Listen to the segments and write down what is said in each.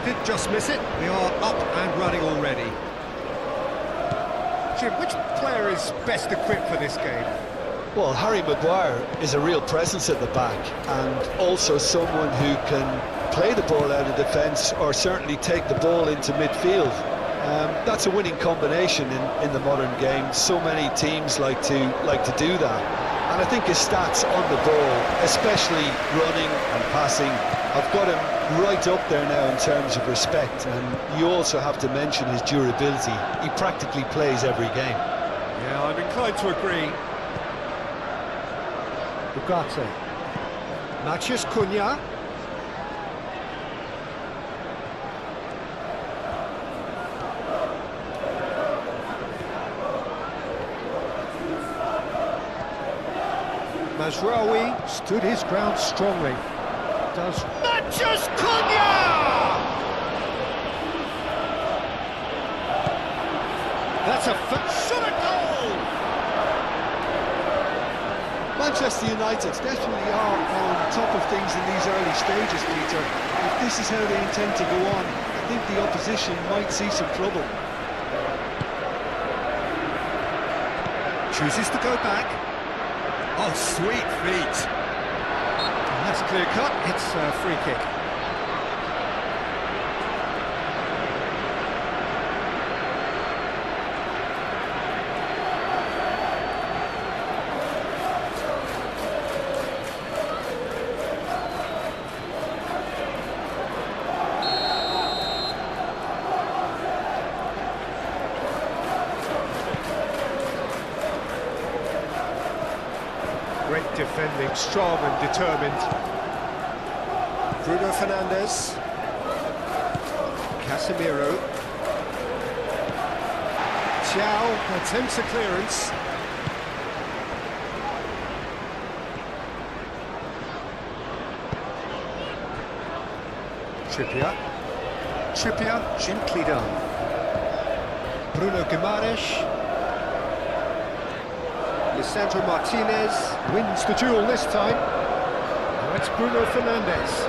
did just miss it. They are up and running already. Jim, which player is best equipped for this game? Well, Harry Maguire is a real presence at the back, and also someone who can play the ball out of defence or certainly take the ball into midfield. That's a winning combination in the modern game. So many teams like to do that, and I think his stats on the ball, especially running and passing, have got him right up there now in terms of respect. And you also have to mention his durability. He practically plays every game. Yeah, I'm inclined to agree. Ugarte. Matheus Cunha. Mazraoui stood his ground strongly. Does Matheus Cunha! That's a shot at goal! Manchester United definitely are on top of things in these early stages, Peter. If this is how they intend to go on, I think the opposition might see some trouble. Chooses to go back. Oh, sweet feet. And that's clear cut. It's a free kick. Great defending, strong and determined. Bruno Fernandes. Casemiro. Thiaw attempts a clearance. Trippier, gently done. Bruno Guimaraes. Lisandro Martinez wins the duel this time. Now it's Bruno Fernandes.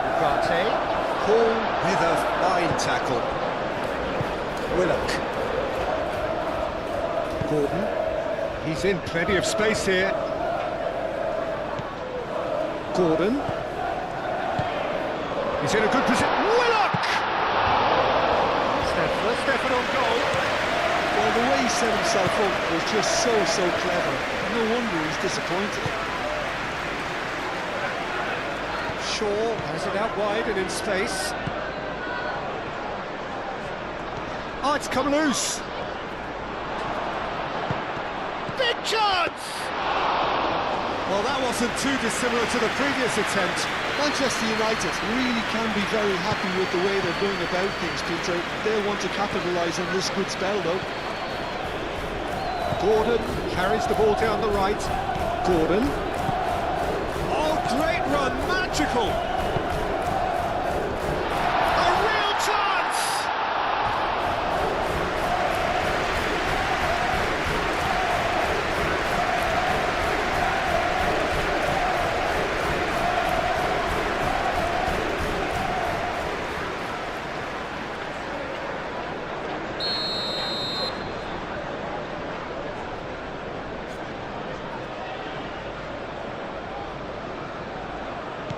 Ugarte. Hall with a fine tackle. Willock. Gordon. He's in plenty of space here. Gordon. He's in a good position. First effort on goal. Well, the way he set himself up was just so clever. No wonder he's disappointed. Shaw has it out wide and in space. Oh, it's come loose. Big chance! Well, that wasn't too dissimilar to the previous attempt. Manchester United really can be very happy with the way they're going about things, Peter. They'll want to capitalise on this good spell, though. Gordon carries the ball down the right. Gordon. Oh, great run, magical! A real chance!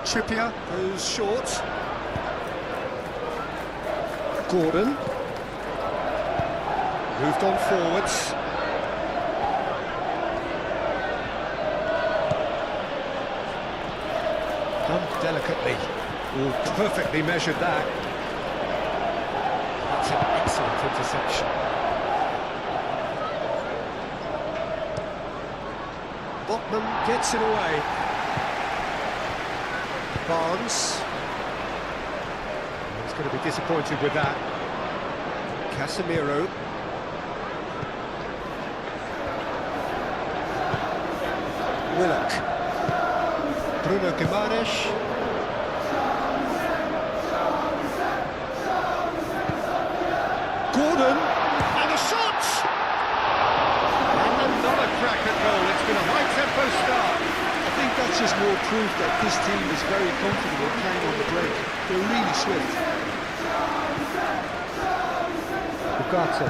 Trippier goes short. Gordon moved on forwards. Done delicately. Oh, perfectly measured that. That's an excellent interception. Botman gets it away. Barnes. He's going to be disappointed with that. Casemiro. Willock. Bruno Guimaraes. Gordon. And a shot! And another crack at goal. It's been a high-tempo start. I think that's That's just more proof that this team is very comfortable playing on the break. They're really swift. Ugarte.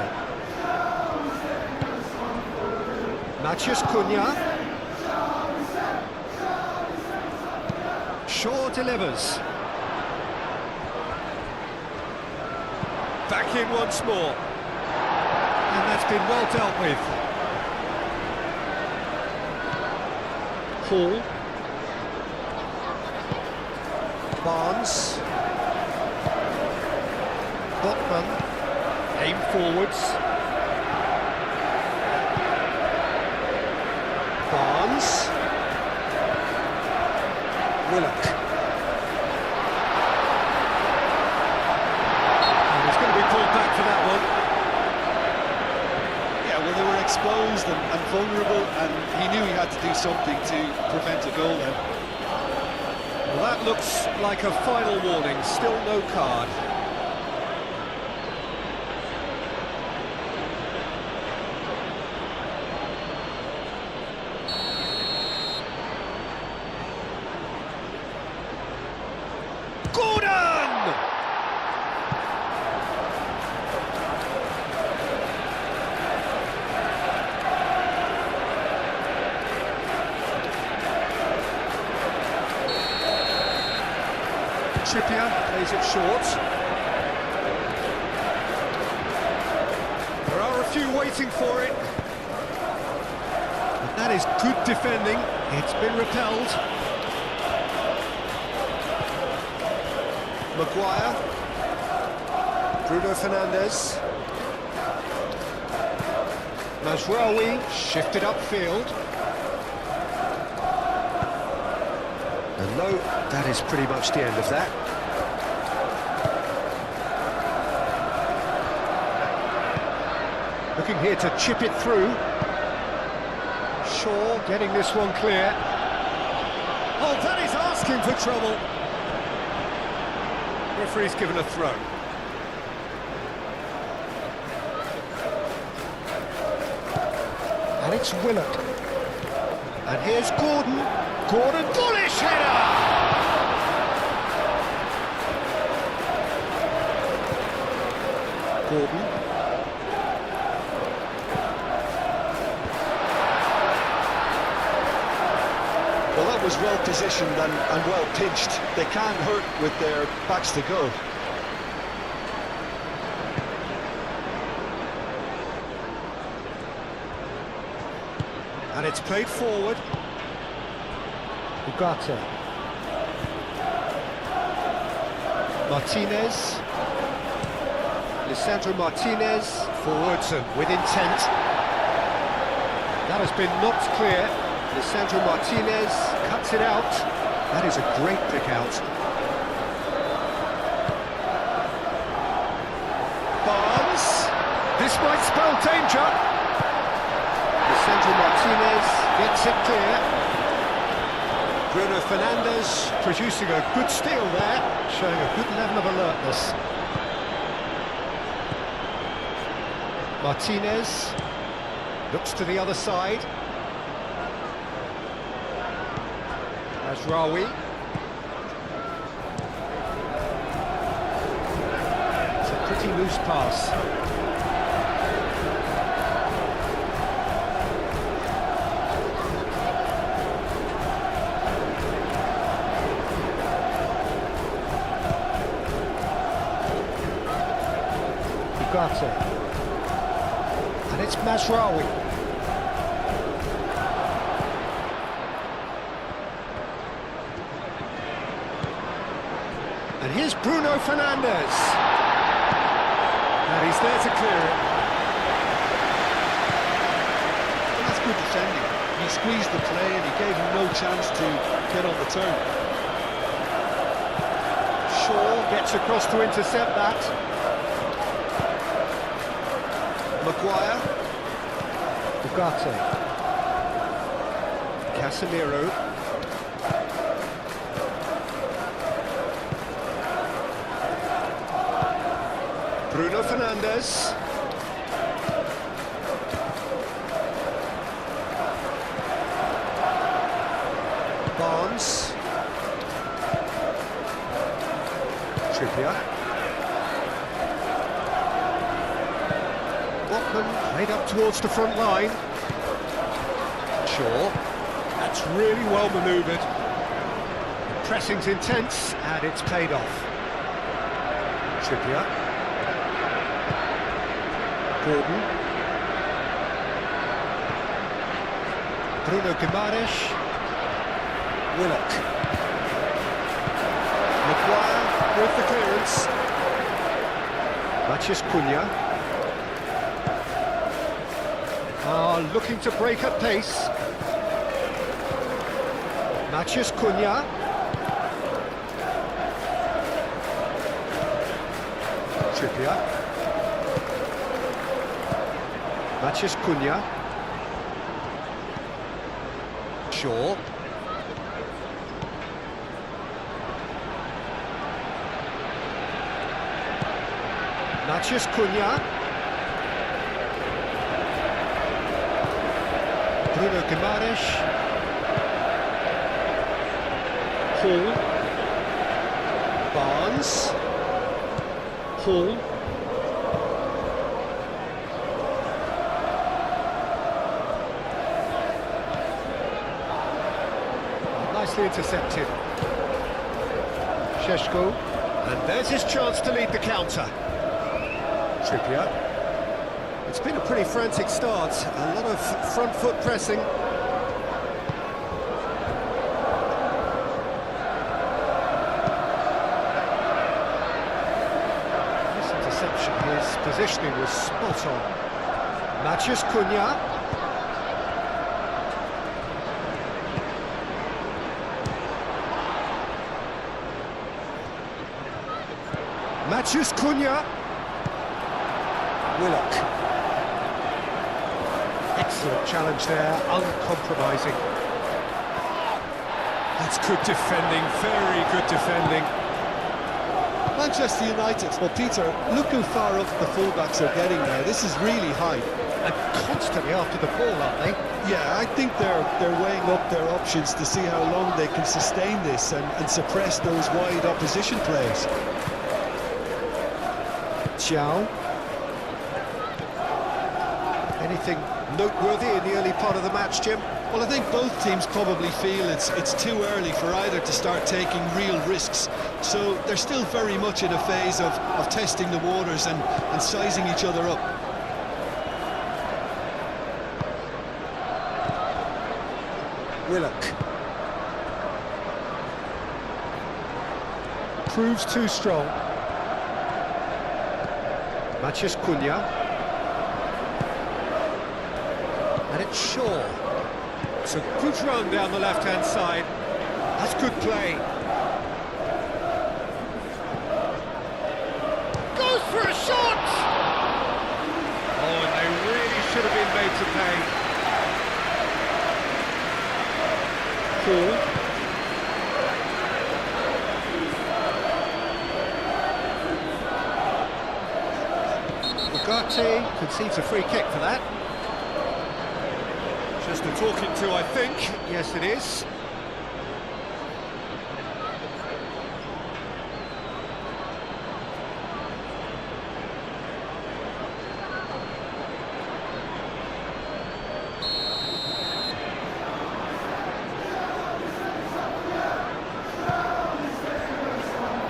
Matheus Cunha. Shaw delivers. Back in once more. And that's been well dealt with. Hall. Barnes. Botman. Aim forwards. Barnes. Willock. And he's going to be pulled back for that one. Yeah, well, they were exposed and vulnerable, and he knew he had to do something to prevent a goal then. Well, that looks like a final warning. Still no card. Gordon! Trippier plays it short. There are a few waiting for it. But that is good defending. It's been repelled. Maguire. Bruno Fernandes. Mazraoui shifted upfield. And no, that is pretty much the end of that. Looking here to chip it through. Shaw getting this one clear. Oh, that is asking for trouble. Referee's given a throw. And it's Willock. And here's Gordon. Gordon, bullish header! Gordon. Well, that was well positioned and well pitched. They can't hurt with their backs to goal. And it's played forward. Ugarte. Martinez. Lisandro Martinez. Forwards and with intent. That has been knocked clear. Lisandro Martinez cuts it out. That is a great pick out. Barnes. This might spell danger. Lisandro Martinez gets it clear. Bruno Fernandes producing a good steal there, showing a good level of alertness. Martinez looks to the other side. Mazraoui. It's a pretty loose pass. Ugarte. And it's Mazraoui. And here's Bruno Fernandes. And he's there to clear it. Well, that's good defending. He squeezed the play and he gave him no chance to get on the turn. Shaw gets across to intercept that. Maguire. Ugarte. Casemiro. Bruno Fernandes. Barnes. Trippier. Botman played up towards the front line. Shaw. That's really well manoeuvred. The pressing's intense and it's paid off. Trippier. Gordon. Bruno Guimaraes. Willock. Maguire with the clearance. Matheus Cunha. Looking to break at pace. Matheus Cunha. Trippier. Matheus Cunha. Shaw. Matheus Cunha. Bruno Guimaraes. Hall. Barnes. Hall. Nicely intercepted. Šeško. And there's his chance to lead the counter. Trippier. It's been a pretty frantic start, a lot of front foot pressing. This interception, his positioning was spot on. Matheus Cunha. Matheus Cunha. Willock. Excellent challenge there, uncompromising. That's good defending, very good defending. Manchester United. Well, Peter, look how far up the fullbacks are getting now. This is really high. And constantly after the ball, aren't they? Yeah, I think they're weighing up their options to see how long they can sustain this and suppress those wide opposition plays. Zhao. Anything noteworthy in the early part of the match, Jim? Well, I think both teams probably feel it's too early for either to start taking real risks. So they're still very much in a phase of testing the waters and sizing each other up. Willock. Proves too strong. Matheus Cunha. And it's Shaw. It's a good run down the left-hand side. That's good play. Goes for a shot! Oh, and they really should have been made to pay. Paul. Ugarte concedes a free kick for that. Just a talking to, I think. Yes, it is.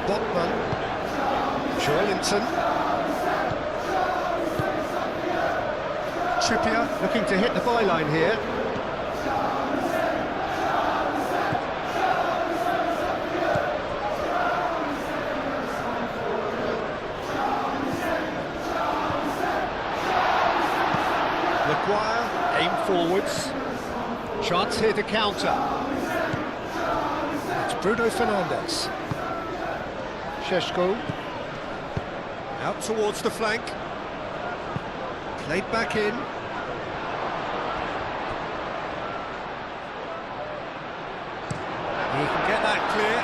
Botman. Joelinton. Trippier looking to hit the byline here. Maguire, aim forwards. Chance here to counter. It's Bruno Fernandes. Šeško. Out towards the flank. Played back in. He can get that clear.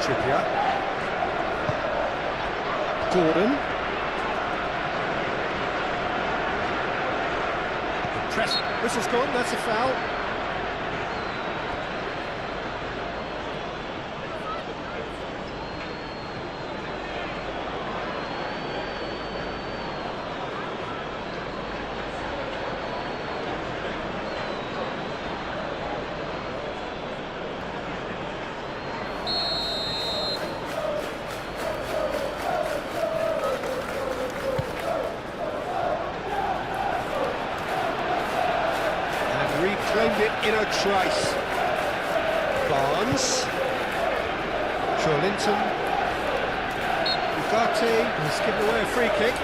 Trippier. Gordon. The press. Whistle's gone, that's a foul. Reclaimed it in a trice. Barnes. Linton. Ugarte. He's given away a free kick.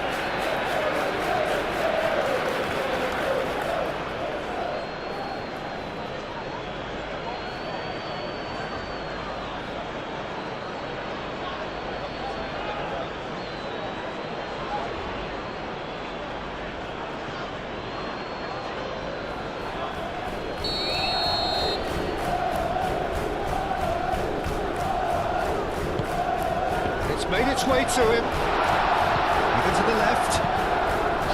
It's made its way to him. Even to the left.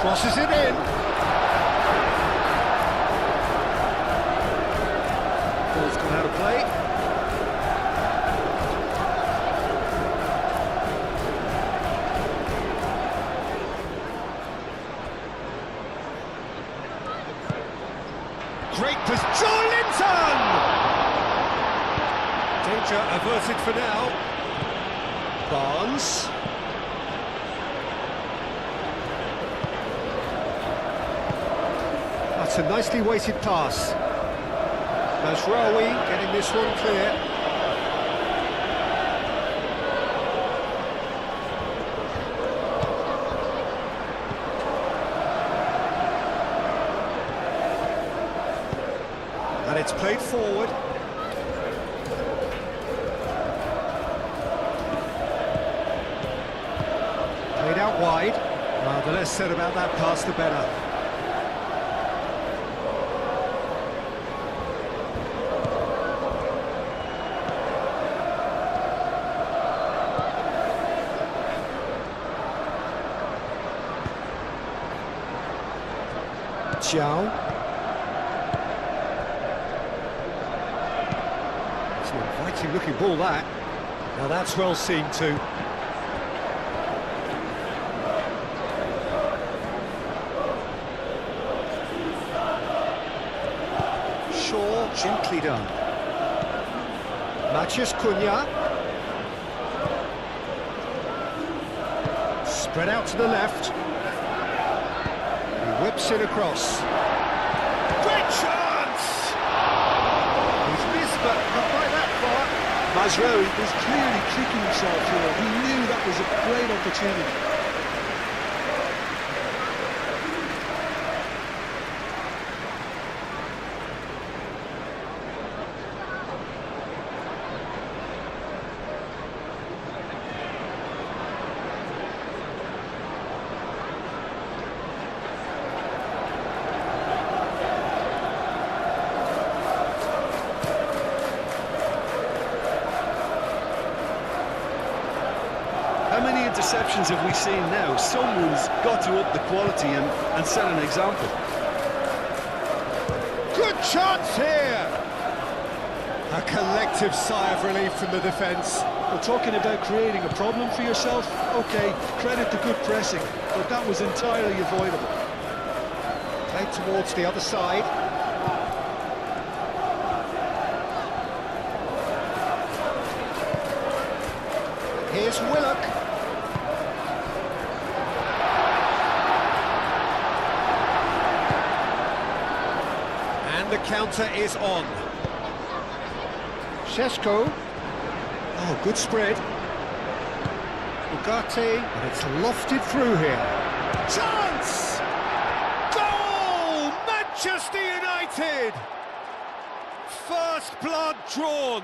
Crosses it in. Ball's gone out of play. Great position. Linton! Danger averted for now. Barnes. That's a nicely weighted pass. Mazraoui getting this one clear. And it's played forward. Played out wide. Well, the less said about that pass, the better. Chow. It's an inviting looking ball, that. Now that's well seen too. Gently done. Matheus Cunha. Spread out to the left. He whips it across. Great chance! He's missed, but not by that far. Mazraoui is clearly kicking himself here. He knew that was a great opportunity. How many interceptions have we seen now? Someone's got to up the quality and set an example. Good chance here! A collective sigh of relief from the defence. Well, talking about creating a problem for yourself, OK, credit to good pressing, but that was entirely avoidable. Played towards the other side. Here's Willock. The counter is on. Šeško. Oh, good spread. Ugarte, and it's lofted through here. Chance! Goal! Manchester United! First blood drawn.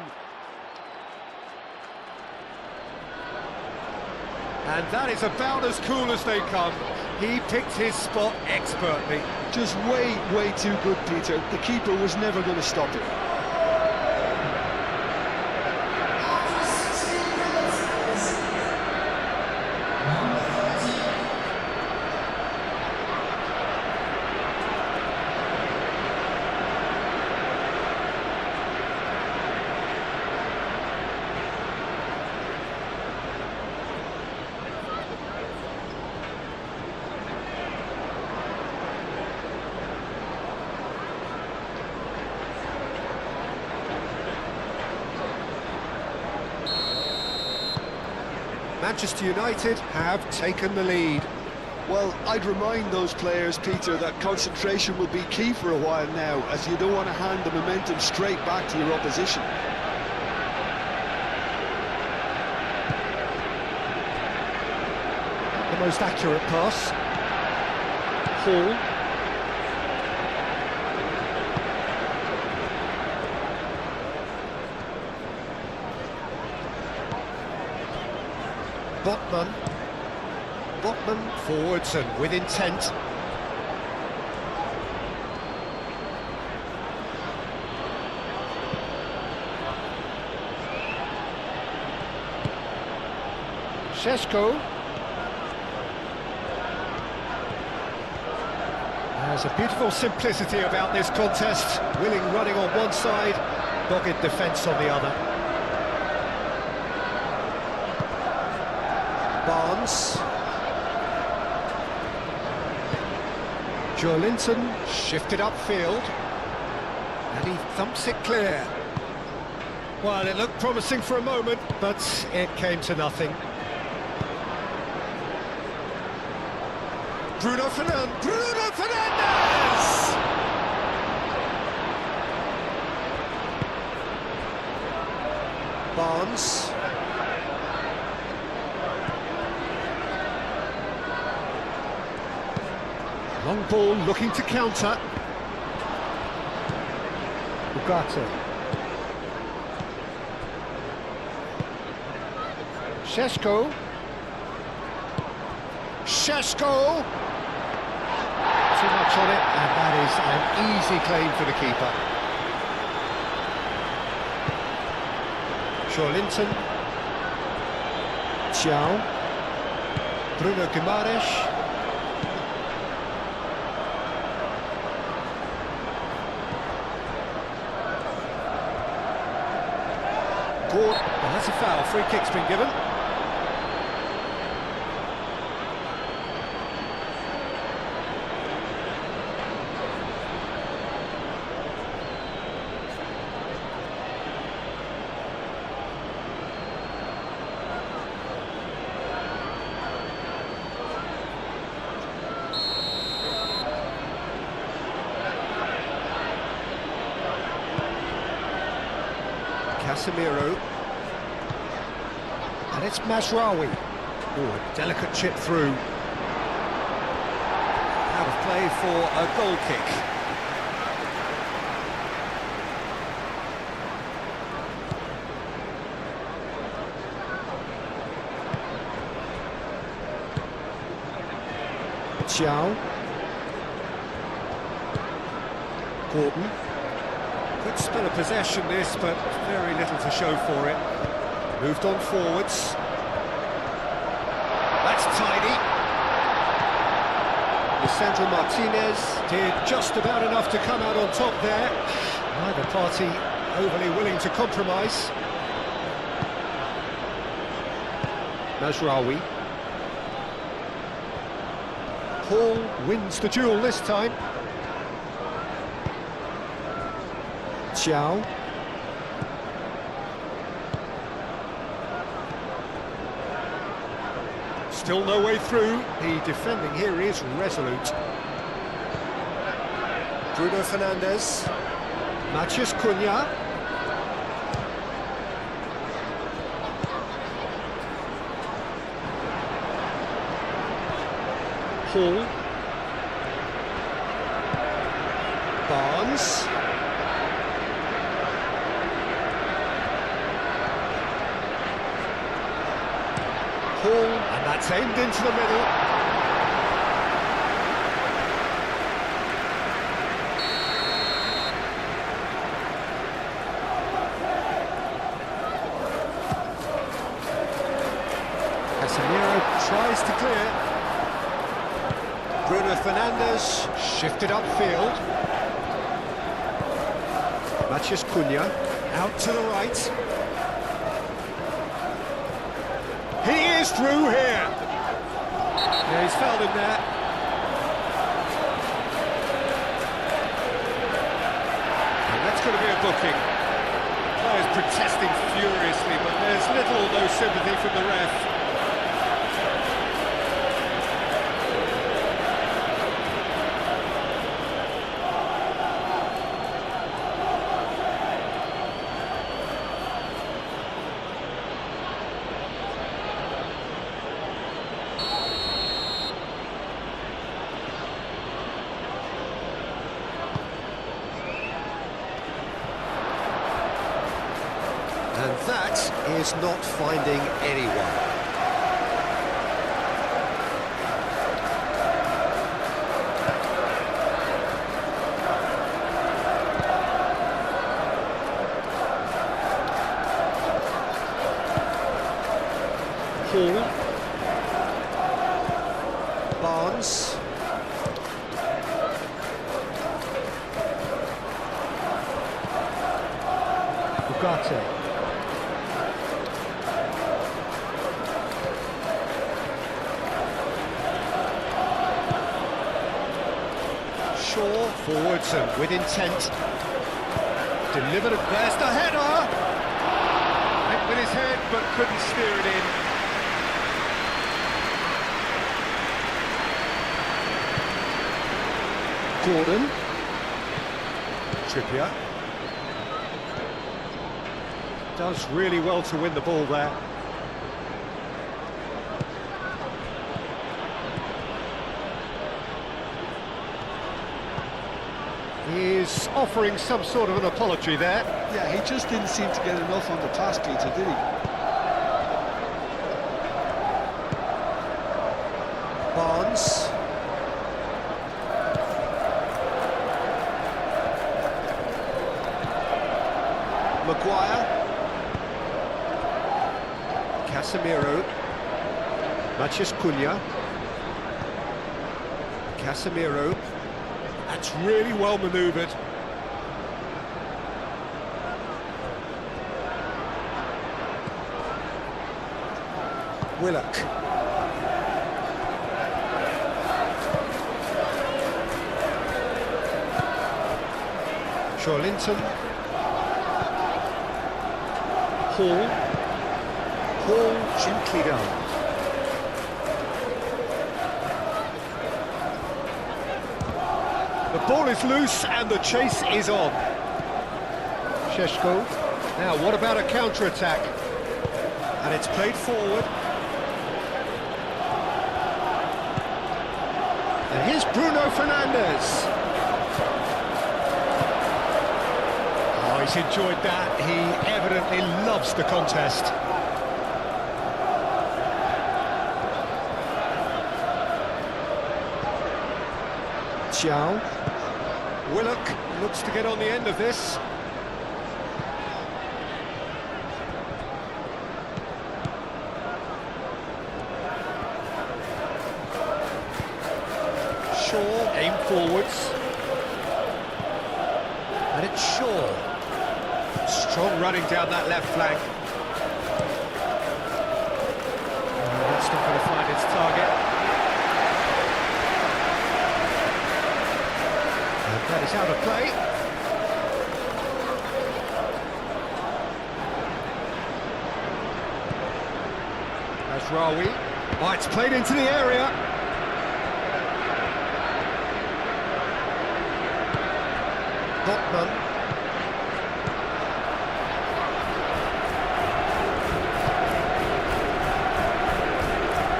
And that is about as cool as they come. He picked his spot expertly. Just way too good, Peter. The keeper was never going to stop it. Manchester United have taken the lead. Well, I'd remind those players, Peter, that concentration will be key for a while now, as you don't want to hand the momentum straight back to your opposition. The most accurate pass. Hall. Botman forwards and with intent. Šeško. There's a beautiful simplicity about this contest. Willing running on one side, dogged defence on the other. Barnes. Joelinton shifted upfield. And he thumps it clear. Well, it looked promising for a moment, but it came to nothing. Bruno Fernandes! Barnes. Long ball looking to counter. Ugarte. Šeško. Too much on it, and that is an easy claim for the keeper. Joelinton. Thiaw. Bruno Guimaraes. Well, that's a foul. Free kick's been given. Casemiro. And it's Mazraoui. Oh, a delicate chip through. Out of play for a goal kick. Thiaw. Gordon. Good spell of possession this, but very little to show for it. Moved on forwards. That's tidy. Lisandro Martinez did just about enough to come out on top there. Neither party overly willing to compromise. Mazraoui. Hall wins the duel this time. Thiaw. Still no way through. The defending here is resolute. Bruno Fernandes. Matheus Cunha. Hall. Barnes. And that's aimed into the middle. Casemiro tries to clear. Bruno Fernandes shifted upfield. Matheus Cunha out to the right. He is through here. Yeah, he's fouled him there. And that's going to be a booking. Players protesting furiously, but there's little or no sympathy from the ref. And that is not finding anyone. Hall. Barnes. Ugarte. Shaw forwards and with intent. Delivered at best, a header! Hit with his head but couldn't steer it in. Gordon. Trippier. Does really well to win the ball there. He's offering some sort of an apology there. Yeah, he just didn't seem to get enough on the pass, Peter, did he? Barnes. Maguire. Casemiro. Matheus Cunha. Casemiro. That's really well manoeuvred. Willock. Linton. Hall gently down. The ball is loose and the chase is on. Šeško. Now, what about a counter-attack? And it's played forward. And here's Bruno Fernandes. Oh, he's enjoyed that. He evidently loves the contest. Xiao. Willock looks to get on the end of this. Shaw, aim forwards. And it's Shaw. Strong running down that left flank. That's not going to find its target. And that is out of play. Rawi. Oh, it's played into the area. Botman.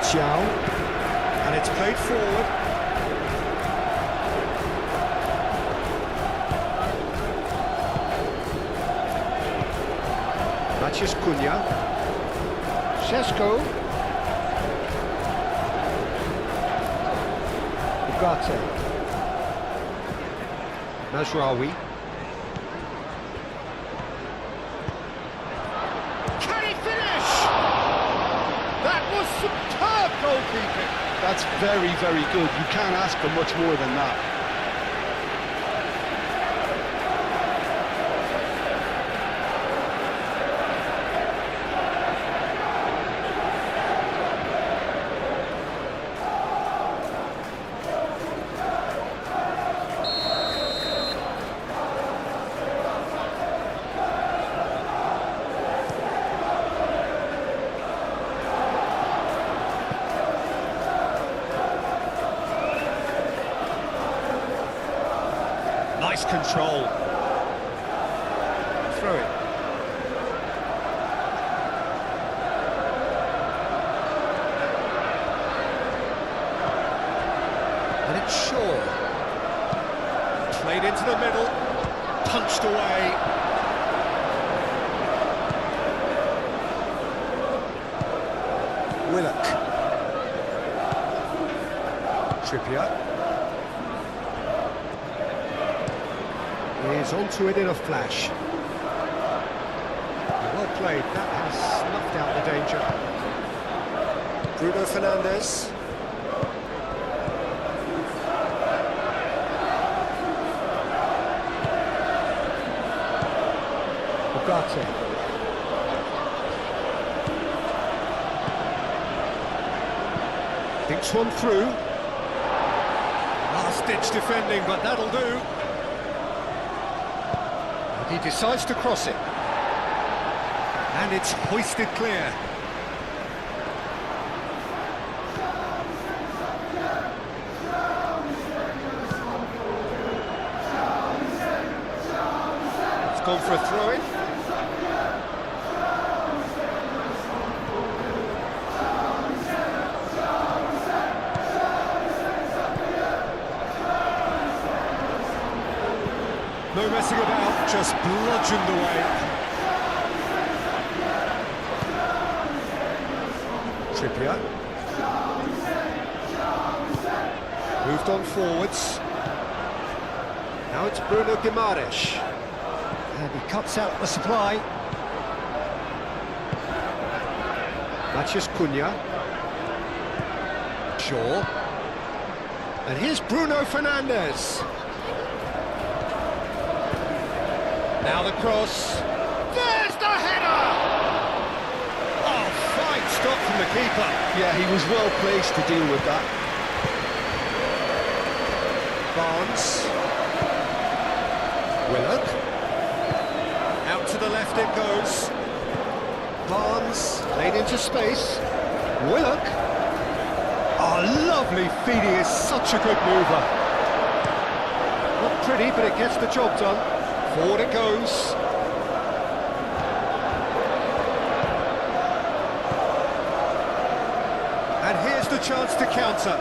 Xiao. And it's played forward. Matheus Cunha. Šeško. Ugarte. Mazraoui. Can he finish? That was superb goalkeeping. That's very, very good. You can't ask for much more than that. Nice control. Throw it. And it's Shaw. Played into the middle. Punched away. Willock. Trippier. He's onto it in a flash. Well played, that has snuffed out the danger. Bruno Fernandes. Ugarte. Thinks one through. Last-ditch defending, but that'll do. He decides to cross it. And it's hoisted clear. It's gone for a throw-in. No messing about, just bludgeoned away. Trippier. Moved on forwards. Now it's Bruno Guimaraes. And he cuts out the supply. Matheus Cunha. Shaw. And here's Bruno Fernandes. Now the cross. There's the header! Oh, fine stop from the keeper. Yeah, he was well placed to deal with that. Barnes. Willock. Out to the left it goes. Barnes laid into space. Willock. Oh, lovely feed, he is such a good mover. Not pretty, but it gets the job done. Forward it goes. And here's the chance to counter.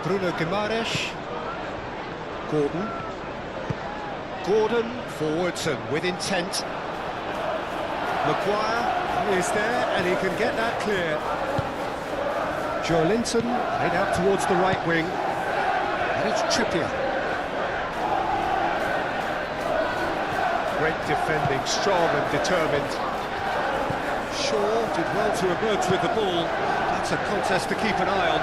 Bruno Guimaraes. Gordon forwards and with intent. Maguire is there and he can get that clear. Joelinton laid out towards the right wing. And it's Trippier. Great defending, strong and determined. Shaw did well to emerge with the ball. That's a contest to keep an eye on.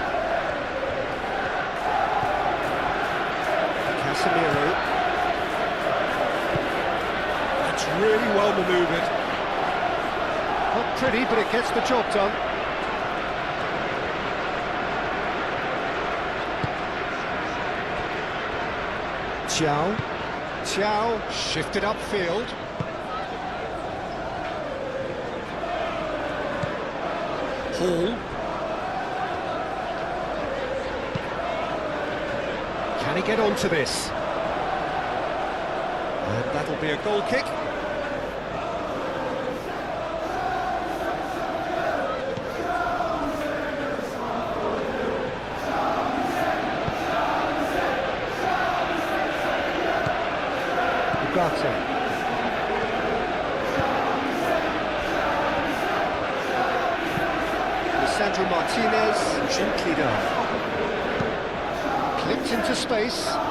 Casemiro. That's really well manoeuvred. Not pretty, but it gets the job done. Thiaw shifted upfield. Hall. Can he get onto this? And that'll be a goal kick. Ugarte. Sandro Martinez, gently done. Clipped into space. Well,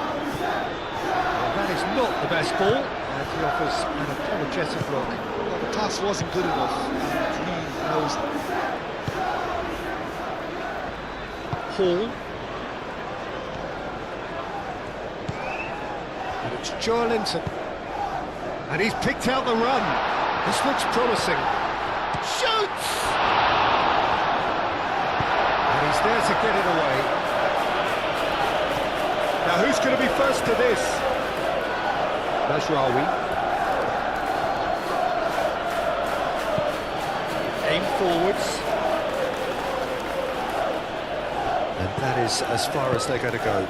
that is not the best ball, and he offers an apologetic look. Well, the pass wasn't good enough, and he knows that. Hall. And it's Joelinton. And he's picked out the run. This looks promising. Shoots! And he's there to get it away. Now who's going to be first to this? Mazraoui. Aim forwards. And that is as far as they're going to go.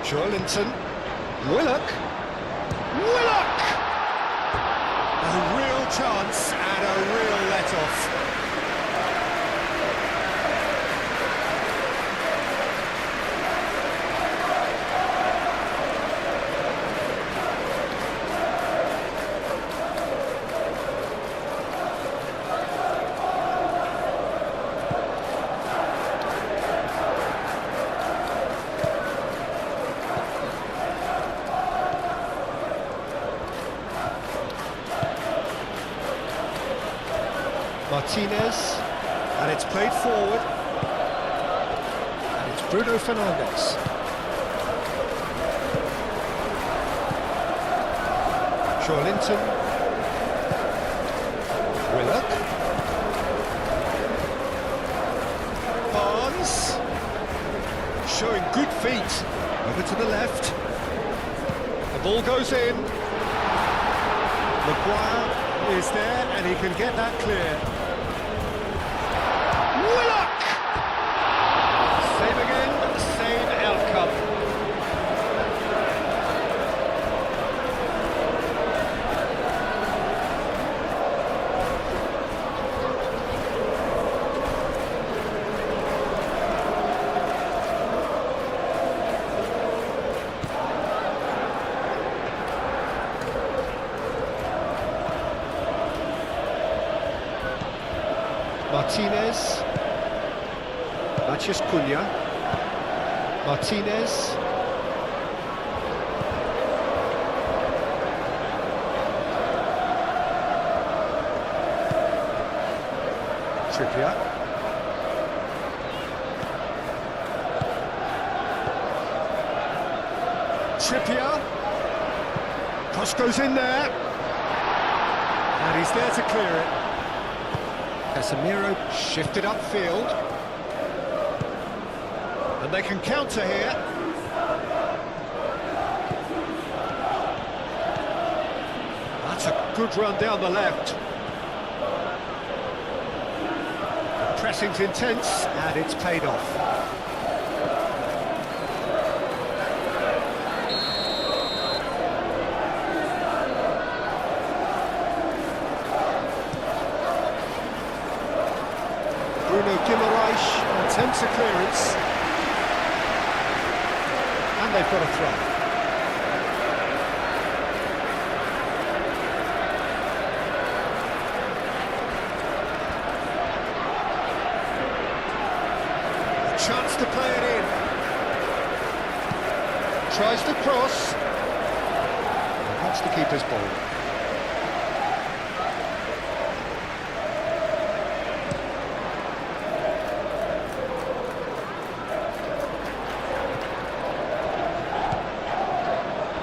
Joelinton. Willock! A real chance and a real let-off. Martinez, and it's played forward, and it's Bruno Fernandes. Linton, Willock, Barnes, showing good feet, over to the left, the ball goes in, Maguire is there and he can get that clear. Willock! Save again, same outcome. Martinez, Matheus Cunha, Martinez, Trippier, cross goes in there, and he's there to clear it. Casemiro shifted upfield, and they can counter here. That's a good run down the left. The pressing's intense, and it's paid off. Bruno Guimaraes attempts a clearance, and they've got a throw. A chance to play it in. Tries to cross, and that's the keeper's ball.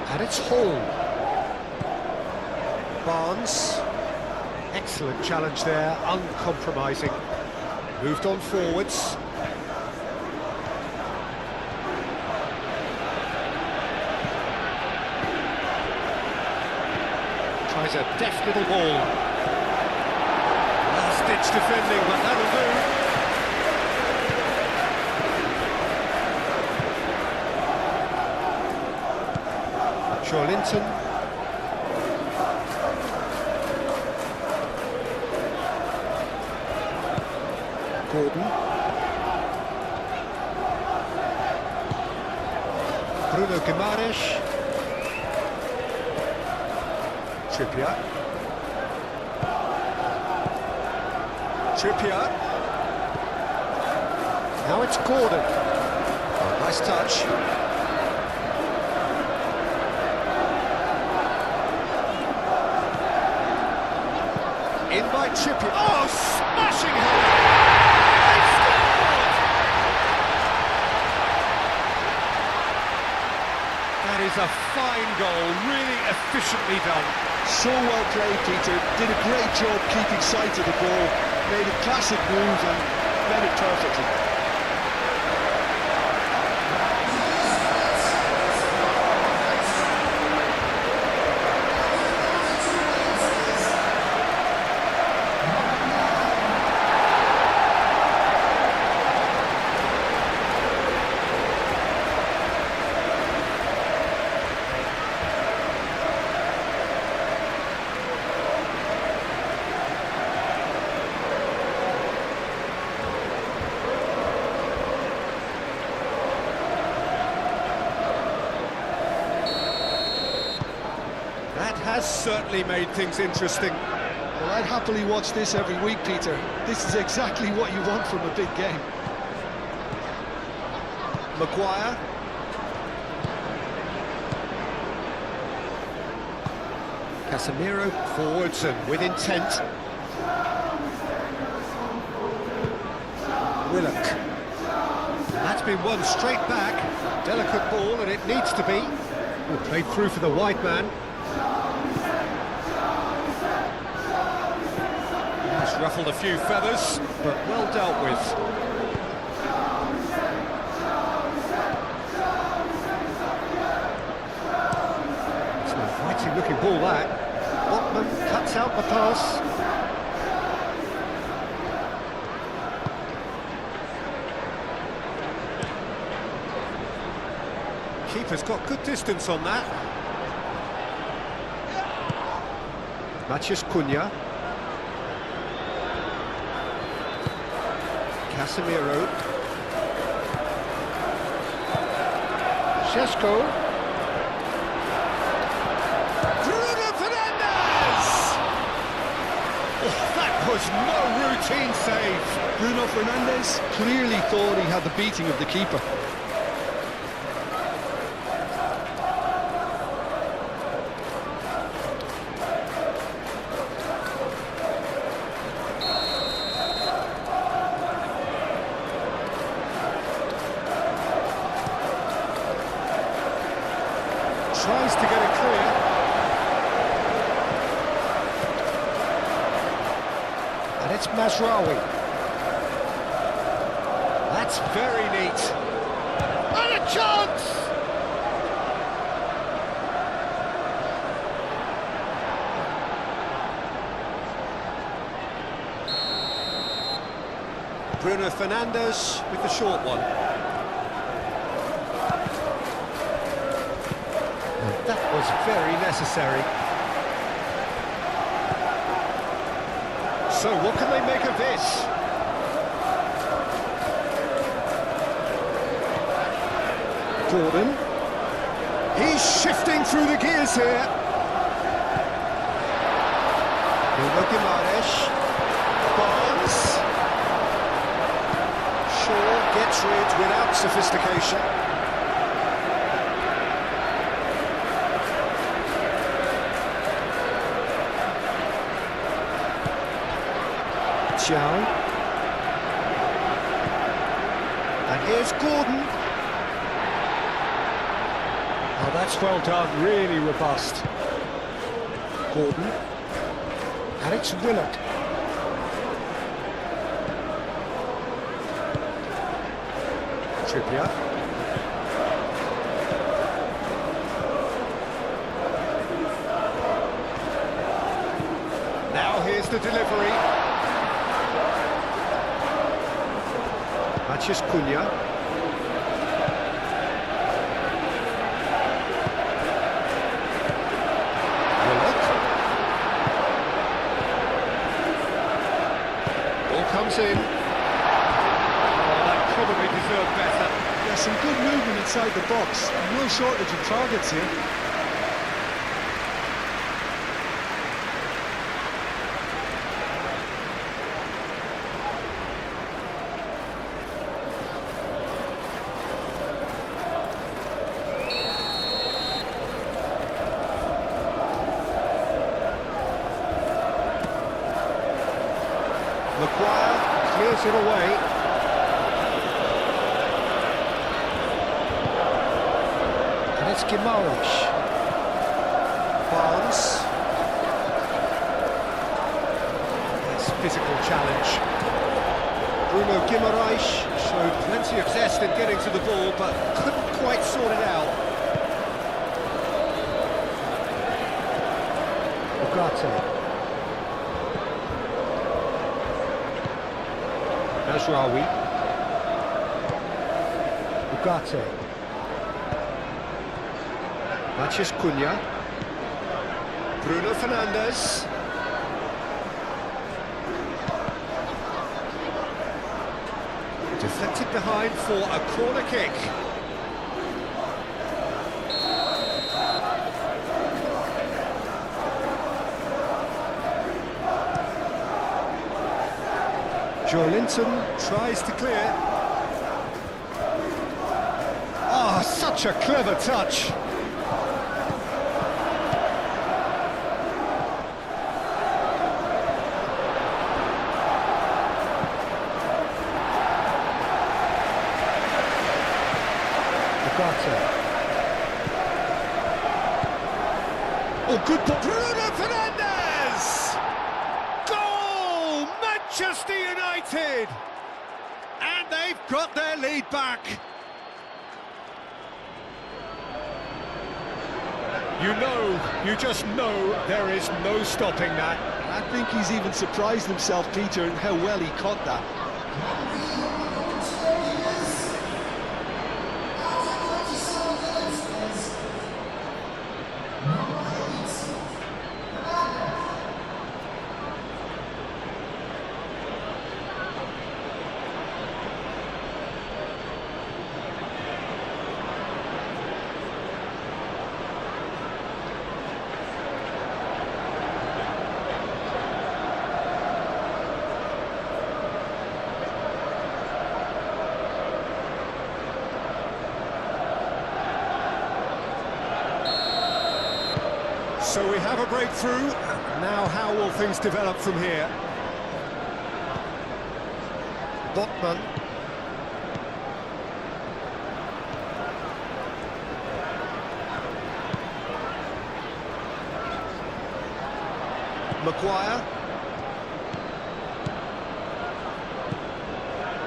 And it's Hall. Barnes, excellent challenge there, uncompromising. Moved on forwards. Tries a deft little ball. Last-ditch defending, but that'll do. Linton, Gordon, Bruno Guimaraes, Trippier, now it's Gordon, oh, nice touch. In by Trippier. Oh, smashing header! They've scored! That is a fine goal, really efficiently done. So well played, Peter. Did a great job keeping sight of the ball. Made a classic move and read it perfectly. has certainly made things interesting. Well, I'd happily watch this every week, Peter. This is exactly what you want from a big game. Maguire. Casemiro forwards and with intent. Willock. And that's been won straight back. Delicate ball, and it needs to be. Oh, played through for the wide man. He's ruffled a few feathers, but well dealt with. It's an inviting looking ball, that. Botman cuts out the pass. Keeper's got good distance on that. Matheus Cunha. Casemiro. Šeško. Bruno Fernandes! Oh, that was no routine save. Bruno Fernandes clearly thought he had the beating of the keeper. Tries to get it clear. And it's Mazraoui. That's very neat. And a chance! Bruno Fernandes with the short one. That was very necessary. So what can they make of this? Gordon. He's shifting through the gears here. Bruno Guimaraes. Barnes. Shaw gets rid without sophistication. And here's Gordon. Oh, that's well done, really robust. Gordon. And it's Willock. Trippier. Now here's the delivery. Matheus Cunha. Willock. Ball comes in. Oh, that probably deserved better. There's some good movement inside the box. No shortage of targets here. Maguire clears it away. And it's Guimaraes. Barnes. Nice physical challenge. Bruno Guimaraes showed plenty of zest in getting to the ball, but couldn't quite sort it out. Ugarte. Mazraoui. Ugarte. Matheus Cunha. Bruno Fernandes. Deflected behind for a corner kick. Linton tries to clear. Oh, such a clever touch. Oh, good ball. Bruno Fernandes! Goal! Manchester United! And they've got their lead back. You just know there is no stopping that. I think he's even surprised himself, Peter, in how well he caught that. So we have a breakthrough. Now how will things develop from here? Botman. Maguire.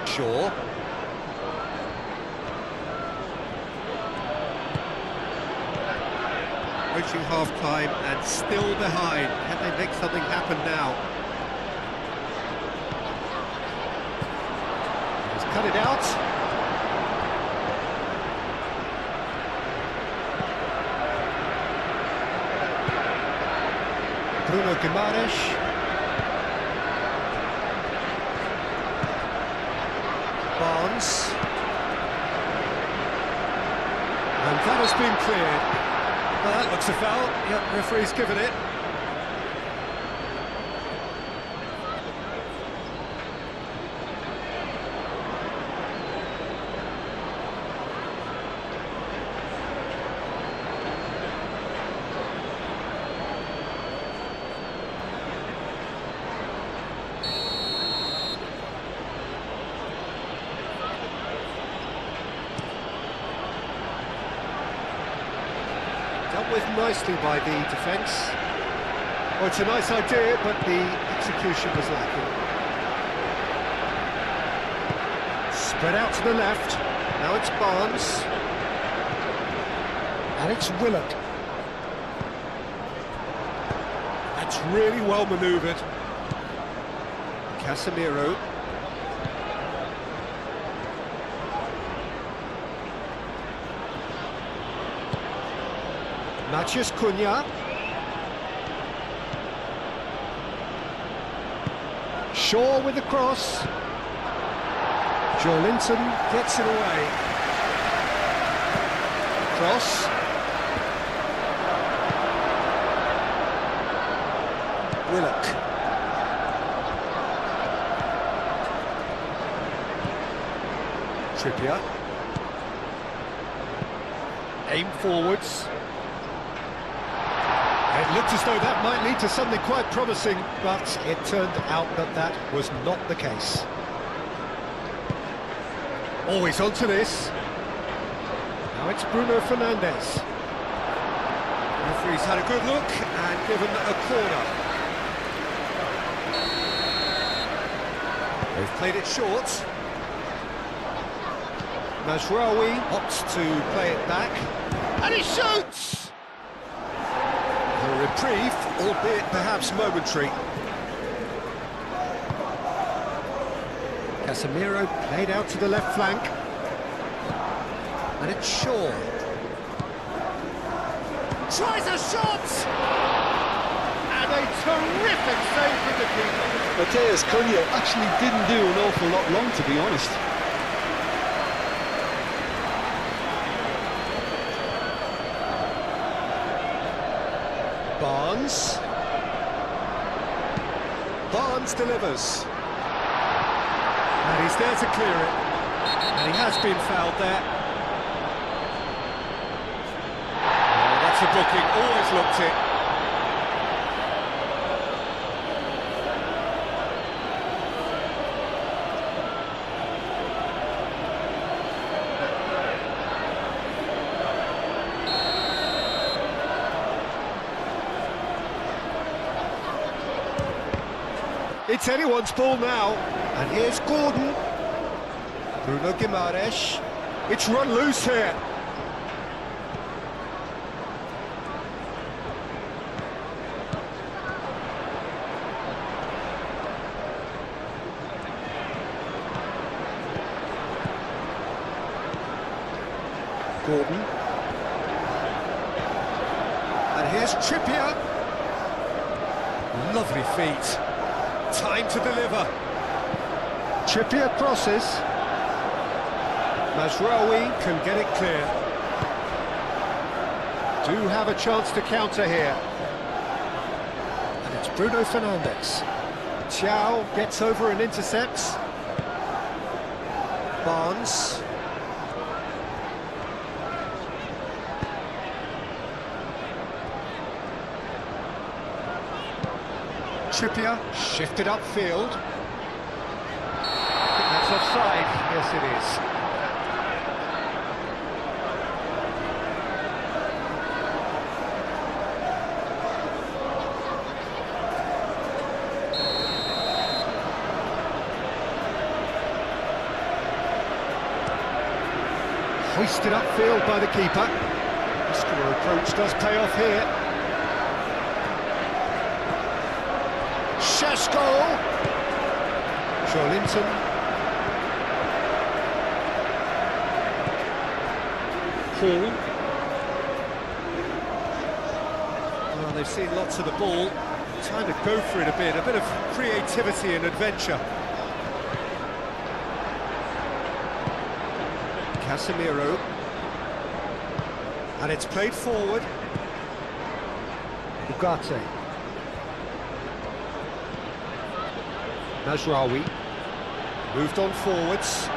Shaw. Approaching half-time and still behind. Can they make something happen now? He's cut it out. Bruno Guimaraes. Barnes. And that has been cleared. Well, that looks a foul. Yep, referee's given it. Dealt with nicely by the defence. Well, it's a nice idea, but the execution was lacking. Spread out to the left. Now it's Barnes. And it's Willock. That's really well manoeuvred. Casemiro. Matheus Cunha. Shaw with the cross. Linton gets it away. Cross. Willock. Trippier. Aim forwards. It looked as though that might lead to something quite promising, but it turned out that that was not the case. Always onto this. Now it's Bruno Fernandes. The referee's had a good look and given a corner. They've played it short. Mazraoui opts to play it back. And he shoots! A reprieve, albeit perhaps momentary. Casemiro played out to the left flank. And it's Shaw. Tries a shot! And a terrific save from the keeper. Matheus Cunha actually didn't do an awful lot wrong, to be honest. Barnes delivers. He's there to clear it. And he has been fouled there. Oh, that's a booking, always looked it. It's anyone's ball now. And here's Gordon. Bruno Guimaraes. It's run loose here. Gordon. And here's Trippier. Lovely feet. Time to deliver. Trippier crosses. Mazraoui can get it clear. Do have a chance to counter here. And it's Bruno Fernandes. Thiaw gets over and intercepts. Barnes. Trippier shifted upfield. I think that's offside. Yes, it is. Hoisted upfield by the keeper. Muscular approach does pay off here. Shesko! Joelinton. Hall. Well, they've seen lots of the ball. Time to go for it a bit of creativity and adventure. Casemiro. And it's played forward. Ugarte. Mazraoui. Moved on forwards.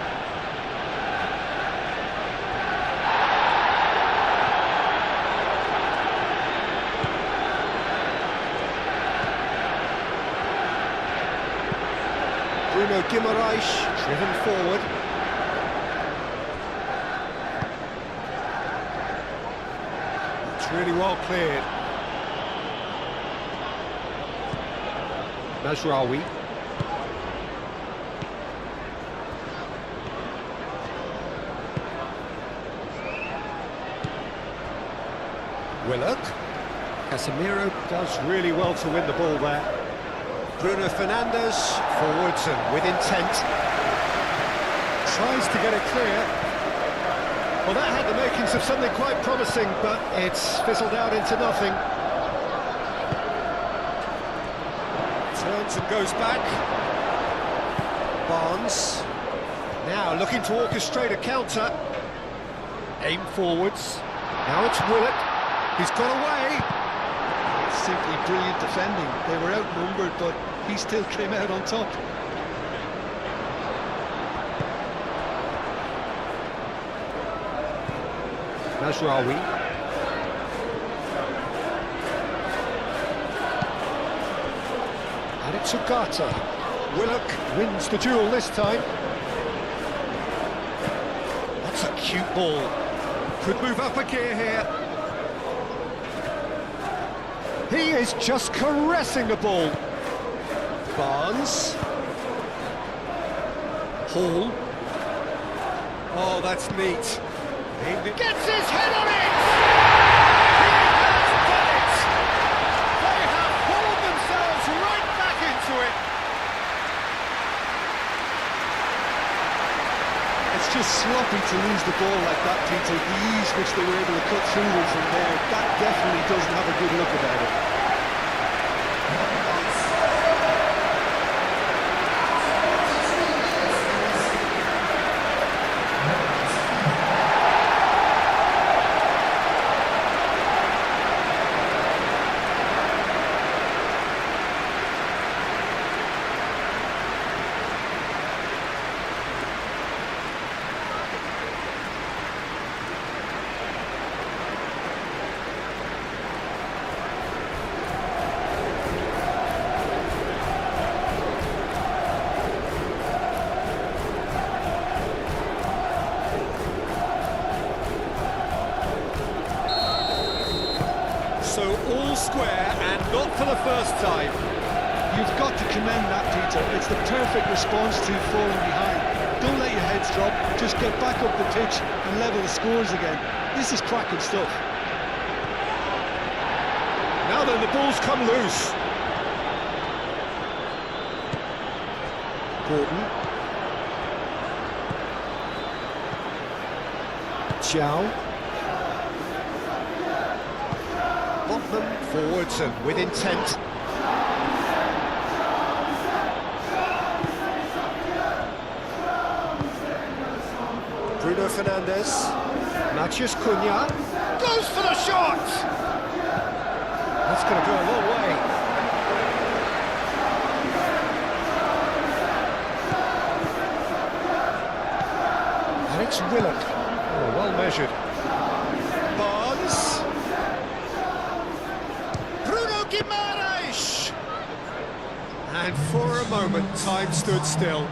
Bruno Guimaraes driven forward. It's really well cleared. Mazraoui. Willock. Casemiro does really well to win the ball there. Bruno Fernandes, forwards and with intent. Tries to get it clear. Well, that had the makings of something quite promising, but it's fizzled out into nothing. Turns and goes back. Barnes. Now looking to orchestrate a counter. Aim forwards. Now it's Willock. He's got away. Simply brilliant defending. They were outnumbered, but he still came out on top. Mazraoui. And it's Ugarte. Willock wins the duel this time. That's a cute ball. Could move up a gear here. He is just caressing the ball. Barnes. Hall. Oh, that's neat. Gets his head on it! He has done it! They have pulled themselves right back into it. It's just sloppy to lose the ball like that, Peter. The ease which they were able to cut through them from there, that definitely doesn't have a good look about it. So all square and not for the first time. You've got to commend that, Peter. It's the perfect response to falling behind. Don't let your heads drop, just get back up the pitch and level the scores again. This is cracking stuff. Now then, the ball's come loose. Gordon. Chow. Botman forwards and with intent. Bruno Fernandes. Matheus Cunha. Goes for the shot! That's going to go a long way. And it's Willock. Oh, well measured. Barnes. Bruno Guimaraes. And for a moment, time stood still.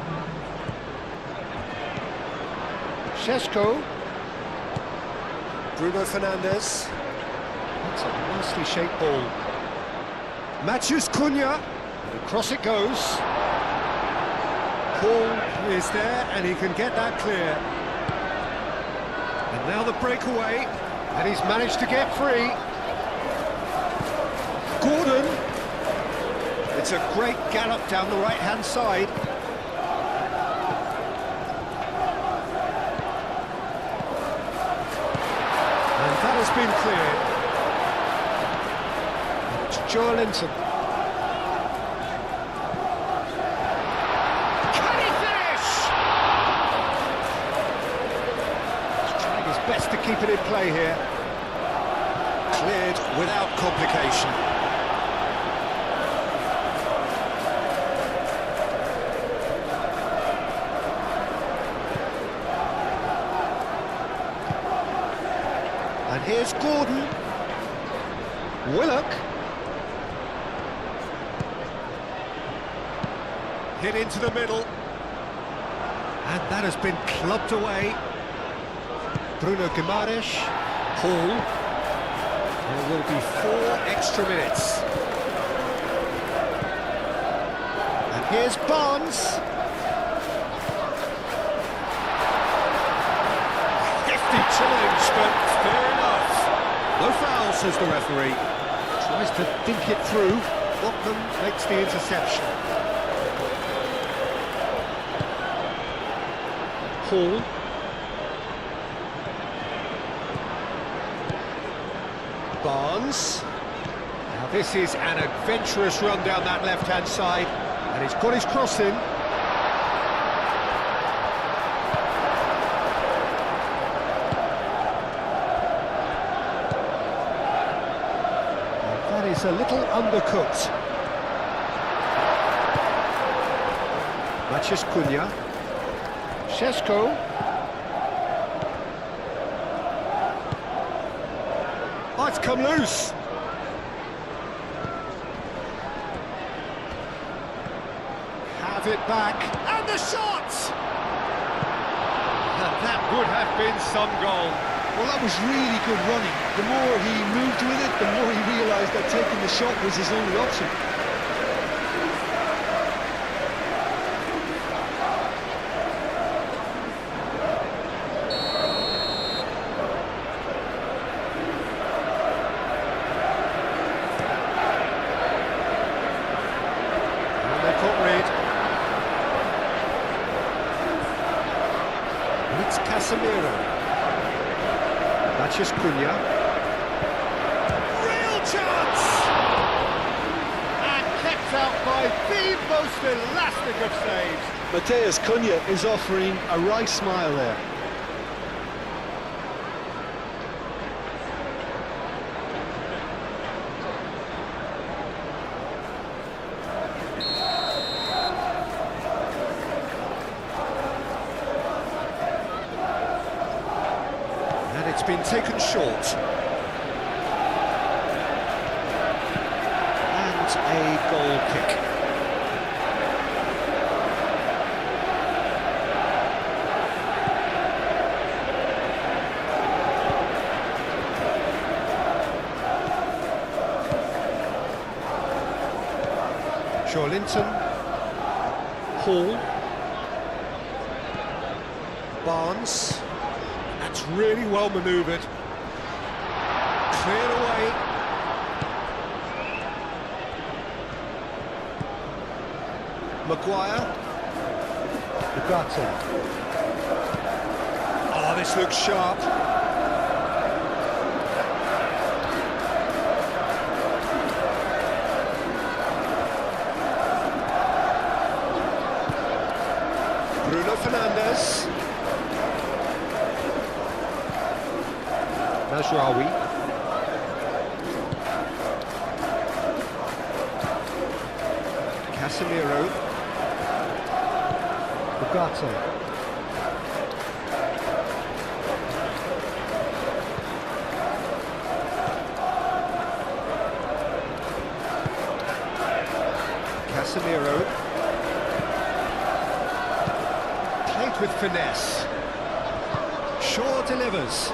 Šeško. Bruno Fernandes. That's a nicely shaped ball. Matheus Cunha. Across it goes. Paul is there and he can get that clear. And now the breakaway. And he's managed to get free. Gordon. It's a great gallop down the right-hand side. And that has been cleared. It's Joelinton. Can he finish? He's trying his best to keep it in play here. Cleared without complication. And here's Gordon. Willock. Hit into the middle. And that has been clubbed away. Bruno Guimaraes. Paul. There will be 4 extra minutes. And here's Barnes. Hefty challenge, but fair enough. No foul, says the referee. Tries to think it through. Botman makes the interception. Hall. Barnes. Now this is an adventurous run down that left-hand side. And he's got his cross in. Is a little undercooked. Matheus Cunha. Šeško. Oh, it's come loose. Have it back. And the shot! And that would have been some goal. Well, that was really good running. The more he moved with it, the more he realised that taking the shot was his only option. And they've got rid. It's Casemiro. Matheus Cunha. Real chance! And kept out by the most elastic of saves. Matheus Cunha is offering a right smile there. It's been taken short. And a goal kick. Linton. Hall. Barnes. That's really well manoeuvred. Cleared away. Maguire. Ugarte. Oh, this looks sharp. Bruno Fernandes. Mazraoui. Casemiro. Ugarte. Casemiro. Played with finesse. Shaw delivers.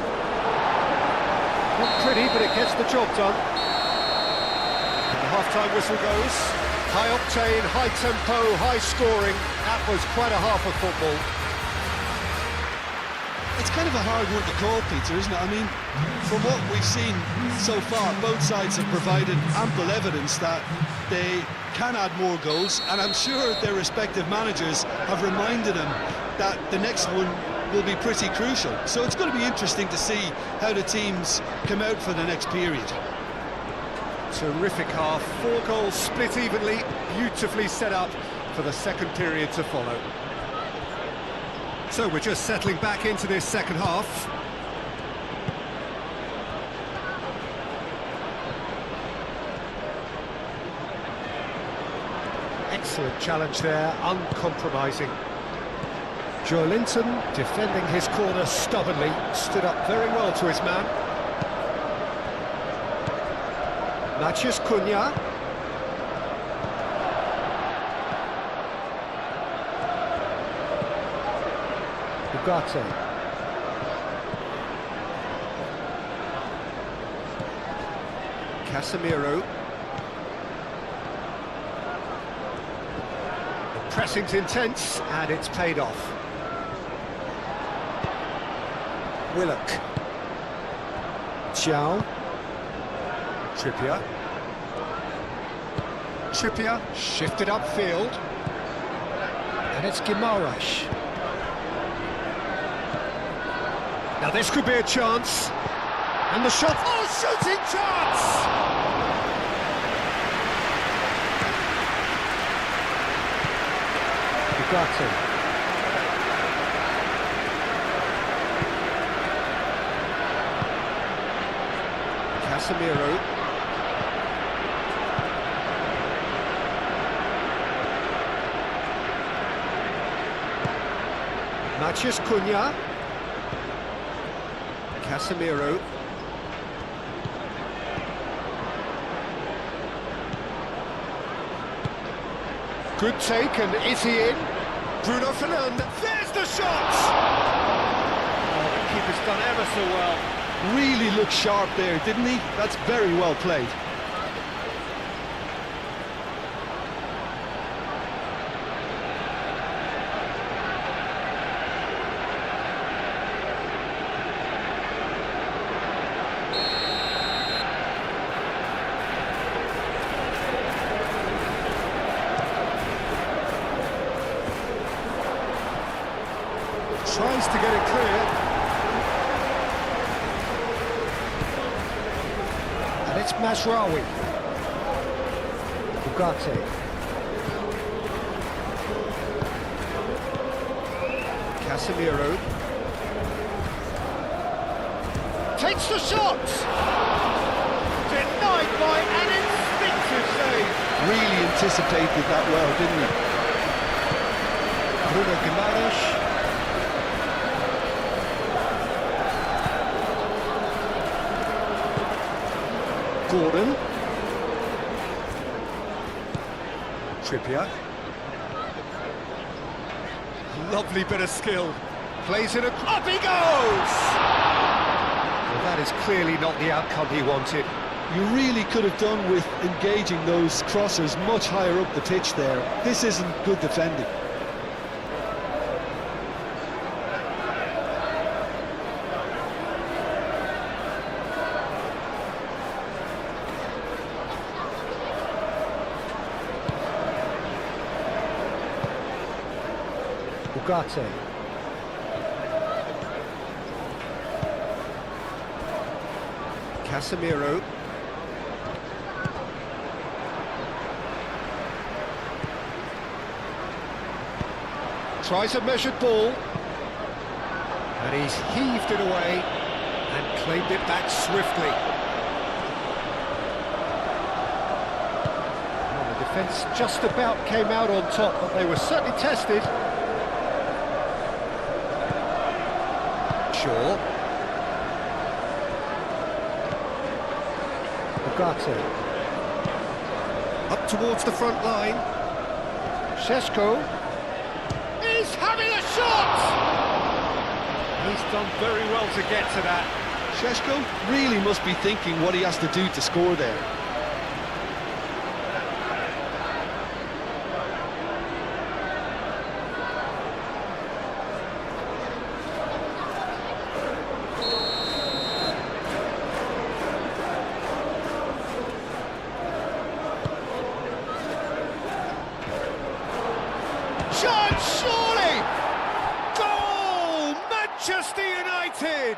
Not pretty, but it gets the job done. And the half-time whistle goes. High octane, high tempo, high scoring. That was quite a half of football. It's kind of a hard one to call, Peter, isn't it? I mean, from what we've seen so far, both sides have provided ample evidence that they can add more goals, and I'm sure their respective managers have reminded them that the next one will be pretty crucial. So it's going to be interesting to see how the teams come out for the next period. Terrific half, 4 goals split evenly, beautifully set up for the second period to follow. So we're just settling back into this second half. Excellent challenge there, uncompromising. Linton defending his corner stubbornly, stood up very well to his man. Matheus Cunha. Ugarte. Casemiro. The pressing's intense and it's paid off. Willock. Chow. Trippier. Trippier shifted upfield. And it's Guimaraes. Now this could be a chance. And the shot. Oh, shooting chance! Ugarte. Casemiro. Matheus Cunha. Casemiro. Good take, and is he in? Bruno Fernandes. There's the shot! Oh, the keeper's done ever so well. Really looked sharp there, didn't he? That's very well played. Tries to get it clear. And it's Mazraoui. Ugarte. Casemiro. Takes the shot! Denied by an instinctive save. Really anticipated that well, didn't he? Bruno Guimaraes. Gordon. Trippier. Lovely bit of skill. Plays it up he goes! Well, that is clearly not the outcome he wanted. You really could have done with engaging those crossers much higher up the pitch there. This isn't good defending. Ugarte. Casemiro. Tries a measured ball. And he's heaved it away and claimed it back swiftly. Well, the defence just about came out on top, but they were certainly tested. Shaw. Ugarte. Up towards the front line. Šeško. He's having a shot! He's done very well to get to that. Šeško really must be thinking what he has to do to score there. Shot, surely! Goal! Manchester United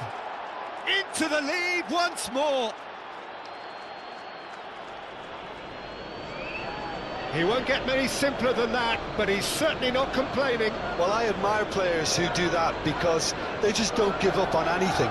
into the lead once more. He won't get many simpler than that, but he's certainly not complaining. Well, I admire players who do that because they just don't give up on anything.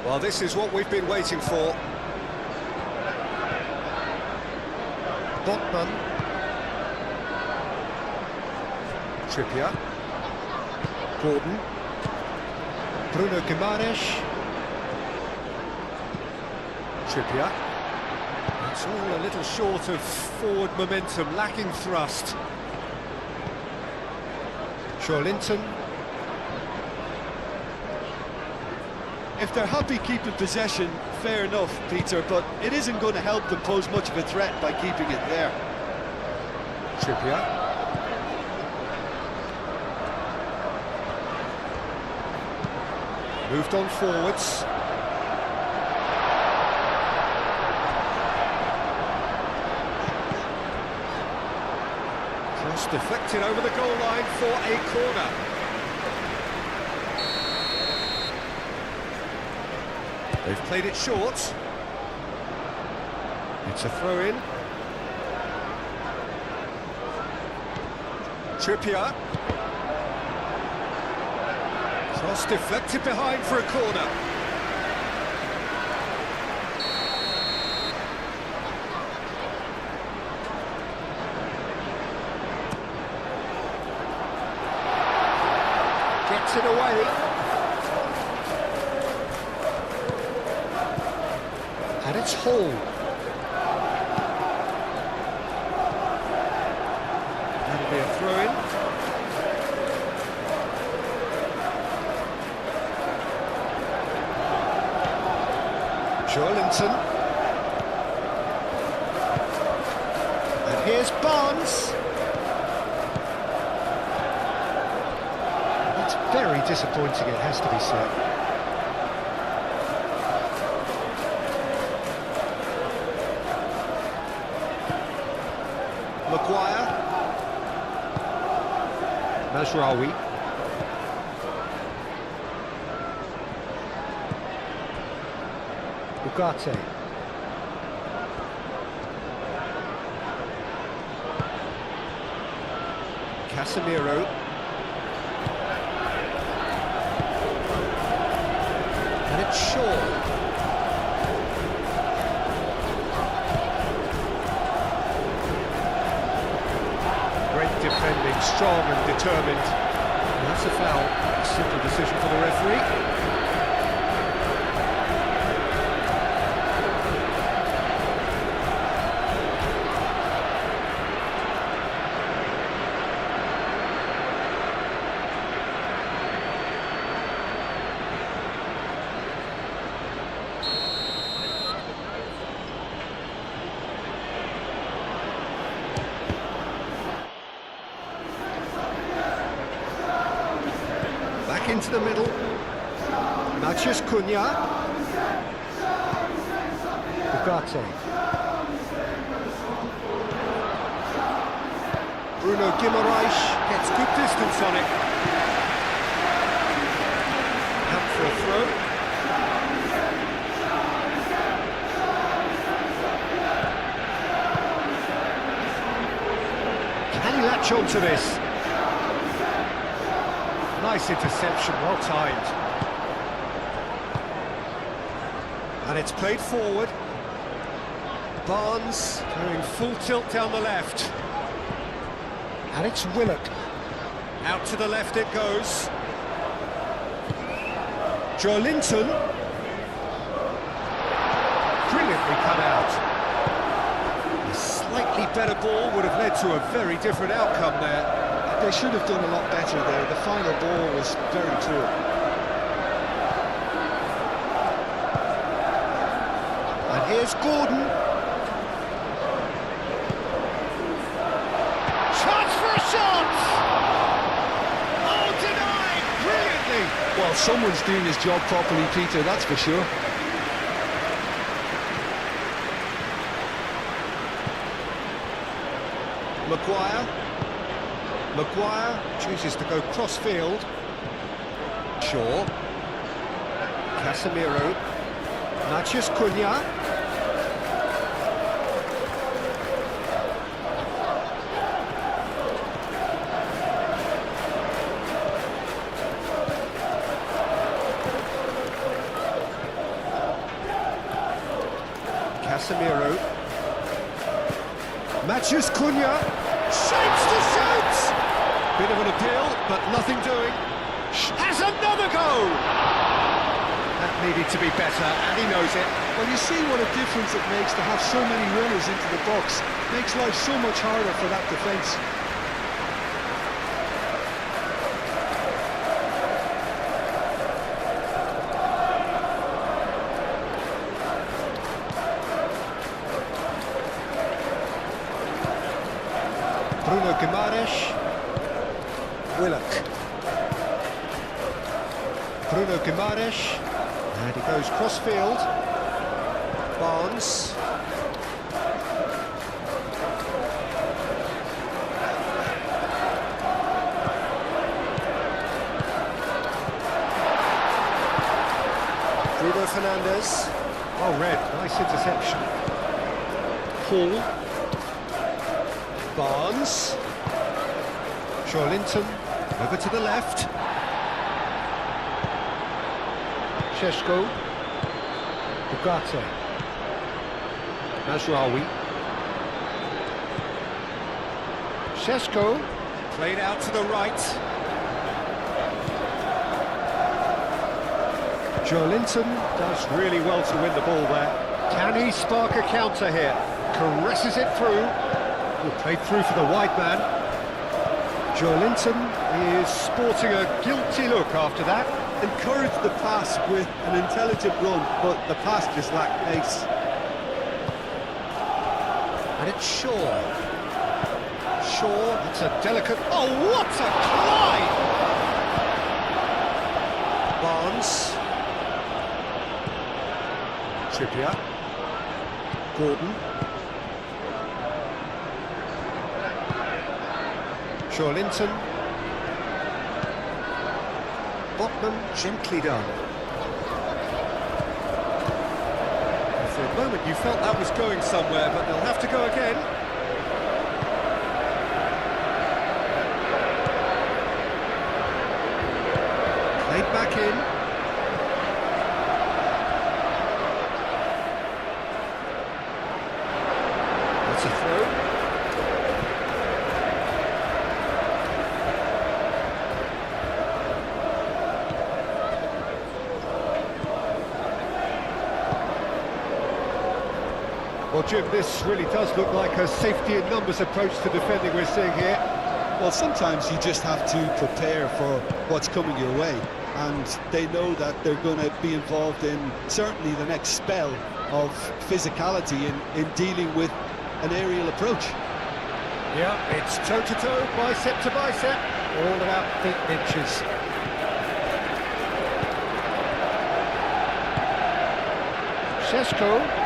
Well, this is what we've been waiting for. Botman. Trippier. Gordon. Bruno Guimaraes. Trippier. It's all a little short of forward momentum, lacking thrust. Linton. If they're happy keeping possession, fair enough, Peter, but it isn't going to help them pose much of a threat by keeping it there. Trippier. Moved on forwards. Cross deflected over the goal line for a corner. They've played it short. It's a throw-in. Trippier. Cross deflected behind for a corner. Gets it away. And it's Hall. That'll be a throw-in. Linton. And here's Barnes. That's very disappointing, it has to be said. Maguire. Mazraoui. Ugarte. Casemiro. And it's Shaw. Great defending, strong and determined. And that's a foul. Simple decision for the referee. Back into the middle. Maciej Cunha. Ugarte. Bruno Guimaraes gets good distance on it. Out for a throw. Can he latch on to this? Nice interception, well timed. And it's played forward. Barnes going full tilt down the left. And it's Willock. Out to the left it goes. Joelinton. Brilliantly cut out. A slightly better ball would have led to a very different outcome there. They should have done a lot better there. The final ball was very poor. And here's Gordon. Chance for a shot! Oh, denied! Brilliantly! Well, someone's doing his job properly, Peter, that's for sure. Maguire chooses to go cross-field. Shaw. Casemiro. Maciej Cunha. Casemiro. Maciej Cunha. Shapes to shoot! Bit of an appeal, but nothing doing. Has another go! That needed to be better, and he knows it. Well, you see what a difference it makes to have so many runners into the box. Makes life so much harder for that defence. Bruno Guimaraes. Willock. Bruno Guimaraes. And he goes cross-field. Barnes. Bruno Fernandes. Well read, nice interception. Hall. Barnes. Joelinton. Over to the left. Šeško. Ugarte. Mazraoui. Šeško. Played out to the right. Joelinton does really well to win the ball there. Can he spark a counter here? Caresses it through. Played through for the wide man. Joelinton is sporting a guilty look after that. Encouraged the pass with an intelligent run, but the pass just lacked pace. And it's Shaw. Shaw, it's a delicate... Oh, what a climb! Barnes. Trippier. Gordon. Joelinton. Botman, gently done. And for a moment you felt that was going somewhere, but they'll have to go again. Played back in. Well, Jim, this really does look like a safety in numbers approach to defending we're seeing here. Well, sometimes you just have to prepare for what's coming your way, and they know that they're going to be involved in certainly the next spell of physicality in dealing with an aerial approach. Yeah, it's toe-to-toe, bicep to bicep, all about feet and inches. Šeško.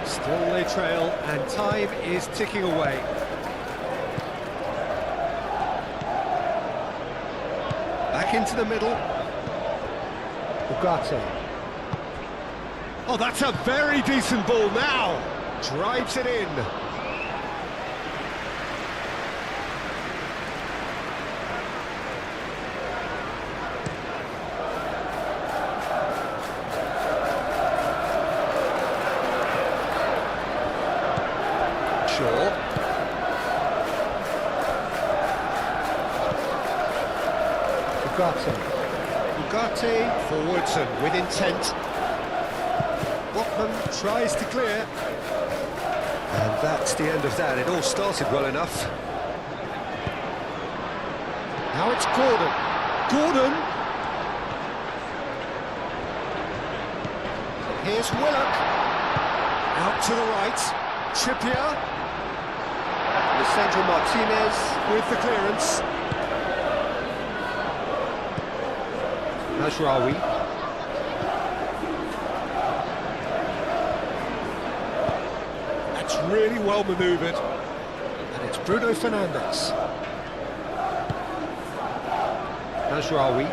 Still they trail, and time is ticking away. Back into the middle. Ugarte. Oh, that's a very decent ball now. Drives it in. Shaw. Ugarte forwards and with intent. Botman tries to clear. And that's the end of that. It all started well enough. Now it's Gordon. Gordon! Here's Willock. Out to the right. Trippier. Lisandro Martinez with the clearance. Mazraoui. That's really well manoeuvred. And it's Bruno Fernandes. Mazraoui.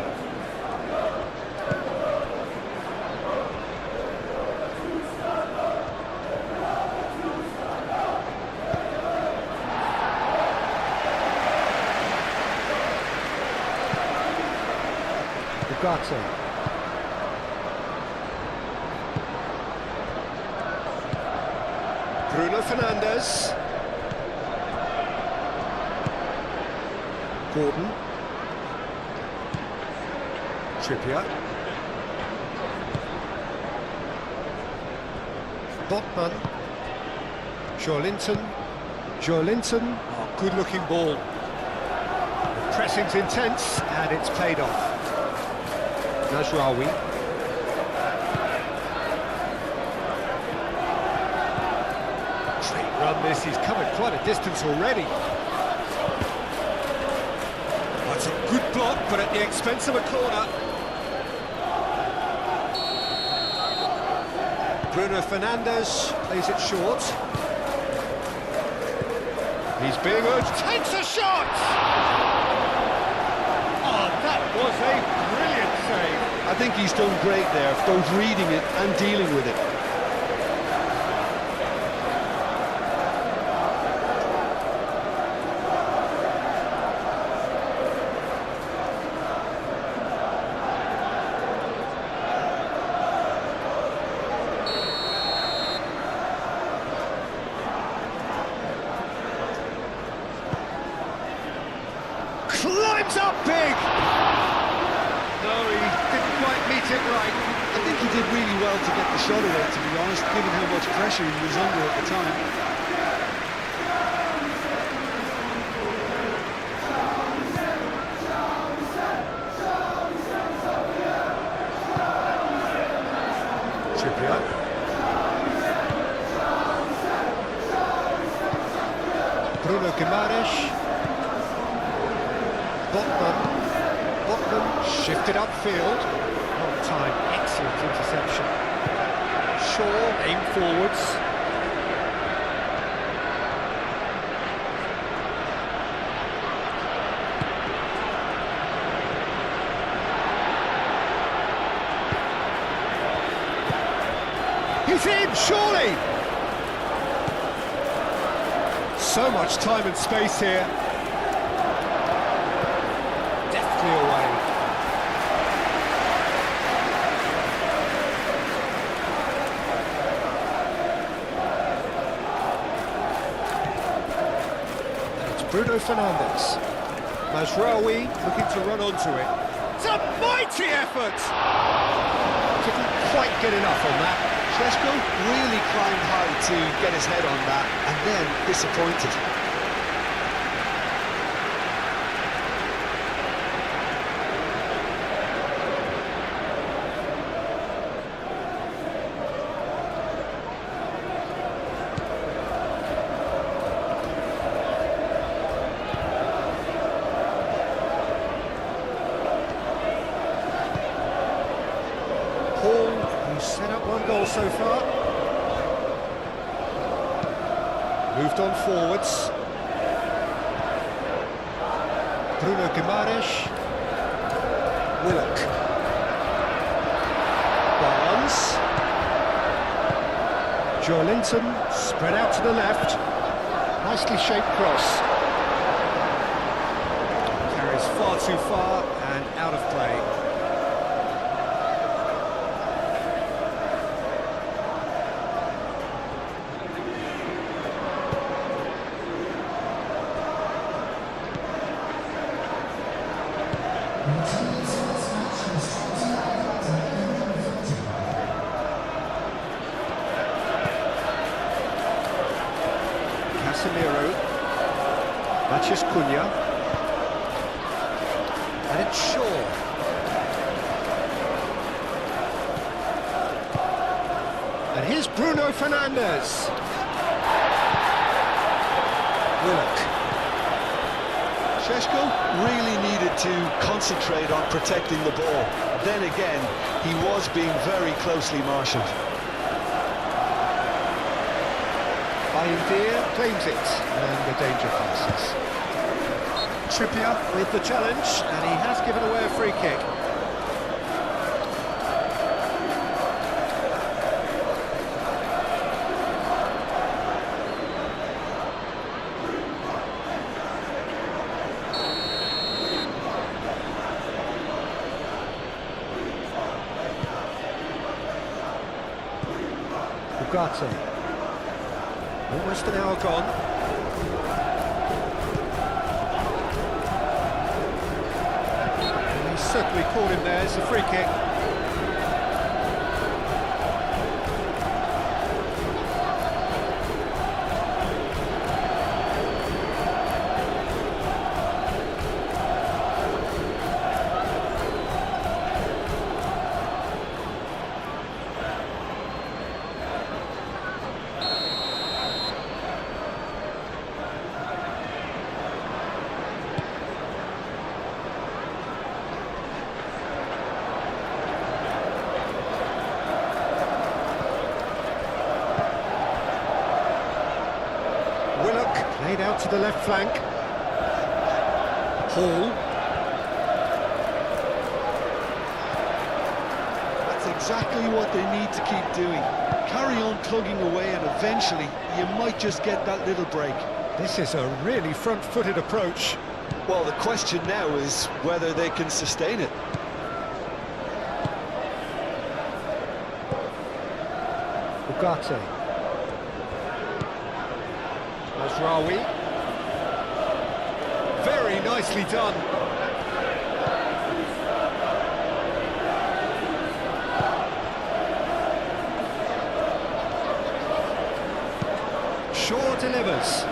Ugarte. Bruno Fernandes. Gordon. Trippier. Botman. Joelinton. Joelinton. Oh, good-looking ball. The pressing's intense, and it's paid off. Mazraoui. Great run this, he's covered quite a distance already. That's a good block, but at the expense of a corner. Bruno Fernandes plays it short. He's being urged, takes a shot! Oh, that was a brilliant save. I think he's done great there, both reading it and dealing with it. Climbs up big! No, he didn't quite meet it right. I think he did really well to get the shot away, to be honest, given how much pressure he was under at the time. Trippier. Bruno Guimaraes. Botman shifted upfield. On time, excellent interception. Shaw, aim forwards. He's in, surely! So much time and space here. Away. And it's Bruno Fernandes. Mazraoui looking to run onto it. It's a mighty effort! didn't quite get enough on that. Šeško really climbed high to get his head on that, and then disappointed. Who's set up one goal so far. Moved on forwards. Bruno Guimaraes. Willock. Barnes. Joe Linton spread out to the left. Nicely shaped cross. Carries far too far and out of play. Casemiro, Mathias Cunha, and it's Shaw. And here's Bruno Fernandes. Willock. Šeško really needed to concentrate on protecting the ball. Then again, he was being very closely marshalled. Bayindir claims it, and the danger passes. Trippier with the challenge, and he has given away a free kick. Ugarte. Almost an hour gone. And he certainly caught him there. It's a free kick. Willock played out to the left flank. Hall. That's exactly what they need to keep doing. Carry on plugging away, and eventually you might just get that little break. This is a really front-footed approach. Well, the question now is whether they can sustain it. Ugarte. Mazraoui. Very nicely done. Shaw delivers.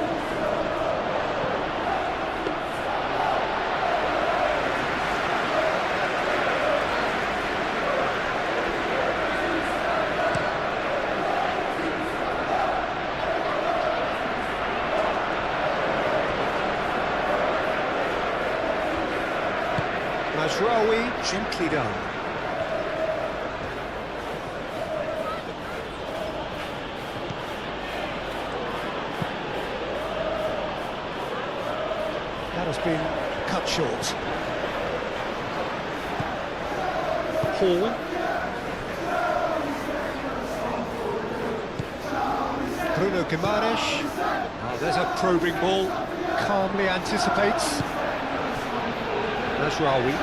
Mazraoui, gently done. That has been cut short. Hall. Bruno Guimaraes. Oh, there's a probing ball. Calmly anticipates. Mazraoui.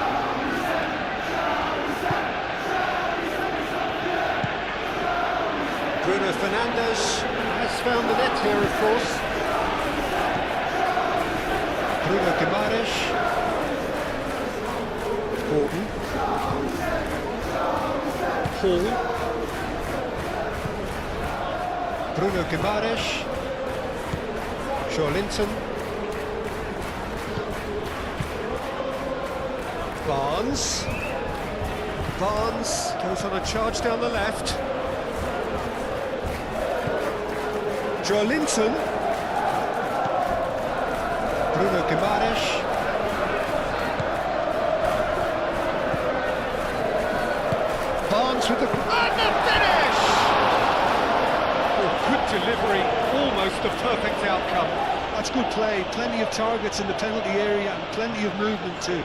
Bruno Fernandes has found the net here, of course. Bruno Guimaraes. Gordon. Hall. Bruno Guimaraes. Linton. Barnes goes on a charge down the left. Linton. Bruno Guimaraes. Barnes with the... and the finish! Oh, good delivery, almost a perfect outcome. That's good play, plenty of targets in the penalty area and plenty of movement too.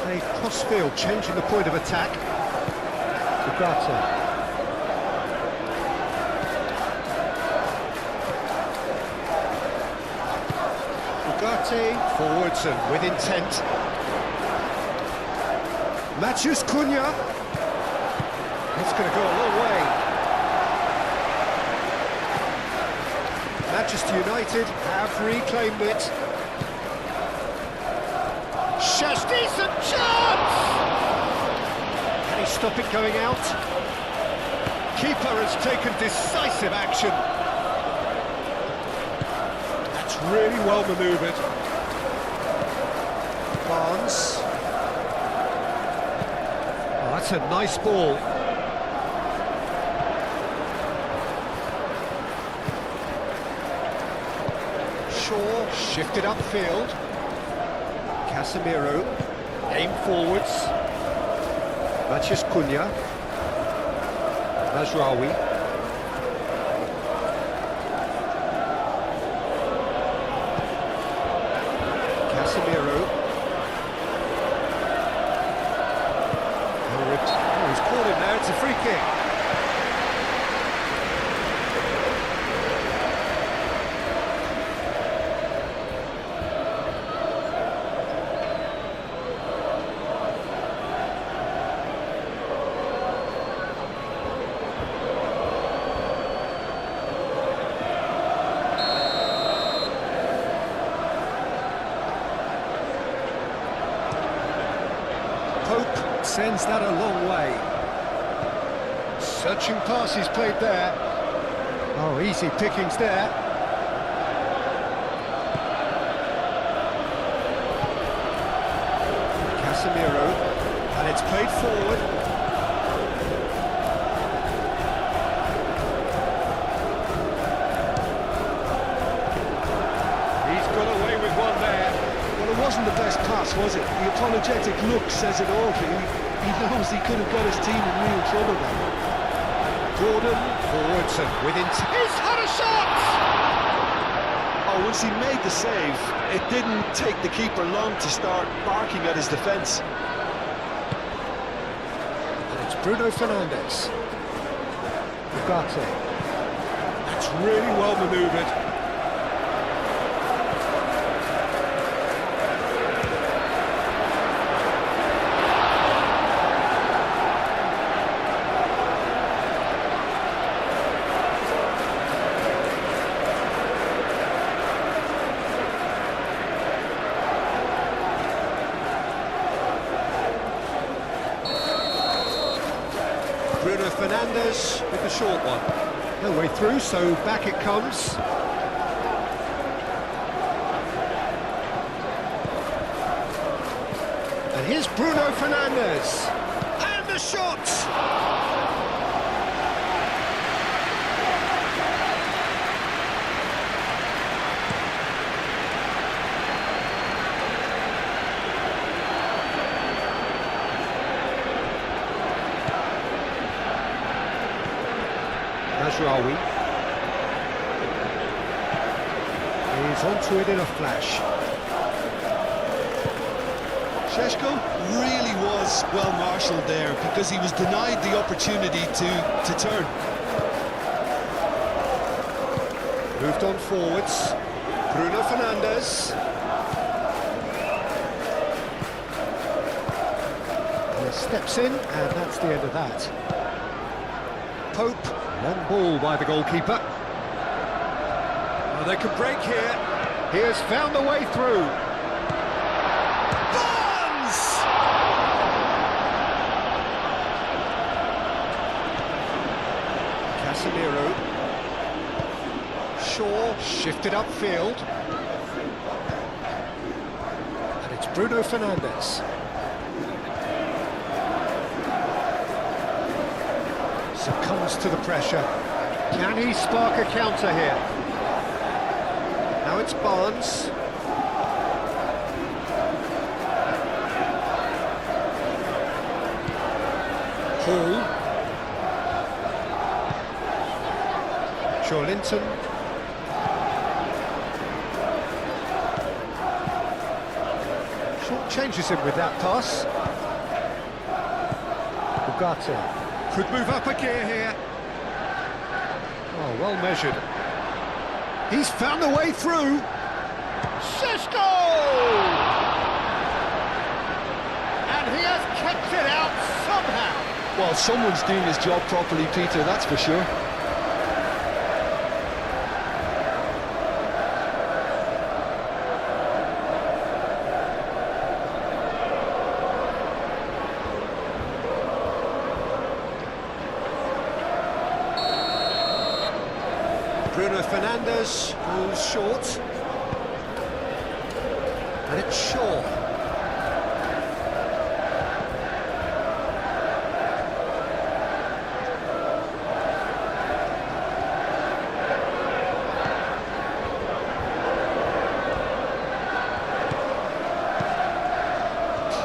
They cross-field, changing the point of attack. Ugarte. Forwards and with intent. Matheus Cunha. It's going to go a long way. Manchester United have reclaimed it. Decent chance! Can he stop it going out? Keeper has taken decisive action. That's really well manoeuvred. Barnes. Oh, that's a nice ball. Shaw shifted upfield. Casemiro, aim forwards. Matheus Cunha. Mazraoui. Casemiro. Oh, he's caught him there, it's a free kick. Sends that a long way. Searching passes played there. Oh, easy pickings there. Casemiro, and it's played forward. He's got away with one there. Well, it wasn't the best pass, was it? The apologetic look says it all, really. He knows he could have got his team in real trouble there. Gordon, forwards and with intent. He's had a shot! Oh, once he made the save, it didn't take the keeper long to start barking at his defence. And it's Bruno Fernandes. Ugarte. That's really well manoeuvred. Bruno Fernandes with the short one. No way through, so back it comes. And here's Bruno Fernandes. And the shot! Mazraoui. He's onto it in a flash. Šeško really was well marshalled there because he was denied the opportunity to turn. Moved on forwards. Bruno Fernandes. And he steps in, and that's the end of that. hope. Long ball by the goalkeeper. Oh, they could break here. He has found the way through. Barnes! Casemiro. Shaw shifted upfield. And it's Bruno Fernandes. Succumbs to the pressure. Can he spark a counter here? Now it's Barnes. Hall. Linton. Short changes him with that pass. Ugarte. Could move up a gear here. Oh, well measured. He's found the way through. Cisco! And he has kept it out somehow. Well, someone's doing his job properly, Peter, that's for sure. Bruno Fernandes goes short. And it's Shaw.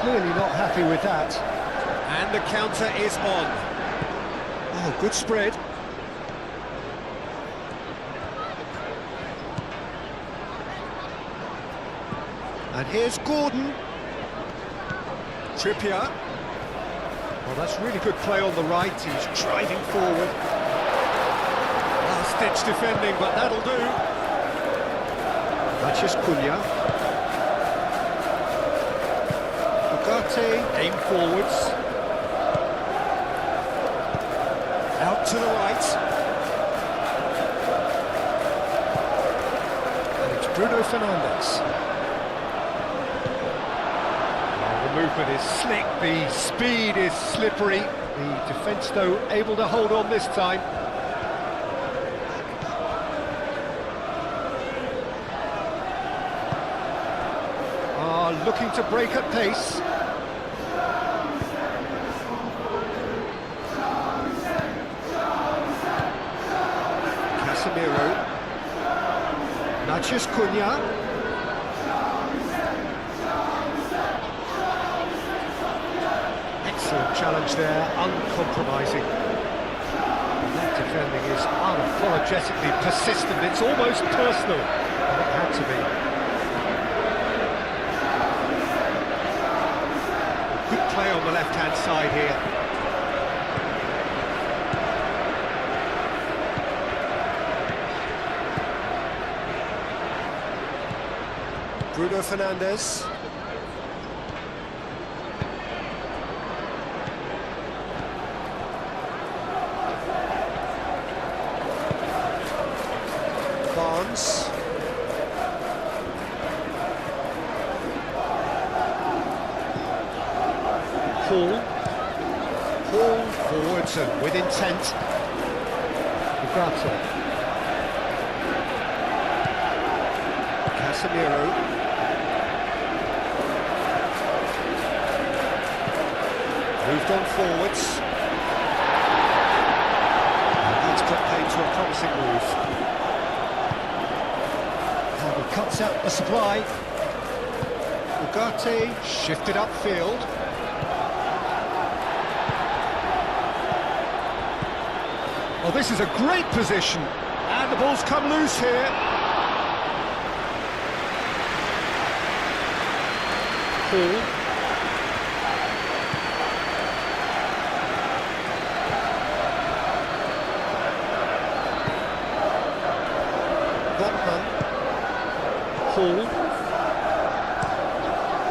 Clearly not happy with that. And the counter is on. Oh, good spread. And here's Gordon. Trippier. Well, that's really good play on the right. He's driving forward. Last-ditch defending, but that'll do. That's Cunha. Ugarte, aim forwards. Out to the right. And it's Bruno Fernandes. The movement is slick, the speed is slippery. The defence, though, able to hold on this time. Looking to break at pace. Casemiro. Cunha. Excellent challenge there, uncompromising. And that defending is unapologetically persistent, it's almost personal, and it had to be. Good play on the left-hand side here. Bruno Fernandes. Barnes. Hall forwards and with intent. Ugarte. Casemiro. Moved on forwards. That's put paid to a promising move. And he cuts out the supply. Ugarte shifted upfield. Well, this is a great position, and the ball's come loose here. Hall. Hall.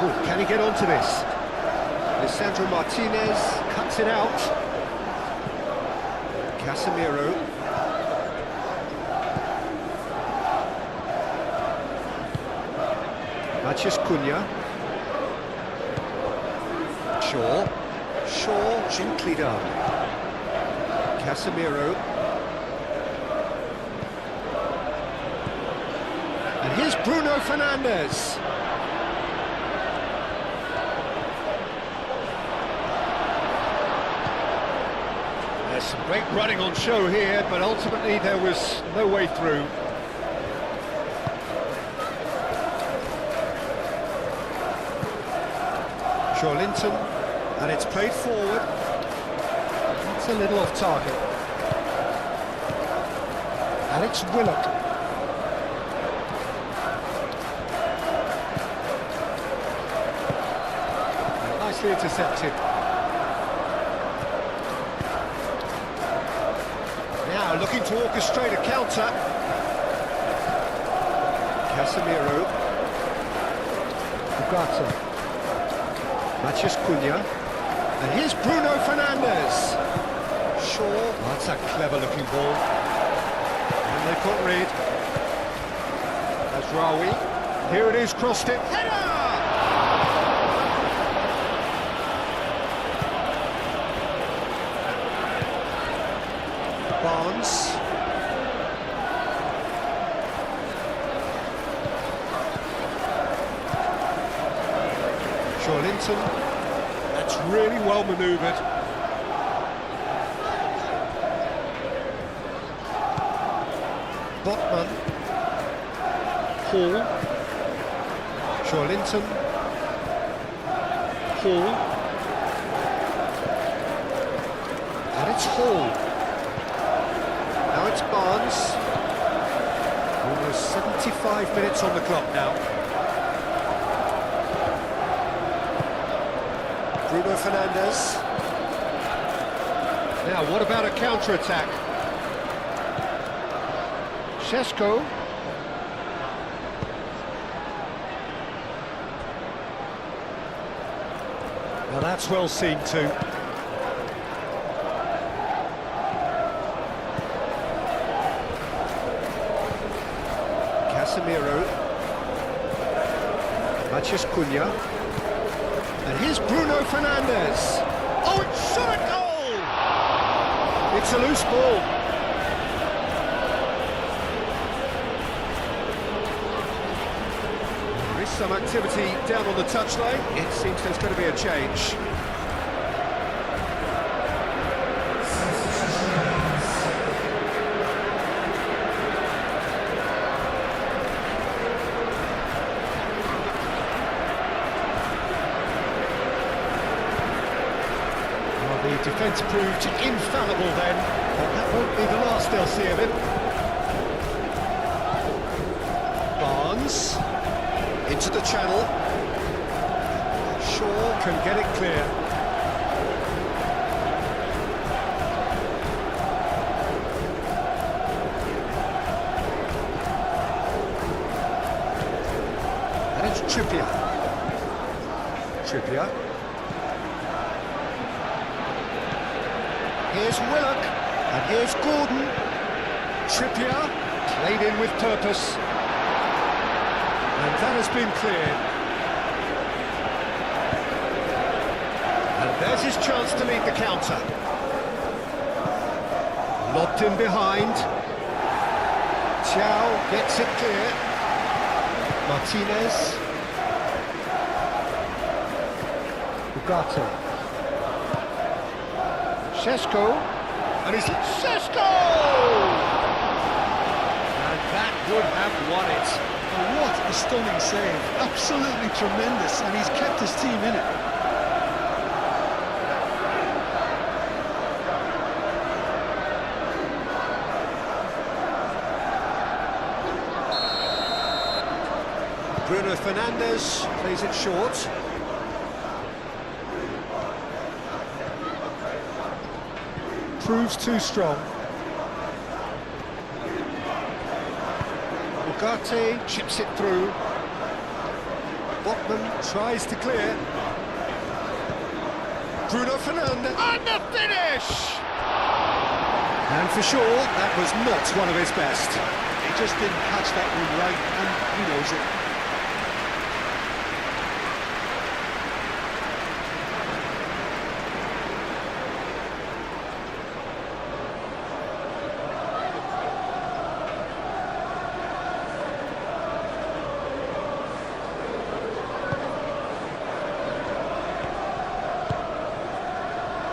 Ooh, can he get onto this? Lisandro Martinez cuts it out. Casemiro. Matheus Cunha. Shaw, gently done. Casemiro. And here's Bruno Fernandes. There's some great running on show here, but ultimately there was no way through. Linton, and it's played forward. It's a little off target. Alex Willock. Nicely intercepted. Now looking to orchestrate a counter. Casemiro. Ugarte. Matheus Cunha, and here's Bruno Fernandes. Shaw, that's a clever-looking ball. And they couldn't read. That's Rawi. Here it is, crossed it. Header! Barnes. Linton, that's really well manoeuvred. Botman, Hall, Linton, Hall, and it's Hall. Now it's Barnes. Almost 75 minutes on the clock now. Bruno Fernandes. Now, what about a counter-attack? Šeško. Now, that's well seen too. Casemiro. Matheus Cunha. And here's Bruno Fernandes. Oh, it's shot at goal! It's a loose ball. There is some activity down on the touchline. It seems there's going to be a change. The defence proved infallible then, but that won't be the last they'll see of him. Barnes, into the channel. Shaw can get it clear. And it's Trippier. Here's Willock, and here's Gordon. Trippier, played in with purpose. And that has been cleared. And there's his chance to lead the counter. Lobbed in behind. Thiaw gets it clear. Martinez. Ugarte. Šeško, and he's Šeško! And that would have won it. Oh, what a stunning save, absolutely tremendous, and he's kept his team in it. Bruno Fernandes plays it short. Proves too strong. Ugarte chips it through. Botman tries to clear. Bruno Fernandes, and the finish! And for sure, that was not one of his best. He just didn't catch that one right, and he knows it.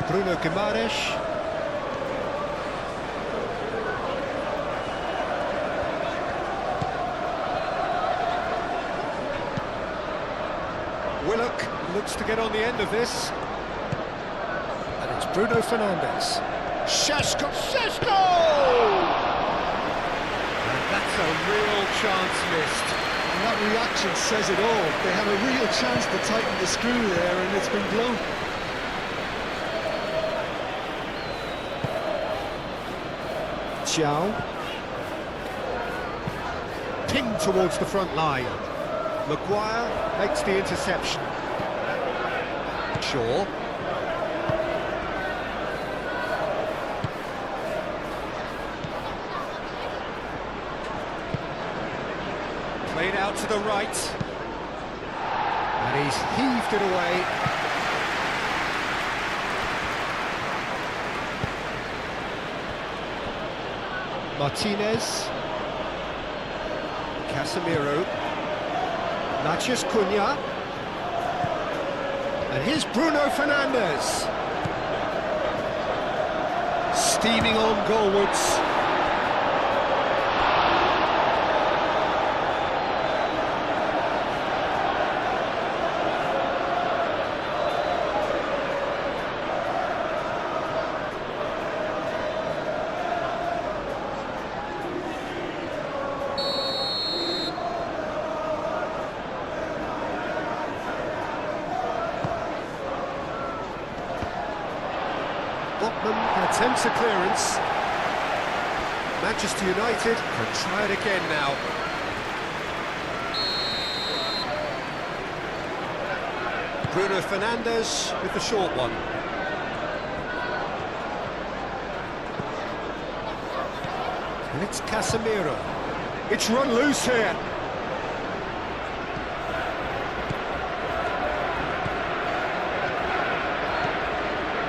Bruno Guimaraes. Willock looks to get on the end of this. And it's Bruno Fernandes. Šeško! And that's a real chance missed. And that reaction says it all. They had a real chance to tighten the screw there, and it's been blown. Xiao. Pinged towards the front line. Maguire makes the interception. Shaw. Played out to the right. And he's heaved it away. Martinez. Casemiro. Matheus Cunha. And here's Bruno Fernandes. Steaming on goalwards. Botman attempts a clearance. Manchester United can try it again now. Bruno Fernandes with the short one. And it's Casemiro. It's run loose here.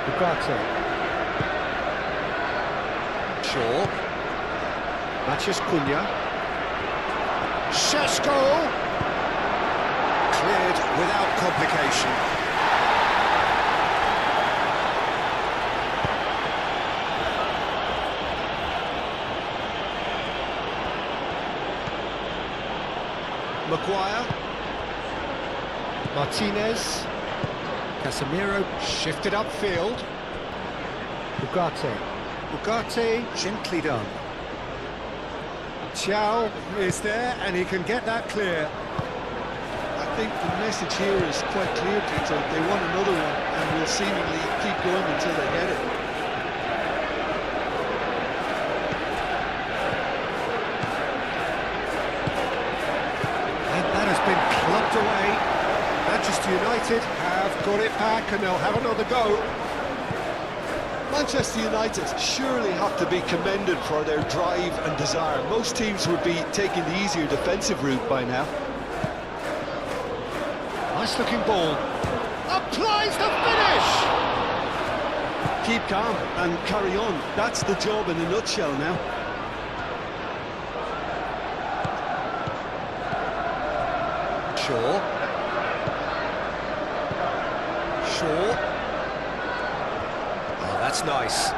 Ugarte. Shaw. Matheus Cunha. Šeško. Cleared without complication. Maguire. Martinez. Casemiro shifted upfield. Ugarte, gently done. Xiao is there, and he can get that clear. I think the message here is quite clear, Tito. They want another one, and will seemingly keep going until they get it. And that has been clubbed away. Manchester United have got it back, and they'll have another go. Manchester United surely have to be commended for their drive and desire. Most teams would be taking the easier defensive route by now. Nice looking ball. Applies the finish! Keep calm and carry on. That's the job in a nutshell now. Shaw. That's nice.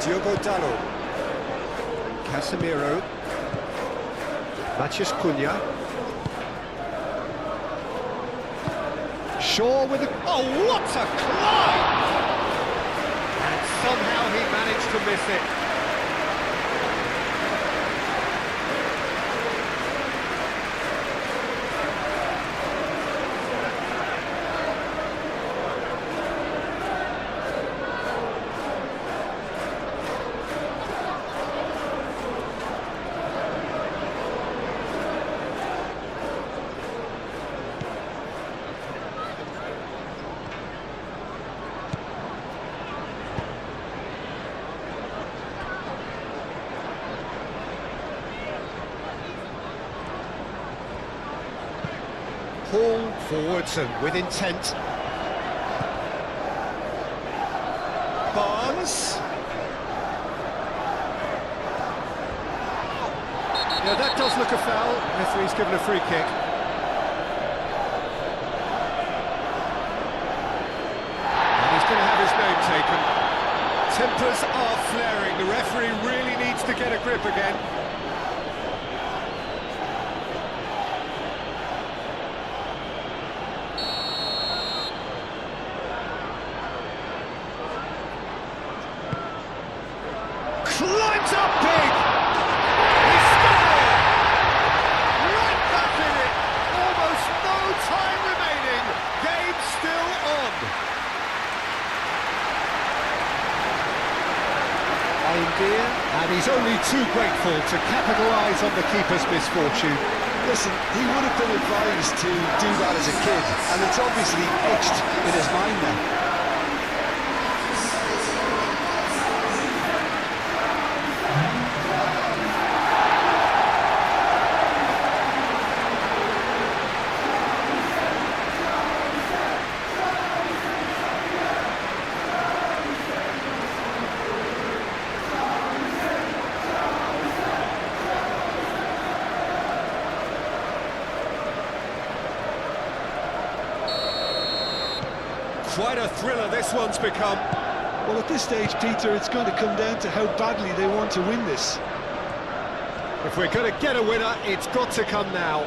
Diogo Dalot. Casemiro. Matheus Cunha. Shaw with a... Oh, what a climb! And somehow he managed to miss it. ball forwards and with intent. Barnes. Yeah, that does look a foul. Referee's given a free kick. And he's going to have his name taken. Tempers are flaring. The referee really needs to get a grip again. Climbs up big! He scored! Right back in it! Almost no time remaining. Game still on. Dear, and he's only too grateful to capitalise on the keeper's misfortune. Listen, he would have been advised to do that as a kid, and it's obviously etched in his mind now. Quite a thriller this one's become. Well, at this stage, Peter, it's going to come down to how badly they want to win this. If we're going to get a winner, it's got to come now.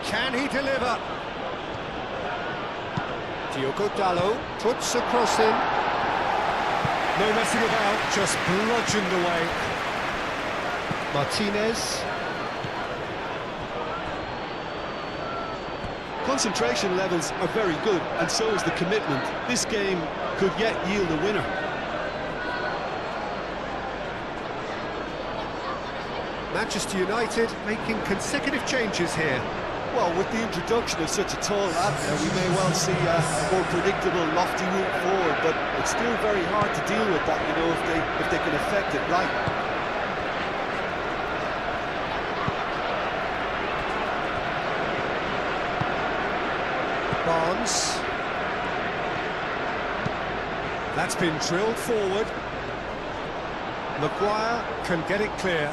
Can he deliver? Diogo Dalot puts a cross in. No messing about, just bludgeoned away. Martinez. Concentration levels are very good, and so is the commitment. This game could yet yield a winner. Manchester United making consecutive changes here. Well, with the introduction of such a tall lad now, we may well see a more predictable, lofty route forward, but it's still very hard to deal with that, you know, if they can affect it right. Barnes. That's been drilled forward. Maguire can get it clear.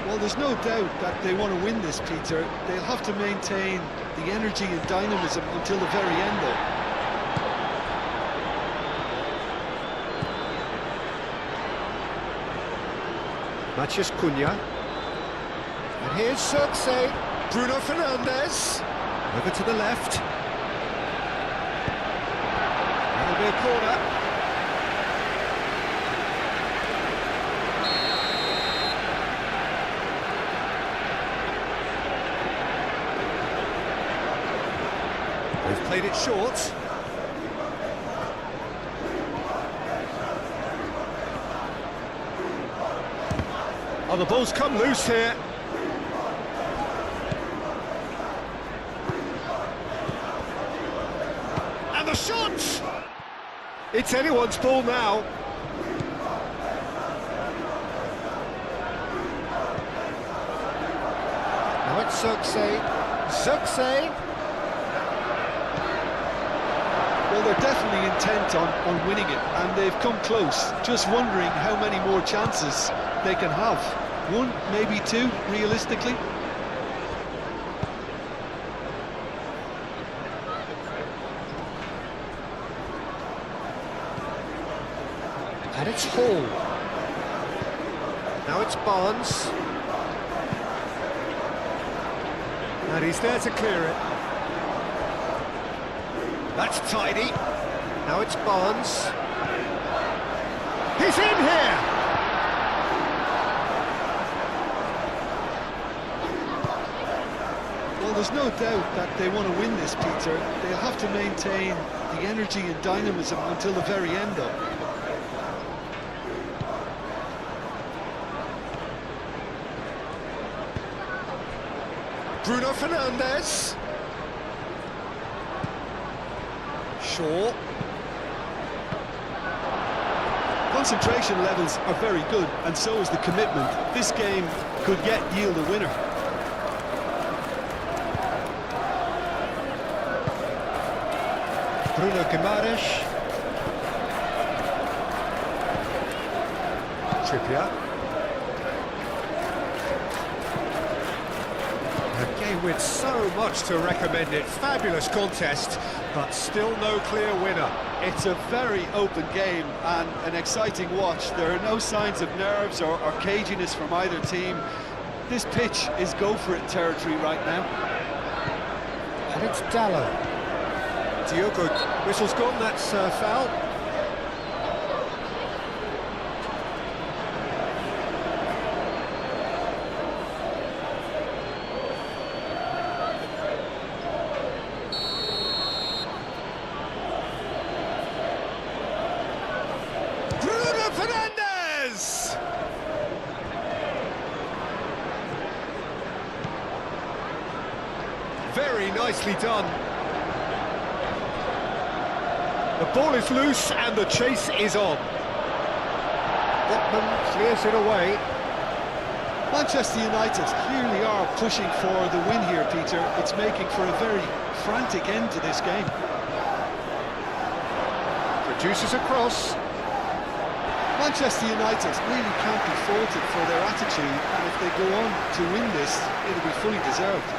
Well, there's no doubt that they want to win this, Peter. They'll have to maintain the energy and dynamism until the very end, though. Matheus Cunha. And here's Circe. Bruno Fernandes. Over to the left. That'll be a corner. They've played it short. Oh, the ball's come loose here. And the shot! It's anyone's ball now. Now it's Circe. Well, they're definitely intent on winning it, and they've come close. Just wondering how many more chances they can have. One, maybe two, realistically. And it's Hall. Now it's Barnes. And he's there to clear it. That's tidy. Now it's Barnes. He's in here! Well, there's no doubt that they want to win this, Peter. They'll have to maintain the energy and dynamism until the very end, though. Bruno Fernandes. Shaw. concentration levels are very good, and so is the commitment. This game could yet yield a winner. Bruno Guimaraes. Trippier. A game with so much to recommend it. Fabulous contest, but still no clear winner. It's a very open game and an exciting watch. There are no signs of nerves or caginess from either team. This pitch is go-for-it territory right now. And it's Dallo. Diogo, whistle's gone, that's foul. Bruno Fernandes! Very nicely done. The ball is loose and the chase is on. Botman clears it away. Manchester United clearly are pushing for the win here, Peter. It's making for a very frantic end to this game. Produces a cross. Manchester United really can't be faulted for their attitude, and if they go on to win this, it'll be fully deserved.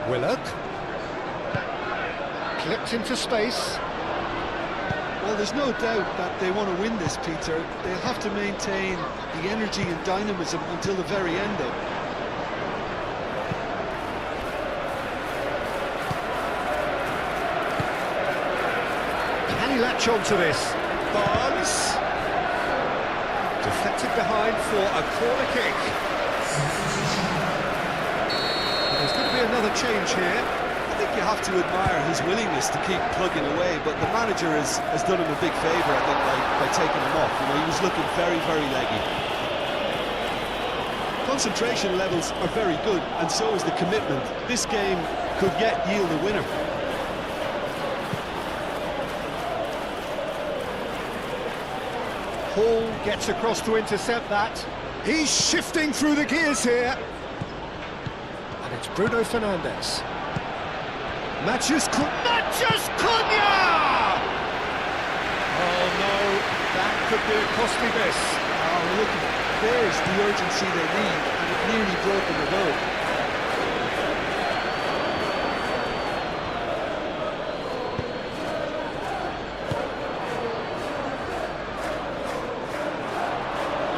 Willock. Clipped into space. Well, there's no doubt that they want to win this, Peter. They'll have to maintain the energy and dynamism until the very end, though. Can he latch on to this? Barnes. Deflected behind for a corner kick. There's going to be another change here. I think you have to admire his willingness to keep plugging away, but the manager has done him a big favour, I think, by taking him off. You know, he was looking very, very leggy. Concentration levels are very good, and so is the commitment. This game could yet yield a winner. Hall gets across to intercept that. He's shifting through the gears here. And it's Bruno Fernandes. Mathias Cunha! Oh no, that could be a costly miss. Oh, look, there's the urgency they need, and it nearly broke them a goal.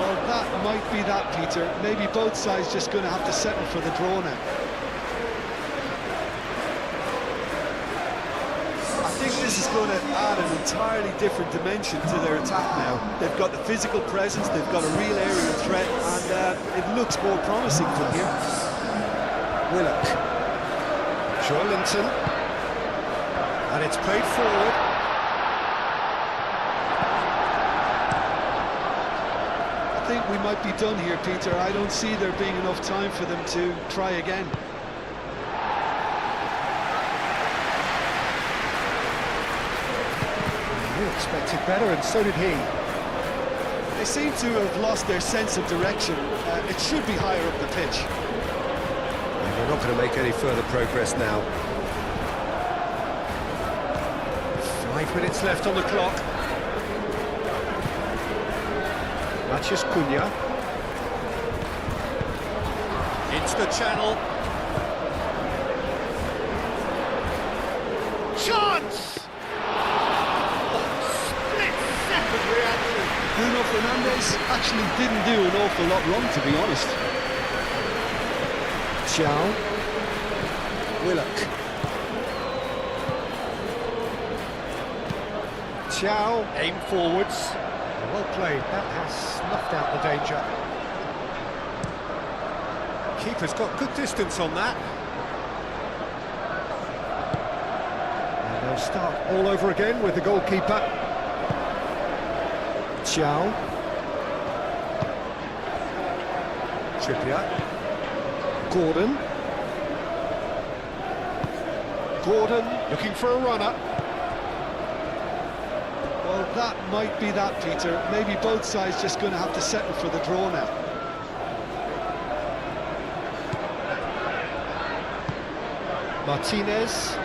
Well, that might be that, Peter. Maybe both sides just going to have to settle for the draw now. I think this is going to add an entirely different dimension to their attack now. They've got the physical presence, they've got a real aerial threat, and it looks more promising from here. Willock. Joelinton. And it's played forward. I think we might be done here, Peter. I don't see there being enough time for them to try again. You expected better, and so did he. They seem to have lost their sense of direction. It should be higher up the pitch. And they're not going to make any further progress now. 5 minutes left on the clock. Mathias Cunha. Into the channel. Chance! Bruno Fernandes actually didn't do an awful lot wrong, to be honest. Chow. Willock. Chow, aim forwards. Well played, that has snuffed out the danger. Keeper's got good distance on that. And they'll start all over again with the goalkeeper. Chow. Trippier. Gordon. Gordon looking for a runner. Well, that might be that, Peter. Maybe both sides just going to have to settle for the draw now. Martinez.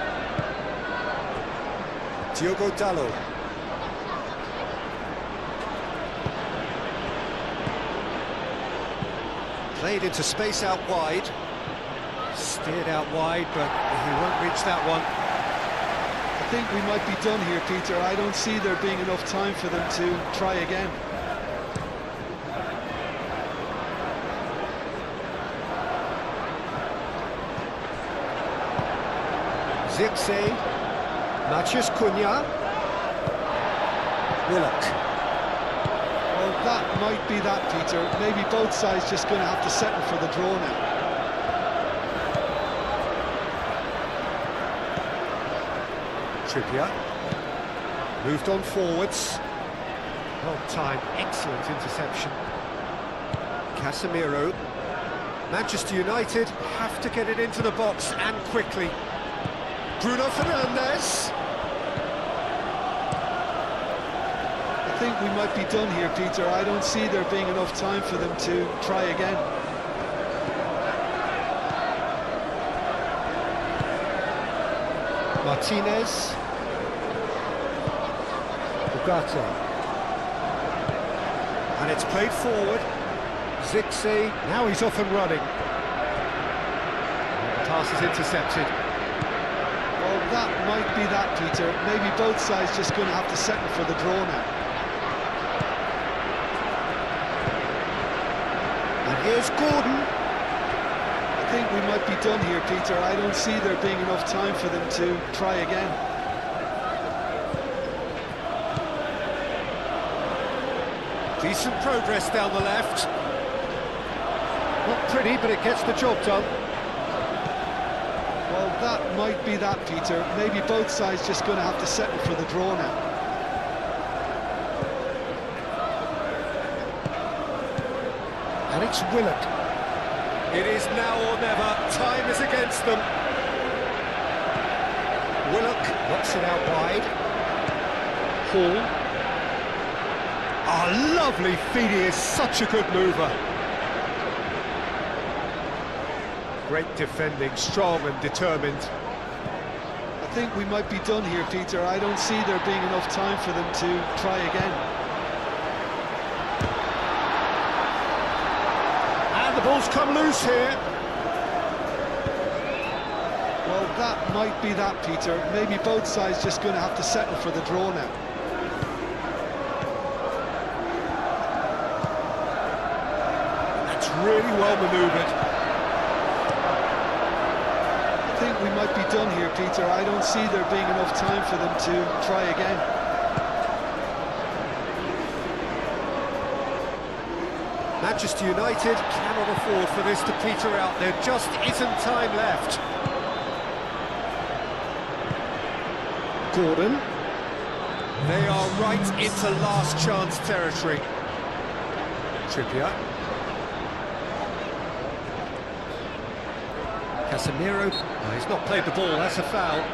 Diogo Dalot. Played into space out wide. Steered out wide, but he won't reach that one. I think we might be done here, Peter. I don't see there being enough time for them to try again. Zirkzee. Matheus Cunha. Willock. Well, that might be that, Peter. Maybe both sides just going to have to settle for the draw now. Trippier. Moved on forwards. Well timed, excellent interception. Casemiro. Manchester United have to get it into the box and quickly. Bruno Fernandes. I think we might be done here, Peter. I don't see there being enough time for them to try again. Martinez. Ugarte. And it's played forward. Zirkzee. Now he's off and running. And the pass is intercepted. Well, that might be that, Peter. Maybe both sides just going to have to settle for the draw now. And here's Gordon. I think we might be done here, Peter. I don't see there being enough time for them to try again. Decent progress down the left. Not pretty, but it gets the job done. Well, that might be that, Peter. Maybe both sides just going to have to settle for the draw now. And it's Willock. It is now or never. Time is against them. Willock knocks it out wide. Hall. Oh, lovely feed. He is such a good mover. Great defending, strong and determined. I think we might be done here, Peter. I don't see there being enough time for them to try again. And the ball's come loose here. Well, that might be that, Peter. Maybe both sides just going to have to settle for the draw now. That's really well manoeuvred. I think we might be done here, Peter. I don't see there being enough time for them to try again. Manchester United cannot afford for this to peter out. There just isn't time left. Gordon. They are right into last chance territory. Trippier. Casemiro. Oh, he's not played the ball, that's a foul.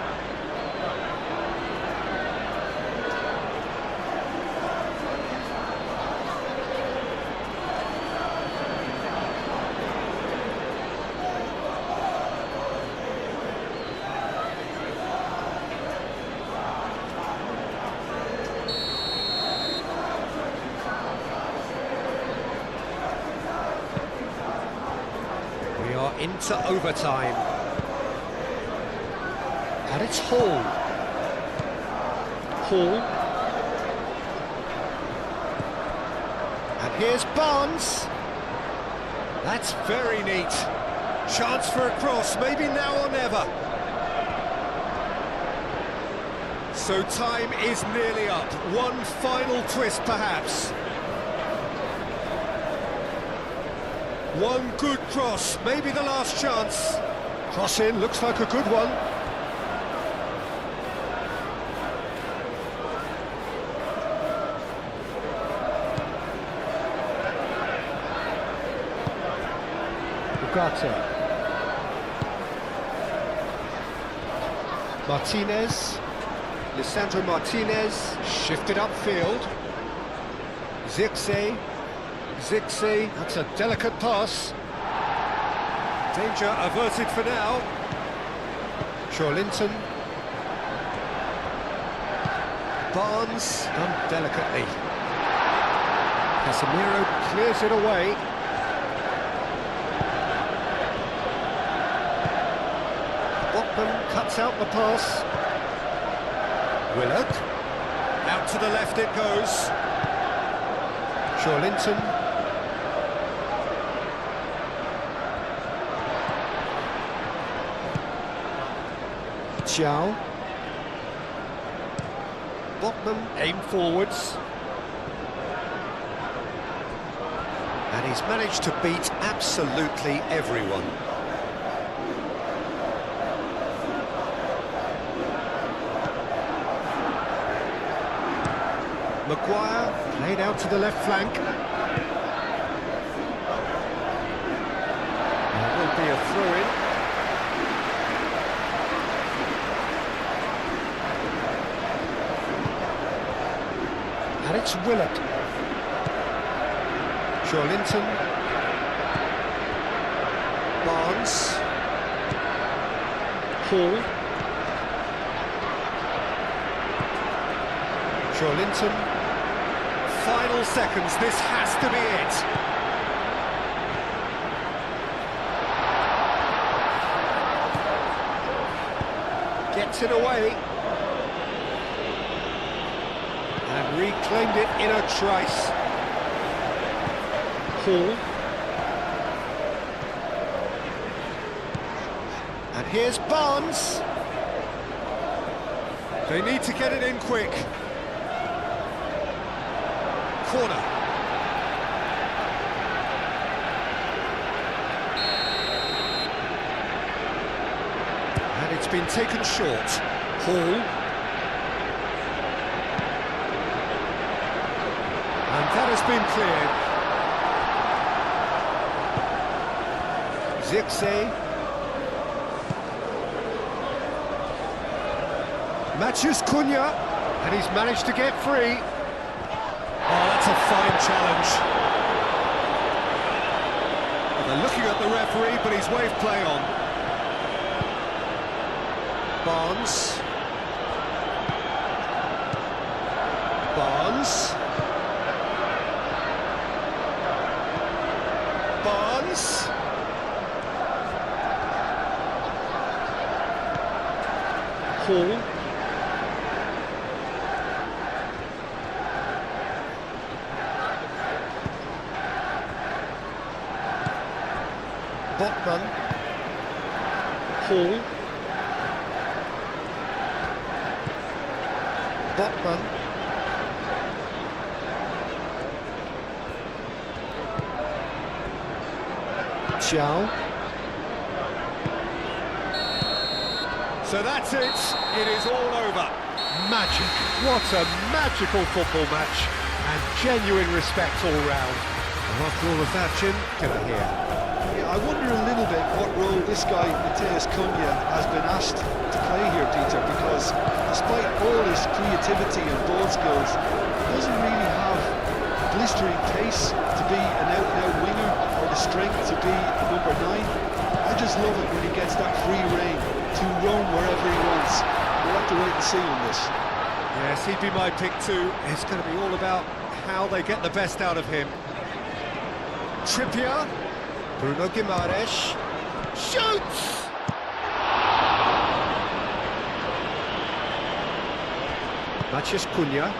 We are into overtime. And it's Hall. Hall. And here's Barnes. That's very neat. Chance for a cross, maybe now or never. So time is nearly up. One final twist, perhaps. One good cross, maybe the last chance. Cross in, looks like a good one. Ugarte. Martinez. Lisandro Martinez. Shifted upfield. Zirkzee. Zirkzee. That's a delicate pass. Danger averted for now. Linton. Barnes, done delicately. Casemiro clears it away. Botman cuts out the pass. Willard. Out to the left it goes. Linton. Xiao. Botman aim forwards. And he's managed to beat absolutely everyone. Maguire played out to the left flank. There will be a throw-in. And it's Willard. Linton. Barnes. Hall. Linton. Final seconds, this has to be it. Gets it away. And reclaimed it in a trice. Hall. And here's Barnes. They need to get it in quick. Corner. And it's been taken short. Hall. And that has been cleared. Zirkzee. Matheus Cunha, and he's managed to get free. Oh, that's a fine challenge. Well, they're looking at the referee, but he's waved play on. Barnes. Barnes. Barnes. Hall. Botman. Hall. Botman. Xiao. So that's it. It is all over. Magic. What a magical football match. And genuine respect all round. And after all of that, Jim, get it here. Yeah, I wonder a little bit what role this guy, Matheus Cunha, has been asked to play here, Peter, because despite all his creativity and ball skills, he doesn't really have blistering pace to be an out-and-out winger, or the strength to be a number 9. I just love it when he gets that free rein to roam wherever he wants. We'll have to wait and see on this. Yes, he'd be my pick too. It's going to be all about how they get the best out of him. Trippier. Bruno Guimaraes shoots! Matheus Cunha.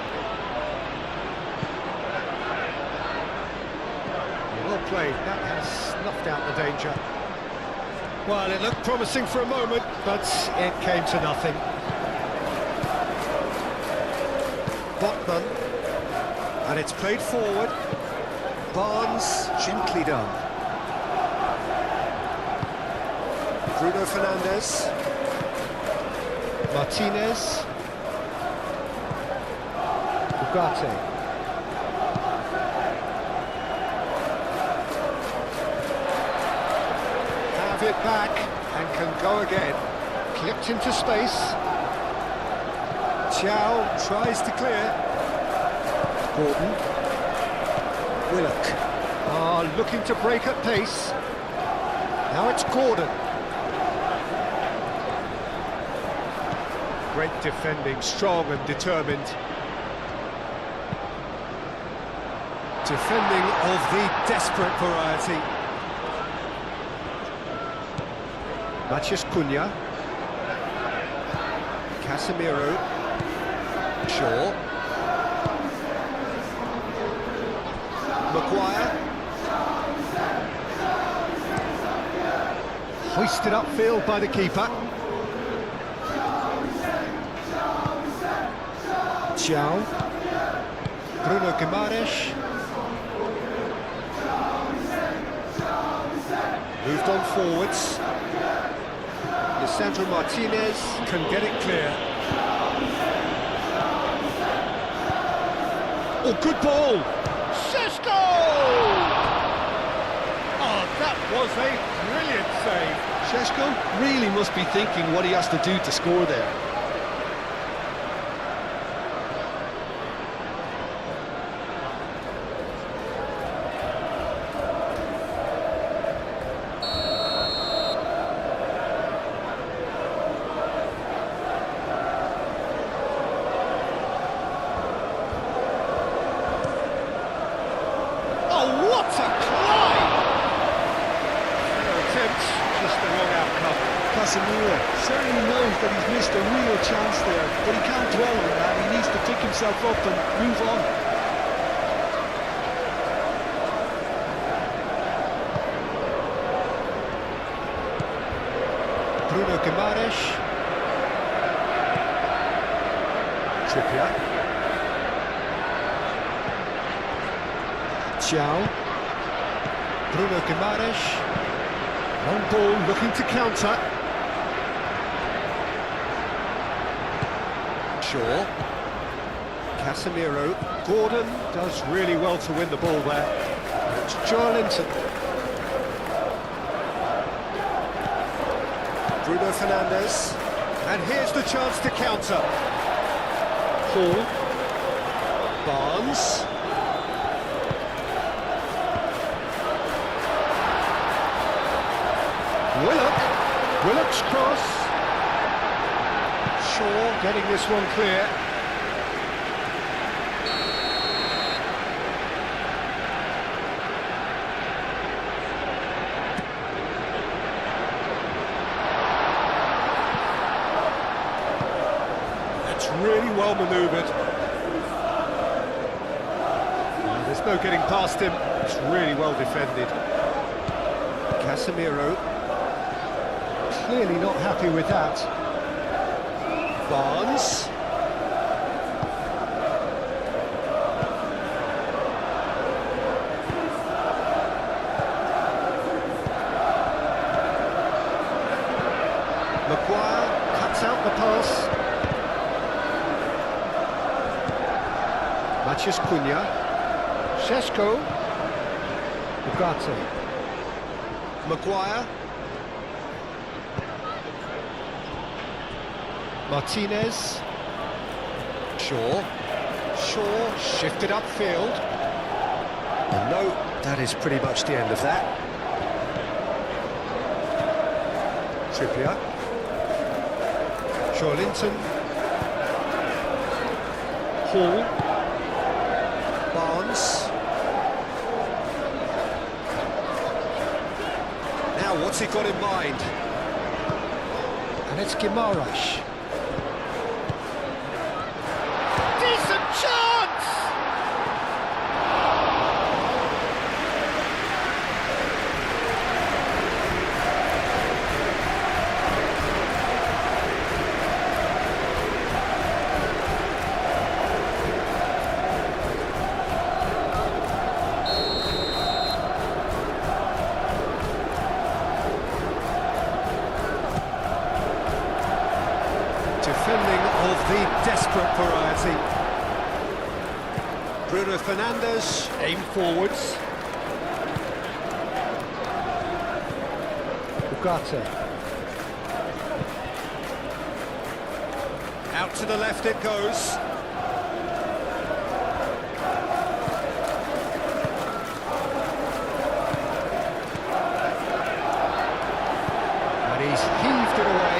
Well played, that has snuffed out the danger. Well, it looked promising for a moment, but it came to nothing. Botman. And it's played forward. Barnes, gently done. Bruno Fernandes. Martinez. Ugarte. back and can go again. Clipped into space. Chow tries to clear. Gordon. Willock. Looking to break at pace. Now it's Gordon. Great defending, strong and determined. Defending of the desperate variety. Maciej Cunha. Casemiro. Shaw. Maguire. Hoisted upfield by the keeper. Chow. Bruno Guimaraes. Moved on forwards. Lisandro Martinez can get it clear. Oh, good ball! Šeško! Oh, that was a brilliant save. Šeško really must be thinking what he has to do to score there. What a climb! Fair attempt, just the wrong outcome. Casemiro certainly knows that he's missed a real chance there, but he can't dwell on that. He needs to pick himself up and move on. Bruno Guimaraes. Trippier. Chow. Bruno Guimaraes. Long ball looking to counter. Shaw. Casemiro. Gordon does really well to win the ball there. It's Joelinton. Bruno Fernandes. And here's the chance to counter. Hall. Barnes. Willock's cross. Shaw getting this one clear. That's really well manoeuvred. There's no getting past him. It's really well defended. Casemiro. Clearly not happy with that. Barnes. Maguire cuts out the pass. Maciej Cunha. Šeško. Ugarte. Maguire. Martinez. Shaw shifted upfield. And no, that is pretty much the end of that. Trippier. Joelinton. Hall. Barnes. Now what's he got in mind? And it's Guimaraes. Chance! Defending of the desperate variety. Bruno Fernandes, aim forwards. Ugarte. Out to the left it goes. And he's heaved it away.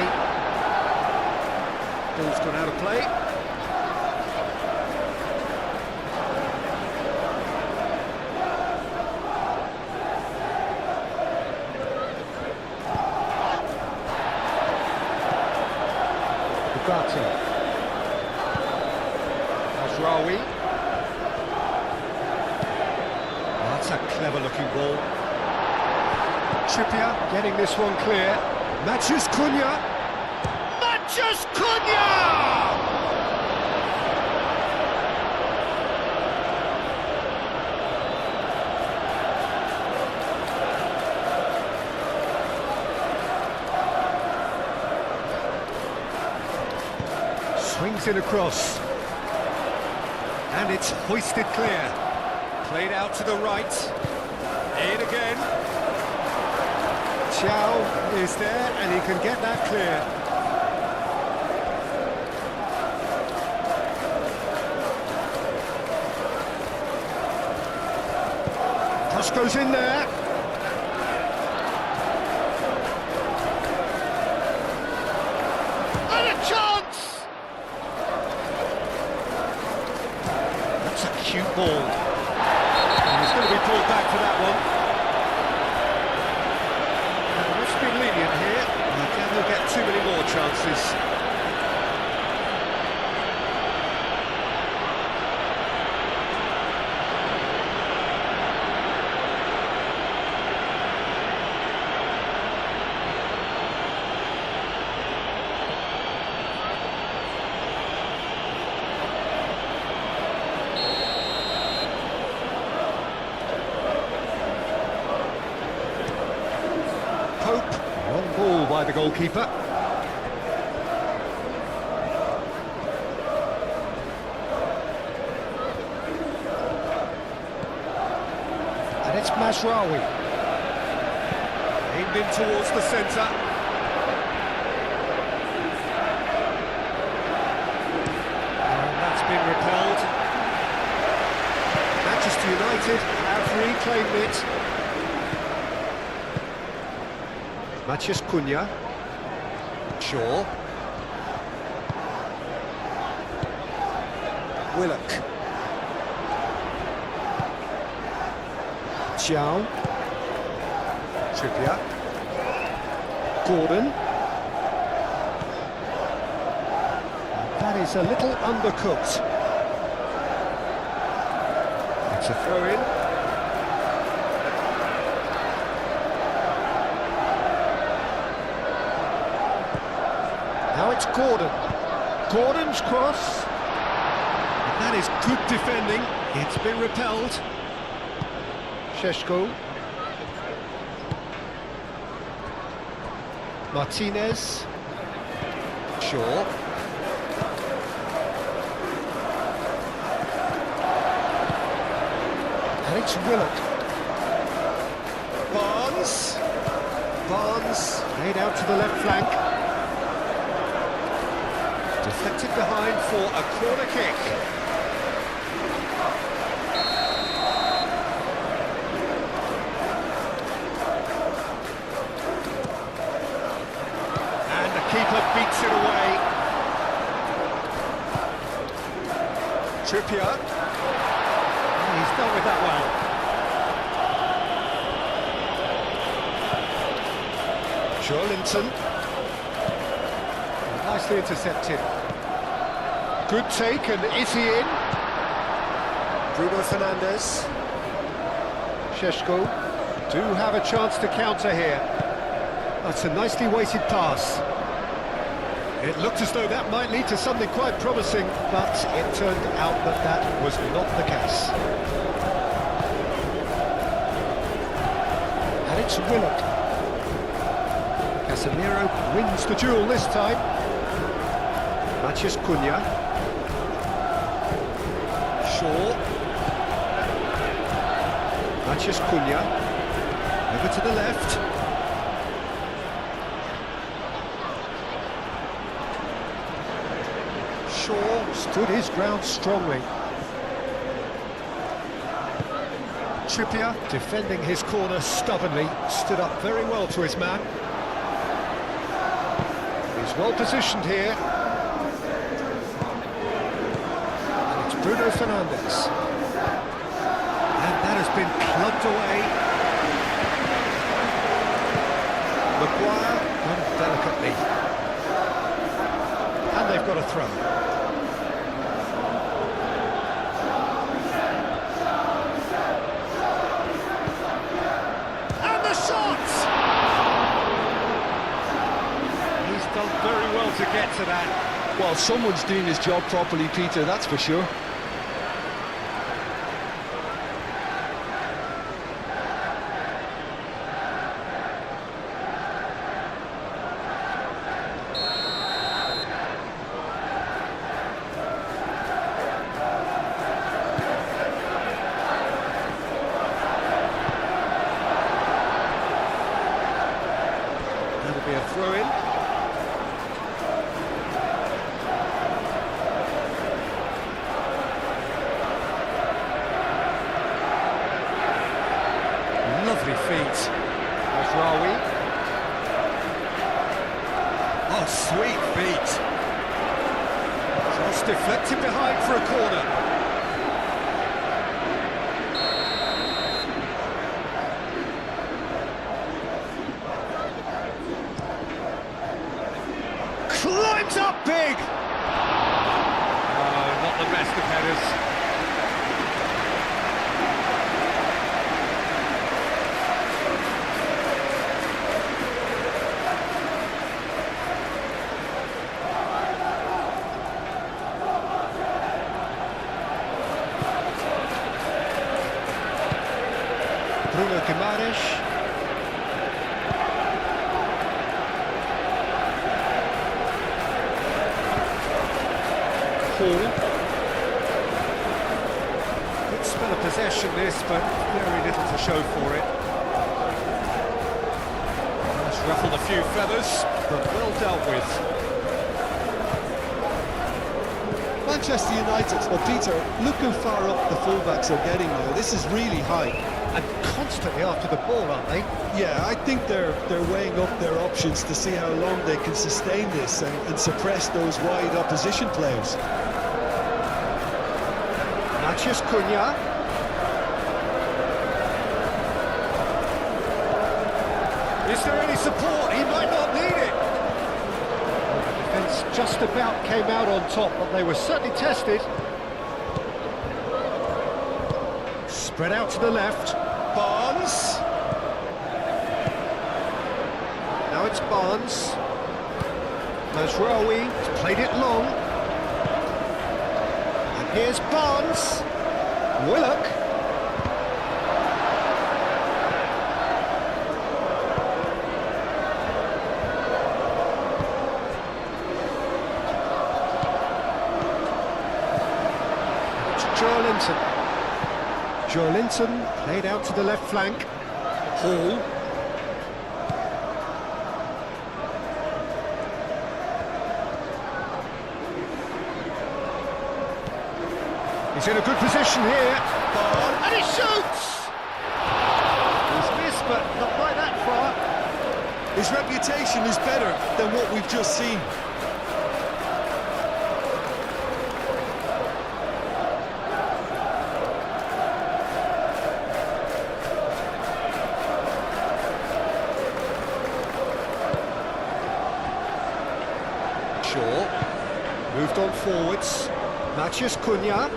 Ball's gone out of play. Ugarte. Rawi. That's a clever-looking ball. Trippier getting this one clear. Matthews Cunha. Matthews Cunha! Swings it across. And it's hoisted clear. Played out to the right. In again. Chow is there, and he can get that clear. Cross goes in there. And a chance! Cute ball. And he's going to be pulled back for that one. Let's be lenient here. Again, he'll get too many more chances. Long ball by the goalkeeper. And it's Mazraoui. Aimed in towards the centre. And that's been repelled. Manchester United have reclaimed it. Matthews Cunha. Shaw. Willock. Chow. Trippier. Gordon. That is a little undercooked. It's a throw-in. Now it's Gordon. Gordon's cross. And that is good defending. It's been repelled. Šeško. Martinez. Shaw. And it's Willock. Barnes. Barnes laid out to the left flank. Deflected behind for a corner kick. And the keeper beats it away. Trippier. He's done with that well. Joelinton. Nicely intercepted. Good take, and is he in? Bruno Fernandes. Šeško do have a chance to counter here. That's a nicely weighted pass. It looked as though that might lead to something quite promising, but it turned out that that was not the case. And it's Willock. Casemiro wins the duel this time. Matthews Cunha. Shaw. Matthews Cunha. Over to the left. Shaw stood his ground strongly. Trippier, defending his corner stubbornly, stood up very well to his man. He's well positioned here. And it's Bruno Fernandes. And that has been clubbed away. Maguire done delicately. And they've got a throw. Done very well to get to that. Well, someone's doing his job properly, Peter, that's for sure. That'll be a throw-in. Lovely feet. Mazraoui. Oh, sweet feet. Just deflected behind for a corner. Climbs up big. Oh, not the best of headers. Bruno Guimaraes. Hall. Good spell of possession this, but very little to show for it. Has ruffled a few feathers, but well dealt with. Manchester United, well, Peter, look how far up the fullbacks are getting now. This is really high. And constantly after the ball, aren't they? Yeah, I think they're weighing up their options to see how long they can sustain this and suppress those wide opposition players. Matheus Cunha. Is there any support? He might not need it. The defence just about came out on top, but they were certainly tested. Spread out to the left. Barnes. Now it's Barnes. Mazraoui has played it long. And here's Barnes. Willock. Joelinton. Joelinton played out to the left flank. Hall. He's in a good position here. And he shoots! He's missed, but not by that far. His reputation is better than what we've just seen. Moved on forwards. Matheus Cunha.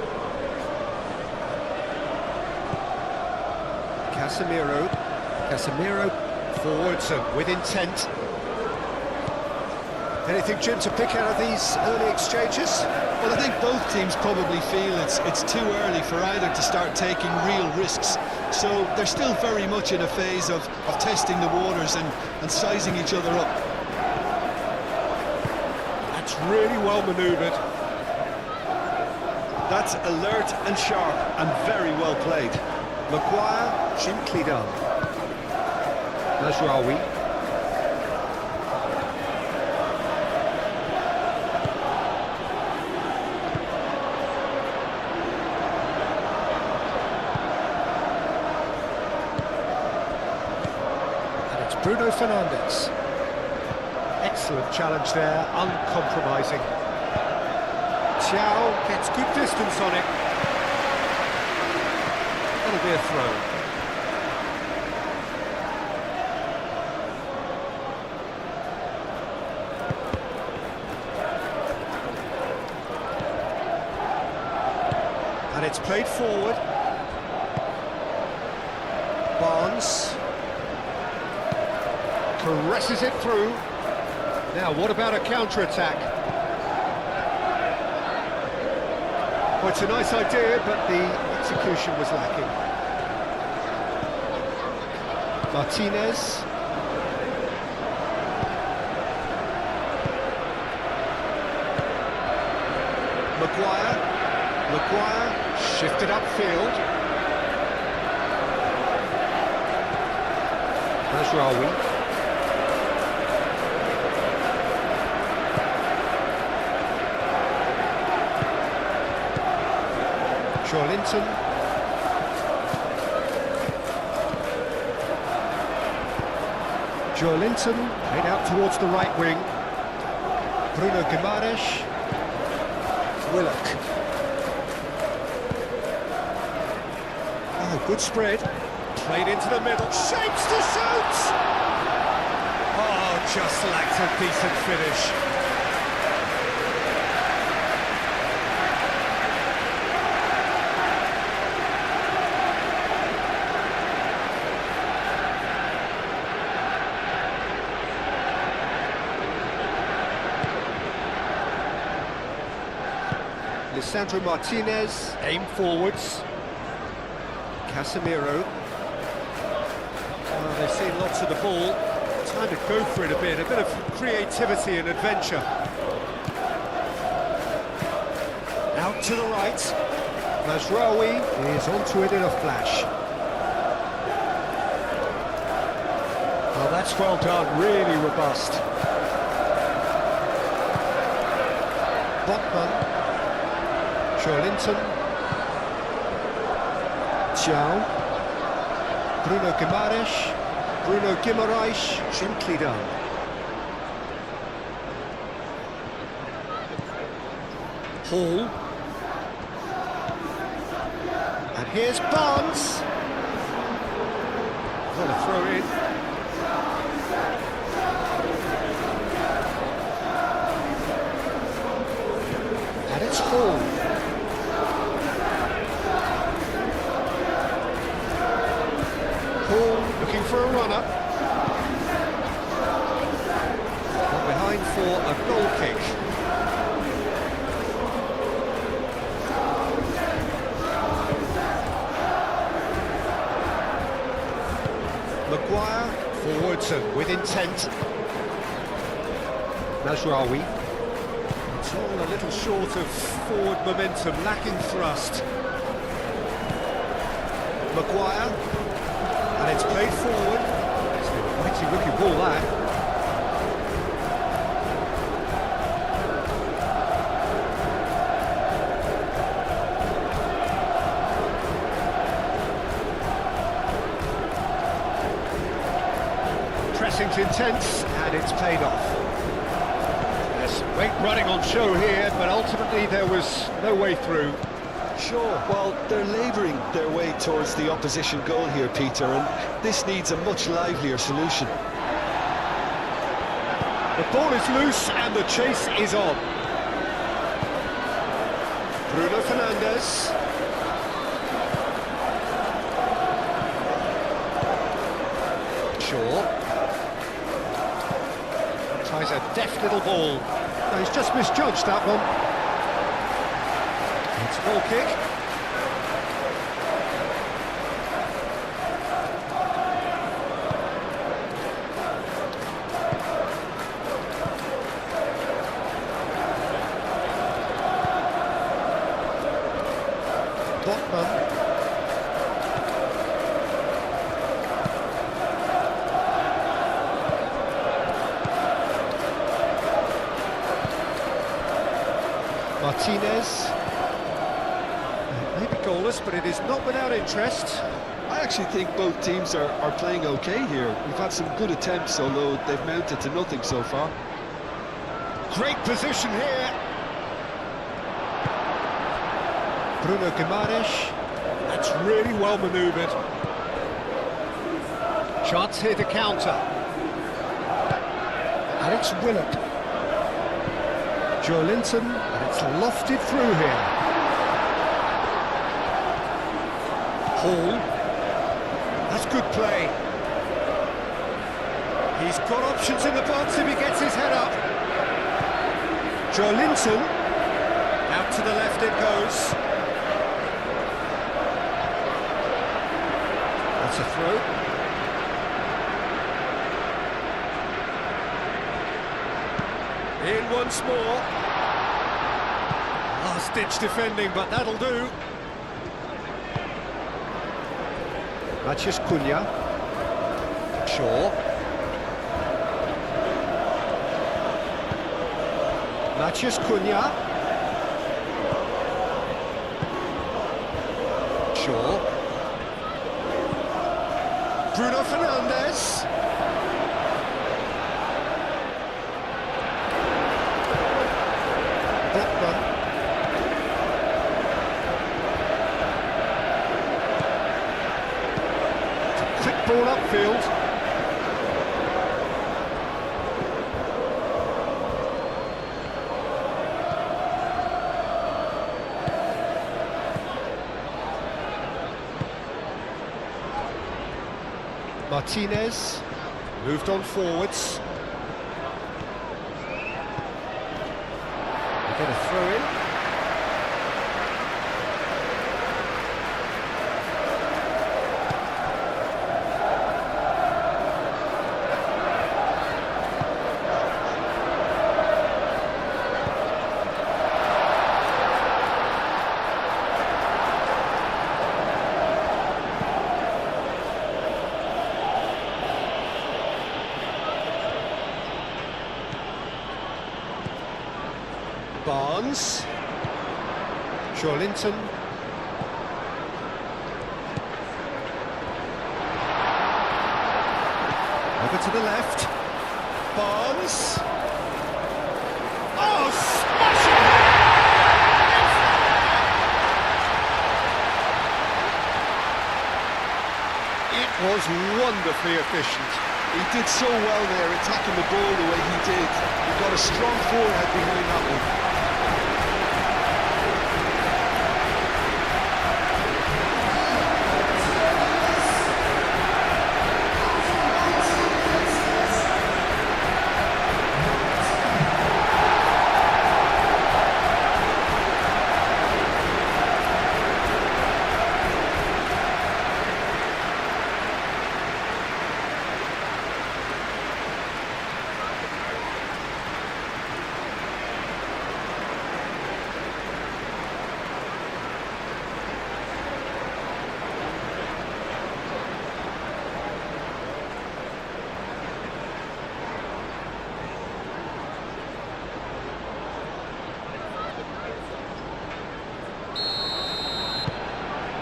Casemiro forwards and with intent. Anything, Jim, to pick out of these early exchanges? Well, I think both teams probably feel it's too early for either to start taking real risks. So they're still very much in a phase of testing the waters and sizing each other up. Really well manoeuvred. That's alert and sharp and very well played. Maguire, gently done. Mazraoui. Bruno Fernandes. Excellent challenge there, uncompromising. Thiaw gets good distance on it. That'll be a throw. And it's played forward. Barnes caresses it through. Now, what about a counter-attack? Well, it's a nice idea, but the execution was lacking. Martinez. Maguire shifted upfield. Resolute. Linton. Linton played out towards the right wing. Bruno Guimaraes. Willock. Oh, good spread. Played into the middle. Shapes to shoot! Oh, just lacked a decent finish. Lisandro Martinez, aim forwards. Casemiro. Oh, they've seen lots of the ball. Time to go for it a bit of creativity and adventure. Out to the right. Mazraoui is onto it in a flash. Oh, that's well done, really robust. Botman. Linton. Thiaw. Bruno Guimaraes, gently done. Hall. And here's Barnes. What a throw in. And it's Hall. Looking for a runner. Got behind for a goal kick. Maguire forwards and with intent. Mazraoui. It's all a little short of forward momentum, lacking thrust. Maguire. And it's played forward. It's a mighty looking ball, that. Pressing's intense, and it's paid off. There's great running on show here, but ultimately there was no way through. Sure, well, they're labouring their way towards the opposition goal here, Peter, and this needs a much livelier solution. The ball is loose and the chase is on. Bruno Fernandes. Shaw. Tries a deft little ball. No, he's just misjudged that one. It's a goal kick. Botman. Martinez. Maybe goalless, but it is not without interest. I actually think both teams are playing okay here. We've had some good attempts, although they've mounted to nothing so far. Great position here. Bruno Guimaraes. That's really well manoeuvred. Chance here to counter. Alex Willett. Joe Linton, and it's lofted through here. Hall. That's good play. He's got options in the box if he gets his head up. Joe Linton. Out to the left it goes. That's a throw. In once more. Last-ditch defending, but that'll do. Matheus Cunha. Shaw. Matheus Cunha. Shaw. Bruno Fernandes. Quick ball upfield. Martinez moved on forwards. They're going to throw in. Barnes, Joelinton, over to the left, Barnes, oh, smashing! It was wonderfully efficient. He did so well there, attacking the ball the way he did. He got a strong forehead behind that one.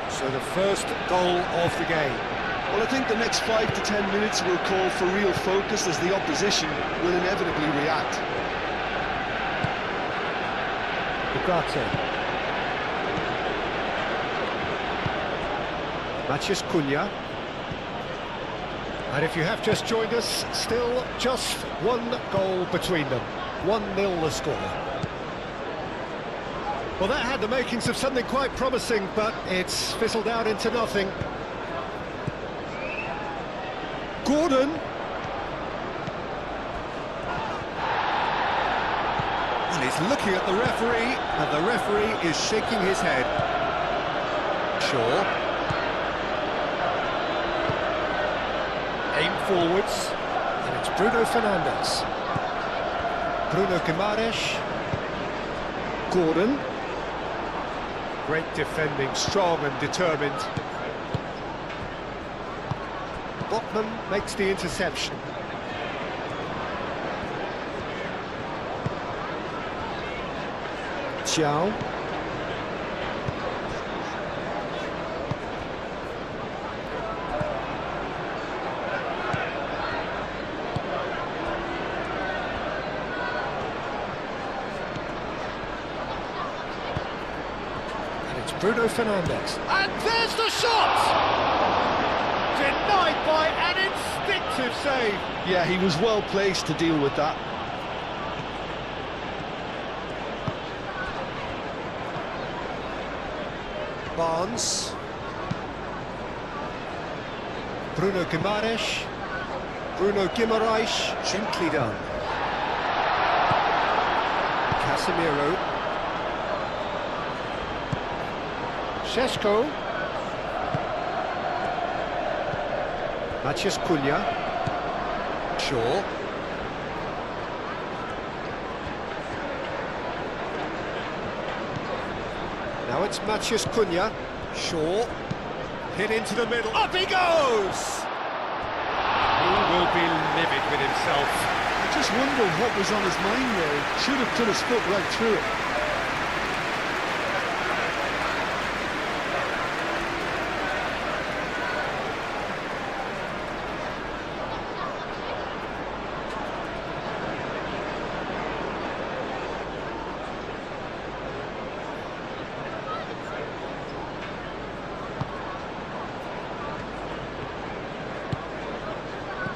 So the first goal of the game. Well, I think the next 5 to 10 minutes will call for real focus as the opposition will inevitably react. Ugarte. Matheus Cunha. And if you have just joined us, still just one goal between them. 1-0 the score. Well, that had the makings of something quite promising, but it's fizzled out into nothing. Gordon. And he's looking at the referee, and the referee is shaking his head. Shaw. Aim forwards, and it's Bruno Fernandes. Bruno Guimaraes. Gordon. Great defending, strong and determined. Botman makes the interception. Xiao. It's Bruno Fernandes. And there's the shot! Denied by an instinctive save. Yeah, he was well placed to deal with that. Barnes. Bruno Guimaraes. Bruno Guimaraes. Gently done. Casemiro. Šeško. Matías Cunha. Shaw. Now it's Matías Cunha. Shaw. Hit into the middle. Up he goes! He will be livid with himself. I just wonder what was on his mind there. He should have put his foot right through it.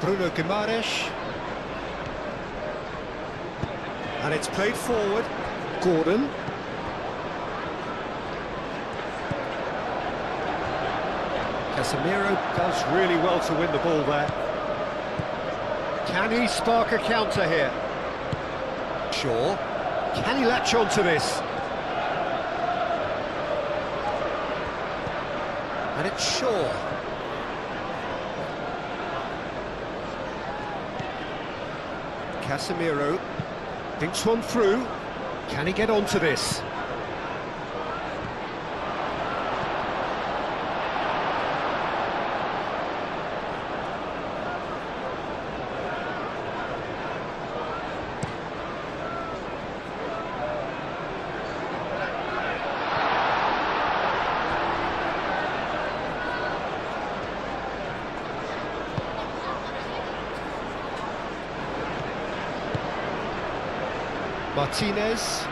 Bruno Guimaraes. And it's played forward. Gordon. Casemiro does really well to win the ball there. Can he spark a counter here? Shaw. Can he latch on to this? And it's Shaw. Casemiro thinks one through. Can he get onto this? Martinez.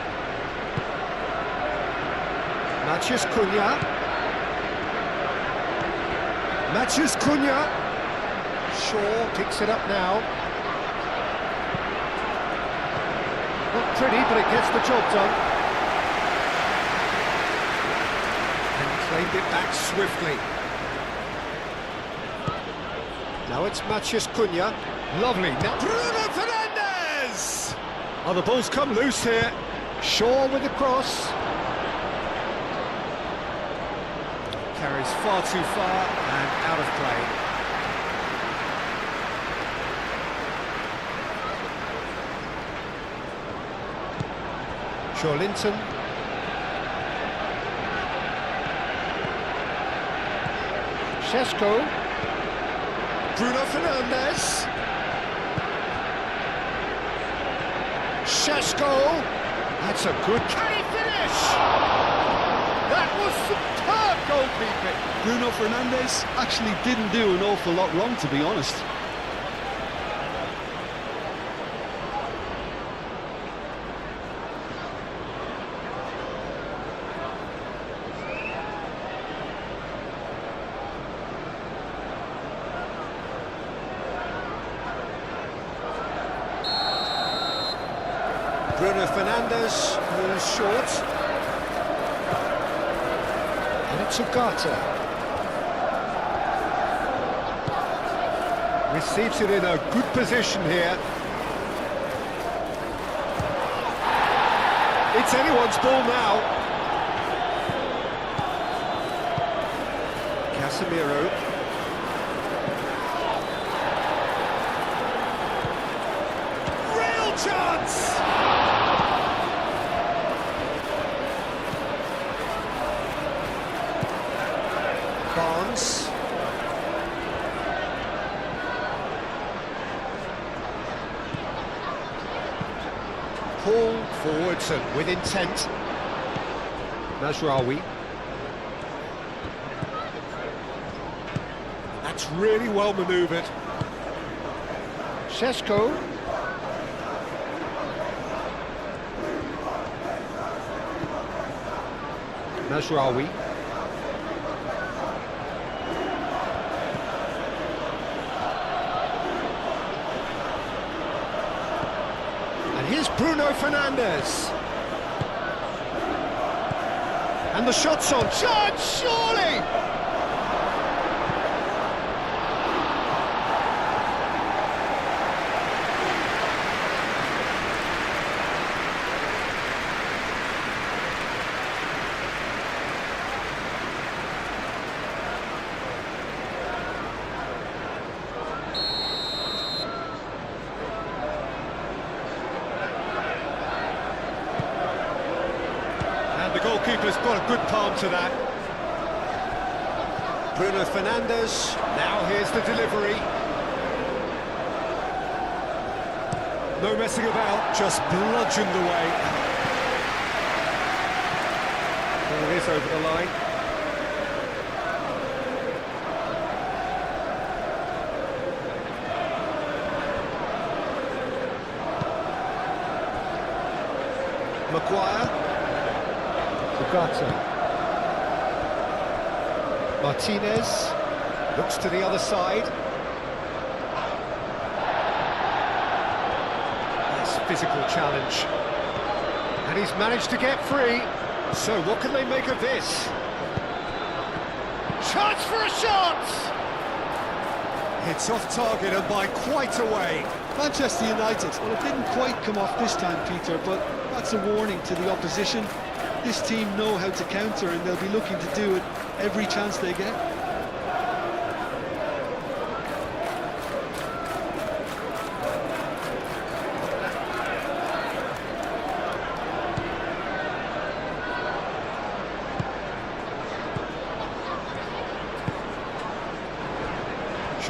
Matías Cunha. Matías Cunha. Shaw picks it up now. Not pretty, but it gets the job done. And claimed it back swiftly. Now it's Matías Cunha. Lovely. Now Bruno Fernandes! Oh, the ball's come loose here. Shaw with the cross. Carries far too far and out of play. Linton. Šeško. Bruno Fernandes. Šeško. That's a good... Can he finish? That was superb goalkeeping. Bruno Fernandes actually didn't do an awful lot wrong, to be honest. Bruno Fernandes moves short. And it's Ugarte. Receives it in a good position here. It's anyone's ball now. Casemiro. Real chance! Barnes. Pulled forwards and with intent. Mazraoui. That's really well manoeuvred. Šeško. Mazraoui. And here's Bruno Fernandes. And the shot's on charge, surely! The goalkeeper's got a good palm to that. Bruno Fernandes, now here's the delivery. No messing about, just bludgeoned away. Well, it is over the line. Maguire. Martinez looks to the other side. Nice physical challenge. And he's managed to get free. So what can they make of this? Chance for a shot! It's off target and by quite a way. Manchester United, well, it didn't quite come off this time, Peter, but that's a warning to the opposition. This team know how to counter and they'll be looking to do it every chance they get.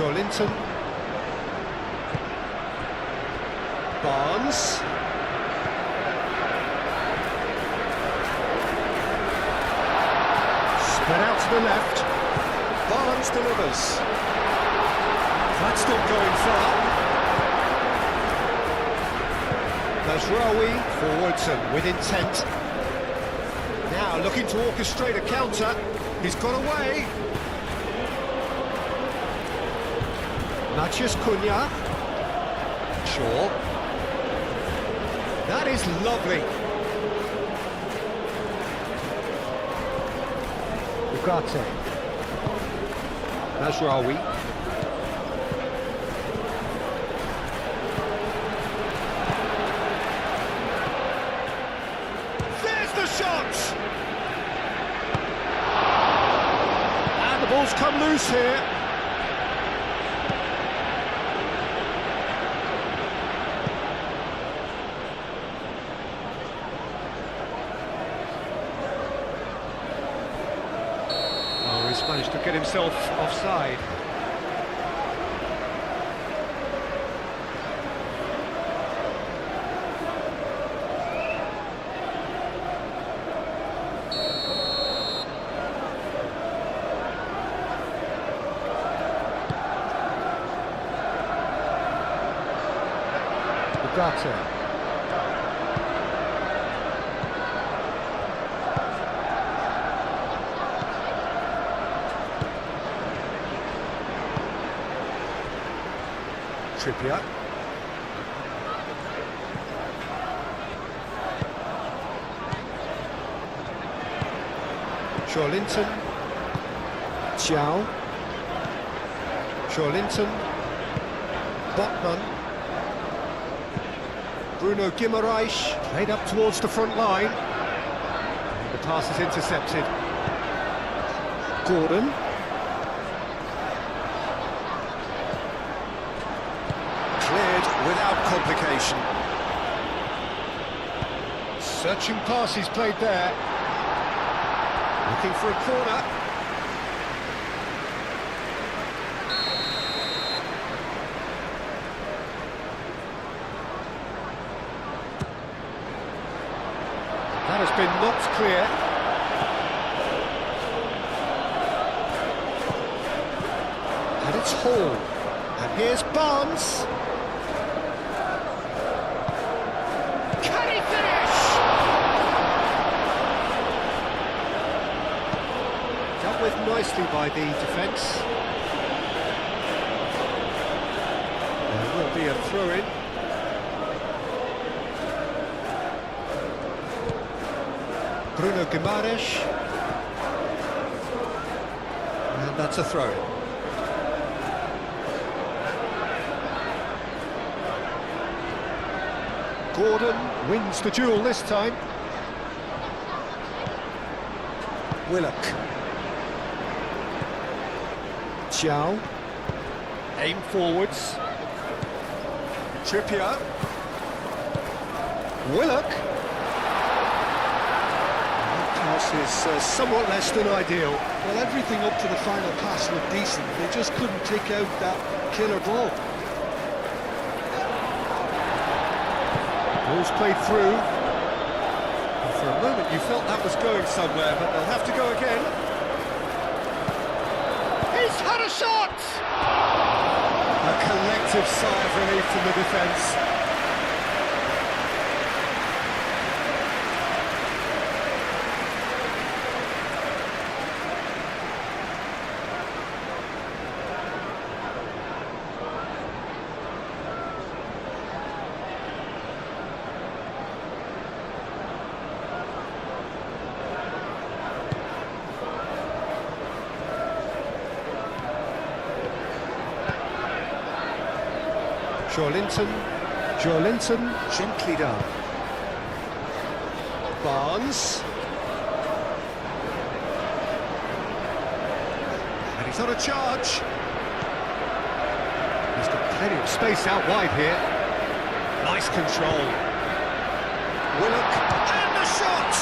Linton. Barnes. Spread out to the left. Barnes delivers. That's not going far. Mazraoui forwards and with intent. Now looking to orchestrate a counter. He's got away. Matheus Cunha. Shaw. That is lovely. Ugarte. Mazraoui. There's the shot! And the ball's come loose here. He's managed to get himself offside. Ugarte. Trippier. Linton. Chiao. Linton. Botman. Bruno Guimaraes played up towards the front line. The pass is intercepted. Gordon. Without complication. Searching pass he's played there. Looking for a corner. That has been knocked clear. And it's Hall. And here's Barnes. with nicely by the defence. There will be a throw-in. Bruno Guimaraes. And that's a throw-in. Gordon wins the duel this time. Willock. Xiao. Aim forwards. Trippier. Willock. That pass is somewhat less than ideal. Well, everything up to the final pass looked decent. They just couldn't pick out that killer ball. Ball's played through. And for a moment you felt that was going somewhere, but they'll have to go again. He's had a shot! A collective sigh of relief from the defence. Joelinton, gently down. Barnes. And he's on a charge. He's got plenty of space out wide here. Nice control. Willock, and the shot!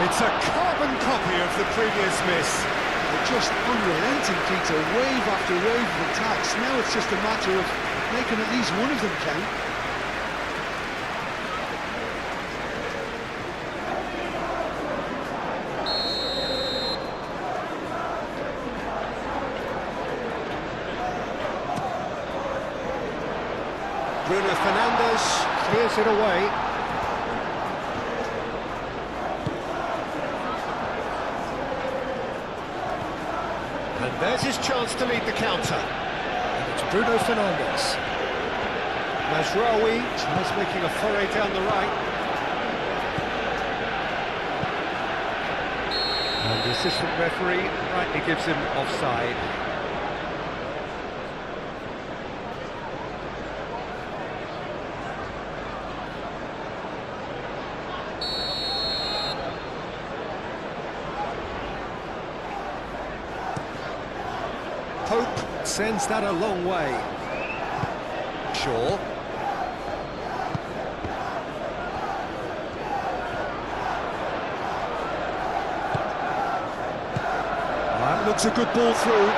It's a carbon copy of the previous miss. They're just unrelenting, Peter, wave after wave of attacks. Now it's just a matter of making at least one of them count. Bruno Fernandes clears it away. And there's his chance to lead the counter. And it's Bruno Fernandes. Mazraoui tries making a foray down the right. And the assistant referee rightly gives him offside. Pope sends that a long way. Shaw. That looks a good ball through.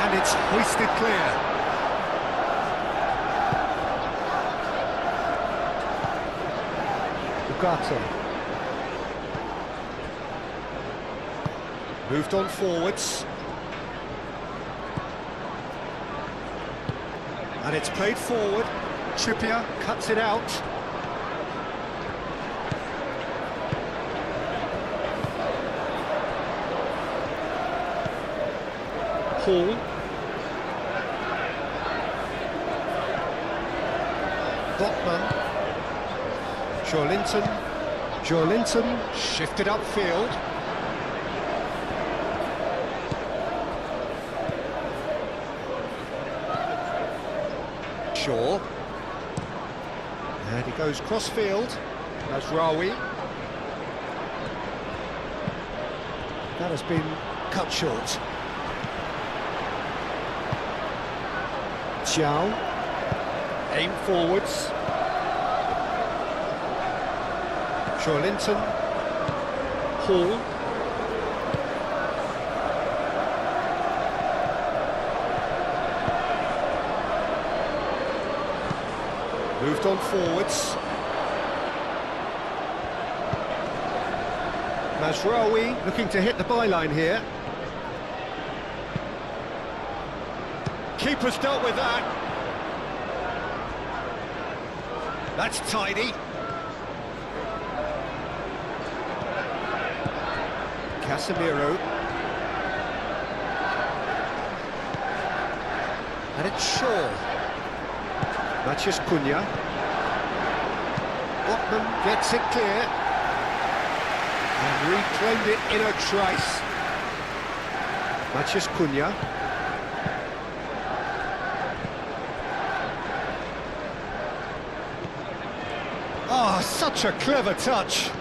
And it's hoisted clear. Ugarte. Moved on forwards. And it's played forward. Trippier cuts it out. Hall. Botman. Joelinton shifted upfield. Shaw. And he goes cross-field. Mazraoui. That has been cut short. Xiao. Aim forwards. Joelinton. Hall. Moved on forwards. Mazraoui looking to hit the byline here. Keeper's dealt with that. That's tidy. Casemiro. And it's Shaw. Matheus Cunha. Botman gets it clear. And reclaimed it in a trice. Matheus Cunha. Oh, such a clever touch.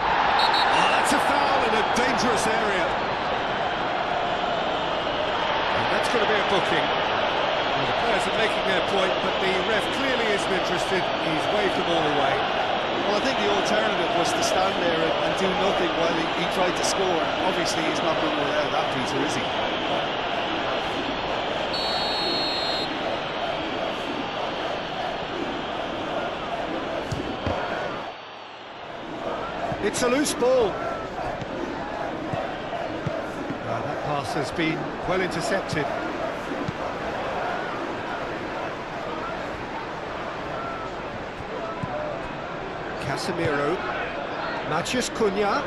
Oh, that's a foul in a dangerous area. And that's going to be a booking. Well, the players are making their point, but the ref clearly isn't interested. He's waved them all away. Well, I think the alternative was to stand there and do nothing while he tried to score. Obviously, he's not going to allow that, Peter, is he? It's a loose ball. That pass has been well intercepted. Casemiro. Matheus Cunha.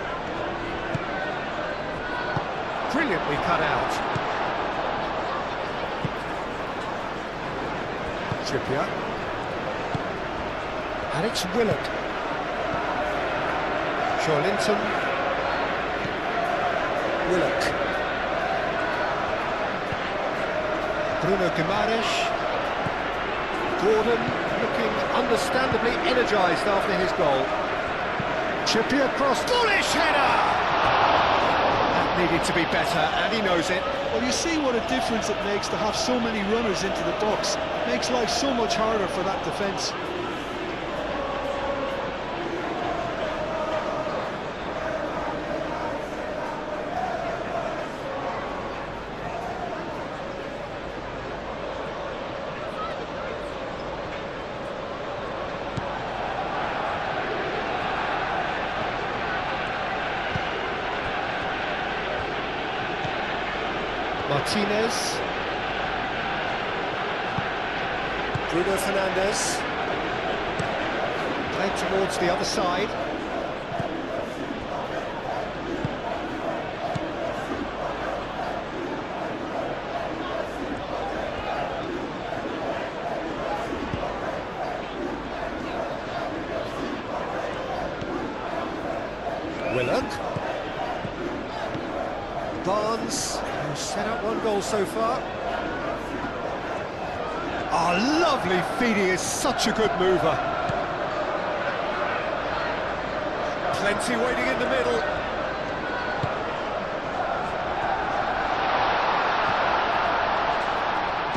Brilliantly cut out. Trippier. And it's Willock. Linton. Willock. Bruno Guimaraes. Gordon looking understandably energised after his goal. Trippier cross. Foolish header! That needed to be better, and he knows it. Well, you see what a difference it makes to have so many runners into the box. Makes life so much harder for that defence. Martinez. Bruno Fernandes. Played towards the other side. Willock. Barnes, who's set up one goal so far. Oh, lovely feed, he is such a good mover. Plenty waiting in the middle.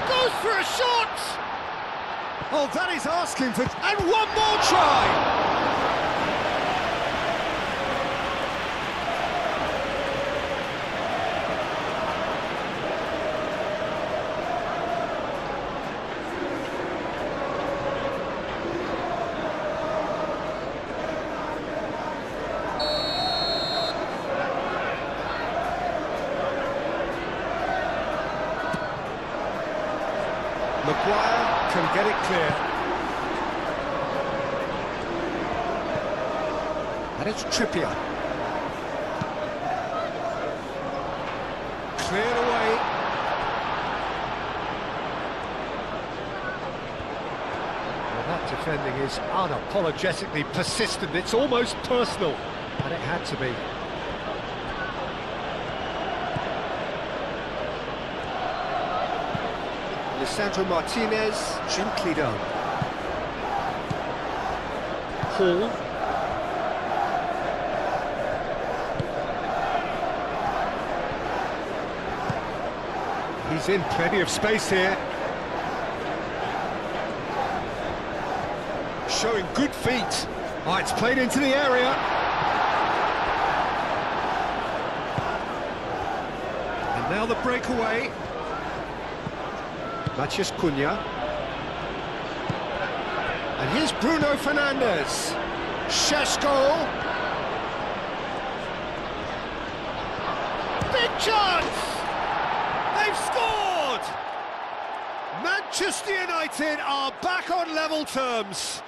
Goes for a shot! Oh, that is asking for... And one more try! Maguire can get it clear. And it's Trippier. Cleared away. Well, that defending is unapologetically persistent. It's almost personal. And it had to be. Sandro Martinez, gently done. Hall. He's in plenty of space here. Showing good feet. Oh, it's played into the area. And now the breakaway. Matheus Cunha. And here's Bruno Fernandes. Šeško. Big chance! They've scored! Manchester United are back on level terms.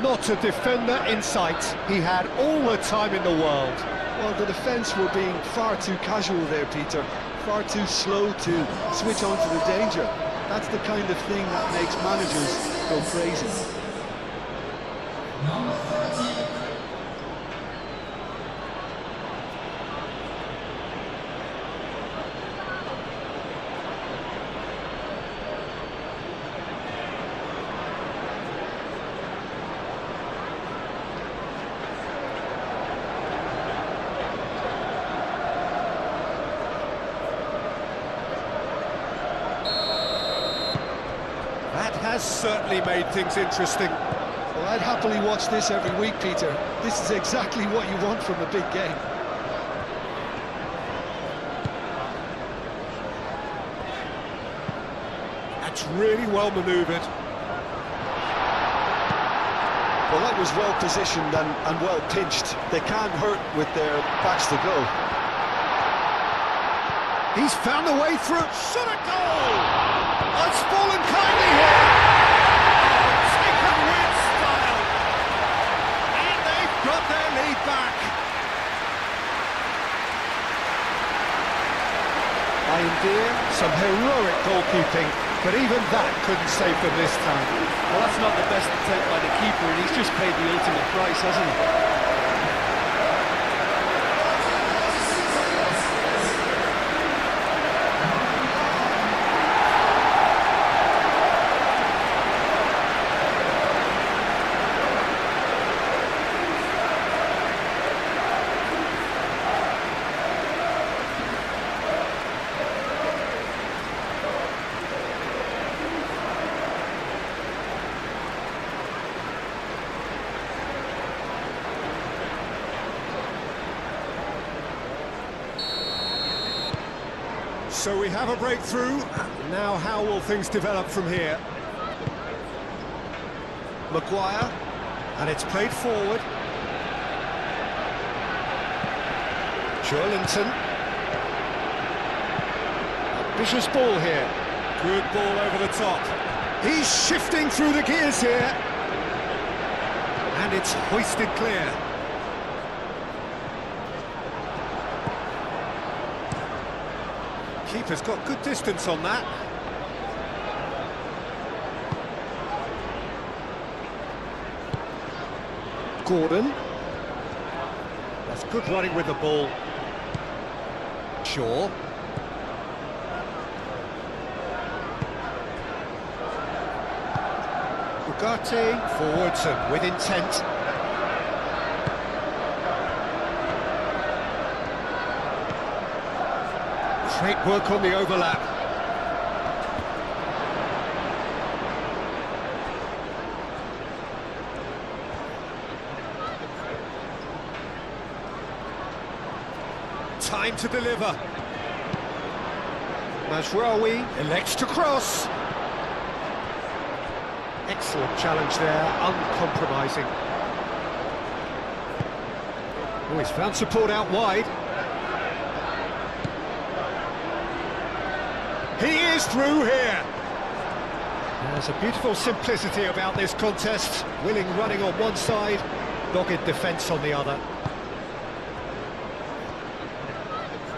Not a defender in sight. He had all the time in the world. Well, the defence were being far too casual there, Peter. Far too slow to switch on to the danger. That's the kind of thing that makes managers go crazy. That has certainly made things interesting. Well, I'd happily watch this every week, Peter. This is exactly what you want from a big game. That's really well manoeuvred. Well, that was well positioned and well pinched. They can't hurt with their backs to go. He's found a way through. Shot a goal! Oh, it's fallen kindly here. Oh, taken with style. And they've got their lead back. I endear some heroic goalkeeping, but even that couldn't save them this time. Well, that's not the best attempt by the keeper, and he's just paid the ultimate price, hasn't he? So we have a breakthrough. Now how will things develop from here? Maguire, and it's played forward. Joelinton. Ambitious ball here. Good ball over the top. He's shifting through the gears here. And it's hoisted clear. Keeper's got good distance on that. Gordon. That's good running with the ball. Shaw. Ugarte forwards and with intent. Great work on the overlap. Time to deliver. Mazraoui elects to cross. Excellent challenge there, uncompromising. Oh, he's found support out wide. He is through here. There's a beautiful simplicity about this contest. Willing running on one side, dogged defence on the other.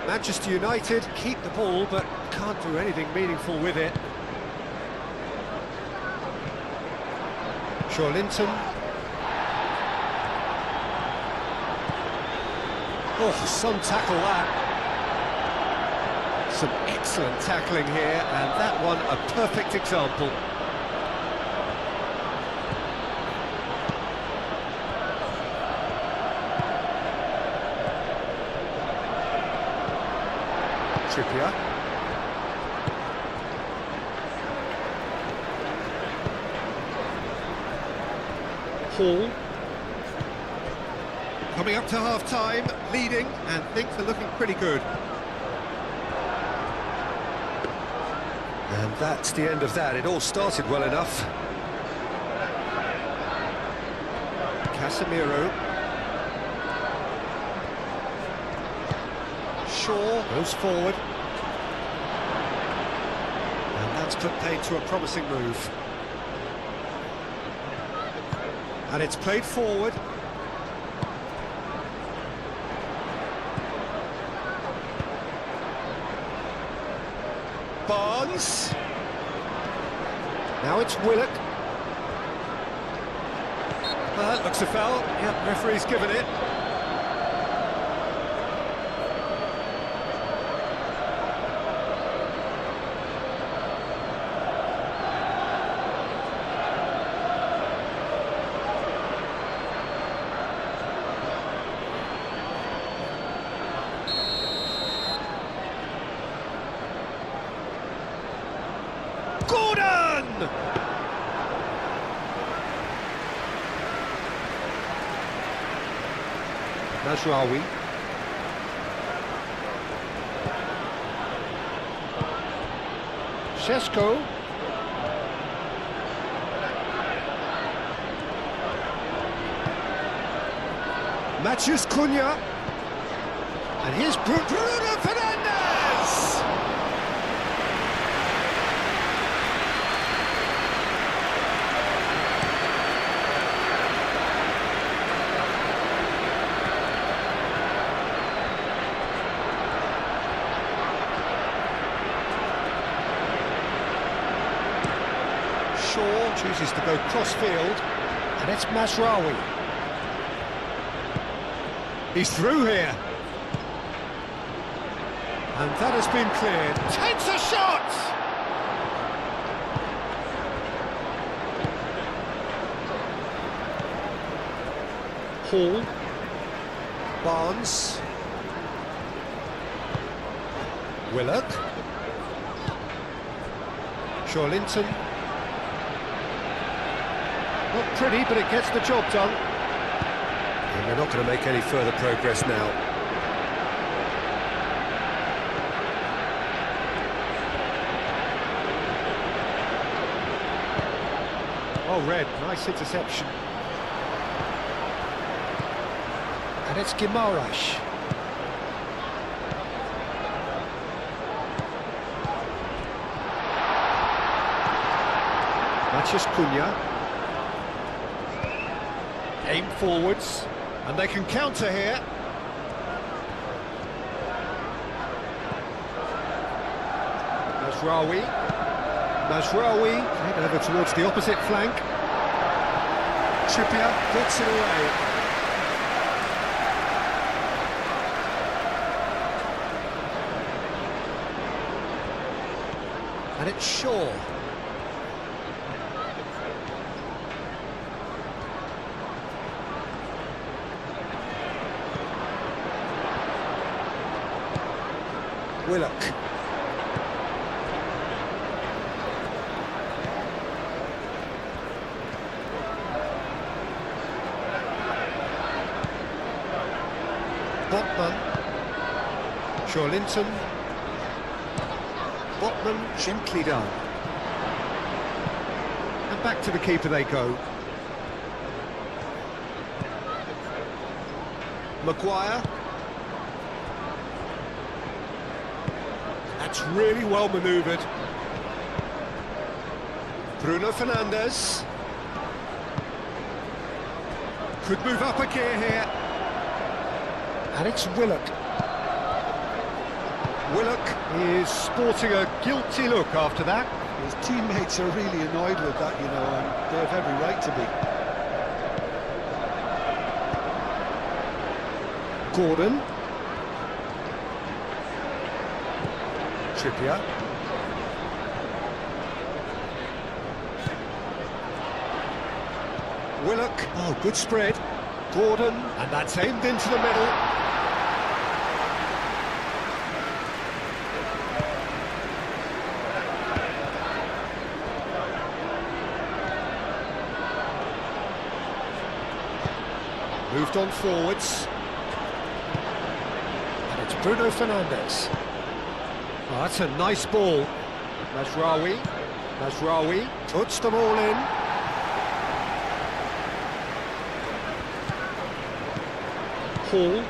Manchester United keep the ball, but can't do anything meaningful with it. Joelinton. Oh, some tackle that. Some excellent tackling here, and that one a perfect example. Trippier. Hall. Coming up to half-time, leading, and things are looking pretty good. And that's the end of that. It all started well enough. Casemiro. Shaw goes forward. And that's put paid to a promising move. And it's played forward. Barnes. Now it's Willock. That looks a foul. Yep, referee's given it. Gordon! Nasraoui. Sesko. Matheus Cunha. And here's Bruno Fernandes! Shaw chooses to go cross-field, and it's Mazraoui. He's through here. And that has been cleared. Takes a shot! Hall. Barnes. Willock. Shawlinton. Not pretty, but it gets the job done. And they're not going to make any further progress now. Oh, Red, nice interception. And it's Guimaraes. Matheus Cunha. Aim forwards, and they can counter here. Mazraoui. Mazraoui, head over towards the opposite flank. Trippier gets it away. And it's Shaw. Willock. Botman. Shawlinton. Botman gently done. And back to the keeper they go. Maguire. That's really well manoeuvred. Bruno Fernandes. Could move up a gear here. And it's Willock. Willock is sporting a guilty look after that. His teammates are really annoyed with that, you know, and they have every right to be. Gordon. Trippier. Willock. Oh, good spread. Gordon. And that's aimed into the middle. Moved on forwards. And it's Bruno Fernandes. Oh, that's a nice ball. Mazraoui. Mazraoui puts them all in. Hall.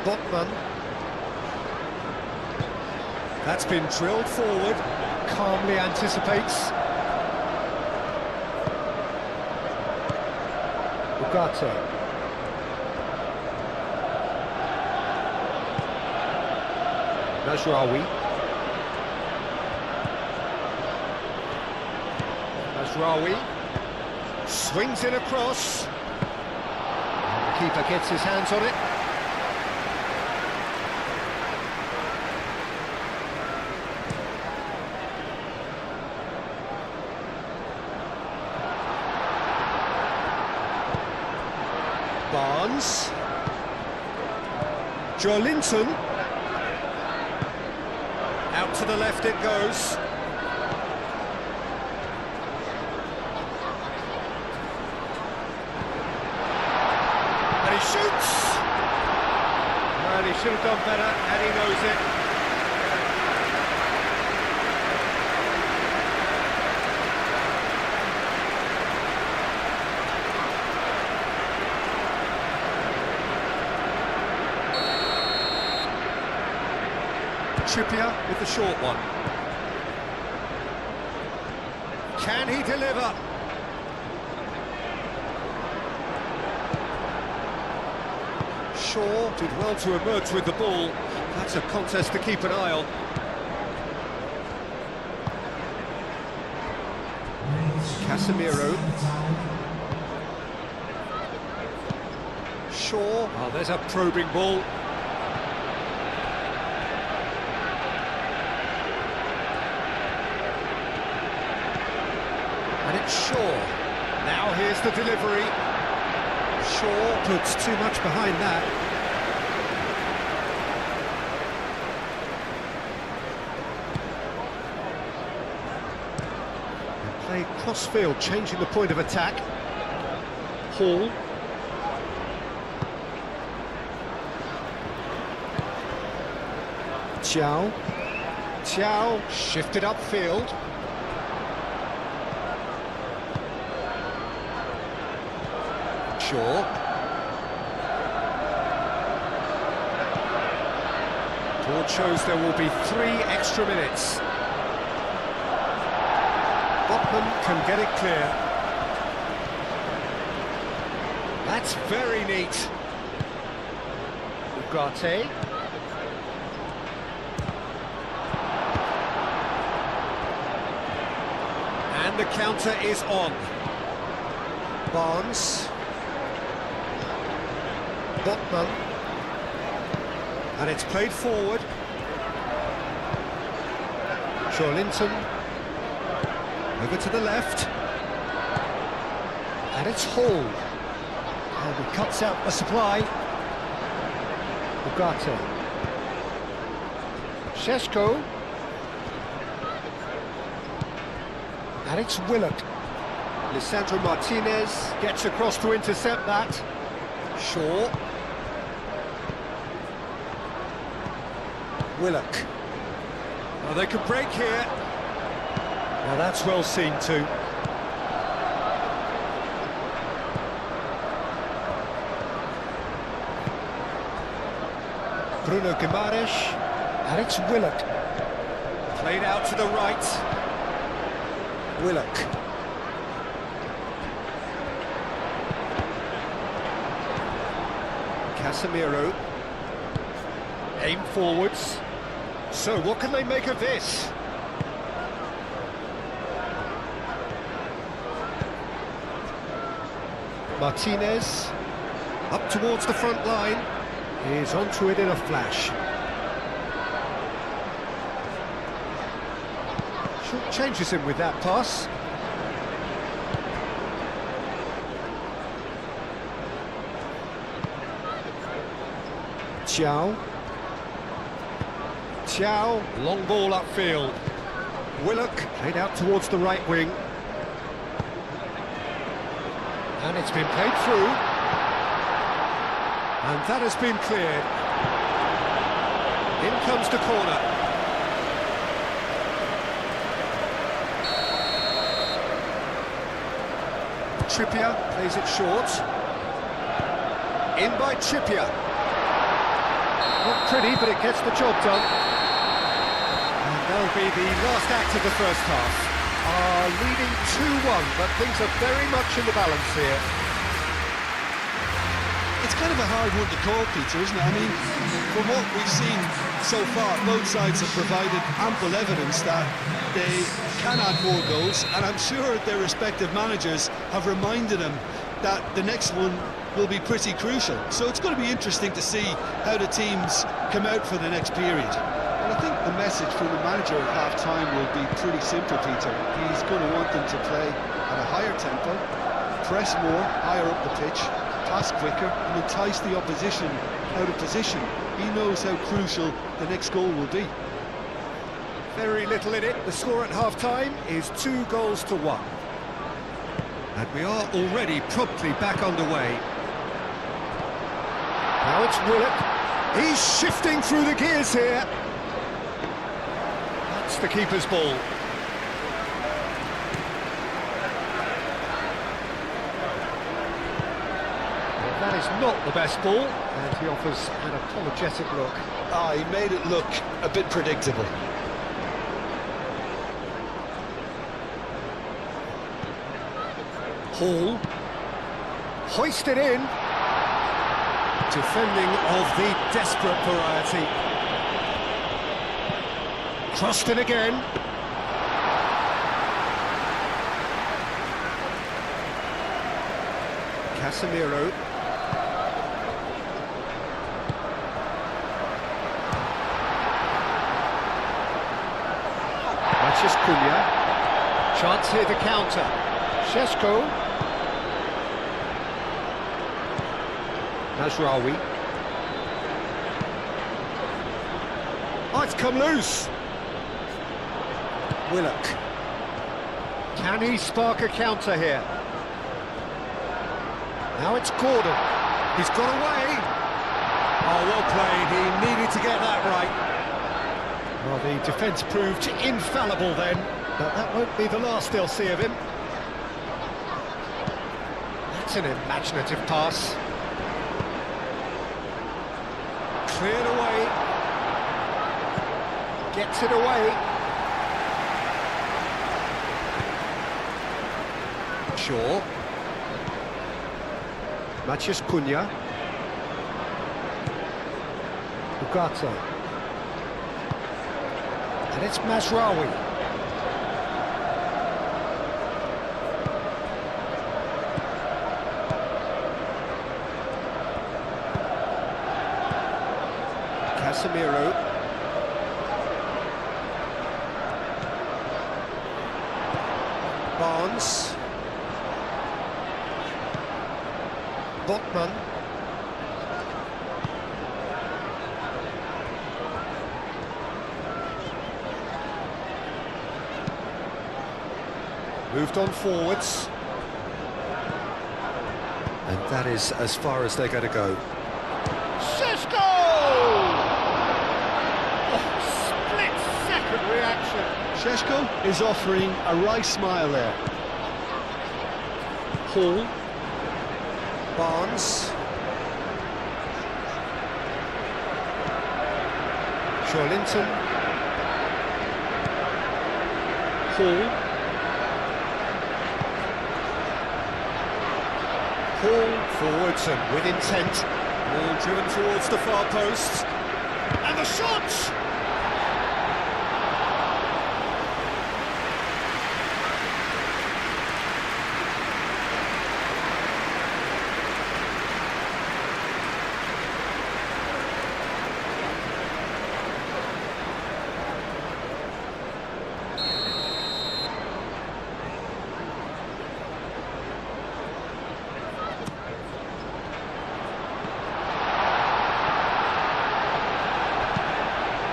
Botman. That's been drilled forward. Calmly anticipates. Ugarte. Mazraoui. Mazraoui swings it across. The keeper gets his hands on it. Barnes. Joelinton. Out to the left it goes. And he shoots! Well, he should have done better, and he knows it. Trippier with the short one. Can he deliver? Shaw did well to emerge with the ball. That's a contest to keep an eye on. Casemiro. Shaw. Oh, there's a probing ball. And it's Shaw. Now here's the delivery. Shaw puts too much behind that. They play cross-field, changing the point of attack. Hall. Thiaw shifted upfield. Shaw. Board shows there will be 3 extra minutes. Botman can get it clear. That's very neat. Ugarte. And the counter is on. Barnes. Botman. And it's played forward. Joelinton. Over to the left. And it's Hall. And he cuts out the supply. Ugarte. Šeško. And it's Willock. Lisandro Martinez gets across to intercept that. Shaw. Willock. Oh, they could break here. Now that's well seen too. Bruno Guimaraes. And it's Willock. Played out to the right. Willock. Casemiro. Aim forwards. So what can they make of this? Martinez. Up towards the front line. He's onto it in a flash. Short changes him with that pass. Thiaw, long ball upfield. Willock played out towards the right wing. And it's been played through. And that has been cleared. In comes the corner. Trippier plays it short. In by Trippier. Not pretty, but it gets the job done. And that'll be the last act of the first half. Leading 2-1, but things are very much in the balance here. kind of a hard one to call, Peter, isn't it? I mean, from what we've seen so far, both sides have provided ample evidence that they can add more goals, and I'm sure their respective managers have reminded them that the next one will be pretty crucial. So it's going to be interesting to see how the teams come out for the next period. Well, I think the message from the manager at half-time will be pretty simple, Peter. He's going to want them to play at a higher tempo, press more, higher up the pitch, pass quicker, and entice the opposition out of position. He knows how crucial the next goal will be. Very little in it. The score at half-time is 2-1. And we are already promptly back underway. Now it's Willock. He's shifting through the gears here. That's the keeper's ball. Well, that is not the best ball, and he offers an apologetic look. He made it look a bit predictable. Hall. Hoisted in. Defending of the desperate variety. Crossed in again. Casemiro. Matches Cunha. Chance here to counter. Šeško. Mazraoui. Oh, it's come loose. Willock. Can he spark a counter here? Now it's Gordon. He's got away. Oh, well played. He needed to get that right. Well, the defence proved infallible then, but that won't be the last they'll see of him. That's an imaginative pass. Cleared away. Gets it away. Shaw. Matches Cunha. Ugarte. And it's Mazraoui. Casemiro. Barnes. Botman. Moved on forwards. And that is as far as they're going to go. Šeško! Split-second reaction. Šeško is offering a wry smile there. Hall. Barnes. Joelinton. Hall. Hall forwards and with intent. Ball driven towards the far post. And the shot!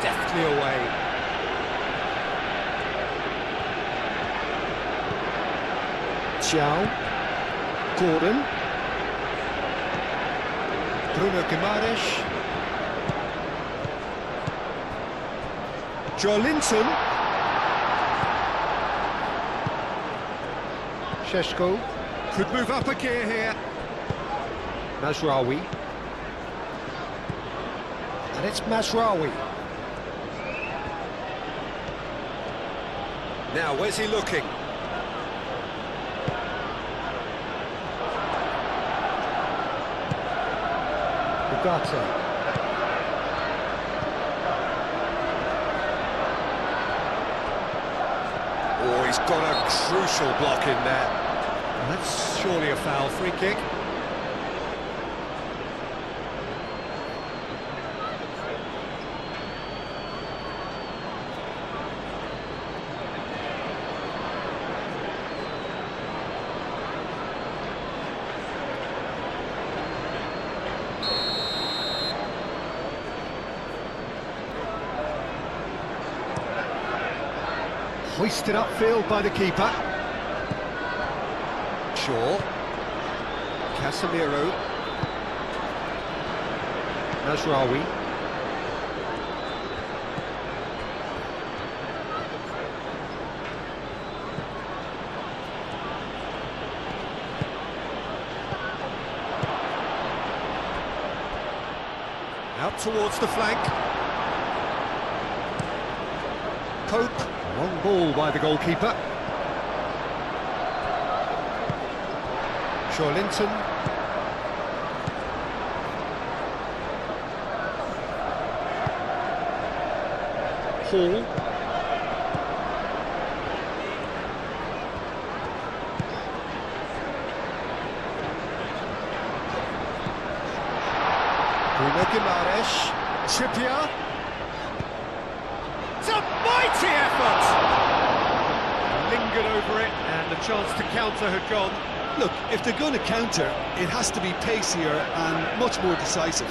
Deftly away. Xiao. Gordon. Bruno Guimaraes. Joelinton. Šeško. Could move up a gear here. Mazraoui. And it's Mazraoui. Now, where's he looking? Ugarte. Oh, he's got a crucial block in there. That's surely a foul. Free kick. Hoisted upfield by the keeper. Shaw. Casemiro. Nasraoui. Out towards the flank. Pope. Long ball by the goalkeeper. Linton. Hall. Bruno Guimaraes. Trippier. It's a mighty effort! Lingered over it, and the chance to counter had gone. Look, if they're going to counter, it has to be pacier and much more decisive.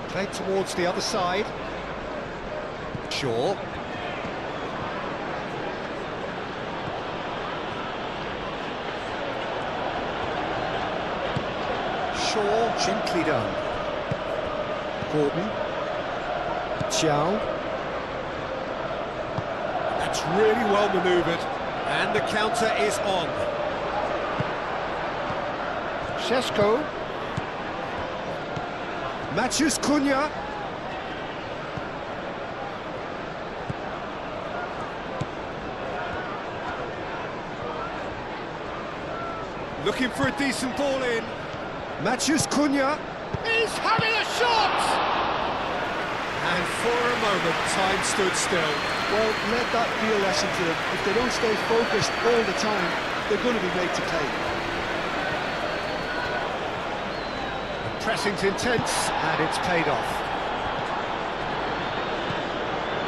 Played towards the other side. Shaw. Shaw, gently done. Gordon. Chow. That's really well manoeuvred. And the counter is on. Šeško. Matheus Cunha. Looking for a decent ball in. Matheus Cunha. He's having a shot! And for a moment, time stood still. Well, let that be a lesson to them. If they don't stay focused all the time, they're going to be made to pay. Pressing's intense, and it's paid off.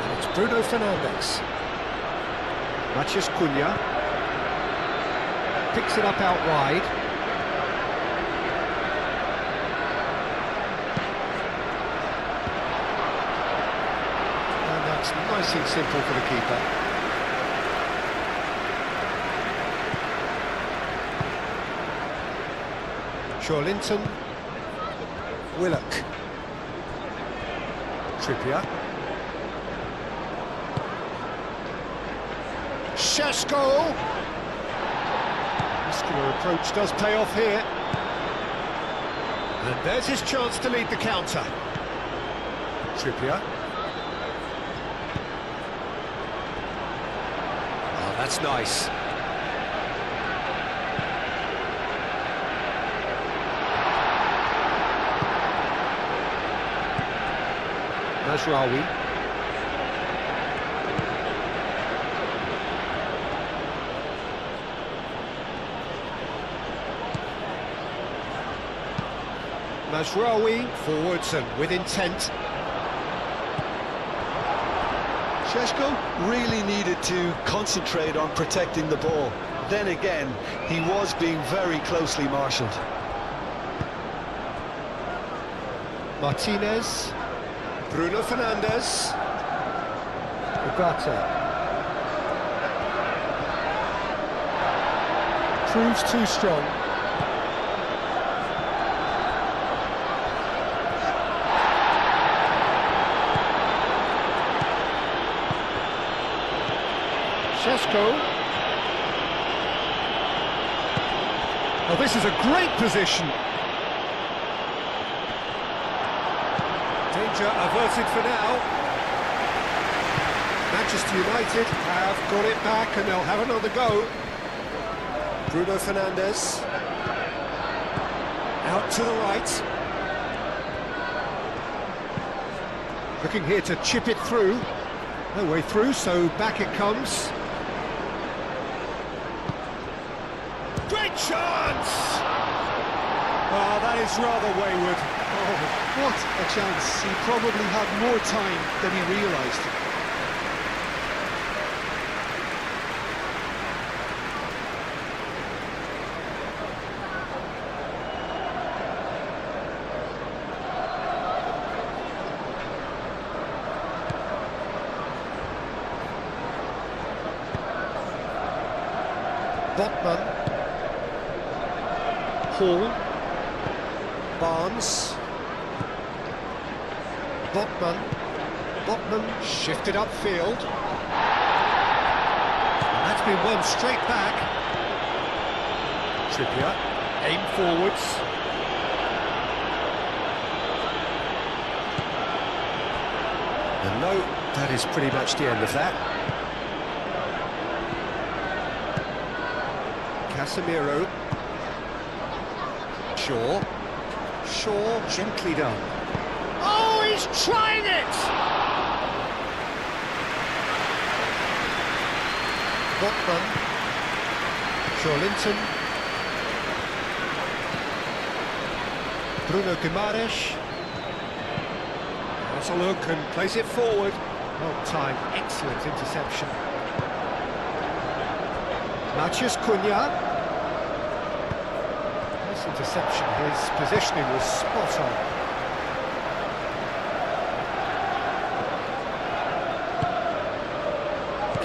And it's Bruno Fernandes. Matheus Cunha. Picks it up out wide. And that's nice and simple for the keeper. Linton. Willock. Trippier. Šeško. Muscular approach does pay off here. And there's his chance to lead the counter. Trippier. Oh, that's nice. Nasraoui. Nasraoui forwards and with intent. Šeško really needed to concentrate on protecting the ball. Then again, he was being very closely marshalled. Martinez. Bruno Fernandes. Ugarte. Proves too strong. Šeško. Oh, this is a great position. Danger averted for now. Manchester United have got it back and they'll have another go. Bruno Fernandes. Out to the right. Looking here to chip it through. No way through, so back it comes. Great chance! Oh, that is rather wayward. Oh, what a chance. He probably had more time than he realised. Botman. Hall. Barnes. Botman shifted upfield. And that's been won straight back. Trippier, aim forwards. And no, that is pretty much the end of that. Casemiro. Shaw, gently done. Oh, he's trying it! Botman. Linton. Bruno Guimaraes. Has a look and plays it forward. Well timed, excellent interception. Matheus Cunha. Nice interception, his positioning was spot on.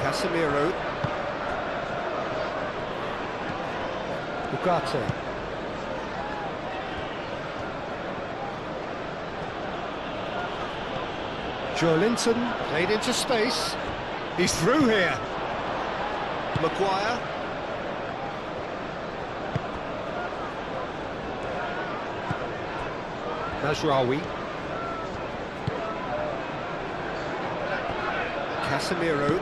Casemiro. Ugarte. Linton played into space. He's through here. Maguire. Mazraoui. Casemiro.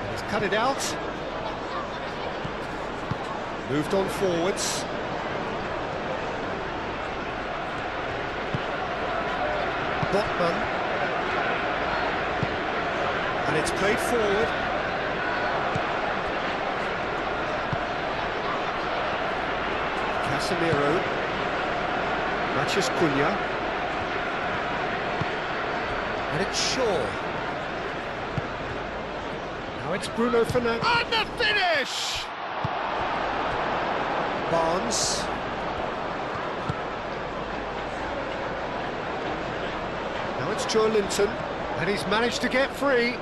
And he's cut it out. Moved on forwards. Botman. And it's played forward. Casemiro. Matheus Cunha. And it's Shaw. Now it's Bruno Fernandes. And the finish! Barnes. Now it's Linton, and he's managed to get free.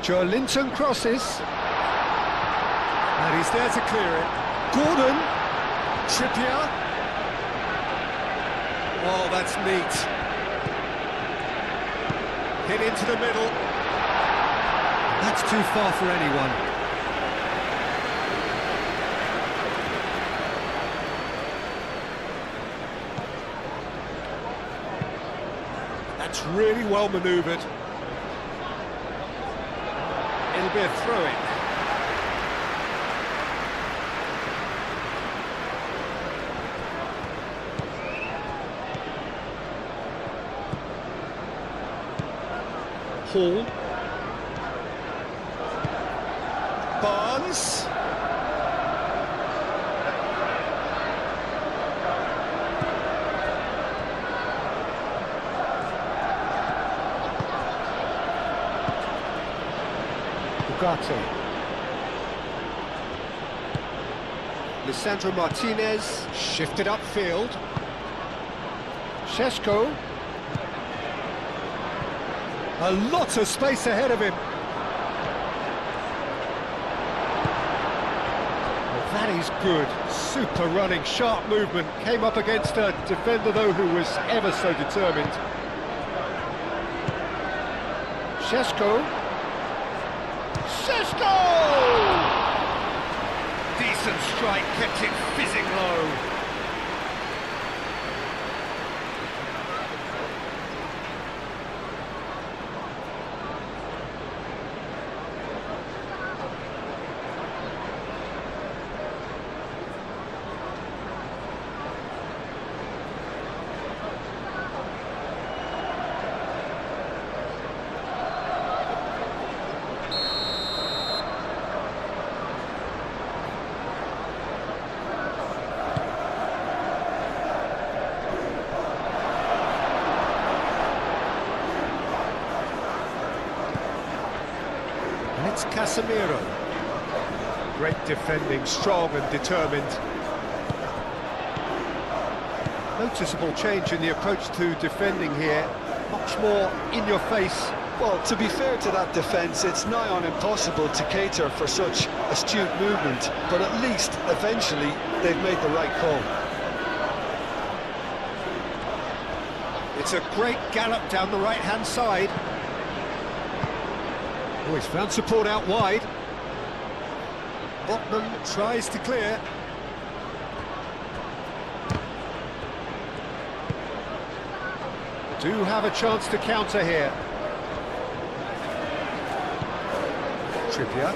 Linton crosses. And he's there to clear it. Gordon. Trippier. Oh, that's neat. Hit into the middle. That's too far for anyone. That's really well manoeuvred. It'll be a throw-in. Hall. Barnes. Ugarte. Lisandro Martinez shifted upfield. Šeško. A lot of space ahead of him. Well, that is good. Super running, sharp movement. Came up against a defender, though, who was ever so determined. Šeško. Šeško! Decent strike, kept it fizzing low. It's Casemiro. Great defending, strong and determined. Noticeable change in the approach to defending here. Much more in your face. Well, to be fair to that defence, it's nigh on impossible to cater for such astute movement, but at least, eventually, they've made the right call. It's a great gallop down the right-hand side. Oh, he's found support out wide. Botman tries to clear. Do have a chance to counter here. Trippier.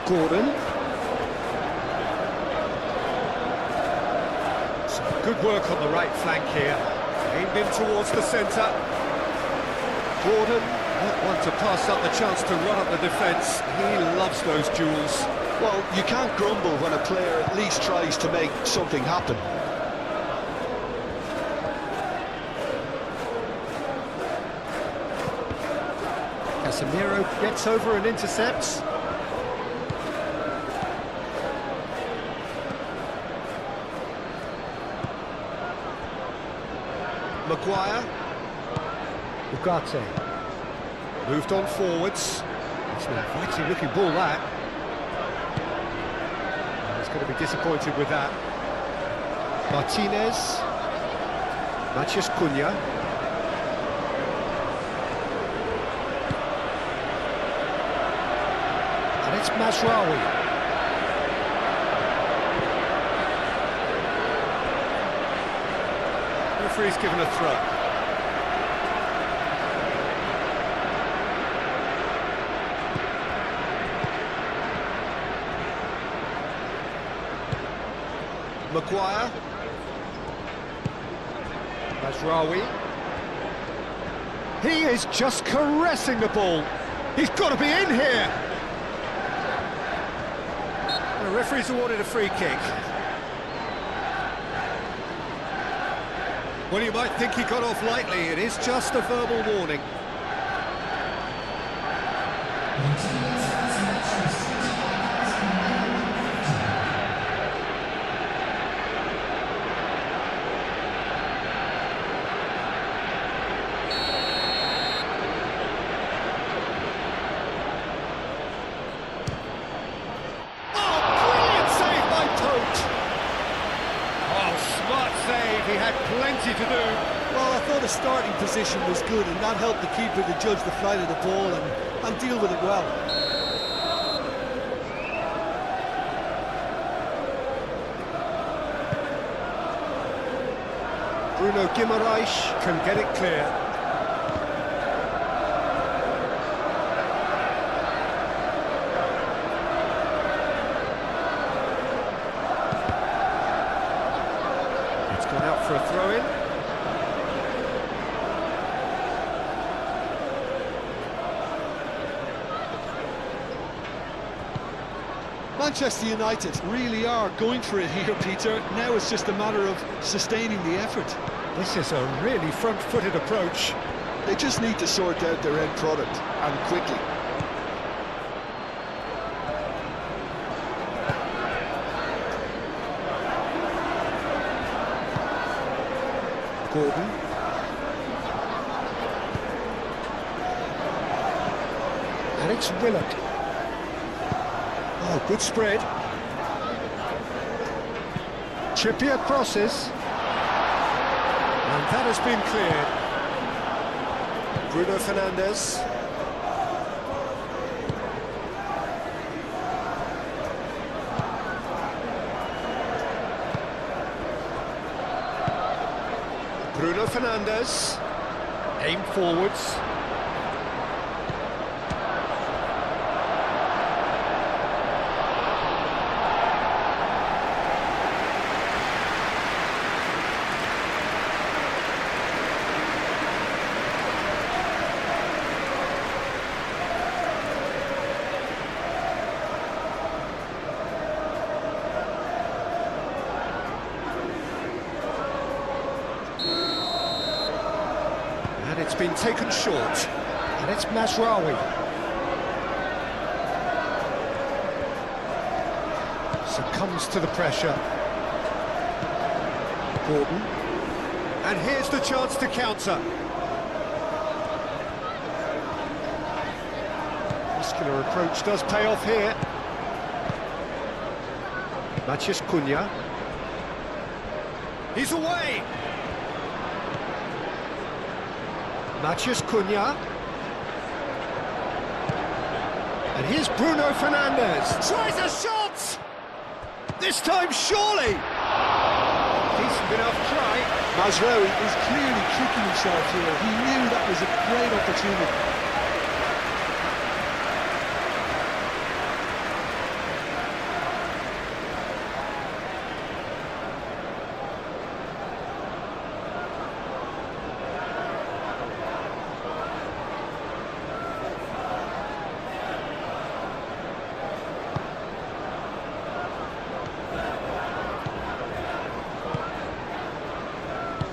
Gordon. Some good work on the right flank here. Aimed in towards the centre. Gordon, not one to pass up the chance to run up the defence. He loves those duels. Well, you can't grumble when a player at least tries to make something happen. Casemiro gets over and intercepts. Maguire. Ugarte. Moved on forwards. It's an inviting looking ball, that. He's going to be disappointed with that. Martinez. Matheus Cunha. And it's Mazraoui. Referee's given a throw. Maguire. Mazraoui. He is just caressing the ball. He's got to be in here. The referee's awarded a free kick. Well, you might think he got off lightly. It is just a verbal warning. He had plenty to do. Well, I thought his starting position was good, and that helped the keeper to judge the flight of the ball and deal with it well. Bruno Guimaraes can get it clear. Gone out for a throw-in. Manchester United really are going for it here, Peter. Now it's just a matter of sustaining the effort. This is a really front-footed approach. They just need to sort out their end product, and quickly. Gordon. And it's Resolute. Oh, good spread. Trippier crosses. And that has been cleared. Bruno Fernandes. Bruno Fernandes. Aim forwards. And it's been taken short. And it's Mazraoui. Succumbs to the pressure. Gordon. And here's the chance to counter. Muscular approach does pay off here. Matheus Cunha. He's away. Matheus Cunha. And here's Bruno Fernandes. Tries a shot! This time, surely! Decent enough try. Mazraoui is clearly kicking himself here. He knew that was a great opportunity.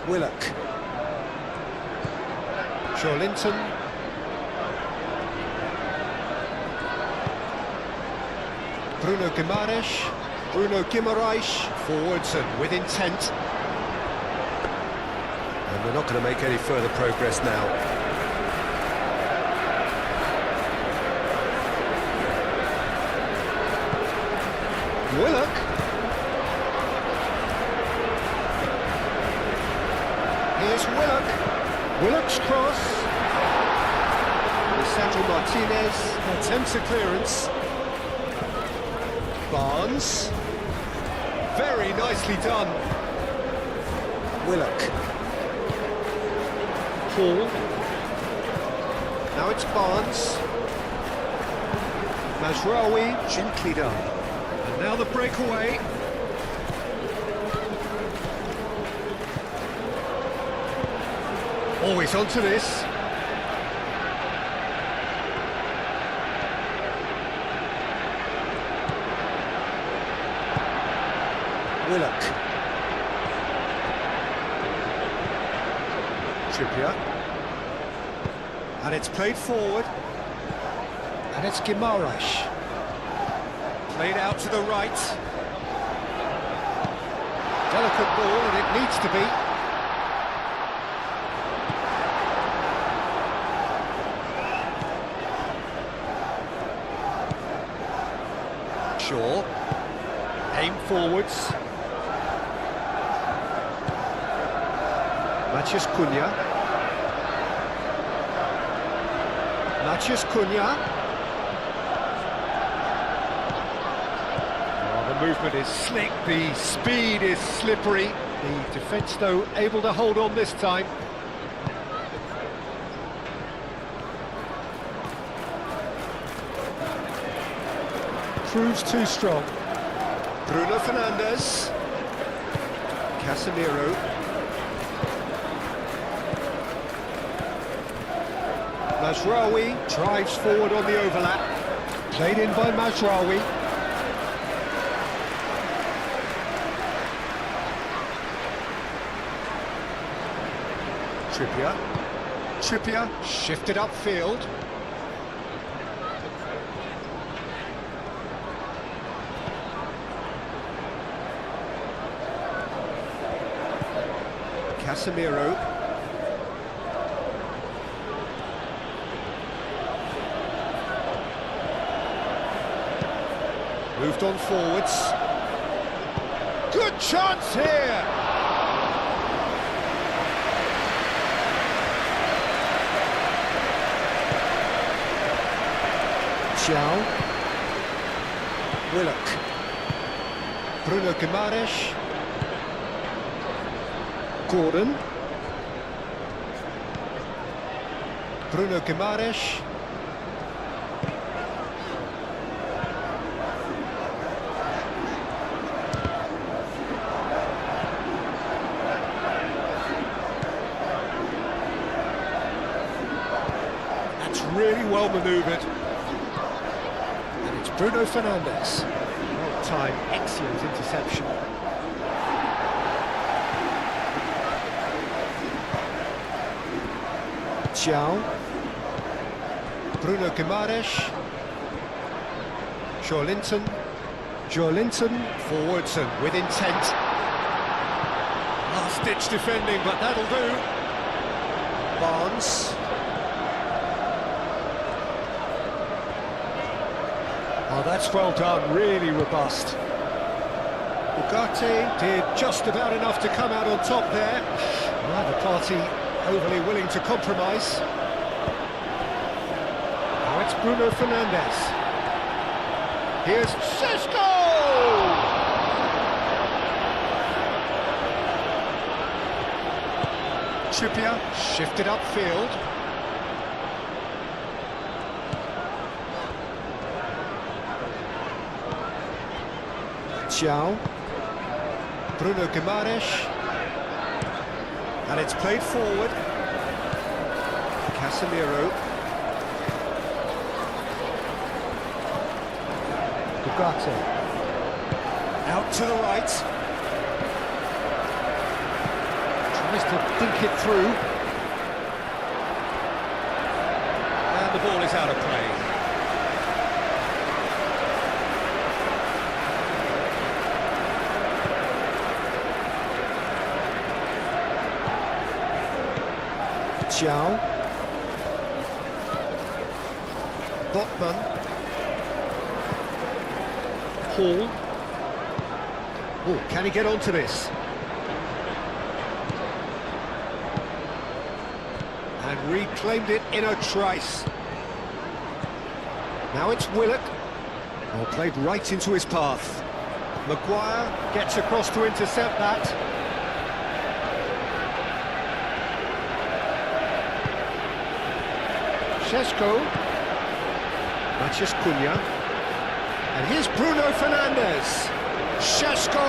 Willock. Joelinton. Bruno Guimaraes. Bruno Guimaraes. Forwards and with intent. And we're not going to make any further progress now. Willock. Here's Willock. Willock's cross. Lisandro Martinez attempts a clearance. Barnes. Very nicely done. Willock. Paul. Now it's Barnes. Mazraoui. Gently done. And now the breakaway. Always onto this. Willock. Trippier. And it's played forward. And it's Guimaraes. Played out to the right. Delicate ball, and it needs to be. Shaw. Aim forwards. Matheus Cunha. Matheus Cunha. Oh, the movement is slick, the speed is slippery. The defence, though, able to hold on this time. Proves too strong. Bruno Fernandes. Casemiro. Mazraoui drives forward on the overlap. Played in by Mazraoui. Trippier. Trippier shifted upfield. Casemiro. Moved on forwards. Good chance here! Xiao. Willock. Bruno Guimaraes. Gordon. Bruno Guimaraes. That's really well manoeuvred. And it's Bruno Fernandes. Well timed, excellent interception. Xiao. Bruno Guimaraes. Joelinton forwards and with intent. Last-ditch defending, but that'll do. Barnes. Oh, that's well done, really robust. Ugarte did just about enough to come out on top there. Neither party overly willing to compromise. Now it's Bruno Fernandes. Here's Šeško! Trippier shifted upfield. Xiao. Bruno Guimaraes. And it's played forward. Casemiro. Ugarte. Out to the right. Tries to think it through. And the ball is out of play. Xiao. Botman. Hall. Oh, can he get onto this? And reclaimed it in a trice. Now it's Willock. Oh, played right into his path. Maguire gets across to intercept that. Šeško. Matías Cunha. And here's Bruno Fernandes. Šeško.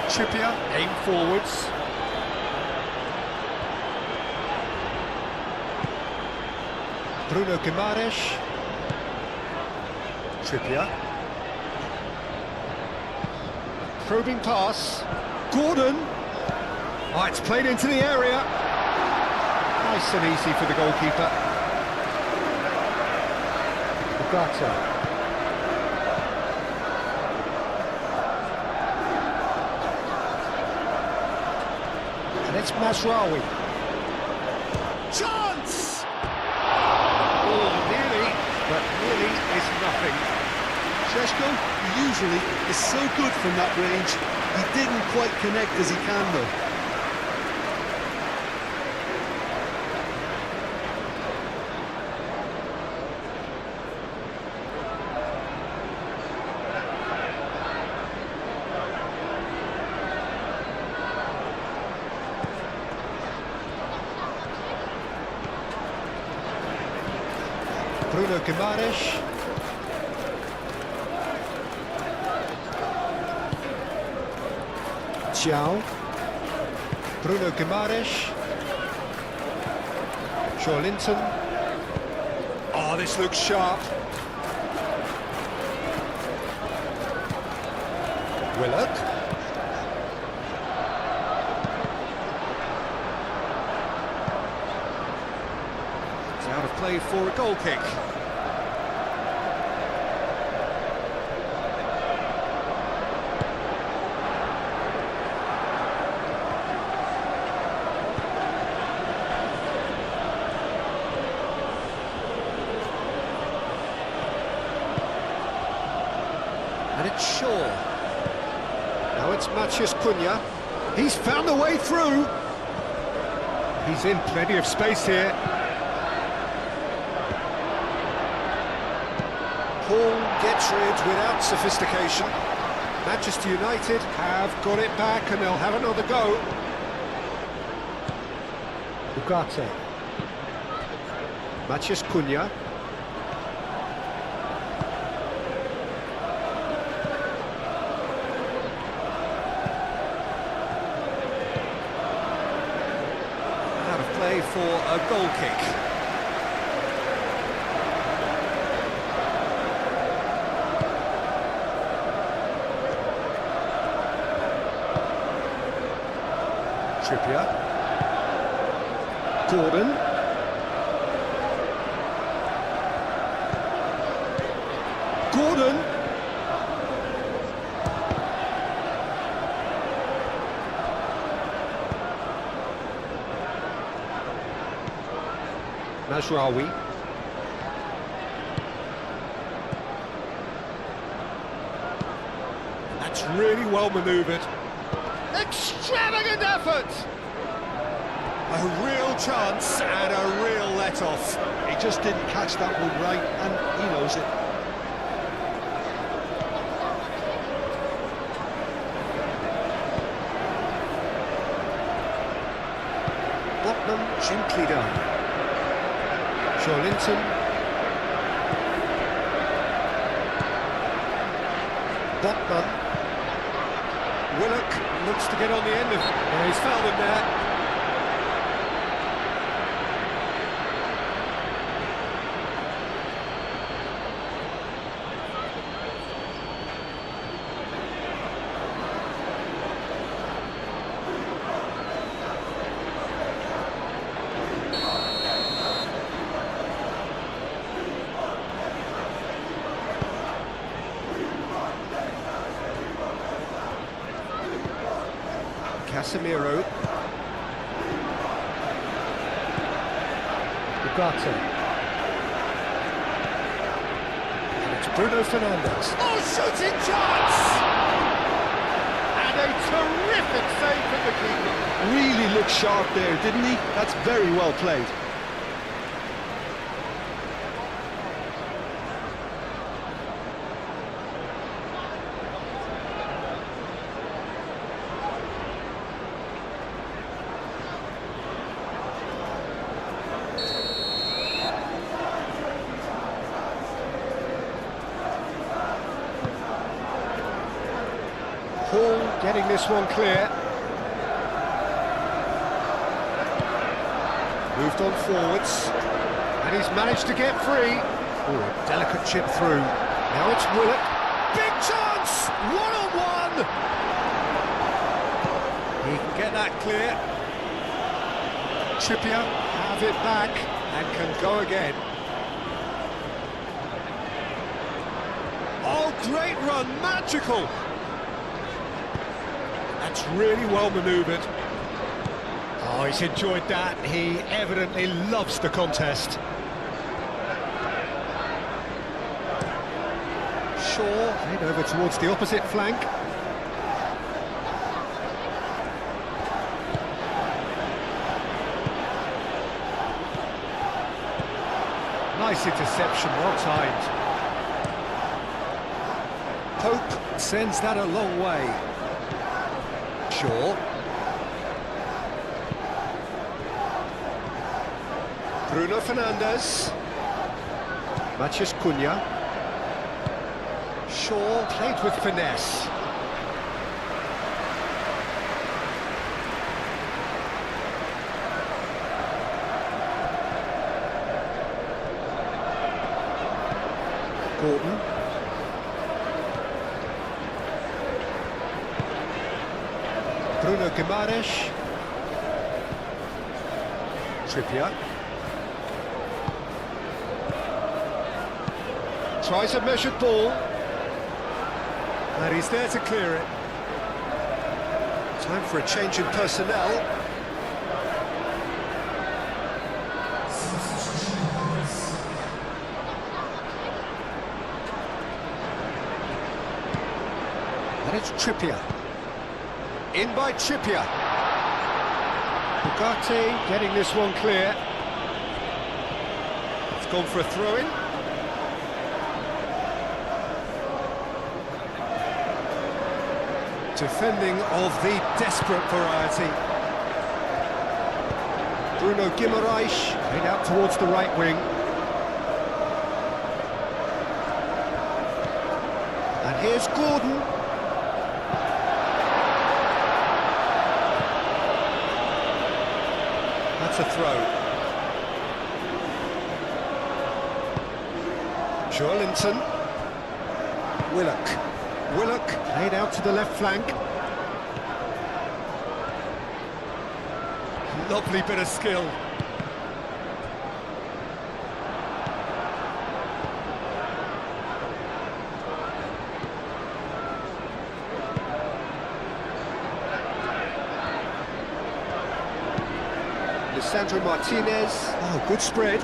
Trippier, aim forwards. Bruno Guimaraes. Trippier. Probing pass. Gordon. Oh, it's played into the area. Nice and easy for the goalkeeper. Ugarte. And it's Masraoui. Chance! Oh, nearly, but nearly is nothing. Šeško usually is so good from that range. He didn't quite connect as he can though. Bruno Guimaraes. Xiao. Bruno Guimaraes. Joelinton. Oh, this looks sharp. Willock. It's out of play for a goal kick. And it's Shaw. Now it's Matías Cunha. He's found a way through. He's in plenty of space here. Paul gets rid without sophistication. Manchester United have got it back and they'll have another go. Ugarte. Matheus Cunha. Out of play for a goal kick. Trippier. Gordon. Gordon. Mazraoui. That's really well manoeuvred. Extravagant effort! A real chance and a real let-off. He just didn't catch that one right, and he knows it. Botman gently done. Joelinton. Botman. Willock looks to get on the end of it. Yeah, he's fouled him there. Casemiro. Ugarte. And it's Bruno Fernandes. Oh, shooting chance! And a terrific save from the keeper. Really looked sharp there, didn't he? That's very well played. Paul getting this one clear. Moved on forwards. And he's managed to get free. Oh, a delicate chip through. Now it's Willock. Big chance! One-on-one! He can get that clear. Trippier have it back and can go again. Oh, great run, magical! That's really well manoeuvred. Oh, he's enjoyed that. He evidently loves the contest. Shaw, head over towards the opposite flank. Nice interception, well timed. Pope sends that a long way. Shaw. Bruno Fernandes. Matheus Cunha. Shaw played with finesse. Gordon. Bruno Guimaraes. Trippier. Tries a measured ball. And he's there to clear it. Time for a change in personnel. And it's Trippier. In by Trippier. Bugatti getting this one clear. It's gone for a throw-in. Defending of the desperate variety. Bruno Guimaraes played out towards the right wing. And here's Gordon. That's a throw. Joelinton. Willock played out to the left flank. Lovely bit of skill. Lisandro Martinez. Oh, good spread.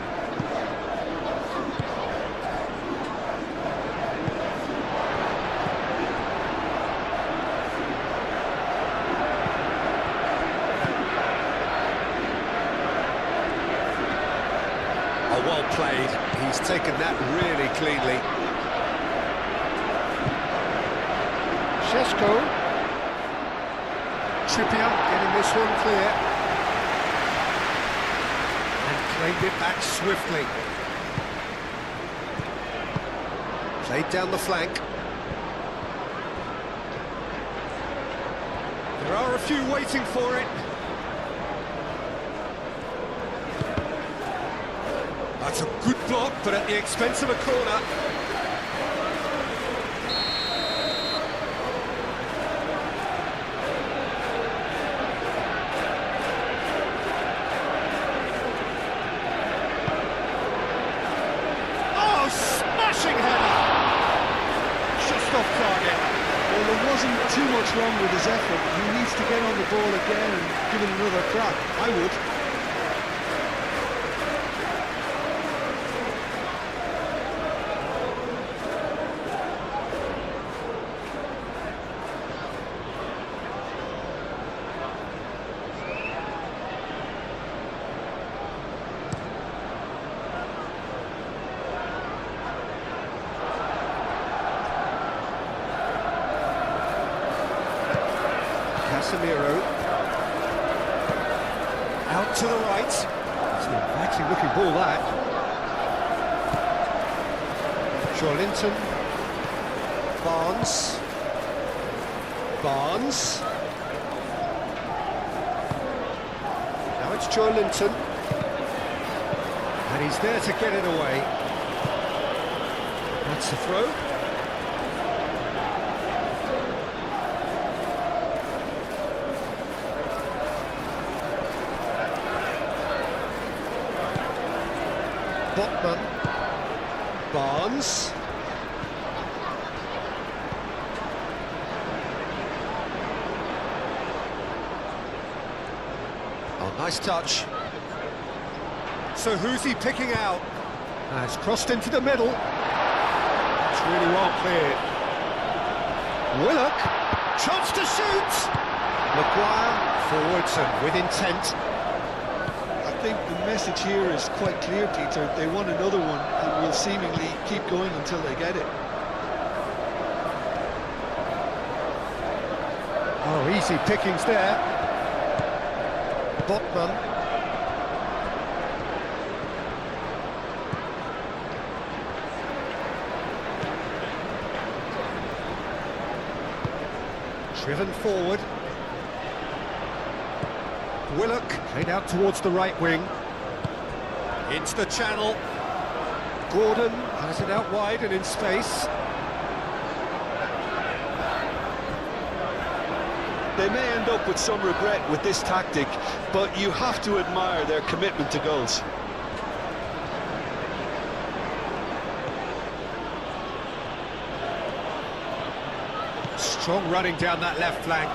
Well played. He's taken that really cleanly. Šeško. Trippier getting this one clear. And played it back swiftly. Played down the flank. There are a few waiting for it. That's a good block, but at the expense of a corner. Oh, smashing header! Just off target. Well, there wasn't too much wrong with his effort. He needs to get on the ball again and give it another crack. I would. Casemiro. Out to the right. It's an inviting looking ball, that. Joelinton. Barnes. Now it's Joelinton. And he's there to get it away. That's the throw. Botman. Barnes. Oh, nice touch. So who's he picking out? It's crossed into the middle. It's really well cleared. Willock. Chance to shoot. Maguire forwards and with intent. I think the message here is quite clear, Peter. They want another one and will seemingly keep going until they get it. Oh, easy pickings there. Botman. Driven forward. Willock played out towards the right wing. Into the channel. Gordon has it out wide and in space. They may end up with some regret with this tactic, but you have to admire their commitment to goals. Strong running down that left flank.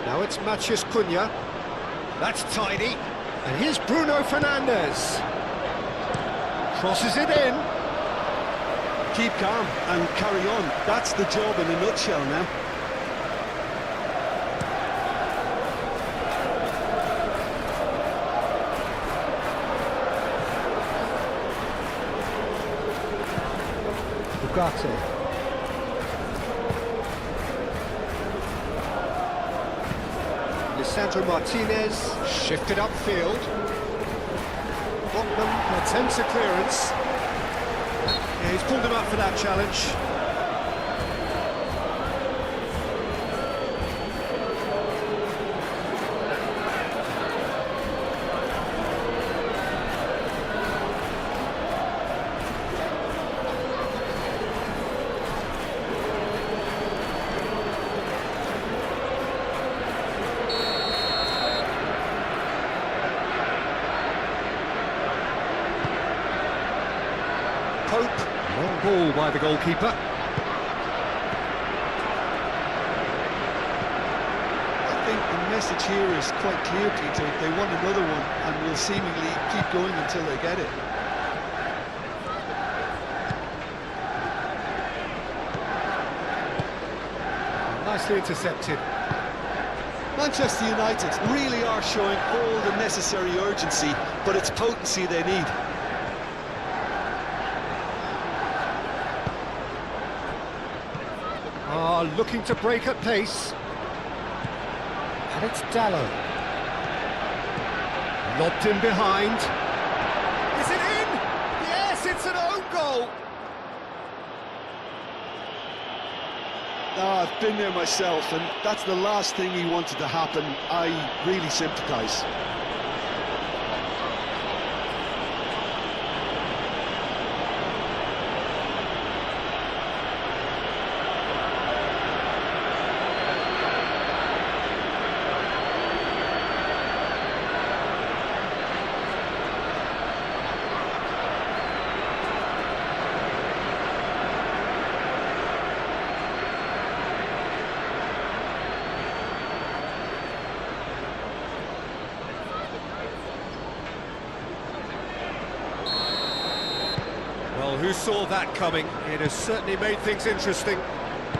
Now it's Matheus Cunha. That's tidy. And here's Bruno Fernandes. Crosses it in. Keep calm and carry on. That's the job in a nutshell now. Ugarte. Lisandro Martinez shifted upfield. Botman attempts a clearance. Yeah, he's pulled him up for that challenge. Long ball by the goalkeeper. I think the message here is quite clear, Peter. They want another one and will seemingly keep going until they get it. Nicely intercepted. Manchester United really are showing all the necessary urgency, but it's potency they need. Looking to break at pace. And it's Dallo. Lobbed in behind. Is it in? Yes, it's an own goal. I've been there myself, and that's the last thing he wanted to happen. I really sympathise. Well, who saw that coming? It has certainly made things interesting.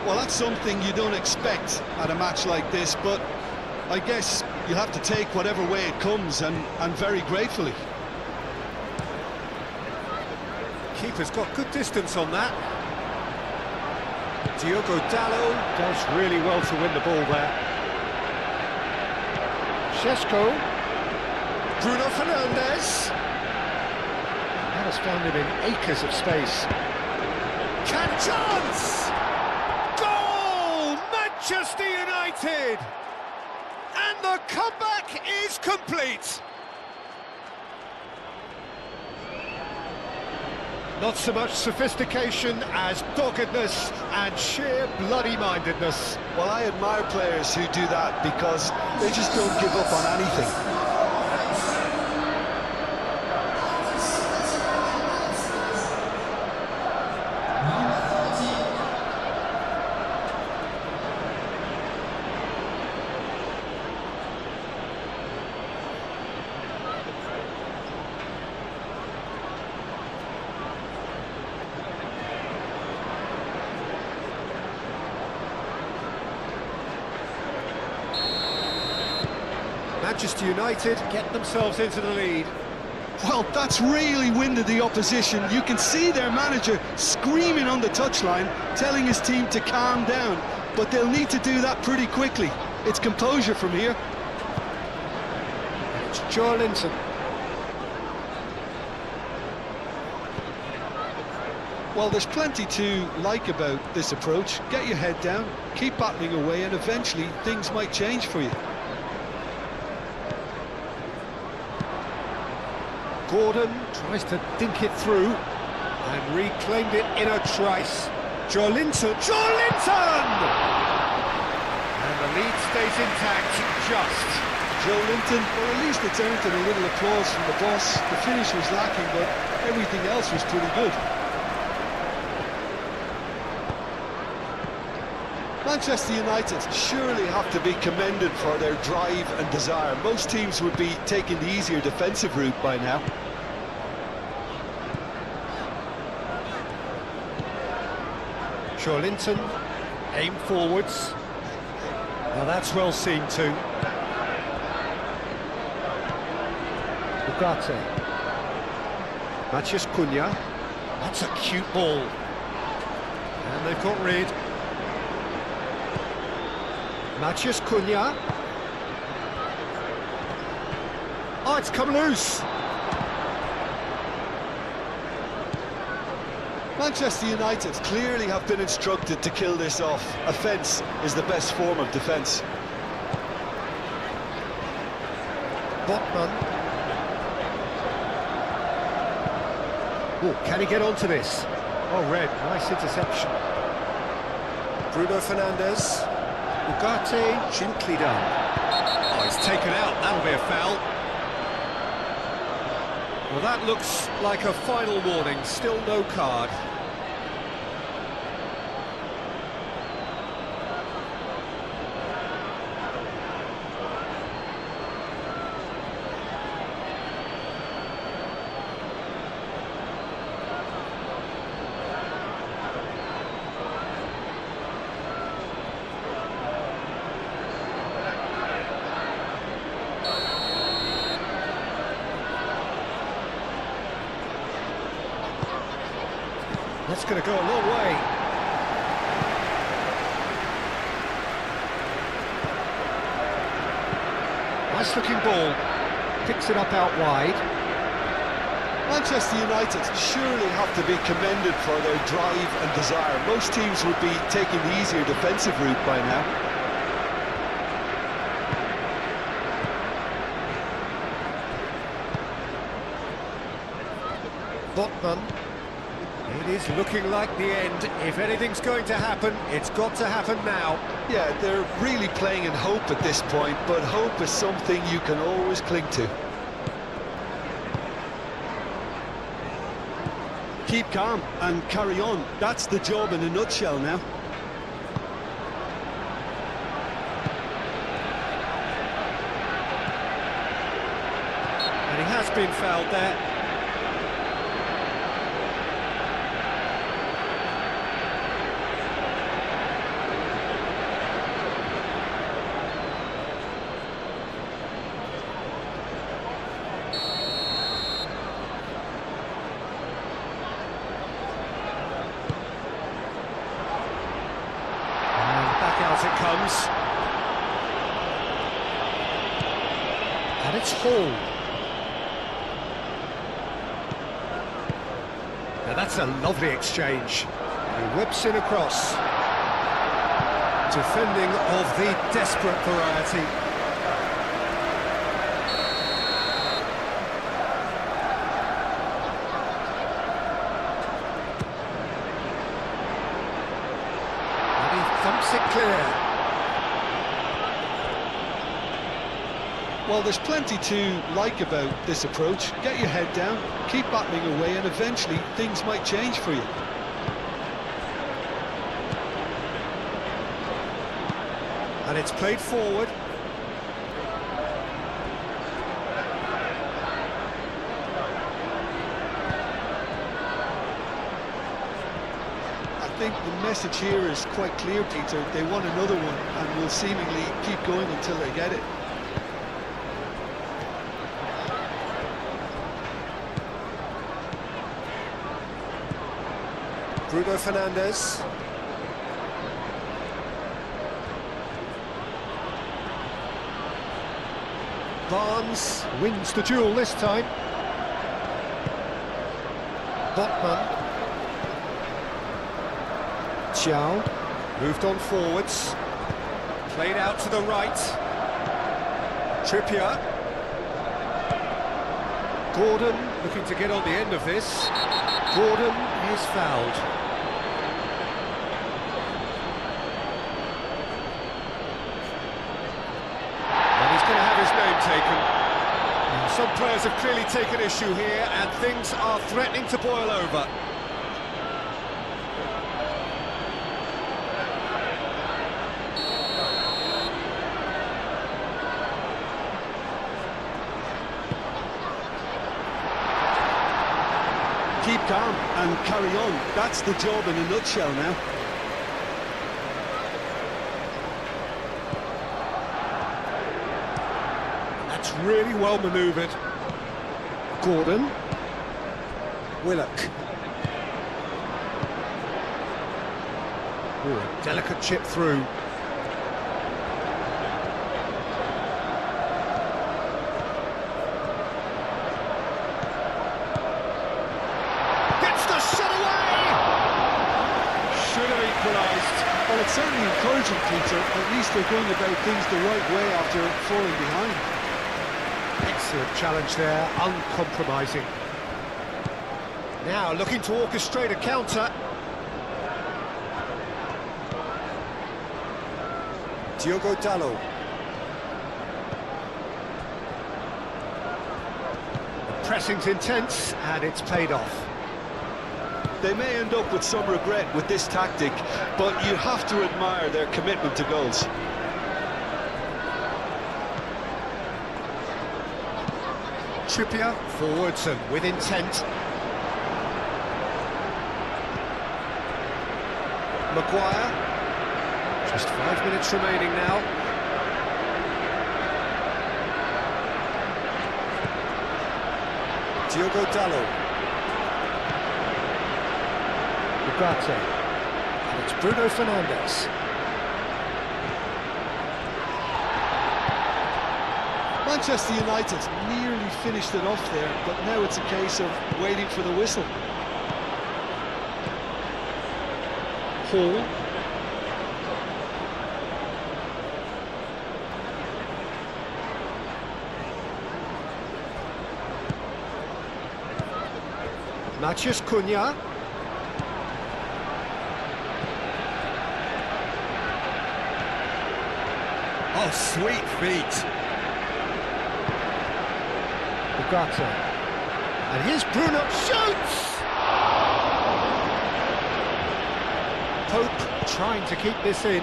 Well, that's something you don't expect at a match like this, but I guess you'll have to take whatever way it comes, and very gratefully. Keeper's got good distance on that. Diogo Dallo does really well to win the ball there. Šeško. Bruno Fernandes. That has found him in acres of space. Can chance! Goal! Manchester United! And the comeback is complete! Not so much sophistication as doggedness and sheer bloody-mindedness. Well, I admire players who do that because they just don't give up on anything. Manchester United get themselves into the lead. Well, that's really winded the opposition. You can see their manager screaming on the touchline, telling his team to calm down, but they'll need to do that pretty quickly. It's composure from here. It's Joelinton. Well, there's plenty to like about this approach. Get your head down, keep battling away, and eventually things might change for you. Gordon tries to dink it through and reclaimed it in a trice. Joelinton! Joelinton! And the lead stays intact, just. Joelinton, well, at least it's earned a little applause from the boss. The finish was lacking, but everything else was pretty good. Manchester United surely have to be commended for their drive and desire. Most teams would be taking the easier defensive route by now. Linton, aim forwards. Now that's well seen too. Ugarte. Matheus Cunha. That's a cute ball. And they've got rid. Matheus Cunha. Oh, it's come loose. Manchester United clearly have been instructed to kill this off. Offence is the best form of defence. Botman. Oh, can he get onto this? Oh, red, nice interception. Bruno Fernandes. Ugarte, gently done. Oh, it's taken out, that'll be a foul. Well, that looks like a final warning, still no card. That's going to go a long way. Nice looking ball. Picks it up out wide. Manchester United surely have to be commended for their drive and desire. Most teams would be taking the easier defensive route by now. Botman. It is looking like the end. If anything's going to happen, it's got to happen now. Yeah, they're really playing in hope at this point, but hope is something you can always cling to. Keep calm and carry on. That's the job in a nutshell now. And he has been fouled there. Out it comes. And it's Hall. Now that's a lovely exchange. He whips in across. Defending of the desperate variety. Thumps it clear. Well, there's plenty to like about this approach. Get your head down, keep battling away, and eventually things might change for you. And it's played forward. I think the message here is quite clear, Peter. They want another one and will seemingly keep going until they get it. Bruno Fernandes. Barnes wins the duel this time. Botman. Xiao moved on forwards. Played out to the right. Trippier. Gordon looking to get on the end of this. Gordon is fouled. And he's going to have his name taken. Some players have clearly taken issue here, and things are threatening to boil over. Keep calm and carry on. That's the job in a nutshell now. It's really well manoeuvred. Gordon. Willock. Ooh, a delicate chip through. Gets the shot away! Should have equalised. Well, it's certainly encouraging, Peter. At least they're going about things the right way after falling behind. Excellent challenge there, uncompromising. Now looking to orchestrate a counter. Diogo Dalot. The pressing's intense and it's paid off. They may end up with some regret with this tactic, but you have to admire their commitment to goals. Trippier forwards and with intent. Maguire. Just 5 minutes remaining now. Diogo Dalot. Ugarte. And it's Bruno Fernandes. Manchester United nearly finished it off there, but now it's a case of waiting for the whistle. Hall. Matheus Cunha. Oh, sweet feet. Ugarte. And here's Bruno. Shoots! Pope trying to keep this in.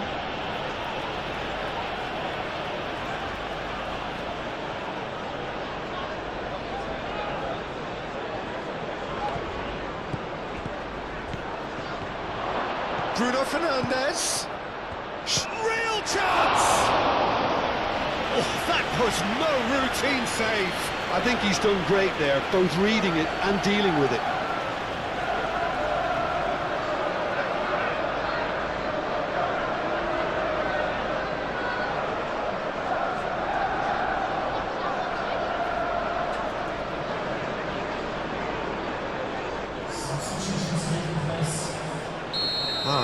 Bruno Fernandes. Real chance! Oh, that was no routine save. I think he's done great there, both reading it and dealing with it.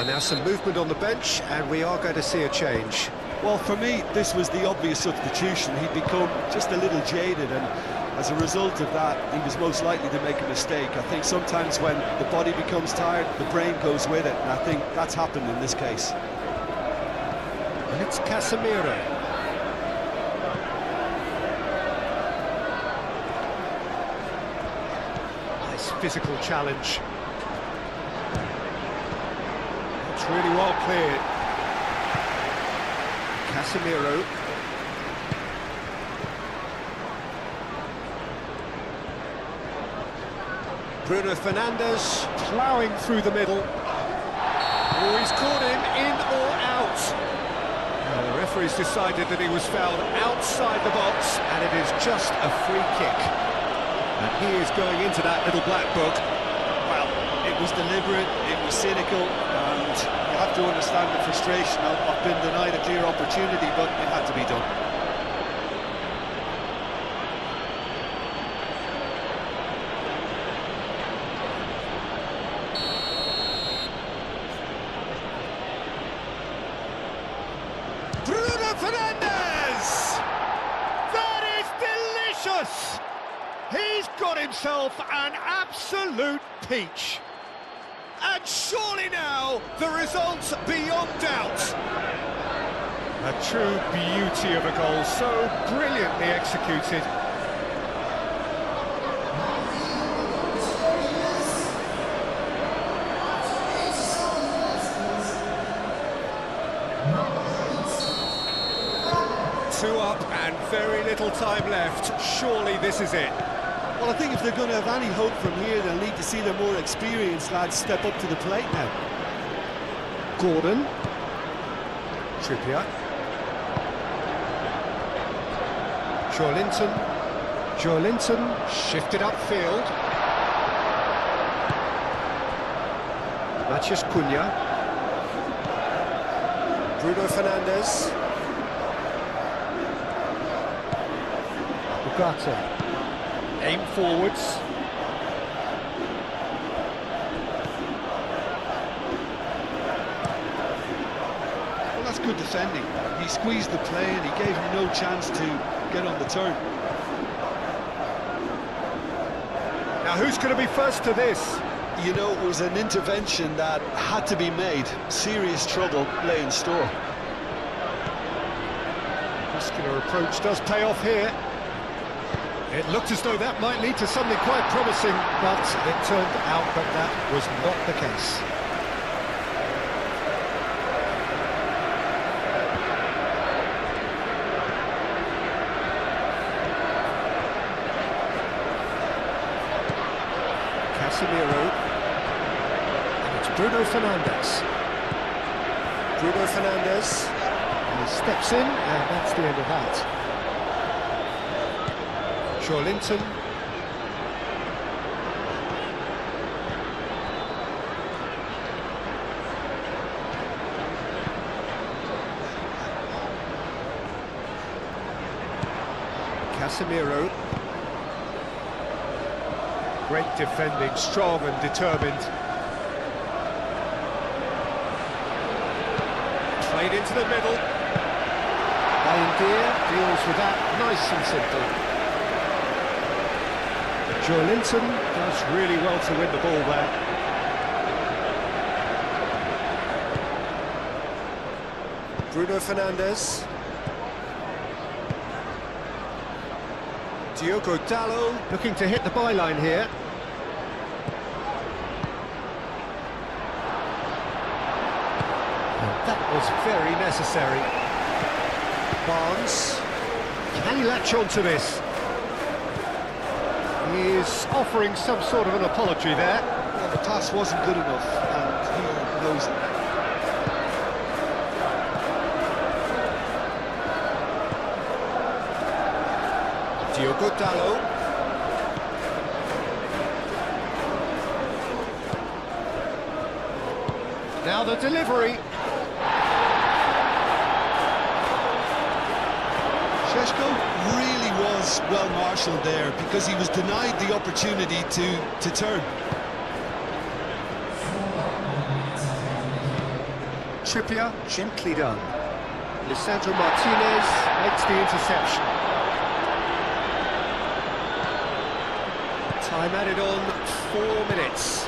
Now some movement on the bench, and we are going to see a change. Well, for me, this was the obvious substitution. He'd become just a little jaded, and as a result of that, he was most likely to make a mistake. I think sometimes when the body becomes tired, the brain goes with it, and I think that's happened in this case. And it's Casemiro. Nice physical challenge. It's really well cleared. Casemiro. Bruno Fernandes ploughing through the middle. Oh, he's caught him in or out. Well, the referee's decided that he was fouled outside the box, and it is just a free kick. And he is going into that little black book. Well, it was deliberate, it was cynical, and you have to understand the frustration of being denied a clear opportunity, but it had to be done. Bruno Fernandes! That is delicious! He's got himself an absolute peach. And surely now, the result's beyond doubt. A true beauty of a goal, so brilliantly executed. Two up and very little time left. Surely this is it. Well, I think if they're going to have any hope from here, they'll need to see their more experienced lads step up to the plate now. Gordon. Trippier. Joelinton shifted upfield. Matheus Cunha. Bruno Fernandes. Ugarte. Aim forwards. Well, that's good defending. He squeezed the play and he gave him no chance to get on the turn. Now who's going to be first to this? You know, it was an intervention that had to be made. Serious trouble lay in store. Muscular approach does pay off here. It looked as though that might lead to something quite promising, but it turned out that that was not the case. Casemiro. And it's Bruno Fernandes. Bruno Fernandes. He steps in, and that's the end of that. Joelinton. Casemiro. Great defending, strong and determined. Played into the middle. Bayindir deals with that nice and simple. Joelinton does really well to win the ball there. Bruno Fernandes. Diogo Dalot looking to hit the byline here. And that was very necessary. Barnes. Can he latch on to this? He is offering some sort of an apology there. Well, the pass wasn't good enough, and he knows it. Diogo Dalot. Now the delivery. Šeško really was well marshalled there because he was denied the opportunity to turn. Trippier, gently done. Lisandro Martinez makes the interception. Time added on 4 minutes.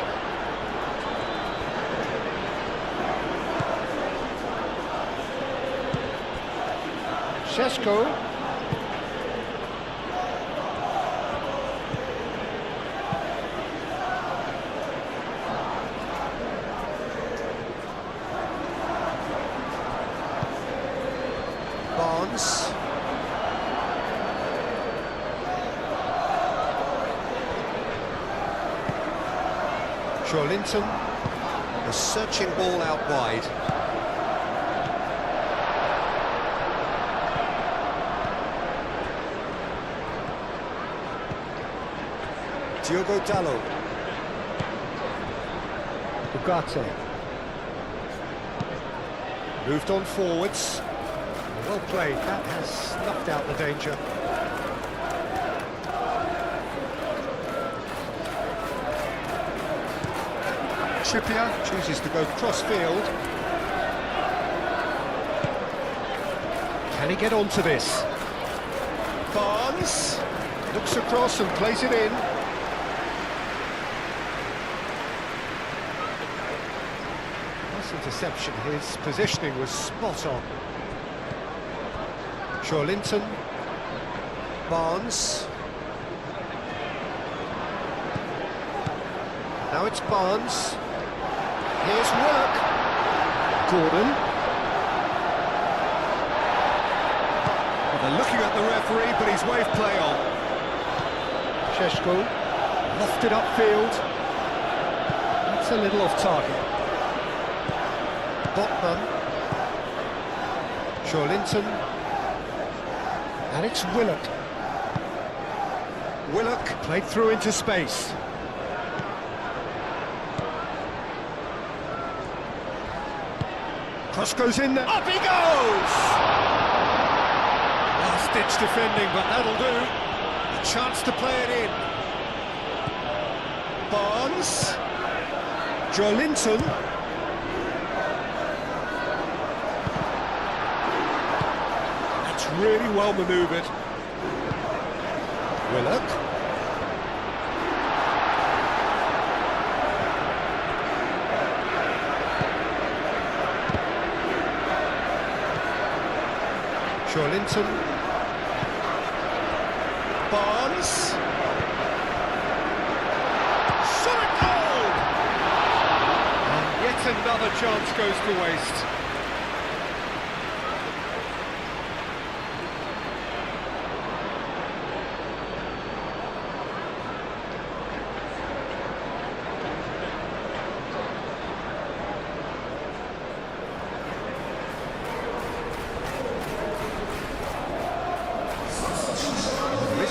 Šeško. Barnes. Joelinton. A searching ball out wide. Diogo Dalot. Ugarte. Moved on forwards. Well played, that has snuffed out the danger. Trippier chooses to go cross-field. Can he get onto this? Barnes looks across and plays it in. Nice interception, his positioning was spot on. Joelinton. Barnes. Now it's Barnes. Here's work. Gordon. Well, they're looking at the referee, but he's waved play on. Šeško. Lofted upfield. That's a little off target. Botman. Joelinton. And it's Willock. Willock played through into space. Cross goes in there. Up he goes! Last-ditch defending, but that'll do. A chance to play it in. Barnes. Joelinton. That's really well manoeuvred. Willock. Joelinton. Barnes. Shot it goal! And yet another chance goes to waste.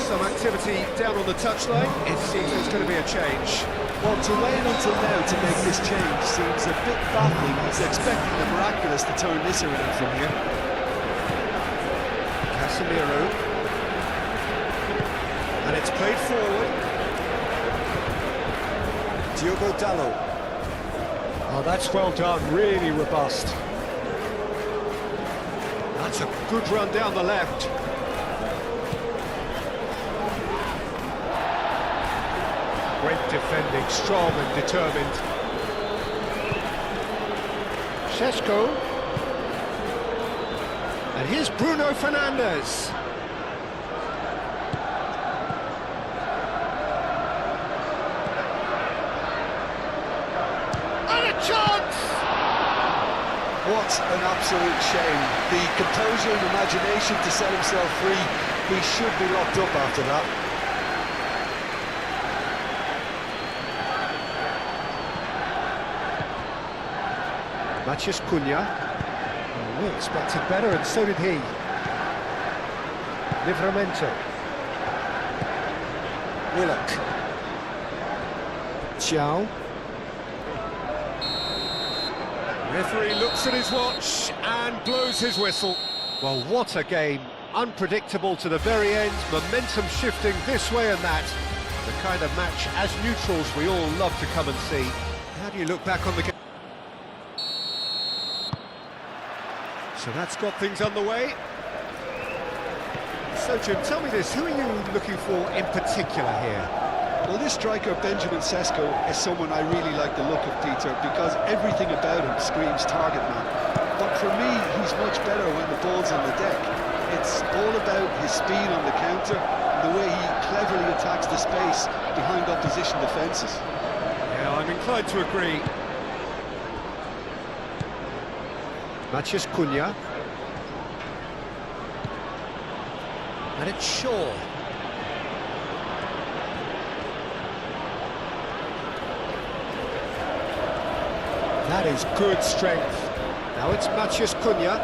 Some activity down on the touchline. It seems there's going to be a change. Well, to wait until now to make this change seems a bit baffling. He's expecting the miraculous to turn this around from here. Casemiro. And it's played forward. Diogo Dalot. Oh, that's well done, really robust. That's a good run down the left. Went defending, strong and determined. Šeško. And here's Bruno Fernandes. And a chance! What an absolute shame. The composure and imagination to set himself free. He should be locked up after that. Matheus Cunha. Oh, we expected better, and so did he. Livramento. Willock. Xiao. Referee looks at his watch and blows his whistle. Well, what a game. Unpredictable to the very end, momentum shifting this way and that. The kind of match, as neutrals, we all love to come and see. How do you look back on the game? So that's got things underway. So, Jim, tell me this, who are you looking for in particular here? Well, this striker, Benjamin Sesko, is someone I really like the look of, Peter, because everything about him screams target man. But for me, he's much better when the ball's on the deck. It's all about his speed on the counter and the way he cleverly attacks the space behind opposition defences. Yeah, I'm inclined to agree. Matheus Cunha. And it's Shaw. That is good strength. Now it's Matheus Cunha.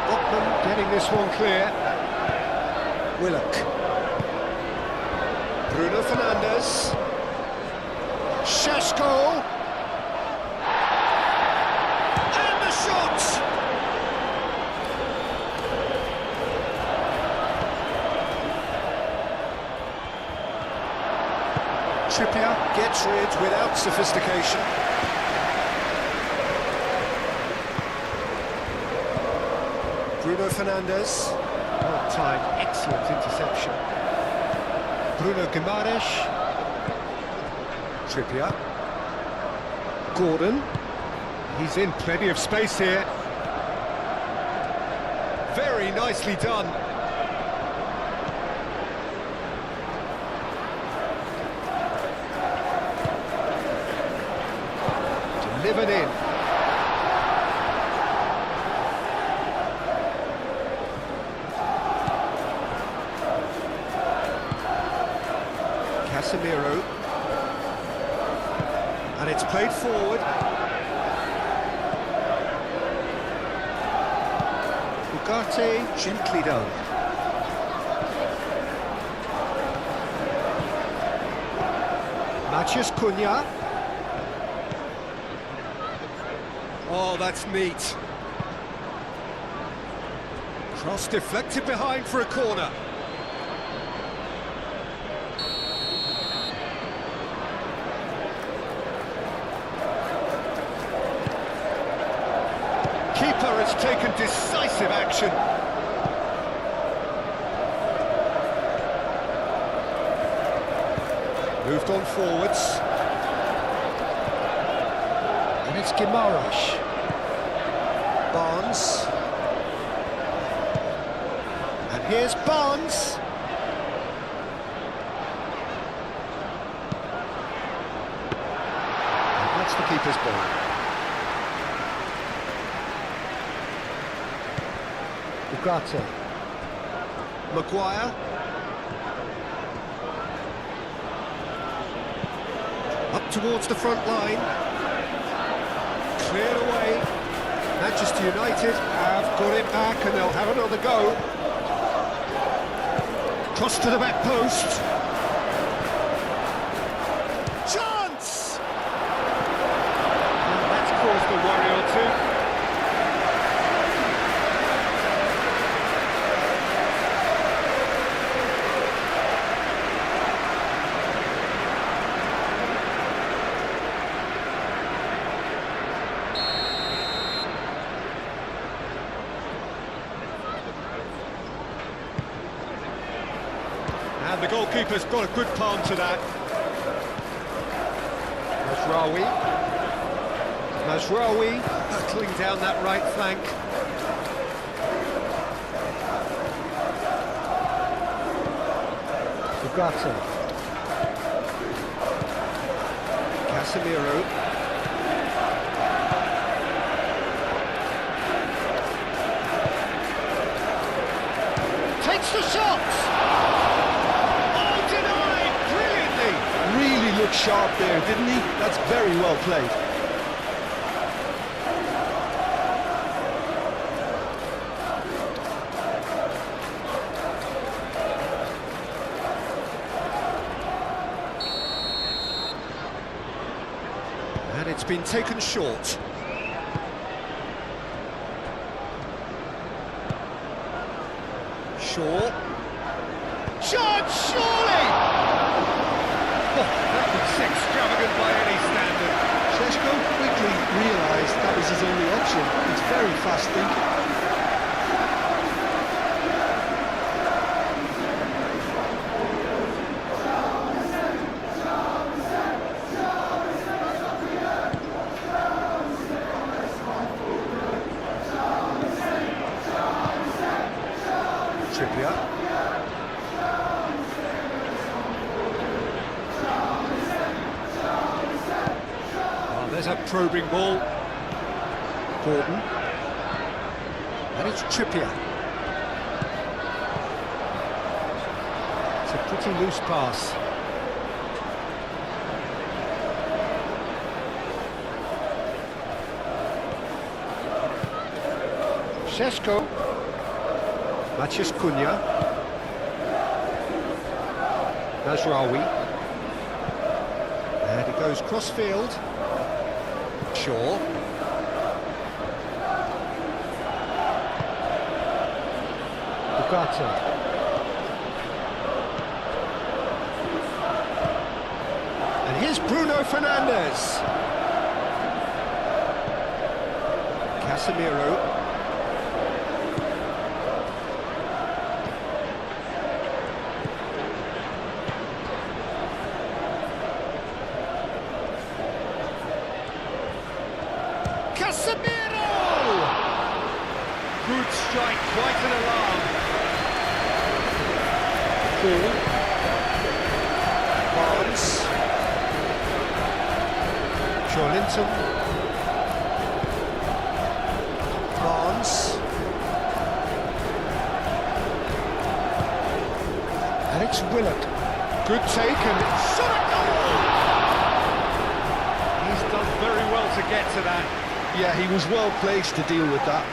Botman getting this one clear. Willock. Bruno Fernandes. Šeško. Trippier gets rid without sophistication. Bruno Fernandes. Well timed, excellent interception. Bruno Guimaraes. Trippier. Gordon. He's in plenty of space here. Very nicely done. Delivered in. Casemiro. And it's played forward. Ugarte, gently done. Matheus Cunha. Oh, that's neat. Cross deflected behind for a corner. Keeper has taken decisive action. Moved on forwards. And it's Guimaraes. Barnes. And here's Barnes. And that's the keeper's ball. Ugarte. Maguire. Up towards the front line. Cleared away. Manchester United have got it back and they'll have another go. Cross to the back post. Chance! And that's caused a worry or two. And the goalkeeper's got a good palm to that. Mazraoui battling down that right flank. Ugarte. Casemiro. Takes the shot! Really looked sharp there, didn't he? That's very well played. And it's been taken short. Shaw. Shot, surely! That was extravagant by any standard. Šeško quickly realised that was his only option. It's very fast thinking. Trippier. There's a probing ball. Gordon. And it's Trippier. It's a pretty loose pass. Šeško. Matheus Cunha. Mazraoui. And it goes cross-field. Shaw. Ugarte. And here's Bruno Fernandes. Casemiro. Casemiro! Good strike, quite an alarm. Ball. Barnes. Joelinton. Barnes. And it's Willock. Good take and shot at goal! He's done very well to get to that. Yeah, he was well placed to deal with that.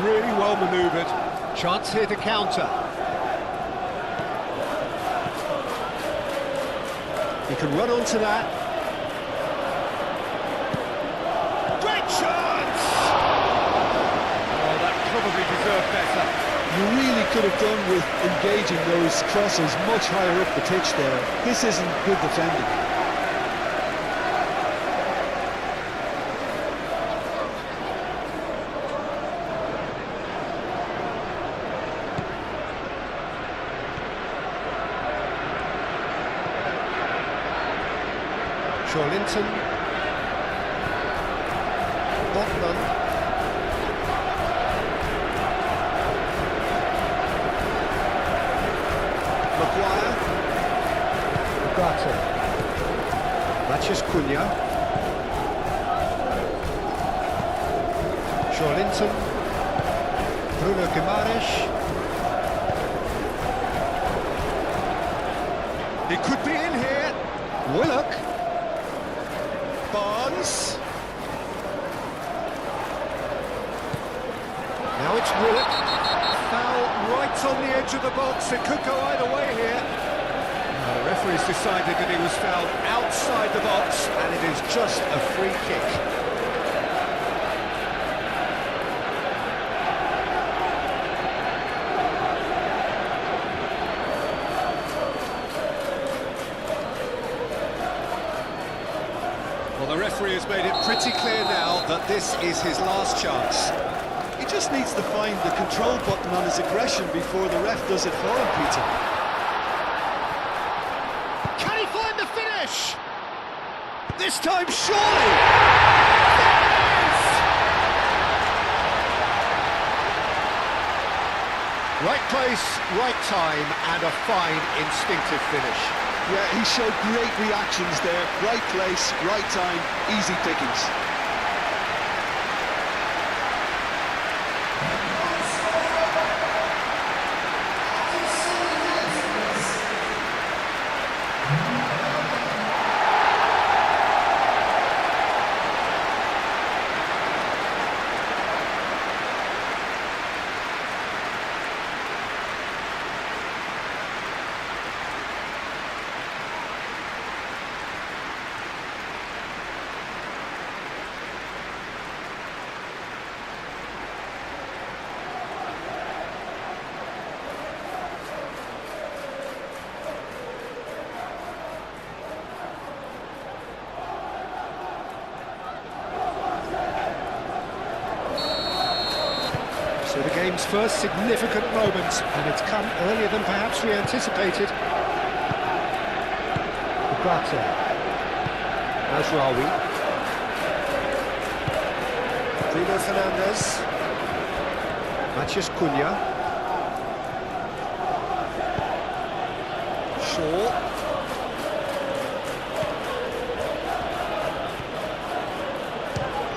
really well manoeuvred. Chance here to counter. He can run onto that. Great chance! Oh, that probably deserved better. You really could have done with engaging those crosses much higher up the pitch there. This isn't good defending. Linton, Botman, Maguire, Ugarte, Mathias Cunha, Linton, Bruno Guimaraes. He could be in here. Willock. Barnes. Now it's Willock. Foul right on the edge of the box. It could go either way here. The referee's decided that he was fouled outside the box, and it is just a free kick. Well, the referee has made it pretty clear now that this is his last chance. He just needs to find the control button on his aggression before the ref does it for him, Peter. Can he find the finish? This time, surely! Yes! Right place, right time, and a fine, instinctive finish. Yeah, he showed great reactions there. Right place, right time, easy pickings. So the game's first significant moment, and it's come earlier than perhaps we anticipated. Ugarte, Mazraoui, Bruno Fernandes, Mathias Cunha, Shaw,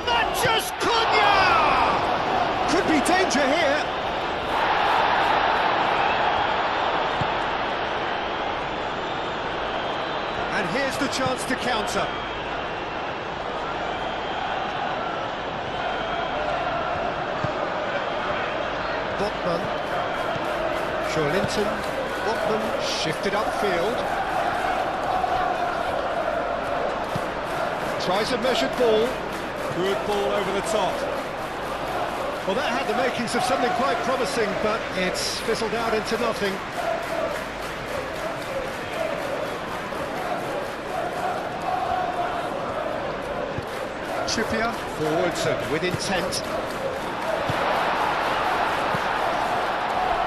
Mathias Cunha! Could be danger here. And here's the chance to counter. Botman, Linton, Botman shifted upfield. Tries a measured ball. Good ball over the top. Well, that had the makings of something quite promising, but it's fizzled out into nothing. Trippier forwards and with intent.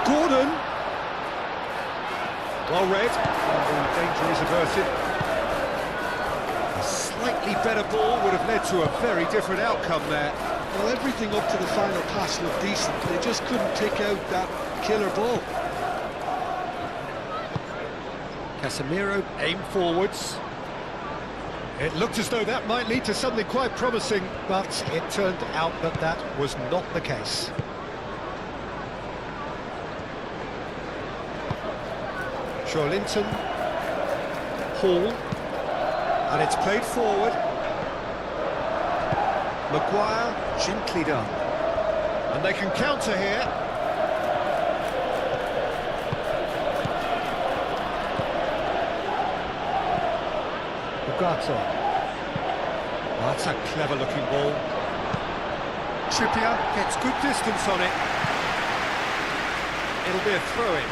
Gordon. Well read. And danger is averted. A slightly better ball would have led to a very different outcome there. Well, everything up to the final pass looked decent. They just couldn't pick out that killer ball. Casemiro aimed forwards. It looked as though that might lead to something quite promising, but it turned out that that was not the case. Linton, Hall, and it's played forward. Maguire, gently done. And they can counter here. Ugarte. That's a clever-looking ball. Trippier gets good distance on it. It'll be a throw-in.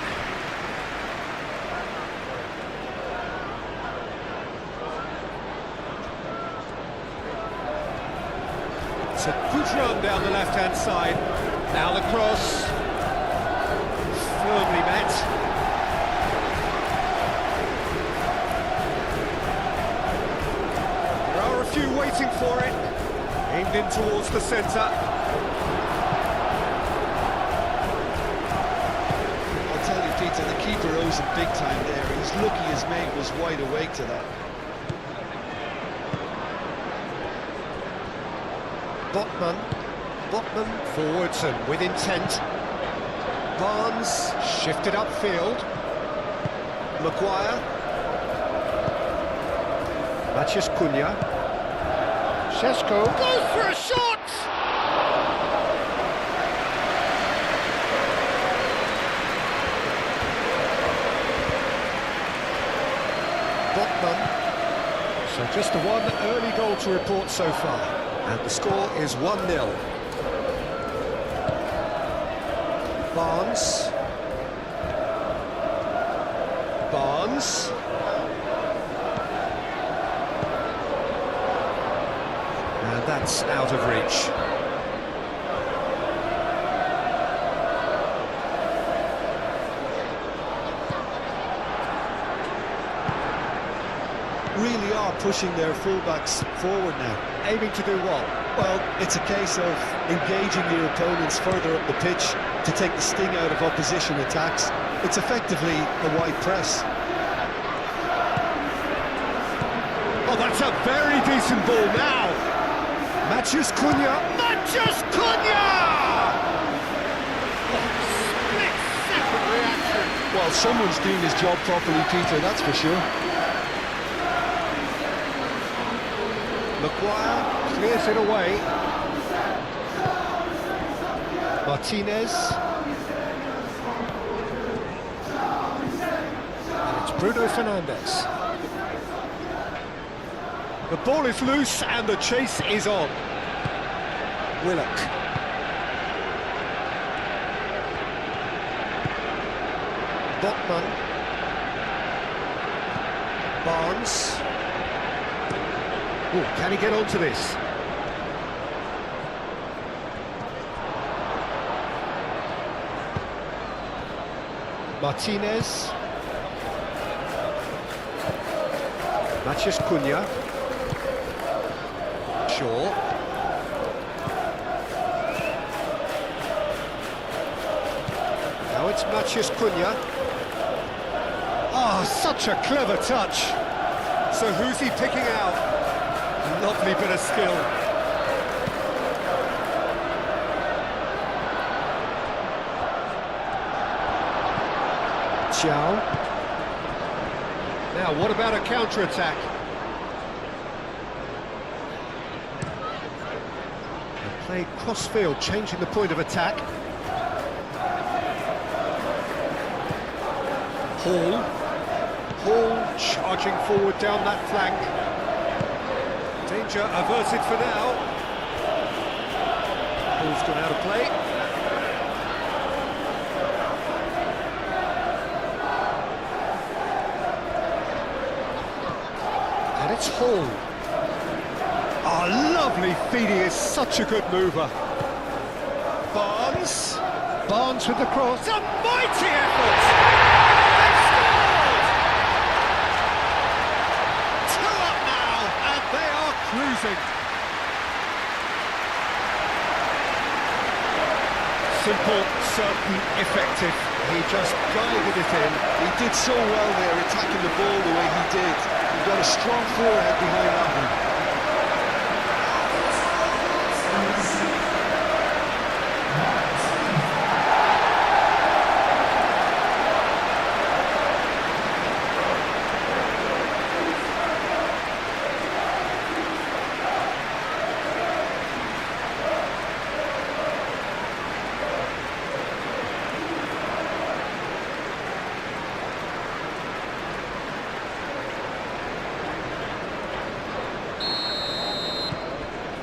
It's a good run down the left-hand side. Now the cross. Firmly met. There are a few waiting for it. Aimed in towards the centre. I'll tell you, Peter, the keeper owes him big time there. He's lucky his mate was wide awake to that. Botman forwards and with intent. Barnes shifted upfield. Maguire. Maciej Cunha. Šeško goes for a shot! Botman. So just the one early goal to report so far. And the score is 1-0. Barnes. And that's out of reach. Really are pushing their fullbacks forward now. Aiming to do what? Well, it's a case of engaging your opponents further up the pitch to take the sting out of opposition attacks. It's effectively a wide press. Oh, that's a very decent ball now. Maciej Cunha. Maciej Cunha! Split-second reaction. Well, someone's doing his job properly, Peter, that's for sure. Maguire clears it away. Martinez. And it's Bruno Fernandes. The ball is loose and the chase is on. Willock. Botman. Barnes. Ooh, can he get onto this? Martinez. Maciej Cunha. Shaw. Now it's Maciej Cunha. Oh, such a clever touch. So who's he picking out? Lovely bit of skill. Chow. Now, what about a counter-attack? They play cross-field, changing the point of attack. Hall charging forward down that flank. Danger averted for now. Ball's gone out of play. And it's Hall. Oh, lovely feed, he is such a good mover. Barnes with the cross. A mighty effort! They've scored! 2 up now, and they are cruising. Simple, certain, effective. He just guided it in. He did so well there, attacking the ball the way he did. He got a strong forehead behind that one.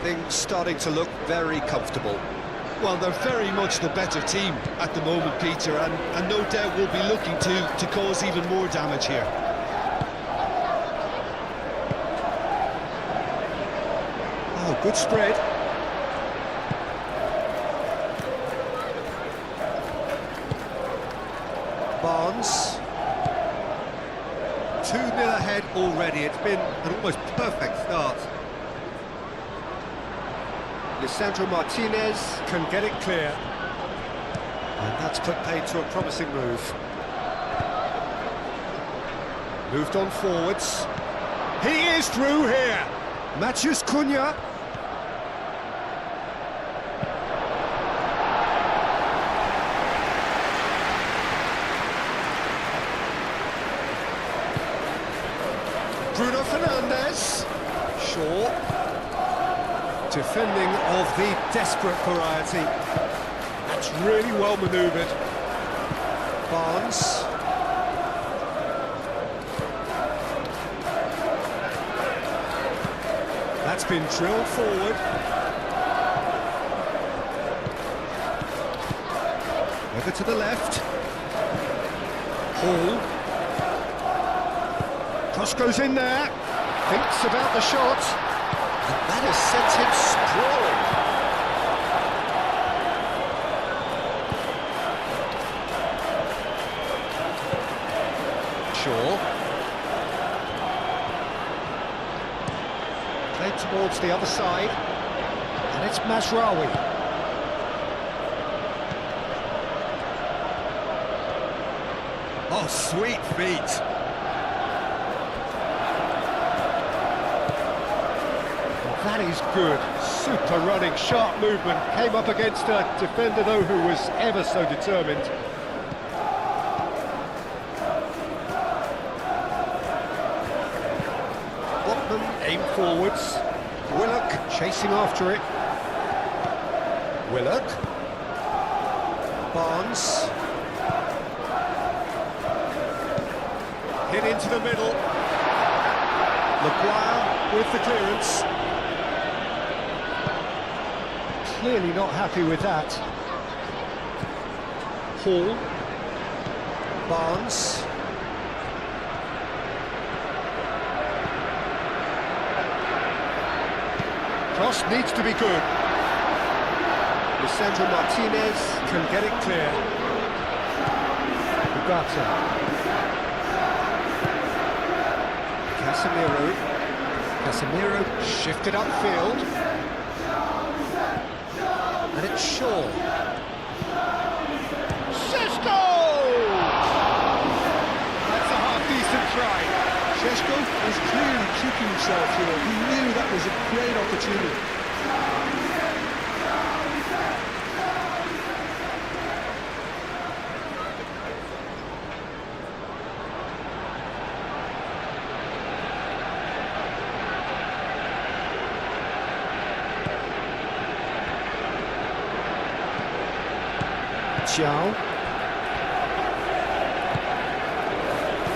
everything starting to look very comfortable. Well, they're very much the better team at the moment, Peter, and no doubt will be looking to cause even more damage here. Oh, good spread. Barnes. 2-0 ahead already. It's been an almost perfect start. Lisandro Martinez can get it clear. And that's put paid to a promising move. Moved on forwards. He is through here. Matheus Cunha. Bruno Fernandes. Shaw. Defending of the desperate variety. That's really well manoeuvred. Barnes. That's been drilled forward. Over to the left. Hall. Cross goes in there. Thinks about the shot. And that has sent him sprawling. Shaw. Played towards the other side. And it's Mazraoui. Oh, sweet feet. That is good. Super running, sharp movement. Came up against a defender, though, who was ever so determined. Botman aim forwards. Willock chasing after it. Willock. Barnes. Hit into the middle. Maguire with the clearance. Clearly not happy with that. Hall. Barnes. Cross needs to be good. Lisandro Martinez can get it clear. Ugarte. Casemiro shifted upfield. And it's Shaw. Šeško! That's a half-decent try. Šeško is clearly kicking himself here. He knew that was a great opportunity.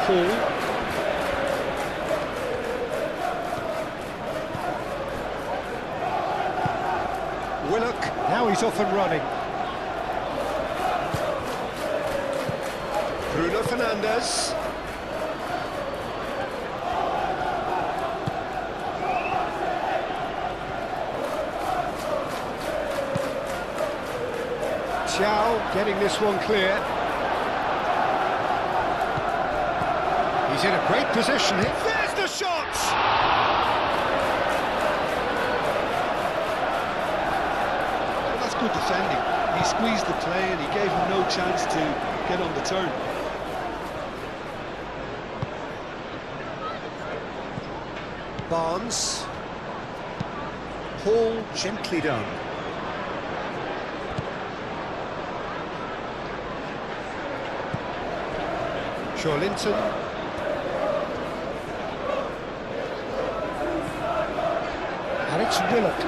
Hall. Willock, now he's off and running. Bruno Fernandes. Getting this one clear. He's in a great position. There's the shot! Well, that's good defending. He squeezed the play and he gave him no chance to get on the turn. Barnes. Hall gently done. Linton. And it's Willock.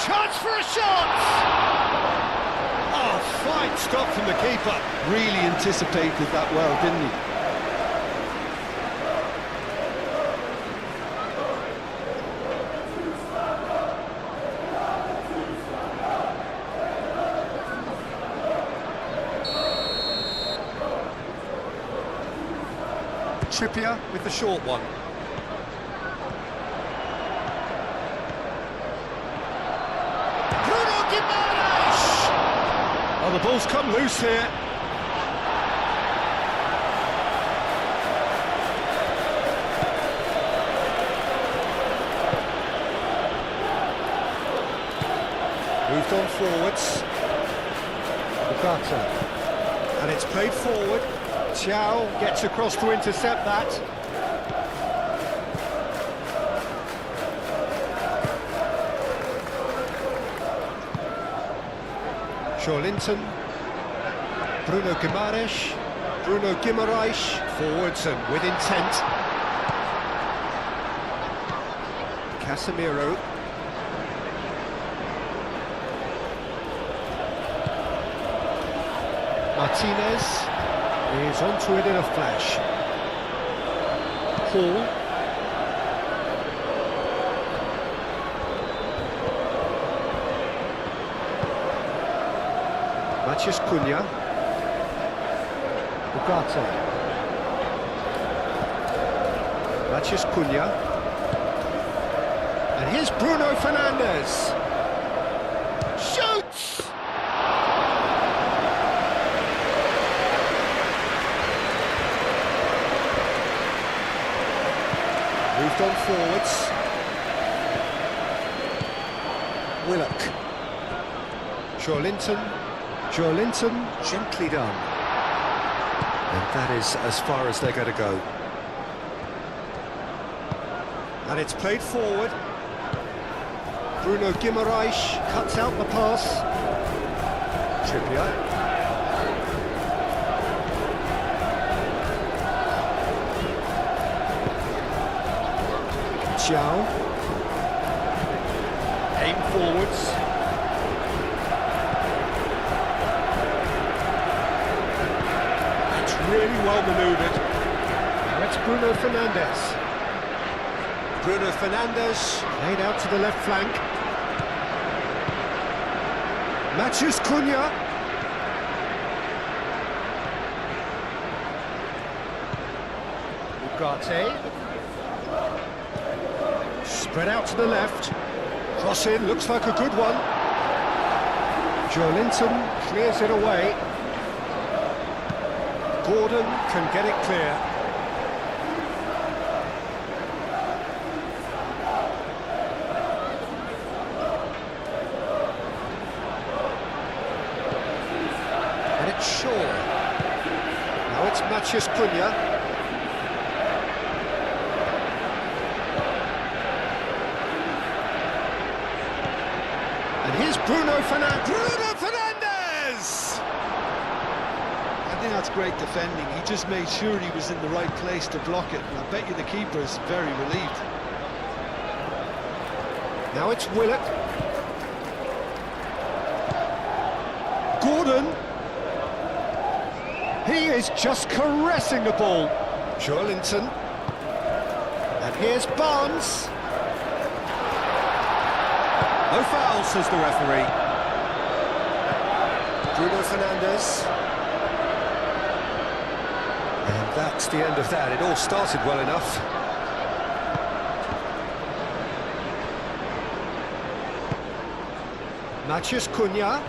Chance for a shot! Oh, fine stop from the keeper. Really anticipated that well, didn't he? Trippier with the short one. Bruno Guimaraes! Oh, the ball's come loose here. Moved on forwards. Bugatti. And it's played forward. Chow gets across to intercept that. Linton. Bruno Guimaraes. Forwards and with intent. Casemiro. Martinez is onto it in a flash. Hall. Matheus Cunha. Ugarte. Matheus Cunha. And here's Bruno Fernandes. Shoots! Moved on forwards. Willock. Linton, gently done. And that is as far as they're going to go. And it's played forward. Bruno Guimaraes cuts out the pass. Trippier. Chow. Aim forwards. It's really well manoeuvred. That's Bruno Fernandes. Bruno Fernandes laid out to the left flank. Matheus Cunha. Ugarte. Spread out to the left. Cross in, looks like a good one. Linton clears it away. Gordon can get it clear. And it's Shaw. Now it's Matheus Cunha. Here's Bruno Fernandes. I think that's great defending. He just made sure he was in the right place to block it, and I bet you the keeper is very relieved. Now it's Willock. Gordon. He is just caressing the ball. Linton. And here's Barnes. No foul, says the referee. Bruno Fernandes. And that's the end of that. It all started well enough. Matheus Cunha.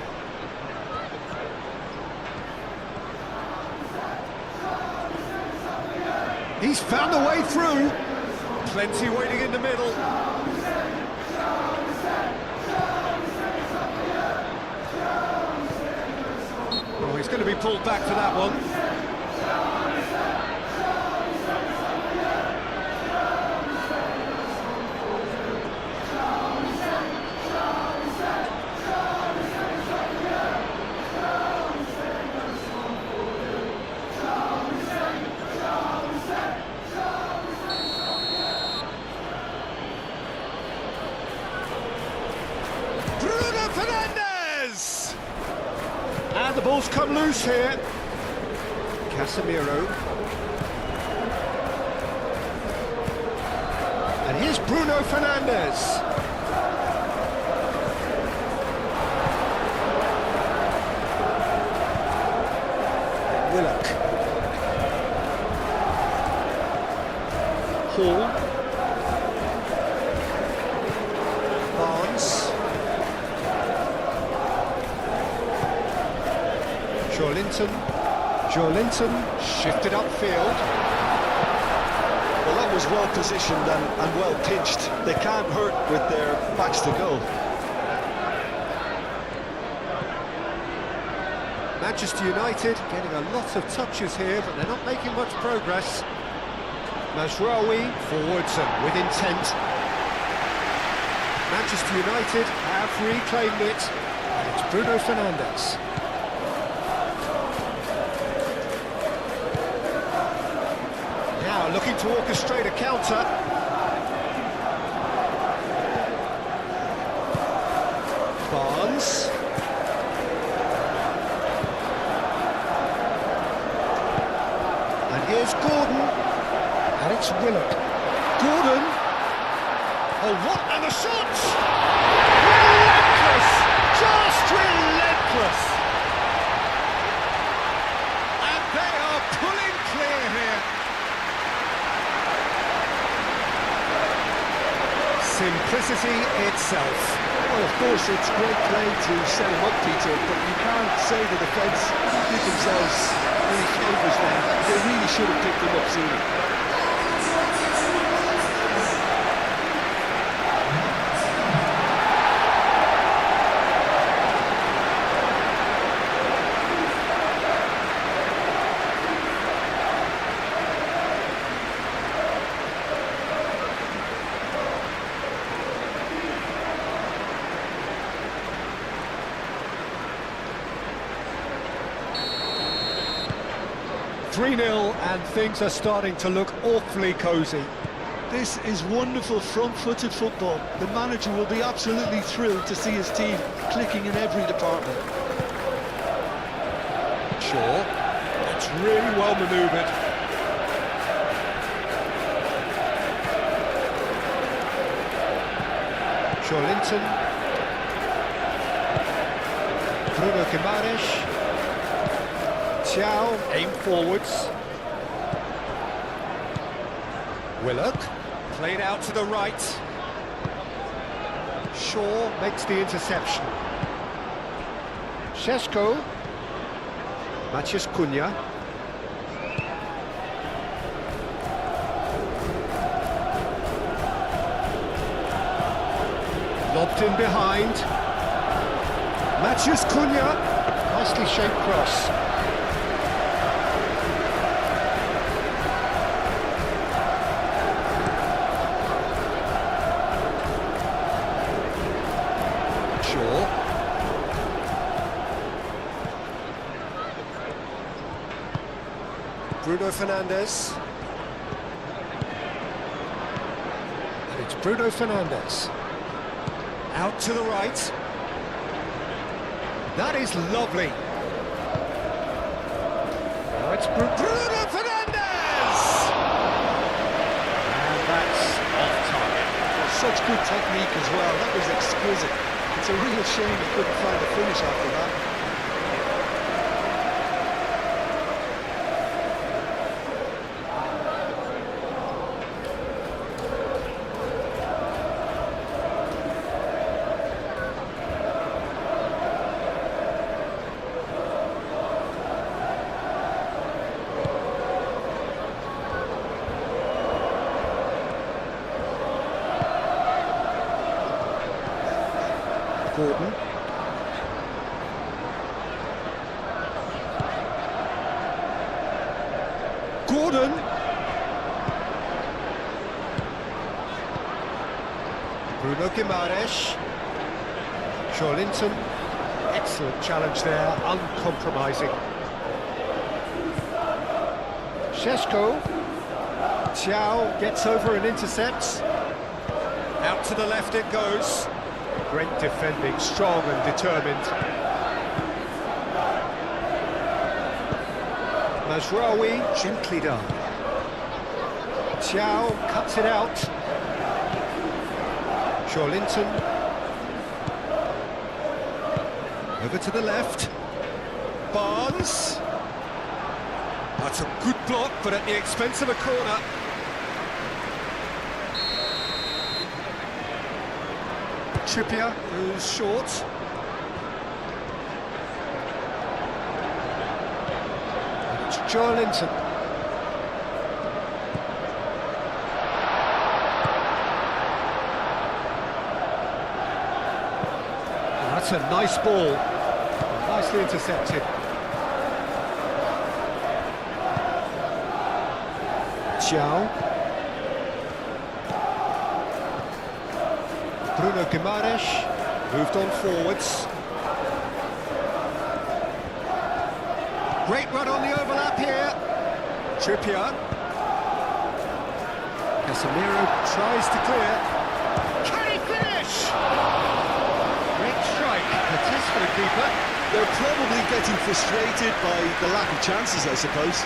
He's found a way through. Plenty waiting in the middle. Oh, he's going to be pulled back for that one. And the ball's come loose here. Casemiro. And here's Bruno Fernandes. Willock. Hall. Barnes. Joelinton shifted upfield. Well, that was well positioned and well pitched. They can't hurt with their backs to goal. Manchester United getting a lot of touches here, but they're not making much progress. Mazraoui forwards and with intent. Manchester United have reclaimed it, and it's Bruno Fernandes. Now looking to orchestrate a counter. Barnes. And here's Gordon. And it's Willock. Gordon. Oh, what? And the shots! Relentless! Just relentless! And they are pulling clear here. Simplicity itself. Well, of course, it's great play to set him up, Peter, but you can't say the defence did themselves any favours then. They really should have picked them up sooner. 3-0 and things are starting to look awfully cosy. This is wonderful front-footed football. The manager will be absolutely thrilled to see his team clicking in every department. Sure, it's really well manoeuvred. Joelinton. Bruno Guimaraes. Thiaw, aim forwards. Willock, played out to the right. Shaw makes the interception. Šeško. Matheus Cunha. Lobbed in behind. Matheus Cunha. Nicely shaped cross. Bruno Fernandes. And it's Bruno Fernandes. Out to the right. That is lovely. Now it's Bruno Fernandes! And that's off target. Such good technique as well. That was exquisite. It's a real shame he couldn't find a finish after that. Gordon. Gordon. Bruno Guimaraes. Joelinton. Excellent challenge there, uncompromising. Šeško. Thiaw gets over and intercepts. Out to the left it goes. Great defending, strong and determined. Mazraoui, gently done. Thiaw cuts it out. Joelinton. Over to the left. Barnes. That's a good block, but at the expense of a corner. Trippier, who's short. And it's Joelinton. That's a nice ball, nicely intercepted. Xiao. Bruno Guimaraes moved on forwards. Great run on the overlap here. Trippier. Casemiro tries to clear. Can he finish? Great strike, a test for the keeper. They're probably getting frustrated by the lack of chances, I suppose.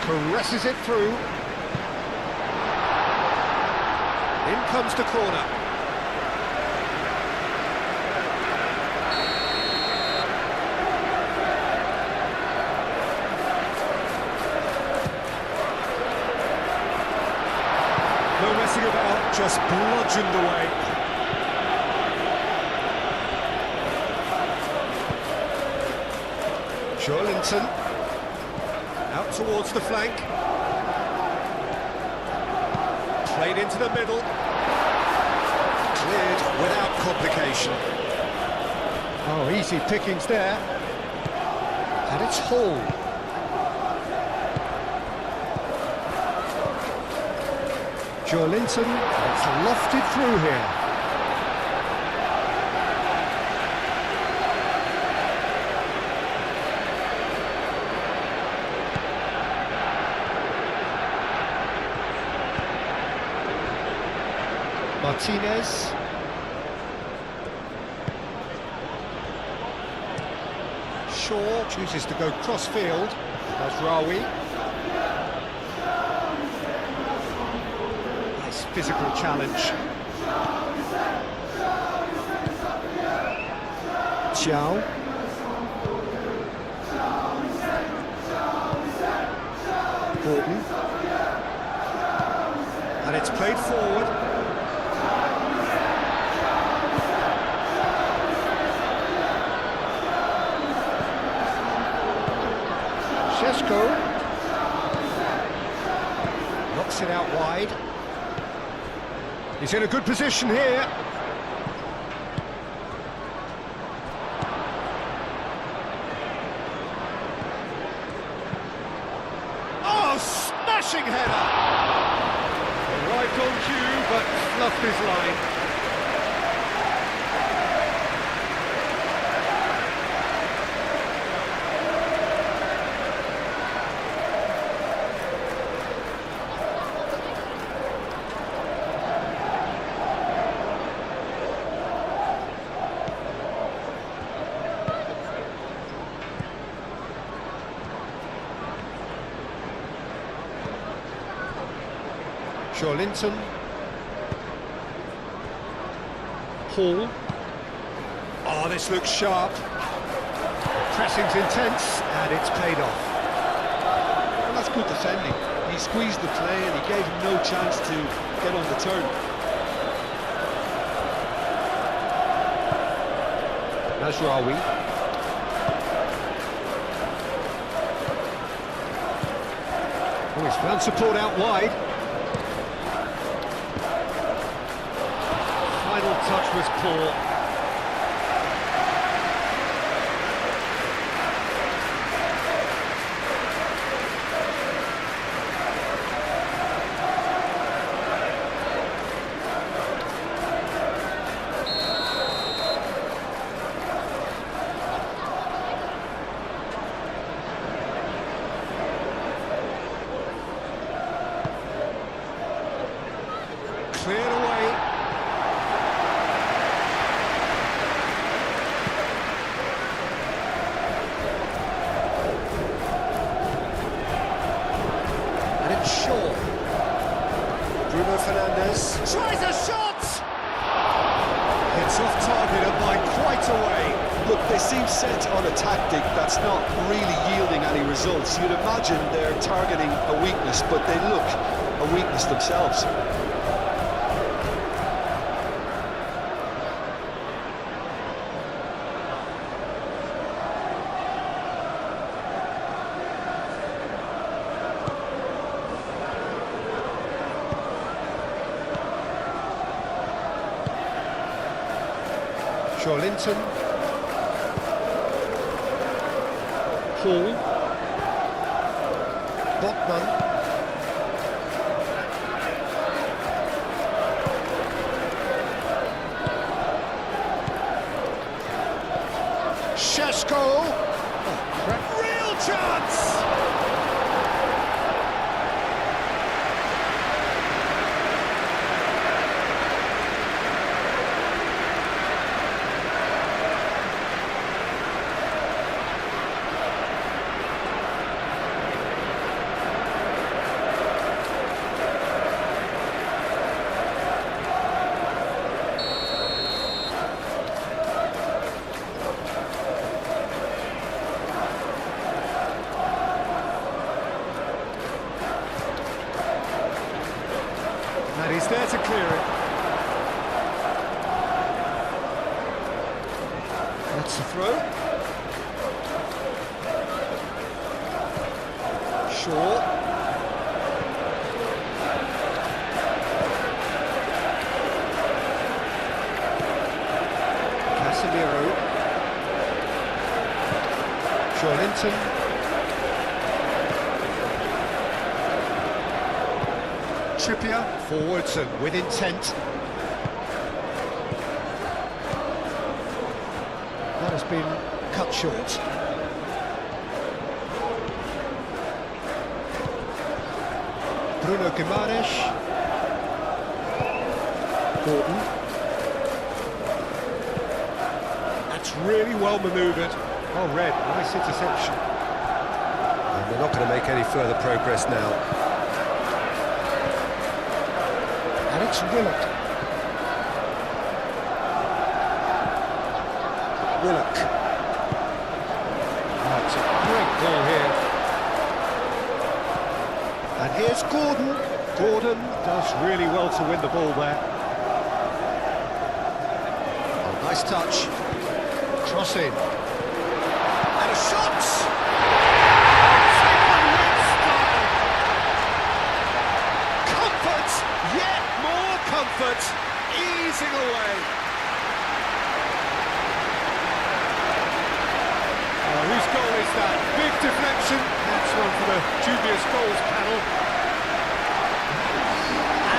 Caresses it through. In comes the corner. No messing about, just bludgeoned away. Joelinton. Out towards the flank. Played into the middle. Cleared without complication. Oh, easy pickings there. And it's Hall. Joelinton, it's lofted through here. Martinez. Shaw chooses to go cross-field. That's Rawi. Nice physical challenge. Xiao. Gordon. And it's played forward. Sesko knocks it out wide. He's in a good position here. Oh, smashing header! Arrived on cue, but fluffed his line. Joelinton. Hall. Oh, this looks sharp. Pressing's intense, and it's paid off. Well, that's good defending. He squeezed the play and he gave him no chance to get on the turn. Nasraoui. Oh, he's found support out wide. Final touch was poor. Cleared away. And it's Shaw. Bruno Fernandes tries a shot! It's off target and by quite a way. Look, they seem set on a tactic that's not really yielding any results. You'd imagine they're targeting a weakness, but they look a weakness themselves. Linton. Hall. Botman. Shesko. Real chance! And he's there to clear it. That's the throw. Shaw. Casemiro. Linton. Trippier forwards and with intent. That has been cut short. Bruno Guimaraes. Gordon. That's really well manoeuvred. Well read, nice interception. And they're not going to make any further progress now. And it's Willock. That's a great ball here. And here's Gordon. Gordon does really well to win the ball there. Oh, nice touch. Cross in. And a shot! Comfort! Yet more comfort! Easing away. Whose goal is that? Big deflection. That's one for the dubious goals panel.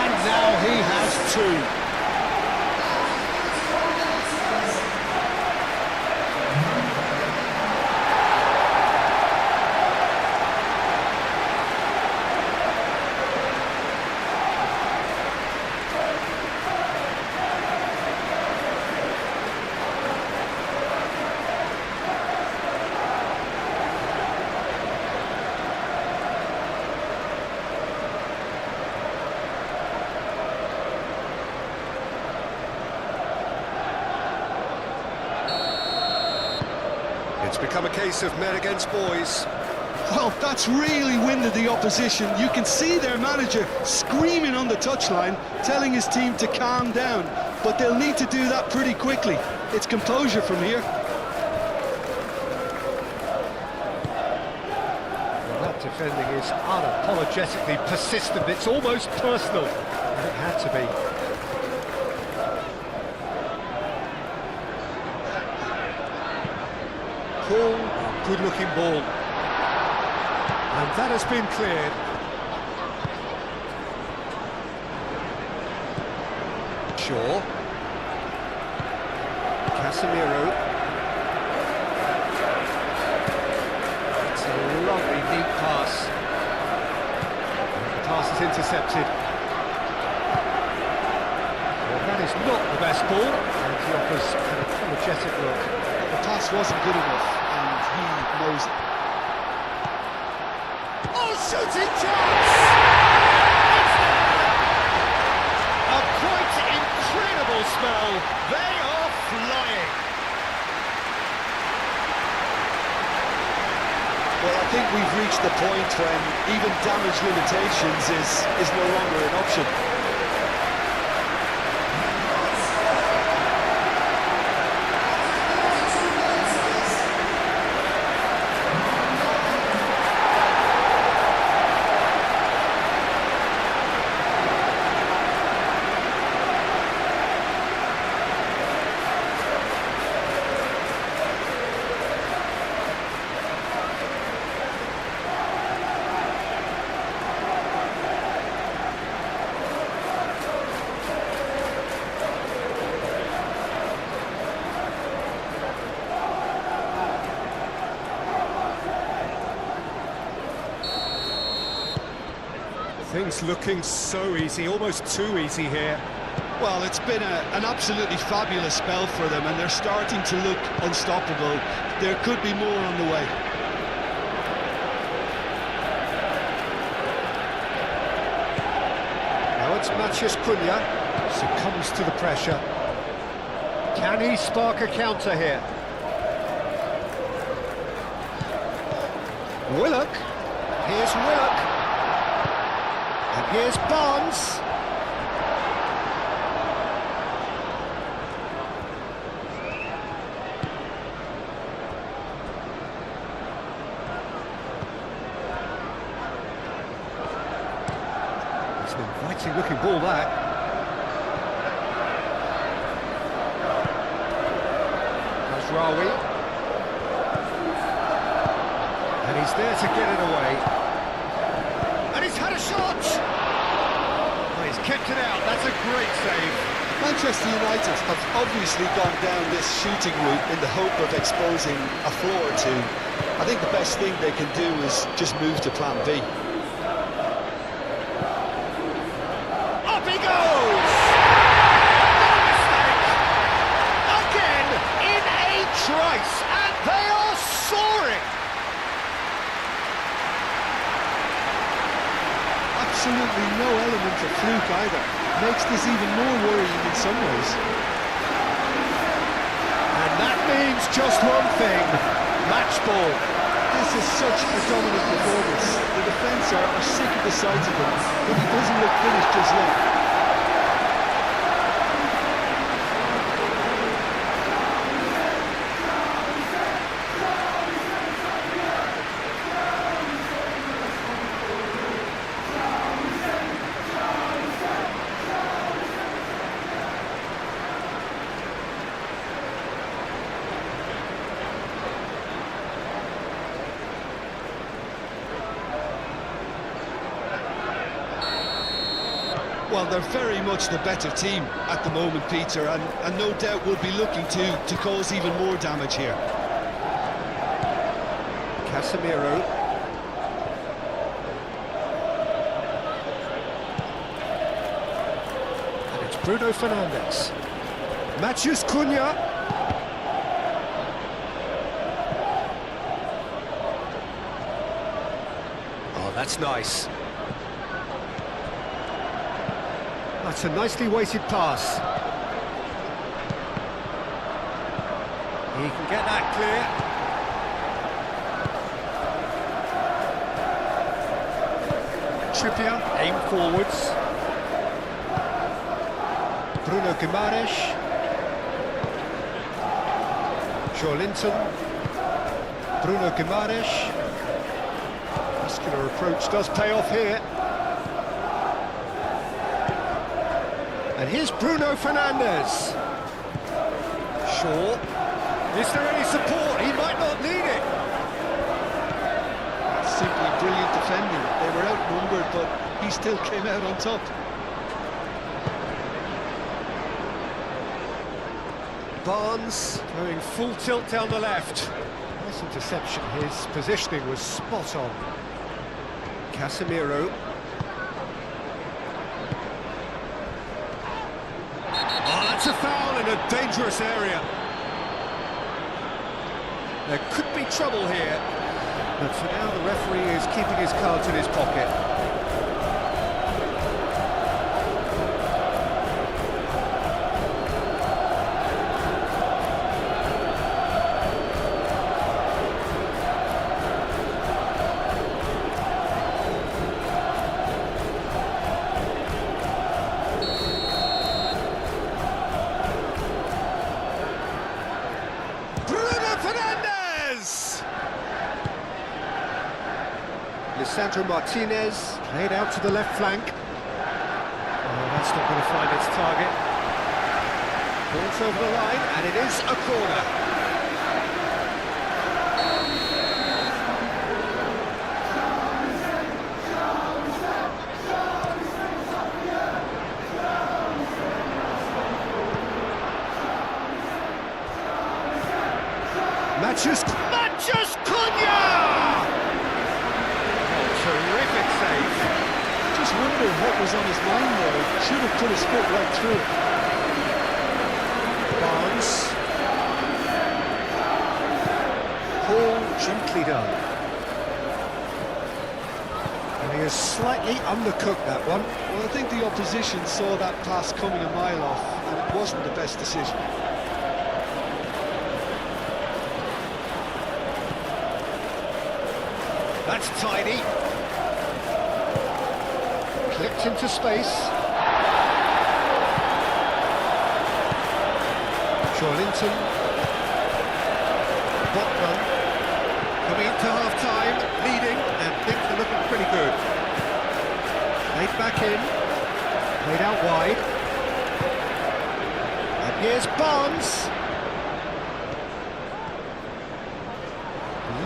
And now he has two. It's become a case of men against boys. Well, that's really winded the opposition. You can see their manager screaming on the touchline, telling his team to calm down. But they'll need to do that pretty quickly. It's composure from here. Well, that defending is unapologetically persistent. It's almost personal. And it had to be. Good-looking ball. And that has been cleared. Shaw. Casemiro. It's a lovely, neat pass. The pass is intercepted. Well, that is not the best ball, and he offers an apologetic look. The pass wasn't good enough, and he knows it. Oh, shooting chance! It's there! A quite incredible spell. They are flying. Well, I think we've reached the point when even damage limitations is no longer an option. Things looking so easy, almost too easy here. Well, it's been an absolutely fabulous spell for them, and they're starting to look unstoppable. There could be more on the way. Now it's Matheus Cunha, succumbs to the pressure. Can he spark a counter here? Willock, here's Willock, and here's Barnes. It's an inviting looking ball, that. Rawi, and he's there to get it away, and he's had a shot. Oh, he's kept it out. That's a great save. Manchester United have obviously gone down this shooting route in the hope of exposing a flaw or two. I think the best thing they can do is just move to plan B. Up he goes! No mistake! Again in a trice, and they are soaring! Absolutely no element of fluke either. Makes this even more worrying in some ways. And that means just one thing, match ball. This is such a dominant performance. The defence are sick of the sight of him, but he doesn't look finished just yet. Well, they're very much the better team at the moment, Peter, and no doubt will be looking to cause even more damage here. Casemiro. And it's Bruno Fernandes. Matheus Cunha. Oh, that's nice. That's a nicely weighted pass. He can get that clear. Trippier, aim forwards. Bruno Guimaraes. Joelinton. Bruno Guimaraes. Muscular approach does pay off here. And here's Bruno Fernandes. Shaw. Is there any support? He might not need it. Simply brilliant defending. They were outnumbered, but he still came out on top. Barnes going full tilt down the left. Nice interception. His positioning was spot on. Casemiro. It's a foul in a dangerous area. There could be trouble here, but for now the referee is keeping his cards in his pocket. Lisandro Martinez played out to the left flank. Oh, that's not going to find its target. Ball's over the line, and it is a corner. Matheus Cunha! Oh, terrific save. Just wonder what was on his mind there. He should have put his foot right through it. Barnes. Paul gently done. And he has slightly undercooked that one. Well, I think the opposition saw that pass coming a mile off, and it wasn't the best decision. That's tidy. Clipped into space. Linton. Botman. Coming up to half-time, leading, and things are looking pretty good. Played back in. Played out wide. And here's Barnes.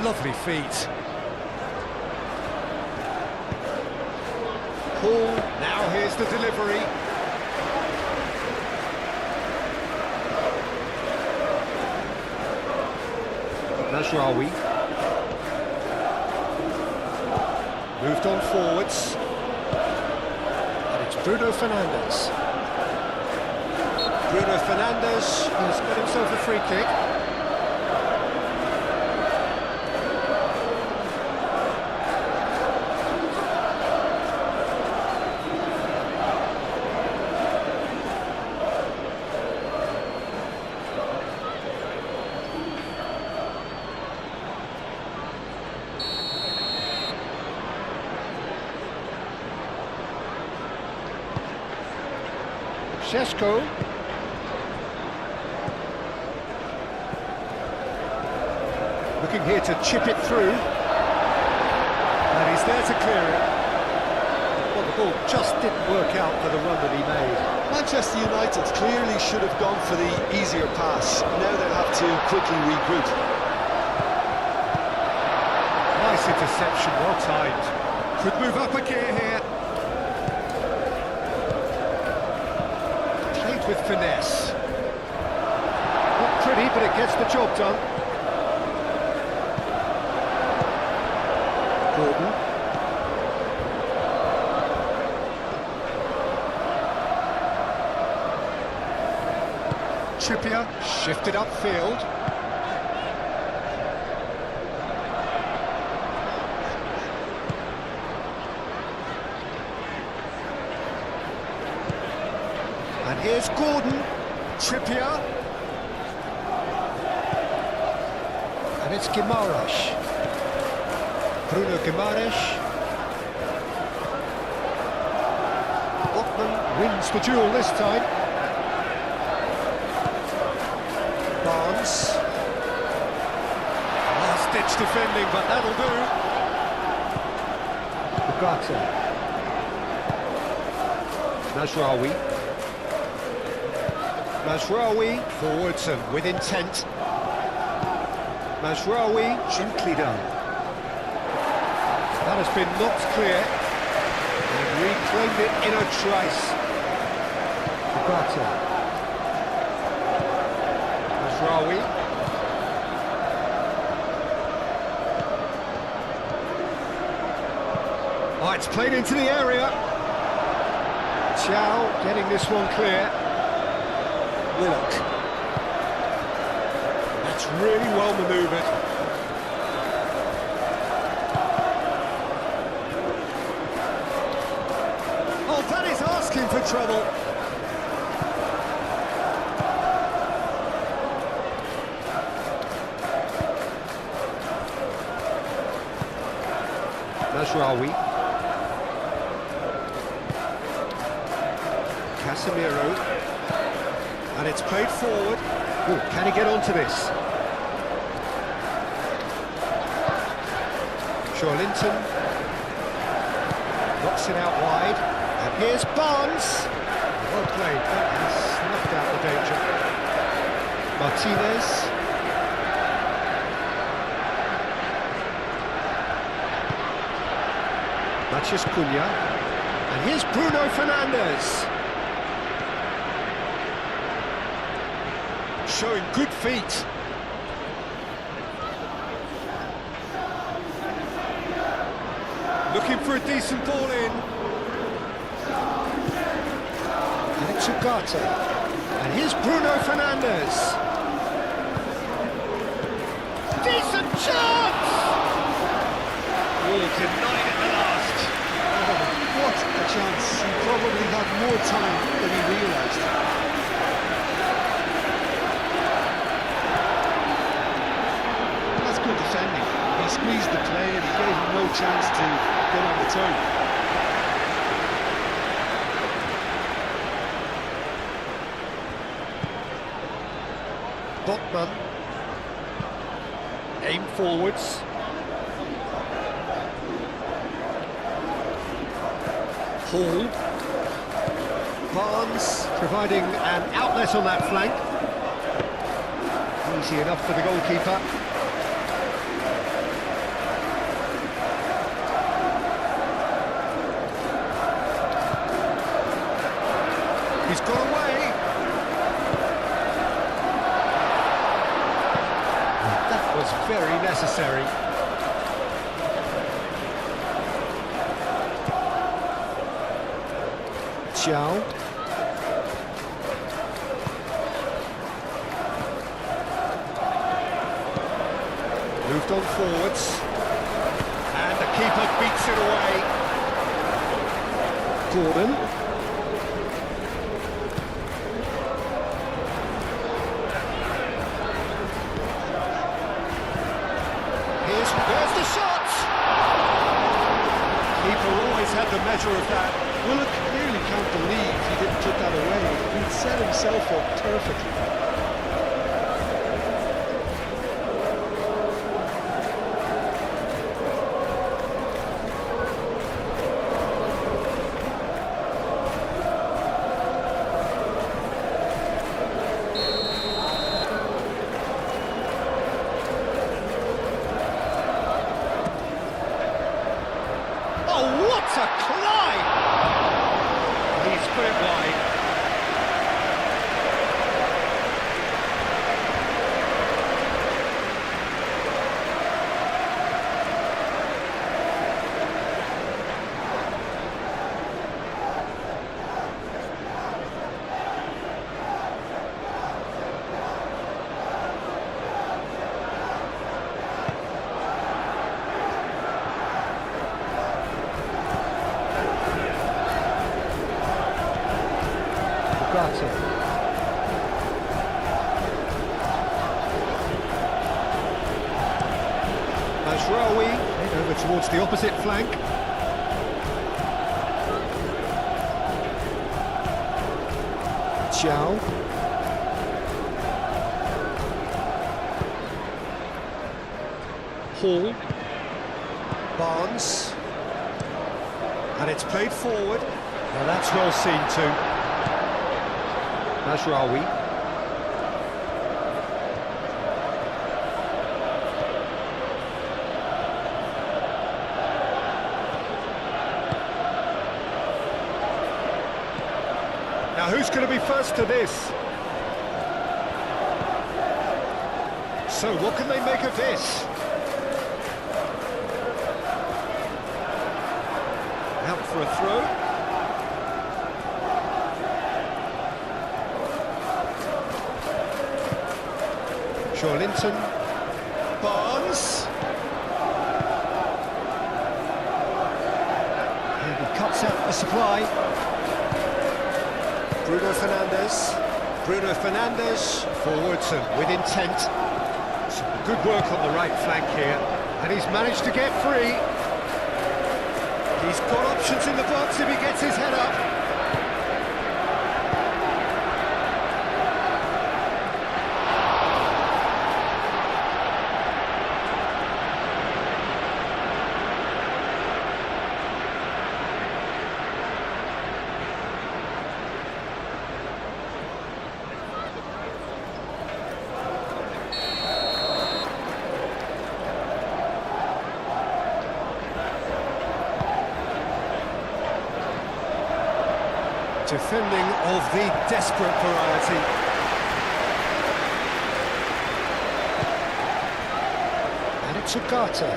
Lovely feet. Paul, now here's the delivery. Nasraoui. Moved on forwards. And it's Bruno Fernandes. Bruno Fernandes has got himself a free kick. Šeško. Looking here to chip it through. And he's there to clear it. Well, the ball just didn't work out for the run that he made. Manchester United clearly should have gone for the easier pass. Now they'll have to quickly regroup. Nice interception, well timed. Could move up a gear here. With finesse. Not pretty, but it gets the job done. Gordon. Trippier shifted upfield. And here's Gordon, Trippier, and it's Guimaraes, Bruno Guimaraes. Botman wins the duel this time. Barnes, last-ditch defending, but that'll do. Ugarte, Nasraoui. Nasraoui forwards and with intent. Nasraoui gently done. That has been knocked clear and reclaimed it in a trice. Ugarte. Nasraoui. Oh, it's played into the area. Chow getting this one clear. Willock. That's really well manoeuvred. Oh, that is asking for trouble. Nasraoui. Casemiro. And it's played forward. Ooh, can he get onto this? Linton knocks it out wide. And here's Barnes. Well played. That has snuffed out the danger. Martinez. Matheus Cunha. And here's Bruno Fernandes. Showing good feet. Looking for a decent ball in. Ugarte. And here's Bruno Fernandes. Decent chance! Oh, denied at the last. What a chance. He probably had more time than he realised. That's good defending. He squeezed the play and he gave him no chance to get on the turn. Botman. Aim forwards. Hall. Barnes providing an outlet on that flank. Easy enough for the goalkeeper. He's got away. That was very necessary. Chow. Moved on forwards. And the keeper beats it away. Gordon. There's the shot! Keeper always had the measure of that. Willock clearly can't believe he didn't put that away. He'd set himself up perfectly. Oh, what a climb! He's put it wide. Ugarte. Mazraoui over towards the opposite flank. Chow. Hall. Barnes. And it's played forward. Now that's well seen too. Mazraoui. Now who's going to be first to this? So what can they make of this? Out for a throw. Linton, Barnes, and he cuts out the supply. Bruno Fernandes, forwards and with intent. Some good work on the right flank here, and he's managed to get free. He's got options in the box if he gets his head up. Defending of the desperate variety. And it's Ugarte.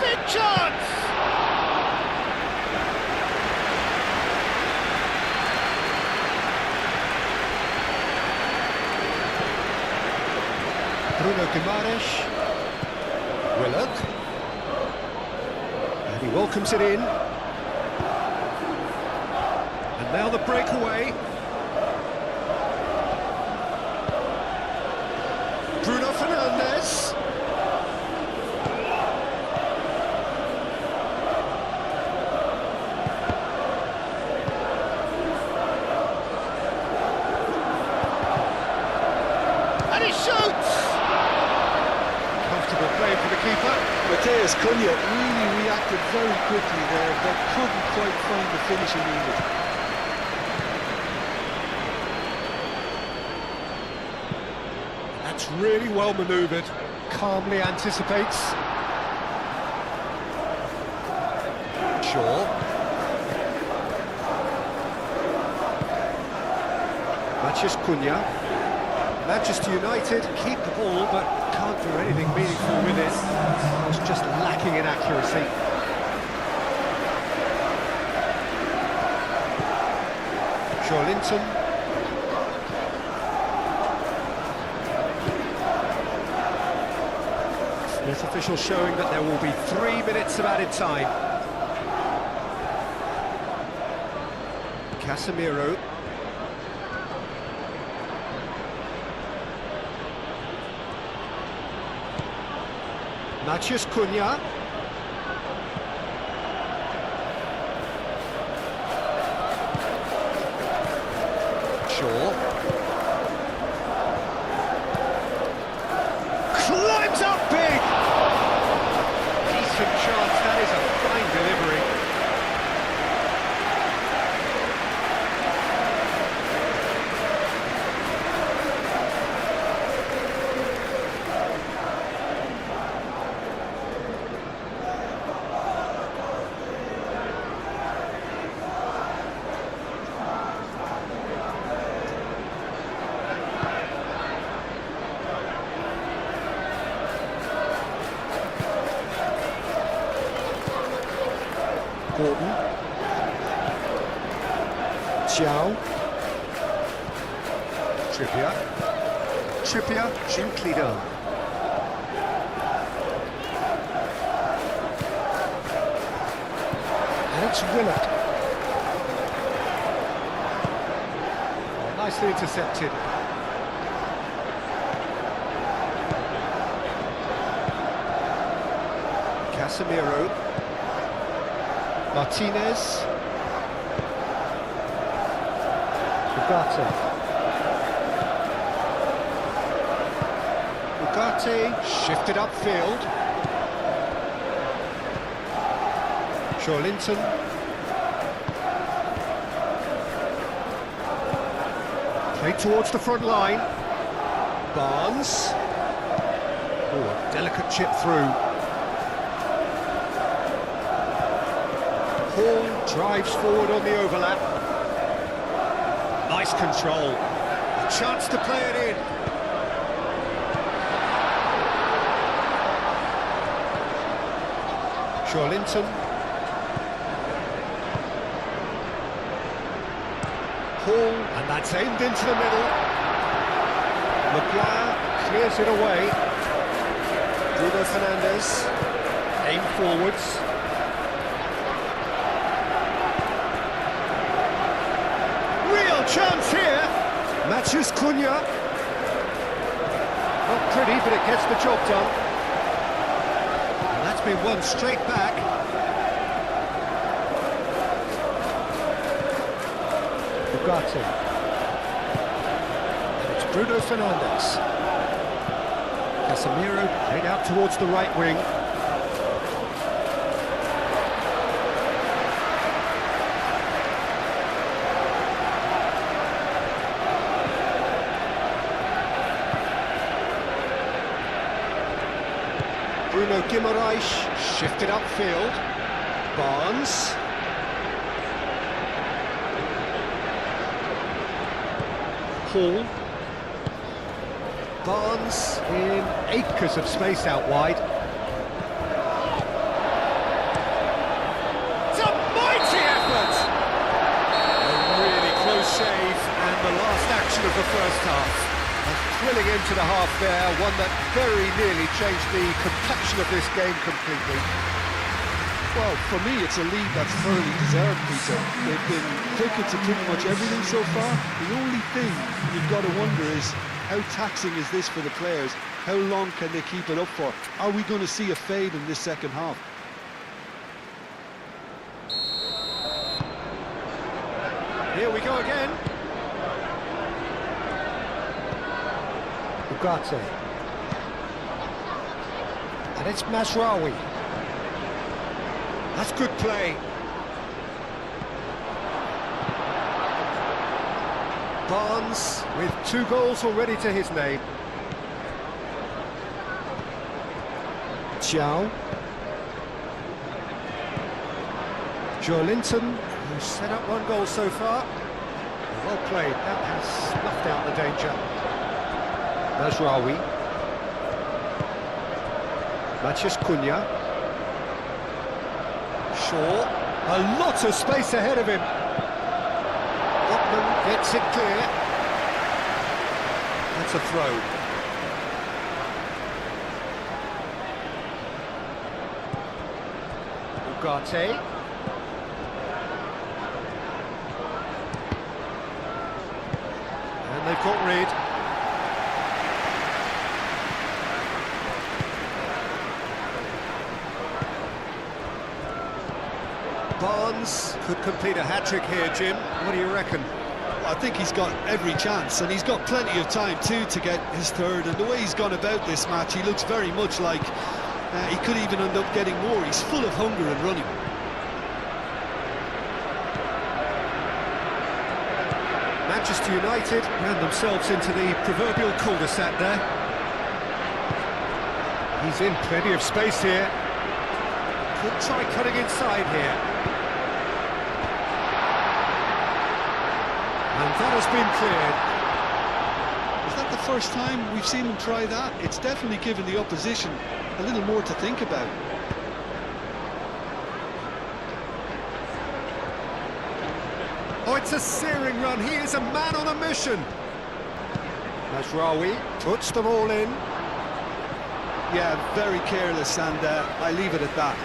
Big chance! Guimaraes. Willock. And he welcomes it in. And now the breakaway. Bruno Fernandes. And he shoots! Comfortable play for the keeper. Matheus Cunha really reacted very quickly there, but couldn't quite find the finish he needed. That's really well manoeuvred. Calmly anticipates. Shaw. Mathias Cunha. Manchester United keep the ball but can't do anything meaningful with it. It's just lacking in accuracy. Linton. Smith official showing that there will be 3 minutes of added time. Casemiro. Mathias Cunha. Shaw. Climbs up big! Decent chance, that is a fine delivery. Gordon. Xiao. Trippier gently done. And it's Willock. Oh, nicely intercepted. Casemiro. Martinez. Ugarte. Shifted upfield. Linton. Played towards the front line. Barnes. Oh, a delicate chip through. Hall drives forward on the overlap. Nice control. A chance to play it in. Linton. Hall, and that's aimed into the middle. Maguire clears it away. Bruno Fernandes. Aim forwards. Chance here. Mathias Cunha. Not pretty, but it gets the job done. And that's been won straight back. Ugarte. And it's Bruno Fernandes. Casemiro played out towards the right wing. Bruno Guimaraes shifted upfield. Barnes. Hall. Barnes in acres of space out wide. It's a mighty effort! A really close shave and the last action of the first half. Thrilling into the half there, one that very nearly changed the complexion of this game completely. Well, for me, it's a lead that's thoroughly deserved, Peter. They've been cricket to pretty much everything so far. The only thing you've got to wonder is, how taxing is this for the players? How long can they keep it up for? Are we going to see a fade in this second half? Here we go again. Ugarte. And it's Masraoui. That's good play. Barnes with 2 goals already to his name. Chow. Joe Linton, who's set up 1 goal so far. Well played. That has snuffed out the danger. Masraoui. Mathias Cunha. Shaw, a lot of space ahead of him. Botman gets it clear. That's a throw. Ugarte. And they've got rid. Barnes could complete a hat-trick here, Jim. What do you reckon? I think he's got every chance, and he's got plenty of time too to get his third. And the way he's gone about this match, he looks very much like he could even end up getting more. He's full of hunger and running. Manchester United ran themselves into the proverbial cul-de-sac there. He's in plenty of space here. Could try cutting inside here. And that has been cleared. Is that the first time we've seen him try that? It's definitely given the opposition a little more to think about. Oh, it's a searing run. He is a man on a mission. Masraoui puts them all in. Yeah, very careless, and I leave it at that.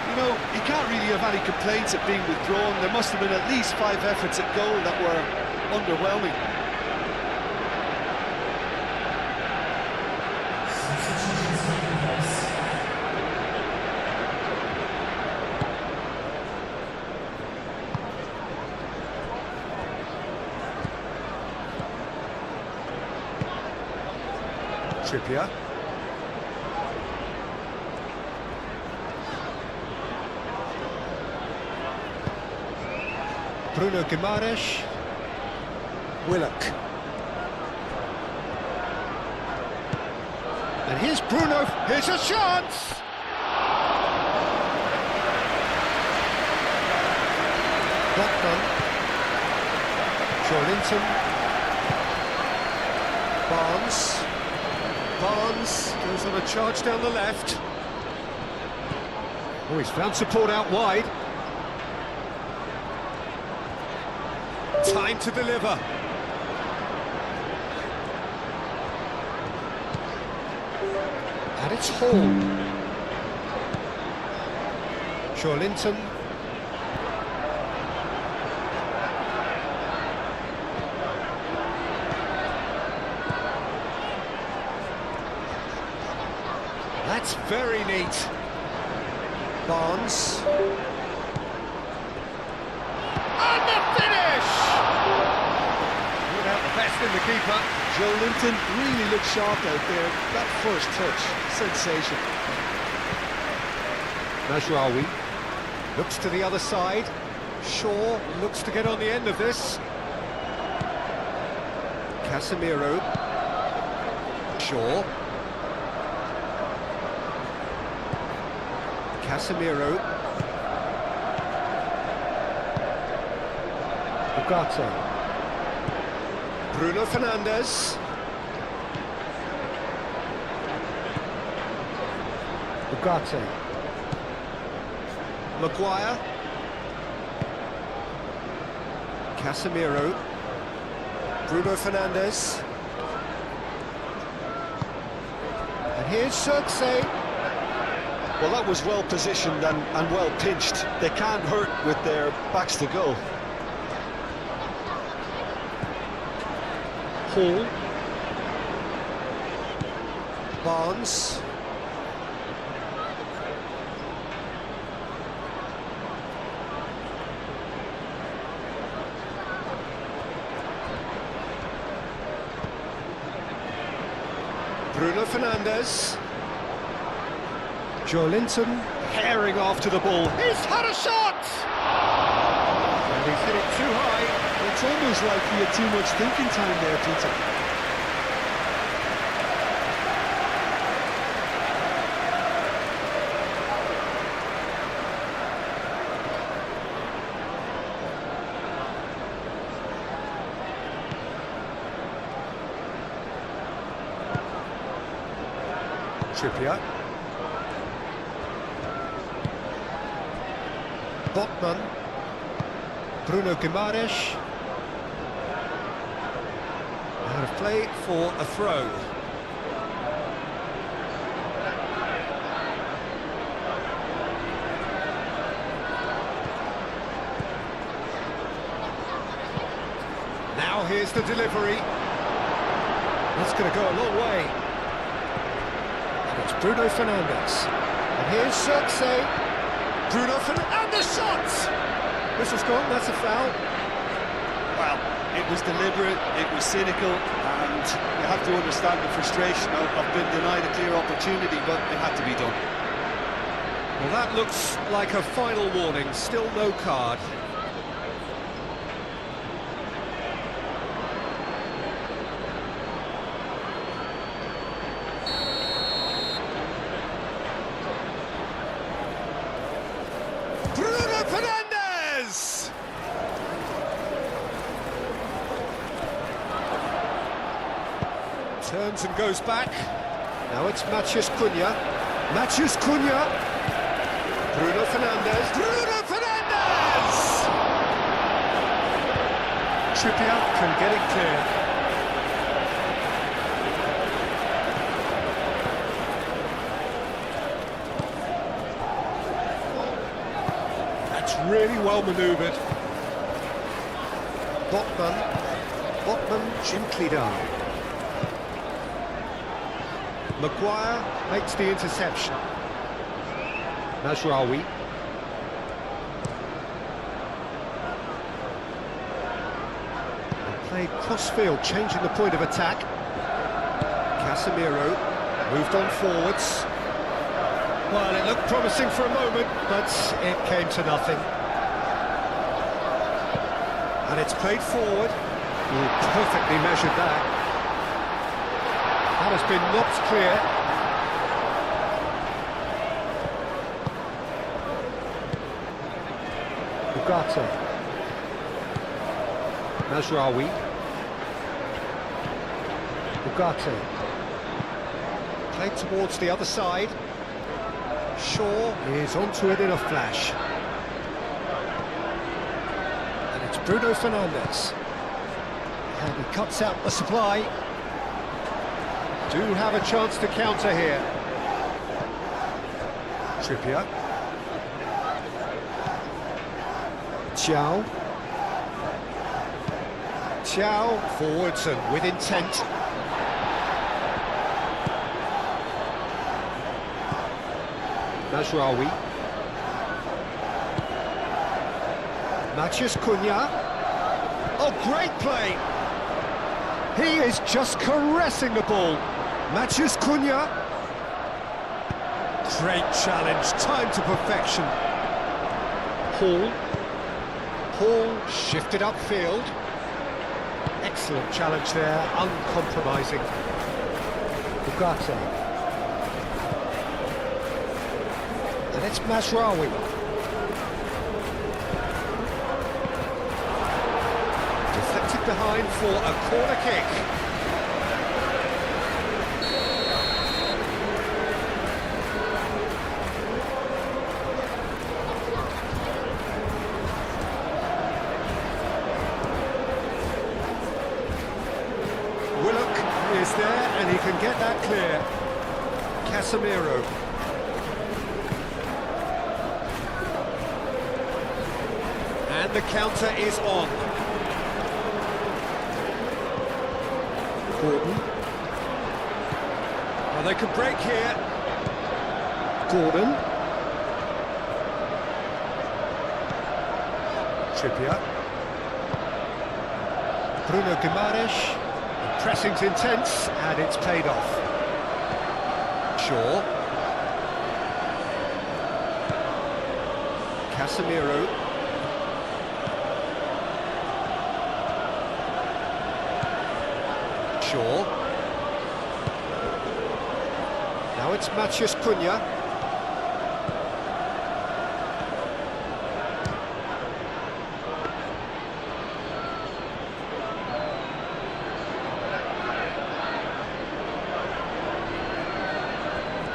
You know, he can't really have any complaints at being withdrawn. There must have been at least 5 efforts at goal that were underwhelming. Trippier. Bruno Guimaraes. Willock. And here's Bruno. Here's a chance! Botman. Joelinton. Barnes goes on a charge down the left. Oh, he's found support out wide. Time to deliver. And it's Hall. Joelinton. That's very neat. Barnes. And the finish! Without the best in the keeper. Joelinton really looked sharp out there. That first touch, sensational. Masraoui looks to the other side. Shaw looks to get on the end of this. Casemiro. Shaw. Casemiro. Ugarte. Bruno Fernandes. Ugarte. Maguire. Casemiro. Bruno Fernandes. And here's Circe. Well, that was well positioned and well pinched. They can't hurt with their backs to goal. Hall. Barnes. Bruno Fernandes. Joe Linton herring after the ball. He's had a shot! And he's hit it too high. It's almost like he had too much thinking time there, Peter. Trippier. Botman. Bruno Guimaraes. Out of play for a throw. Now here's the delivery. That's going to go a long way. And it's Bruno Fernandes. And here's Circe. Bruno Fernandes shot! Whistle's gone, that's a foul. Well, it was deliberate, it was cynical, and you have to understand the frustration of being denied a clear opportunity, but it had to be done. Well, that looks like a final warning, still no card. Bruno Fernandes! Turns and goes back. Now it's Matheus Cunha. Matheus Cunha. Bruno Fernandes. Bruno Fernandes! Trippier can get it clear. Really well manoeuvred. Botman gently down. Maguire makes the interception. Mazraoui. Played cross-field, changing the point of attack. Casemiro moved on forwards. Well, it looked promising for a moment, but it came to nothing. And it's played forward. Ooh, perfectly measured that. That has been knocked clear. Ugarte. Mazraoui. Ugarte. Played towards the other side. Shaw is onto it in a flash. And it's Bruno Fernandes. And he cuts out the supply. Do have a chance to counter here. Trippier. Thiaw forwards and with intent. Mazraoui. Matheus Cunha. Oh, great play! He is just caressing the ball. Matheus Cunha. Great challenge, time to perfection. Hall shifted upfield. Excellent challenge there, uncompromising. Ugarte. And it's Mazraoui. Deflected behind for a corner kick. get that clear. Casemiro. And the counter is on. Gordon. Well, they could break here. Gordon. Trippier. Bruno Guimaraes. The pressing's intense, and it's paid off. Shaw. Casemiro. Shaw. Now it's Matheus Cunha.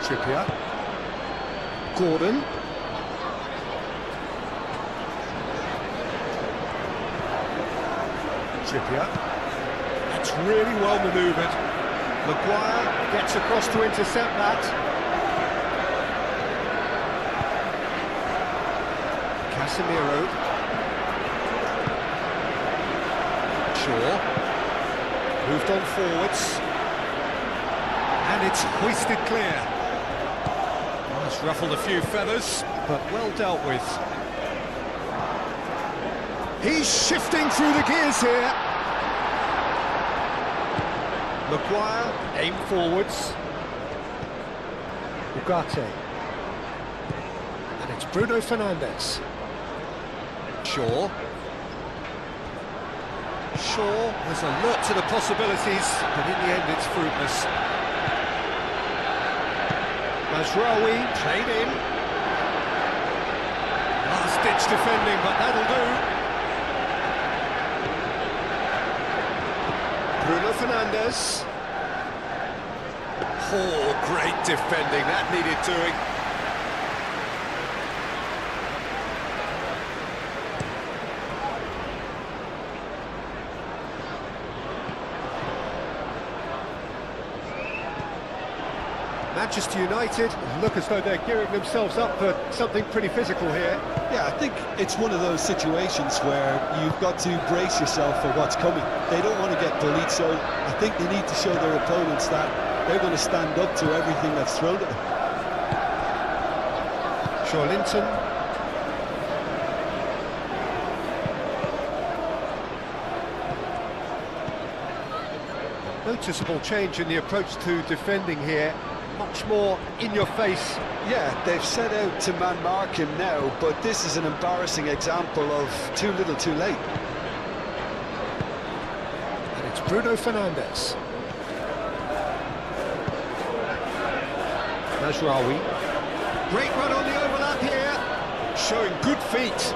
Trippier. Gordon. Trippier. That's really well manoeuvred. Maguire gets across to intercept that. Casemiro. Shaw. Moved on forwards. And it's hoisted clear. It's ruffled a few feathers, but well dealt with. He's shifting through the gears here. Maguire, aim forwards. Ugarte. And it's Bruno Fernandes. Shaw. Shaw was alert to the possibilities, but in the end it's fruitless. Mazraoui, played in. Last-ditch defending, but that'll do. Bruno Fernandes. Oh, great defending, that needed doing. Manchester United look as though they're gearing themselves up for something pretty physical here. Yeah, I think it's one of those situations where you've got to brace yourself for what's coming. They don't want to get bullied, so I think they need to show their opponents that they're going to stand up to everything that's thrown at them. Linton. Noticeable change in the approach to defending here. Much more in your face. Yeah, they've set out to man-mark him now, but this is an embarrassing example of too little too late. And it's Bruno Fernandes. Mazraoui. Great run on the overlap here. Showing good feet.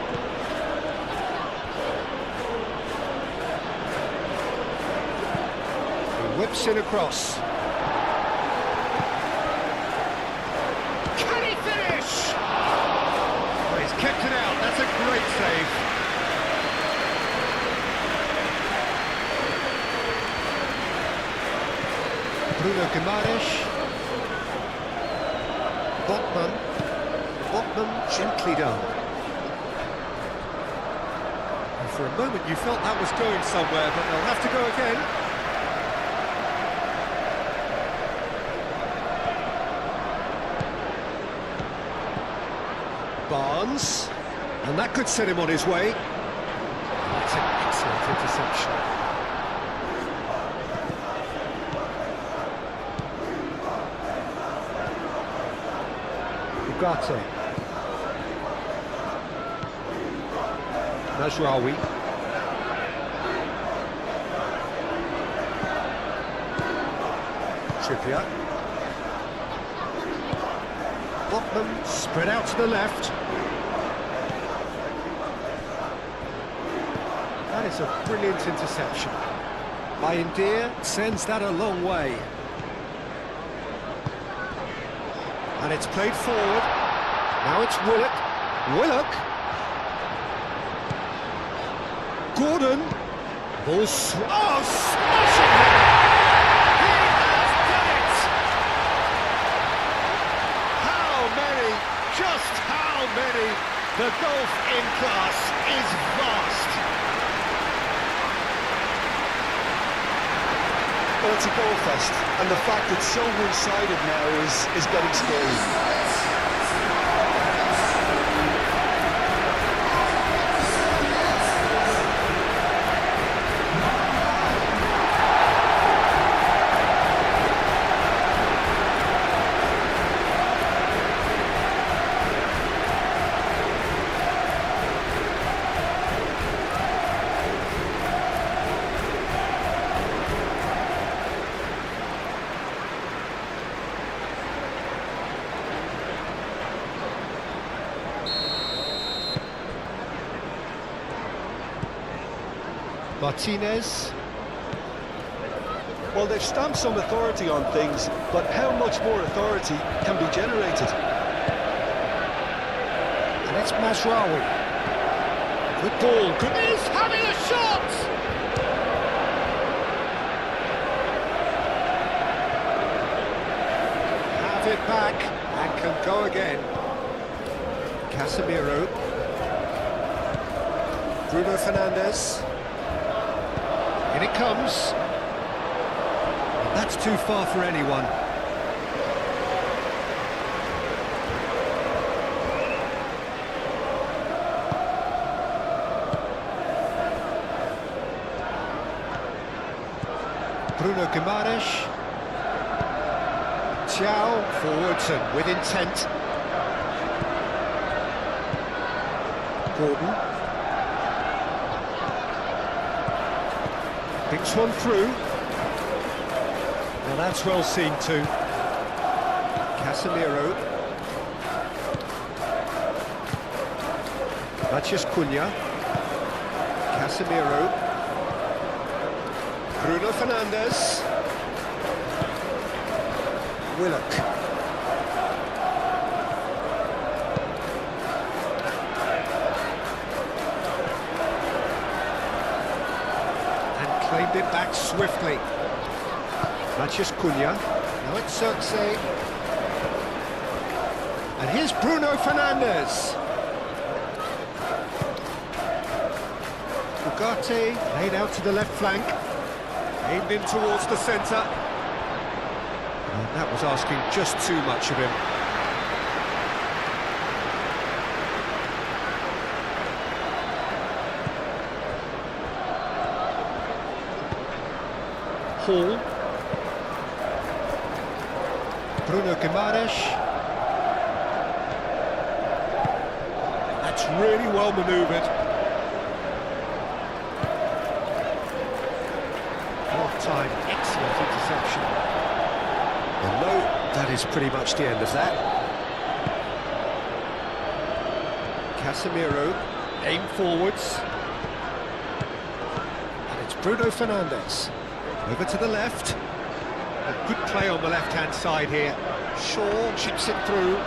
He whips it across. Kept it out, that's a great save. Bruno Guimaraes. Botman gently done. And for a moment you felt that was going somewhere, but they'll have to go again. Barnes, and that could set him on his way. That's an excellent interception. Ugarte. Mazraoui. Trippier. Botman spread out to the left. That is a brilliant interception. Bayindir sends that a long way. And it's played forward. Now it's Willock. Willock. Gordon. Ball smashing! He has done it! many. The gulf in class is vast. Well, it's a goal fest, and the fact it's so one-sided now is getting scary. Martinez. Well, they've stamped some authority on things, but how much more authority can be generated? And it's Mazraoui. Good ball. He's having a shot! Have it back and can go again. Casemiro. Bruno Fernandes. In it comes. And that's too far for anyone. Bruno Guimaraes. Thiaw forwards and with intent. Gordon. Picks one through. Well, that's well seen too. Casemiro. Matheus Cunha. Casemiro. Bruno Fernandes. Willock. Claimed it back swiftly. Matheus Cunha. Now it's Circe. And here's Bruno Fernandes. Ugarte laid out to the left flank. Aimed in towards the centre. And that was asking just too much of him. Hall. Bruno Guimaraes. That's really well manoeuvred. Half time, excellent interception. And no, that is pretty much the end of that. Casemiro, aim forwards. And it's Bruno Fernandes. Over to the left. A good play on the left-hand side here. Shaw chips it through.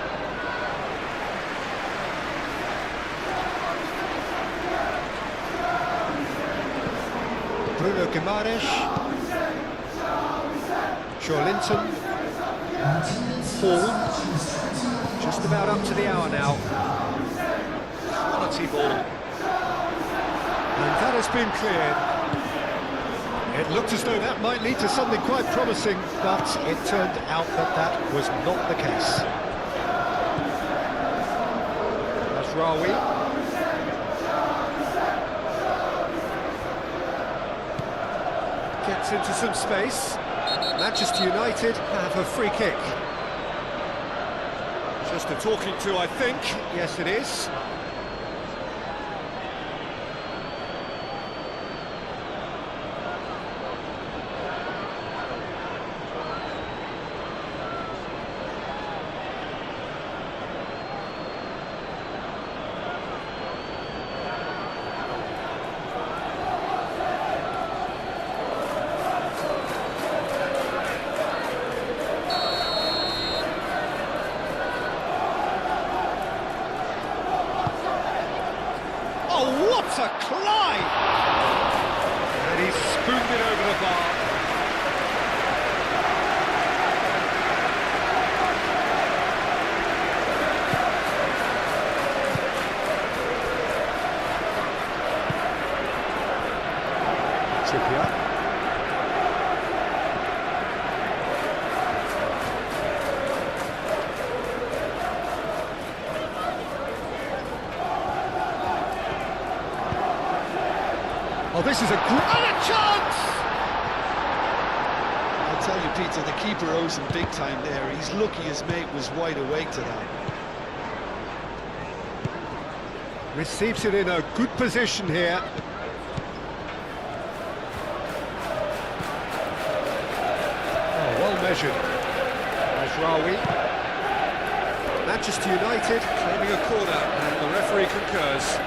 Bruno Guimaraes. Linton. Hall. Just about up to the hour now. Quality ball. And that has been cleared. It looked as though that might lead to something quite promising, but it turned out that that was not the case. Mazraoui. Gets into some space. Manchester United have a free kick. Just a talking to, I think. Yes, it is. What a climb! And he's spooned it over the bar. Trippier. Oh, this is a great chance! I'll tell you, Peter, the keeper owes him big time there. He's lucky his mate was wide awake to that. Receives it in a good position here. Oh, well measured. Ashrawi. Manchester United claiming a corner, and the referee concurs.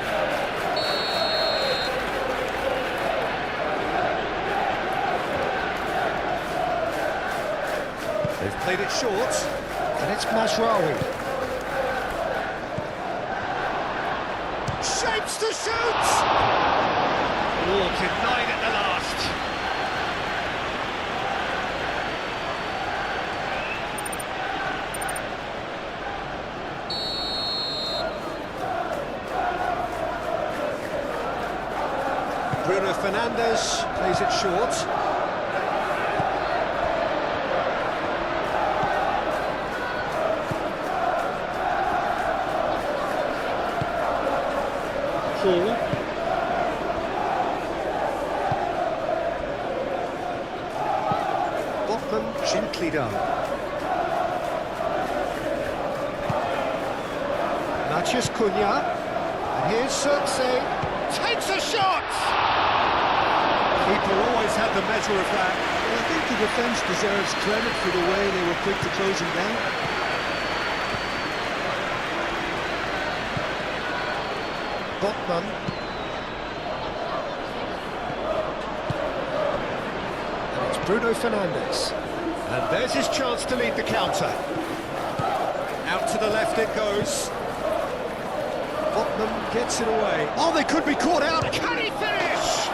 They've played it short, and it's Masraoui. Shapes to shoot! Oh, denied at the last. Bruno Fernandes plays it short. Botman gently done. Matheus Cunha, and here's Circe, takes a shot! Keeper always had the measure of that. I think the defence deserves credit for the way they were quick to close him down. Botman. And it's Bruno Fernandes. And there's his chance to lead the counter. Out to the left it goes. Botman gets it away. Oh, they could be caught out. Can he finish?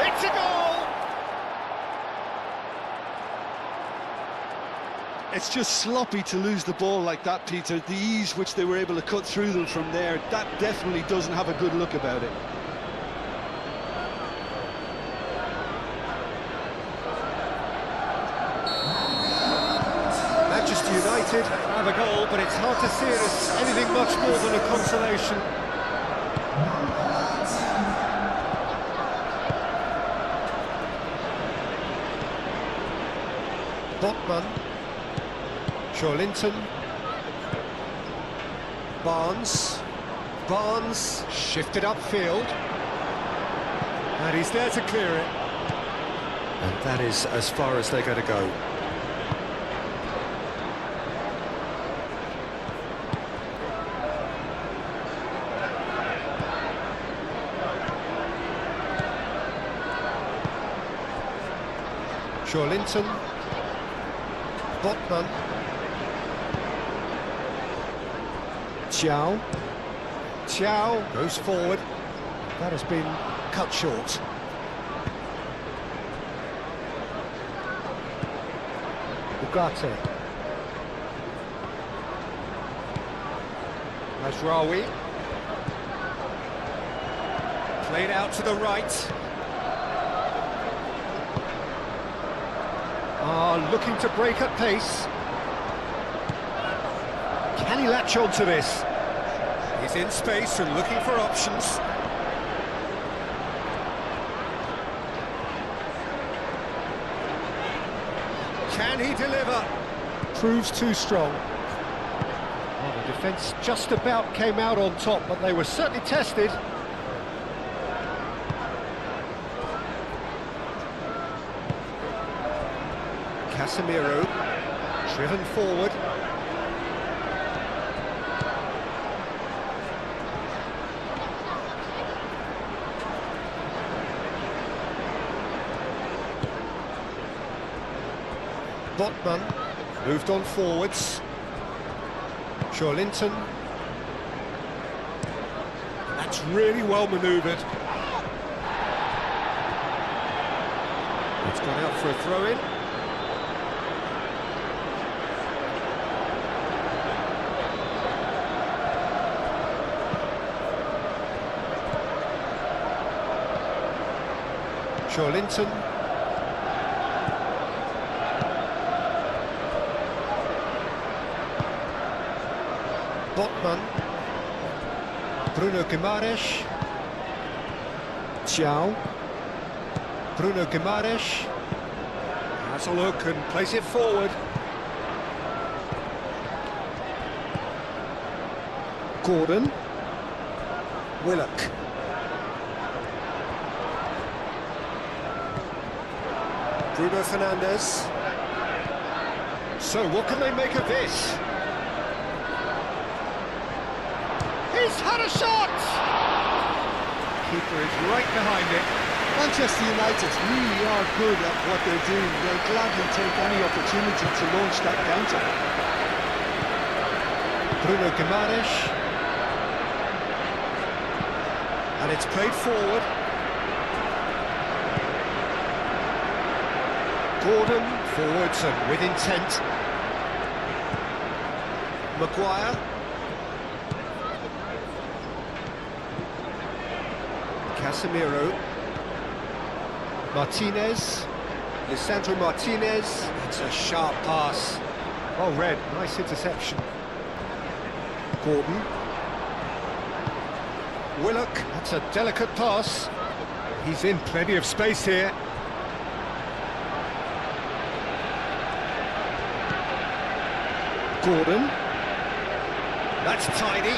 It's a goal! It's just sloppy to lose the ball like that, Peter. The ease which they were able to cut through them from there, that definitely doesn't have a good look about it. Manchester United have a goal, but it's hard to see it as anything much more than a consolation. Botman. Linton. Barnes shifted upfield, and he's there to clear it, and that is as far as they're going to go. Linton. Botman. Thiaw goes forward. That has been cut short. Ugarte. Masraoui. Played out to the right. Looking to break at pace. Can he latch on to this? He's in space and looking for options. Can he deliver? Proves too strong. Well, the defence just about came out on top, but they were certainly tested. Casemiro, driven forward. Botman moved on forwards. Linton. That's really well manoeuvred. It's gone out for a throw-in. Linton. Botman. Bruno Guimaraes. Xiao. Bruno Guimaraes. Has a look and plays it forward. Gordon. Willock. Bruno Fernandes. So what can they make of this? He's had a shot! Keeper is right behind it. Manchester United really are good at what they're doing. They'll gladly take any opportunity to launch that counter. Bruno Guimaraes. And it's played forward. Gordon forwards and with intent. Maguire. Casemiro. Martinez. Lisandro Martinez. It's a sharp pass. Oh, Red, nice interception. Gordon. Willock. That's a delicate pass. He's in plenty of space here. Gordon. That's tidy.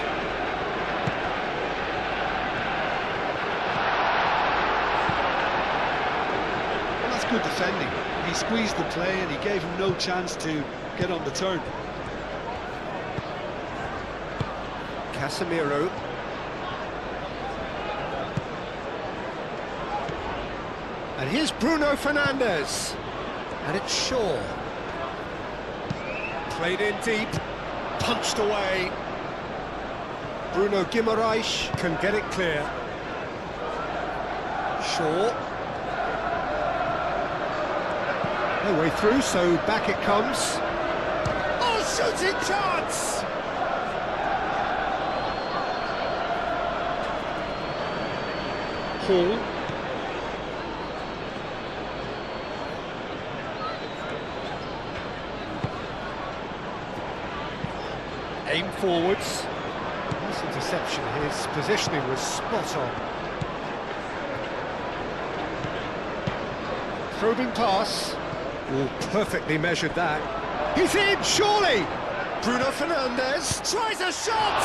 Well, that's good defending. He squeezed the play and he gave him no chance to get on the turn. Casemiro. And here's Bruno Fernandes. And it's Shaw. Played in deep, punched away. Bruno Guimaraes can get it clear. Shaw. No way through, so back it comes. Oh, shooting chance! Hall. Aim forwards. Nice interception. His positioning was spot on. Probing pass. Oh, perfectly measured that. He's in, surely! Bruno Fernandes tries a shot!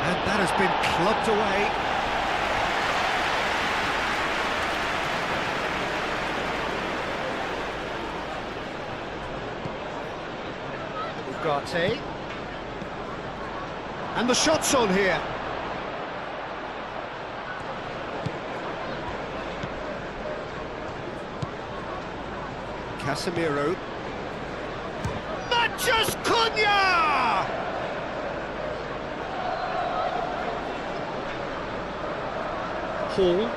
And that has been clubbed away. Ugarte. And the shot's on here. Casemiro. Matches Cunha! Hall.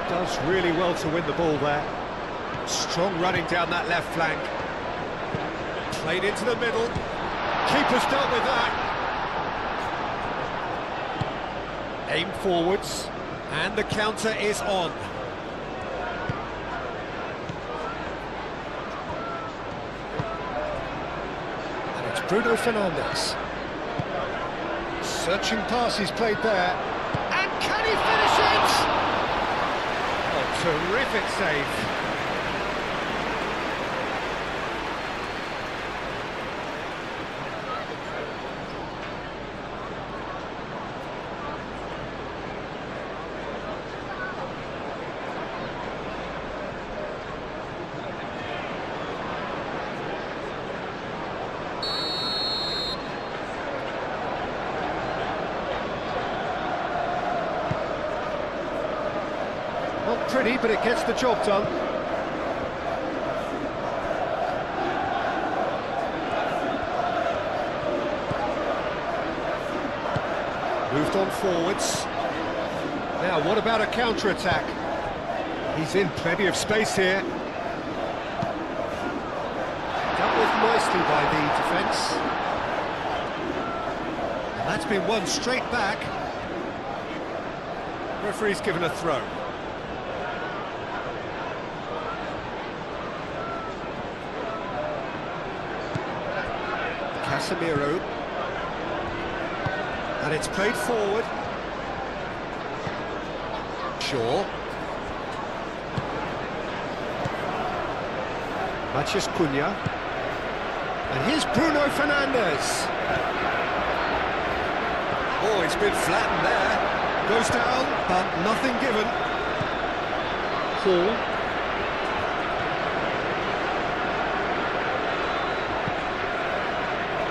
Does really well to win the ball there. Strong running down that left flank. Played into the middle. Keeper's dealt with that. Aim forwards, and the counter is on. And it's Bruno Fernandes. Searching pass he's played there. And can he finish it? Oh, terrific save. Not pretty, but it gets the job done. Moved on forwards. Now, what about a counter-attack? He's in plenty of space here. Dealt with nicely by the defence. That's been won straight back. Referee's given a throw. Casemiro. And it's played forward. Shaw. Matheus Cunha. And here's Bruno Fernandes. Oh, it's been flattened there. Goes down, but nothing given. Hall.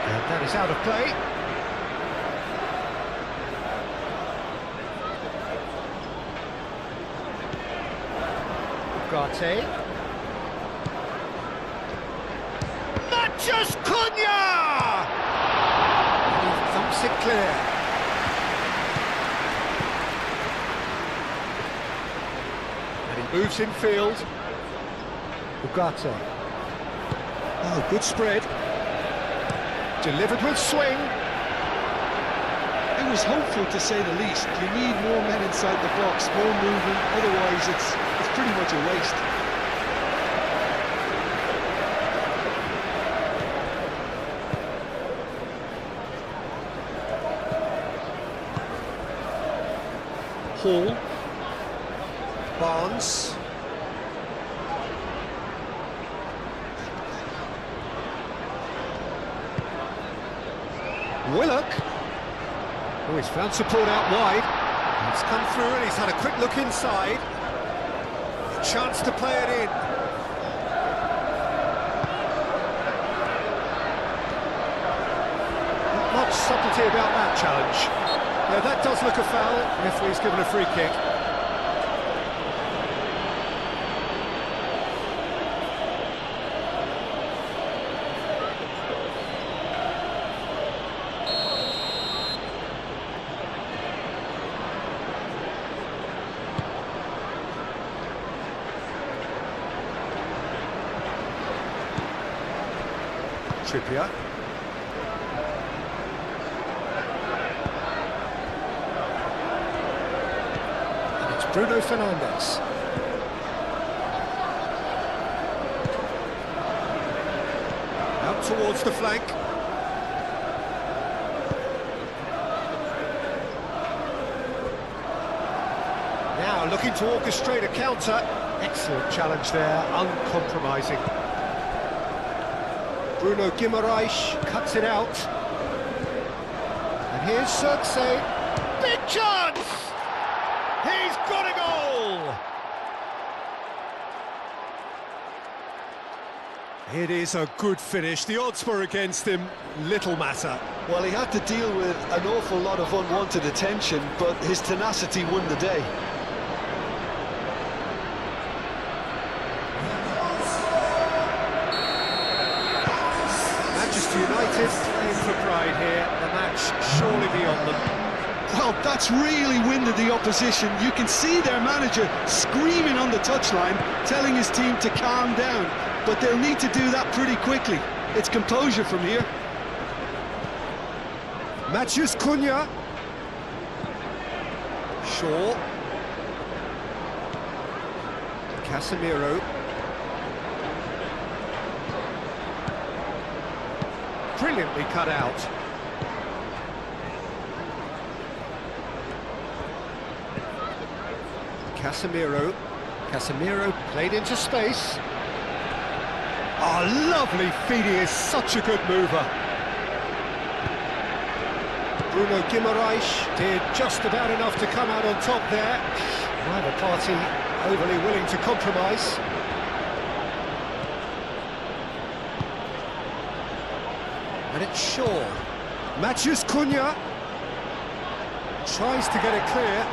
And that is out of play. Ugarte. Matheus Cunha! He thumps it clear. Moves in field. Ugarte. Oh, good spread. Delivered with swing. It was hopeful, to say the least. You need more men inside the box, more movement, otherwise it's pretty much a waste. Hall. Barnes. Willock. Oh, he's found support out wide. He's come through and he's had a quick look inside. A chance to play it in. Not much subtlety about that challenge. Now that does look a foul. Referee's given a free kick. Trippier. And it's Bruno Fernandes. Out towards the flank. Now looking to orchestrate a counter. Excellent challenge there, uncompromising. Bruno Guimaraes cuts it out. And here's Xerxes. Big chance! He's got a goal! It is a good finish. The odds were against him. Little matter. Well, he had to deal with an awful lot of unwanted attention, but his tenacity won the day. United in for pride here, the match surely beyond them. Well, that's really winded the opposition. You can see their manager screaming on the touchline, telling his team to calm down, but they'll need to do that pretty quickly. It's composure from here. Matheus Cunha. Shaw. Casemiro. Brilliantly cut out. Casemiro. Casemiro played into space. Oh, lovely feed. He is such a good mover. Bruno Guimaraes did just about enough to come out on top there. Neither party overly willing to compromise. And it's Shaw. Matheus Cunha tries to get it clear.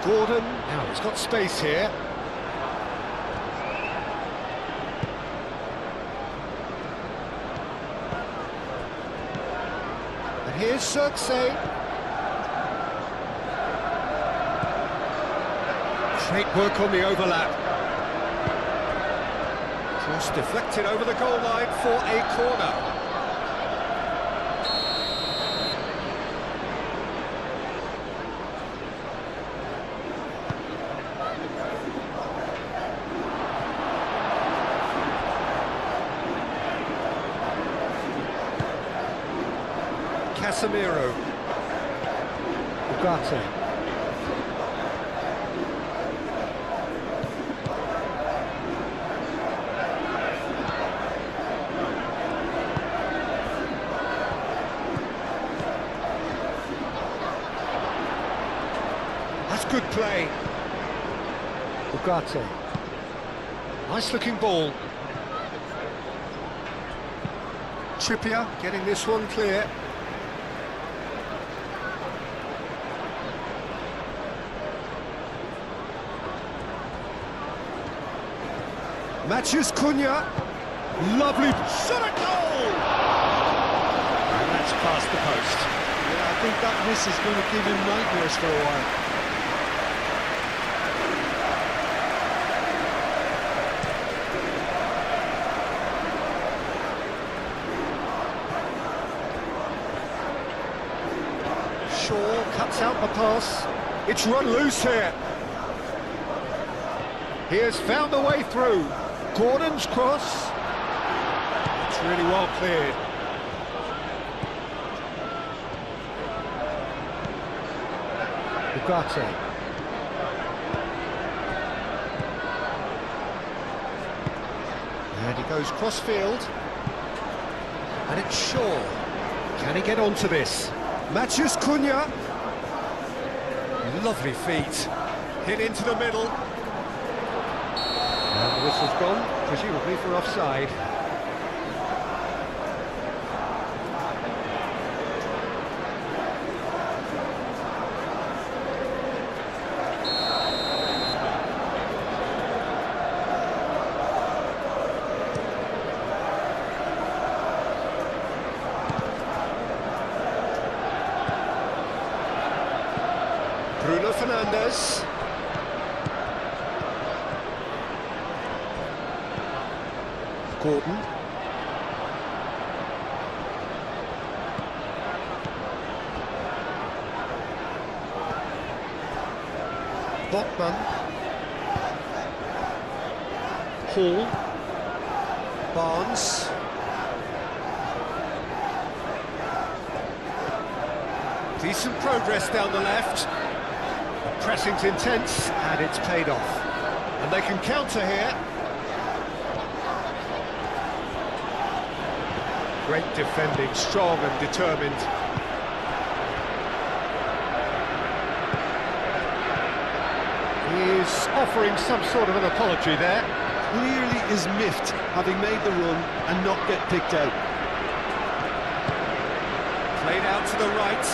Gordon, now he's got space here. And here's Xerxes. Great work on the overlap. Cross deflected over the goal line for a corner. Casemiro. Ugarte. That's good play. Ugarte. Nice looking ball. Trippier getting this one clear. Matthews Cunha. Lovely shot at goal! And that's past the post. Yeah, I think that miss is going to give him nightmares for a while. Shaw cuts out the pass. It's run loose here. He has found a way through. Gordon's cross. It's really well cleared. Ugarte. And he goes cross-field. And it's Shaw. Can he get onto this? Matthews Cunha. Lovely feet. Hit into the middle. And the whistle's gone, presumably for offside. Bruno Fernandes. Gordon. Botman. Hall. Barnes. Decent progress down the left. Pressing's intense, and it's paid off. And they can counter here. Great defending, strong and determined. He's offering some sort of an apology there. Clearly is miffed, having made the run and not get picked out. Played out to the right.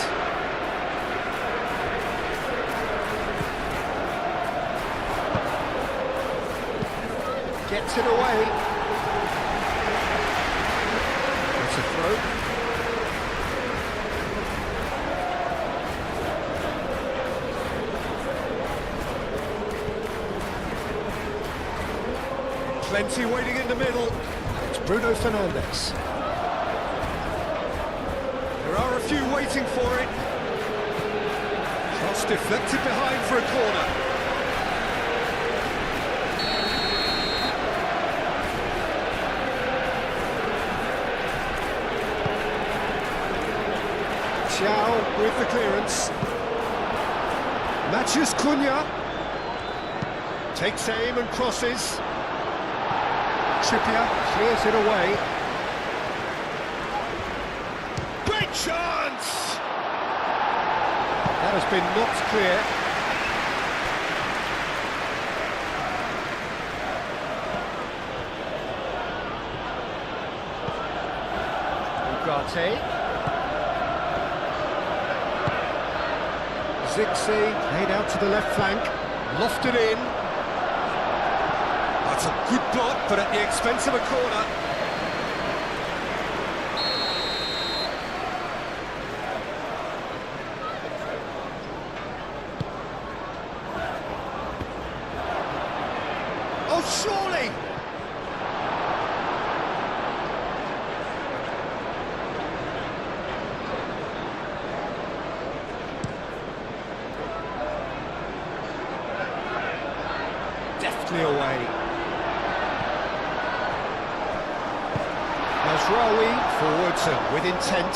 Gets it away. It's a throw. Plenty waiting in the middle. It's Bruno Fernandes. There are a few waiting for it. Cross deflected behind for a corner. Xiao with the clearance. Matthews Cunha takes aim and crosses. Trippier clears it away. Great chance! That has been knocked clear. Ugarte. Zixi played out to the left flank, lofted in. That's a good block, but at the expense of a corner. Oh, surely! Deftly away. Masraoui forwards and with intent.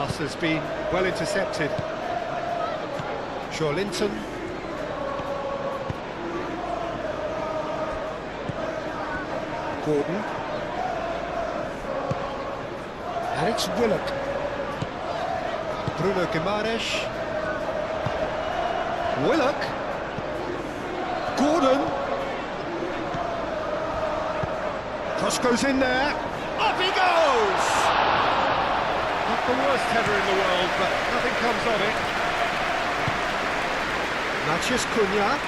pass has been well intercepted. Linton. Gordon. And it's Willock. Bruno Guimaraes. Willock. Gordon. Cross goes in there. Up he goes! Not the worst header in the world, but nothing comes of it. Matheus Cunha.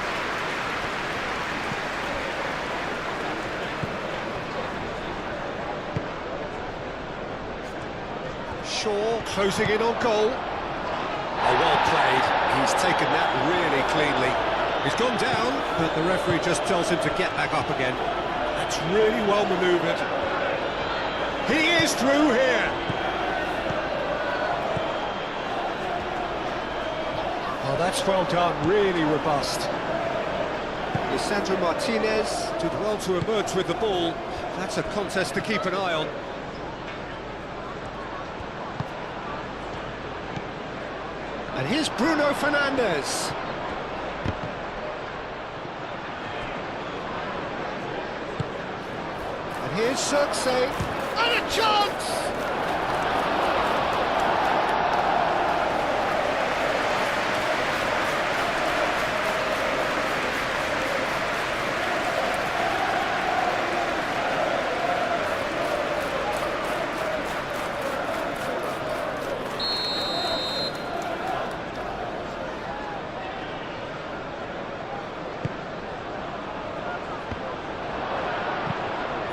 Shaw closing in on goal. Oh, well played. He's taken that really cleanly. He's gone down, but the referee just tells him to get back up again. That's really well manoeuvred. He is through here. Oh, that's well done, really robust. Lisandro Martinez did well to emerge with the ball. That's a contest to keep an eye on. And here's Bruno Fernandes. And here's Xerxes. And a chance!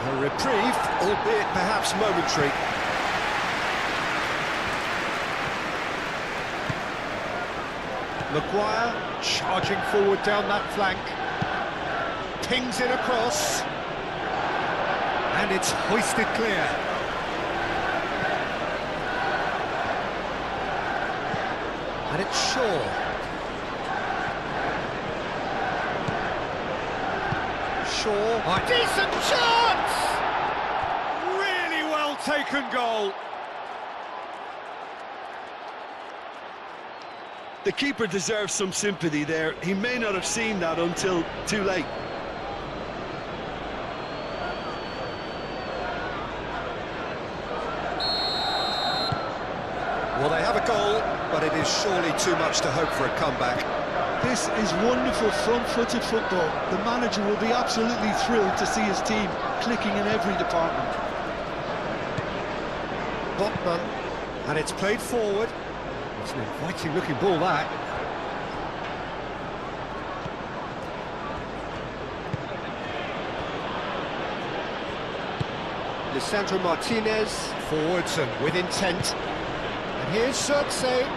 A reprieve, albeit perhaps momentary. Maguire charging forward down that flank. Pings it across. And it's hoisted clear. And it's Shaw. Shaw, a decent chance! Really well taken goal. The keeper deserves some sympathy there. He may not have seen that until too late. Well, they have a goal, but it is surely too much to hope for a comeback. This is wonderful front-footed football. The manager will be absolutely thrilled to see his team clicking in every department. Botman, and it's played forward. It's an inviting looking ball, that. Lisandro Martinez, forwards and with intent. And here's Xerxes.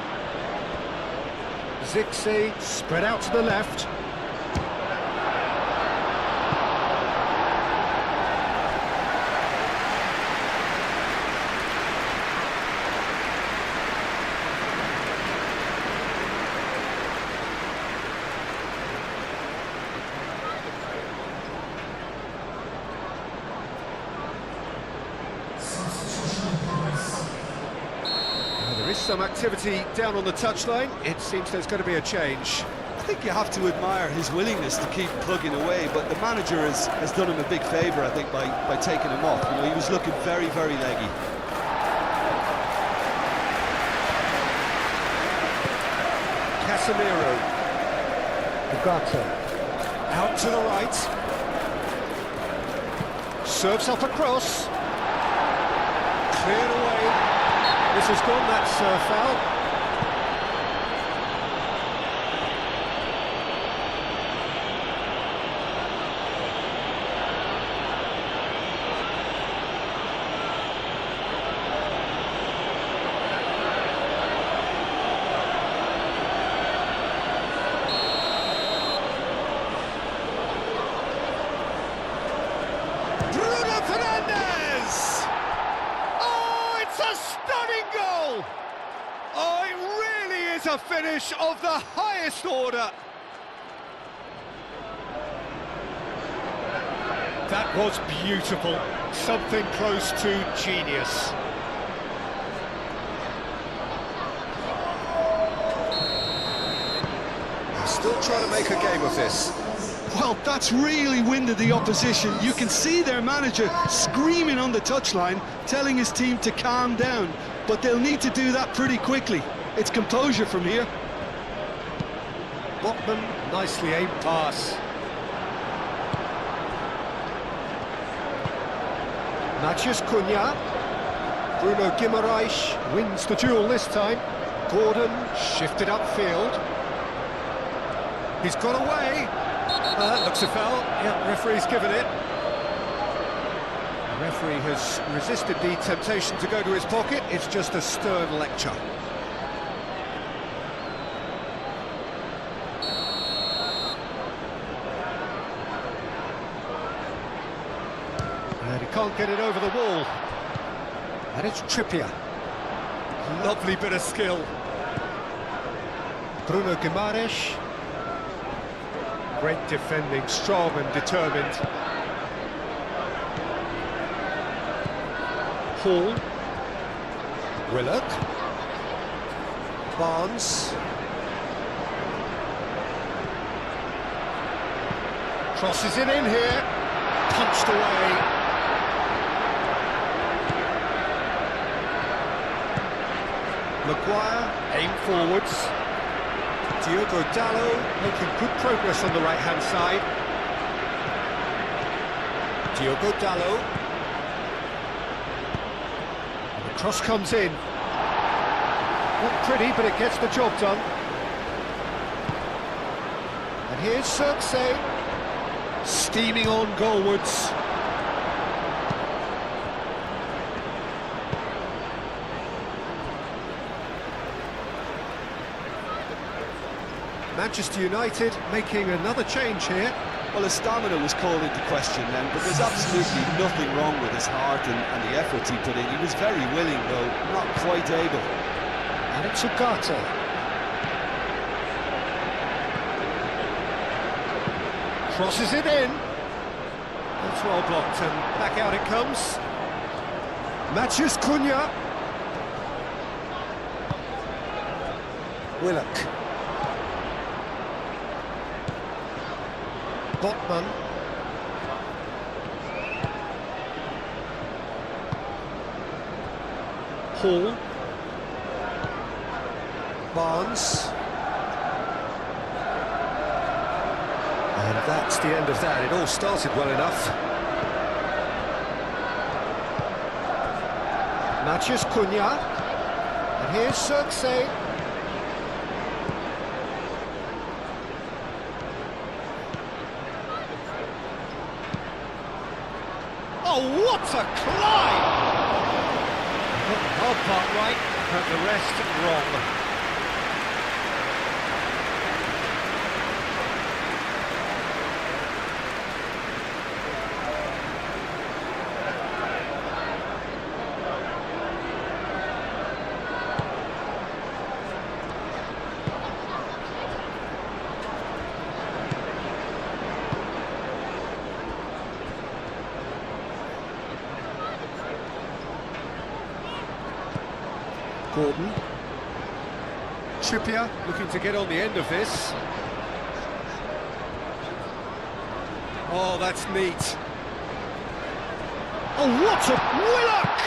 Zixi spread out to the left. There is some activity down on the touchline. It seems there's going to be a change. I think you have to admire his willingness to keep plugging away, but the manager has done him a big favour, I think, by taking him off. You know, he was looking very, very leggy. Casemiro. Ugarte. Out to the right. Serves up across. Cleared away. This has gone, that's foul. Bruno Fernandes! Oh, it's a stunning goal! Oh, it really is a finish of the highest order. That was beautiful. Something close to genius. trying to make a game of this. Well, that's really winded the opposition. You can see their manager screaming on the touchline, telling his team to calm down. But they'll need to do that pretty quickly. It's composure from here. Botman, nicely aimed pass. Matheus Cunha. Bruno Guimaraes wins the duel this time. Gordon shifted upfield. He's got away. That looks a foul. Yeah, referee's given it. The referee has resisted the temptation to go to his pocket. It's just a stern lecture. And he can't get it over the wall. And it's Trippier. Lovely bit of skill. Bruno Guimaraes. Great defending, strong and determined. Hall. Willock. Barnes. Crosses it in here. Punched away. Maguire, aim forwards. Diogo Dalot making good progress on the right-hand side. Diogo Dalot. The cross comes in. Not pretty, but it gets the job done. And here's Xerxes, steaming on goalwards. Manchester United making another change here. Well, his stamina was called into question then, but there's absolutely nothing wrong with his heart and the efforts he put in. He was very willing, though not quite able. And it's Ugarte. Crosses it in. That's well blocked, and back out it comes. Matheus Cunha. Willock. Botman. Hall. Barnes. And that's the end of that. It all started well enough. Matheus Cunha. And here's Xerxes. Oh, what a climb! Got the hard part right, but the rest wrong. Gordon. Trippier Looking to get on the end of this. Oh, that's neat. Oh, what a Willock!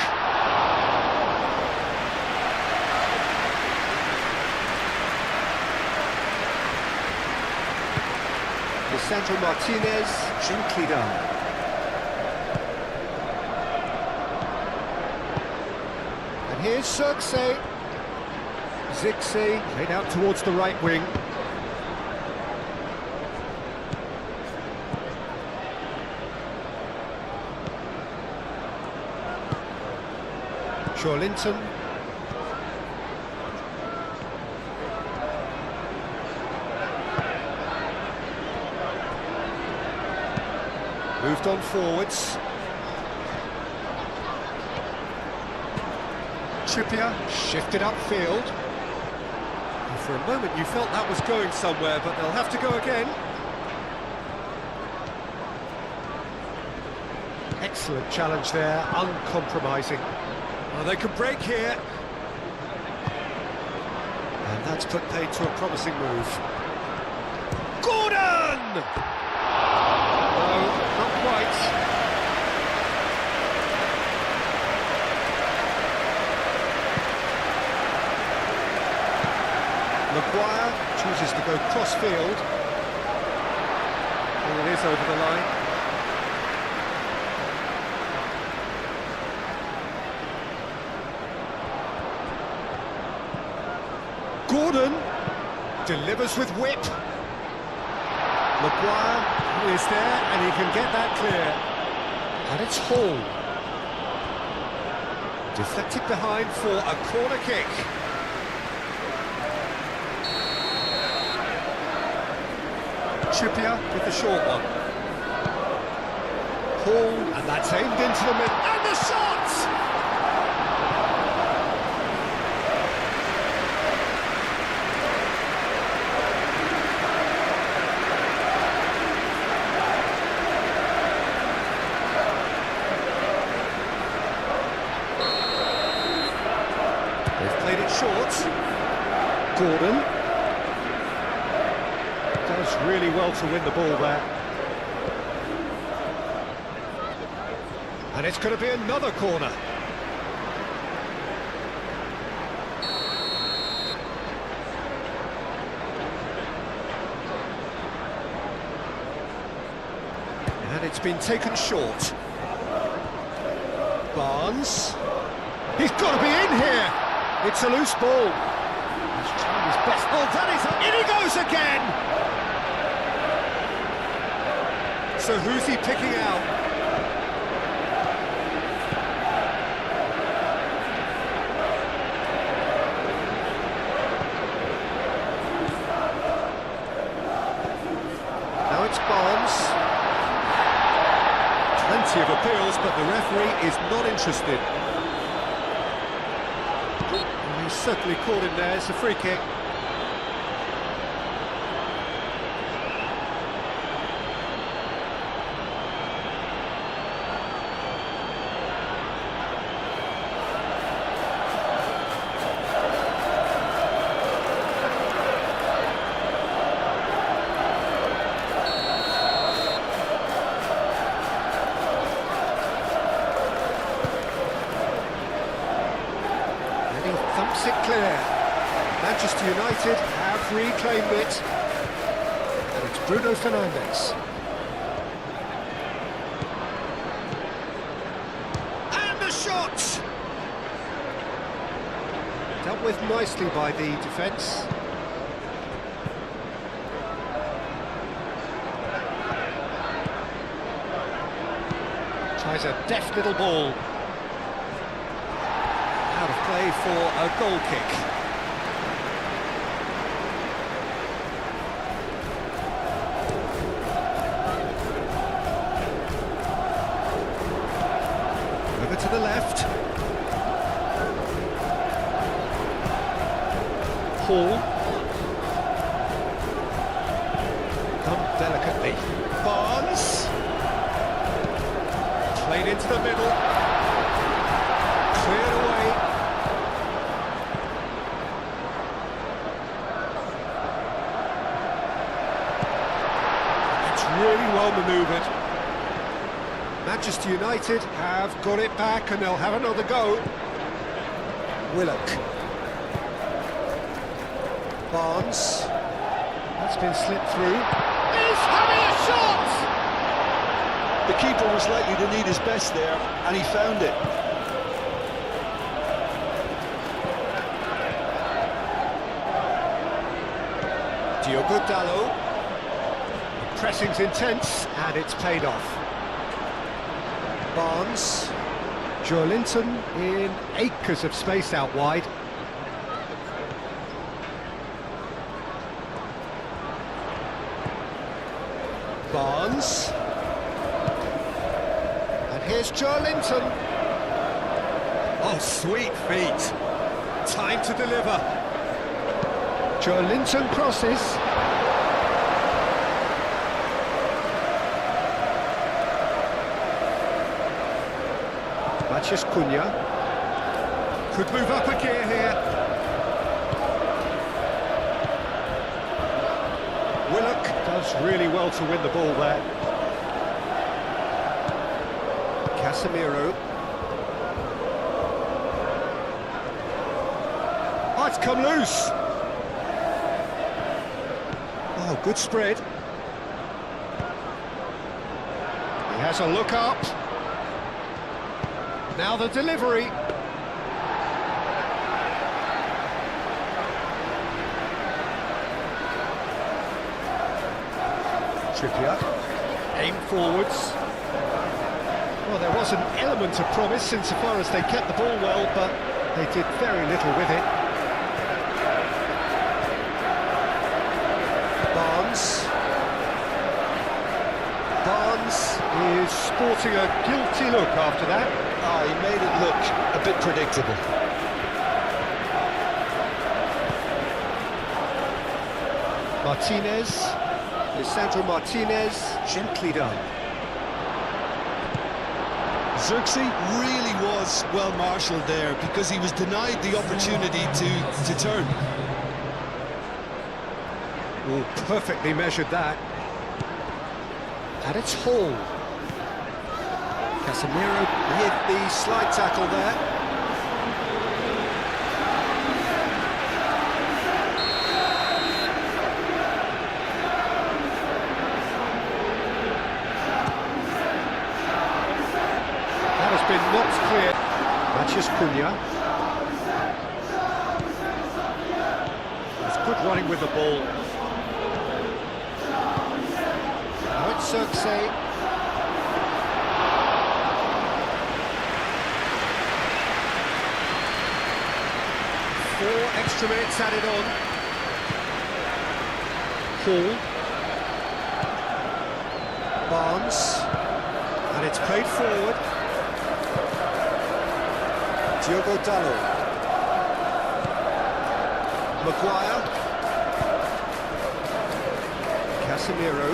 Lisandro Martinez, gently done. And here's Xerxes. Zixi played out towards the right wing. Linton. Moved on forwards. Trippier shifted upfield. And for a moment you felt that was going somewhere, but they'll have to go again. Excellent challenge there, uncompromising. Oh, they could break here. And that's put paid to a promising move. Gordon! No, not quite. Maguire chooses to go cross-field. And it is over the line. Gordon delivers with whip. Maguire is there and he can get that clear. And it's Hall. Deflected behind for a corner kick. Trippier with the short one. Hall, and that's aimed into the middle. And the shot! They've played it short. Gordon does really well to win the ball there. And it's going to be another corner. And it's been taken short. Barnes. He's got to be in here. It's a loose ball. He's trying his best. Oh, that is... In he goes again! So who's he picking out? Now it's Barnes. Plenty of appeals, but the referee is not interested. He's certainly caught him there. It's a free kick. Thumps it clear. Manchester United have reclaimed it. And it's Bruno Fernandes. And the shot! Dealt with nicely by the defence. Tries a deft little ball. Out of play for a goal kick. Over to the left. Hall. Done delicately. Barnes. Played into the middle. Cleared away. Really well manoeuvred. Manchester United have got it back and they'll have another go. Willock. Barnes. That's been slipped through. Is having a shot! The keeper was likely to need his best there, and he found it. Diogo Dalot. Pressing's intense, and it's paid off. Barnes. Joelinton in acres of space out wide. Barnes. And here's Joelinton. Oh, sweet feet. Time to deliver. Joelinton crosses. Mathias Cunha could move up a gear here. Willock does moves really well to win the ball there. Casemiro. Oh, it's come loose. Oh, good spread. He has a look up. Now the delivery. Trippier. Aim forwards. Well, there was an element of promise insofar as they kept the ball well, but they did very little with it. Barnes is sporting a guilty look after that. Oh, he made it look a bit predictable. Martinez. Lisandro Martinez, gently done. Xerxes really was well marshalled there because he was denied the opportunity to turn. Oh, perfectly measured that. And it's Hall. Casemiro with the slide tackle there. Been knocked clear. Matches Cunha. It's good running with the ball. Now it's Xerxes. Four extra minutes added on. Hall. Barnes. And it's played forward. Diogo Dallo. Maguire. Casemiro.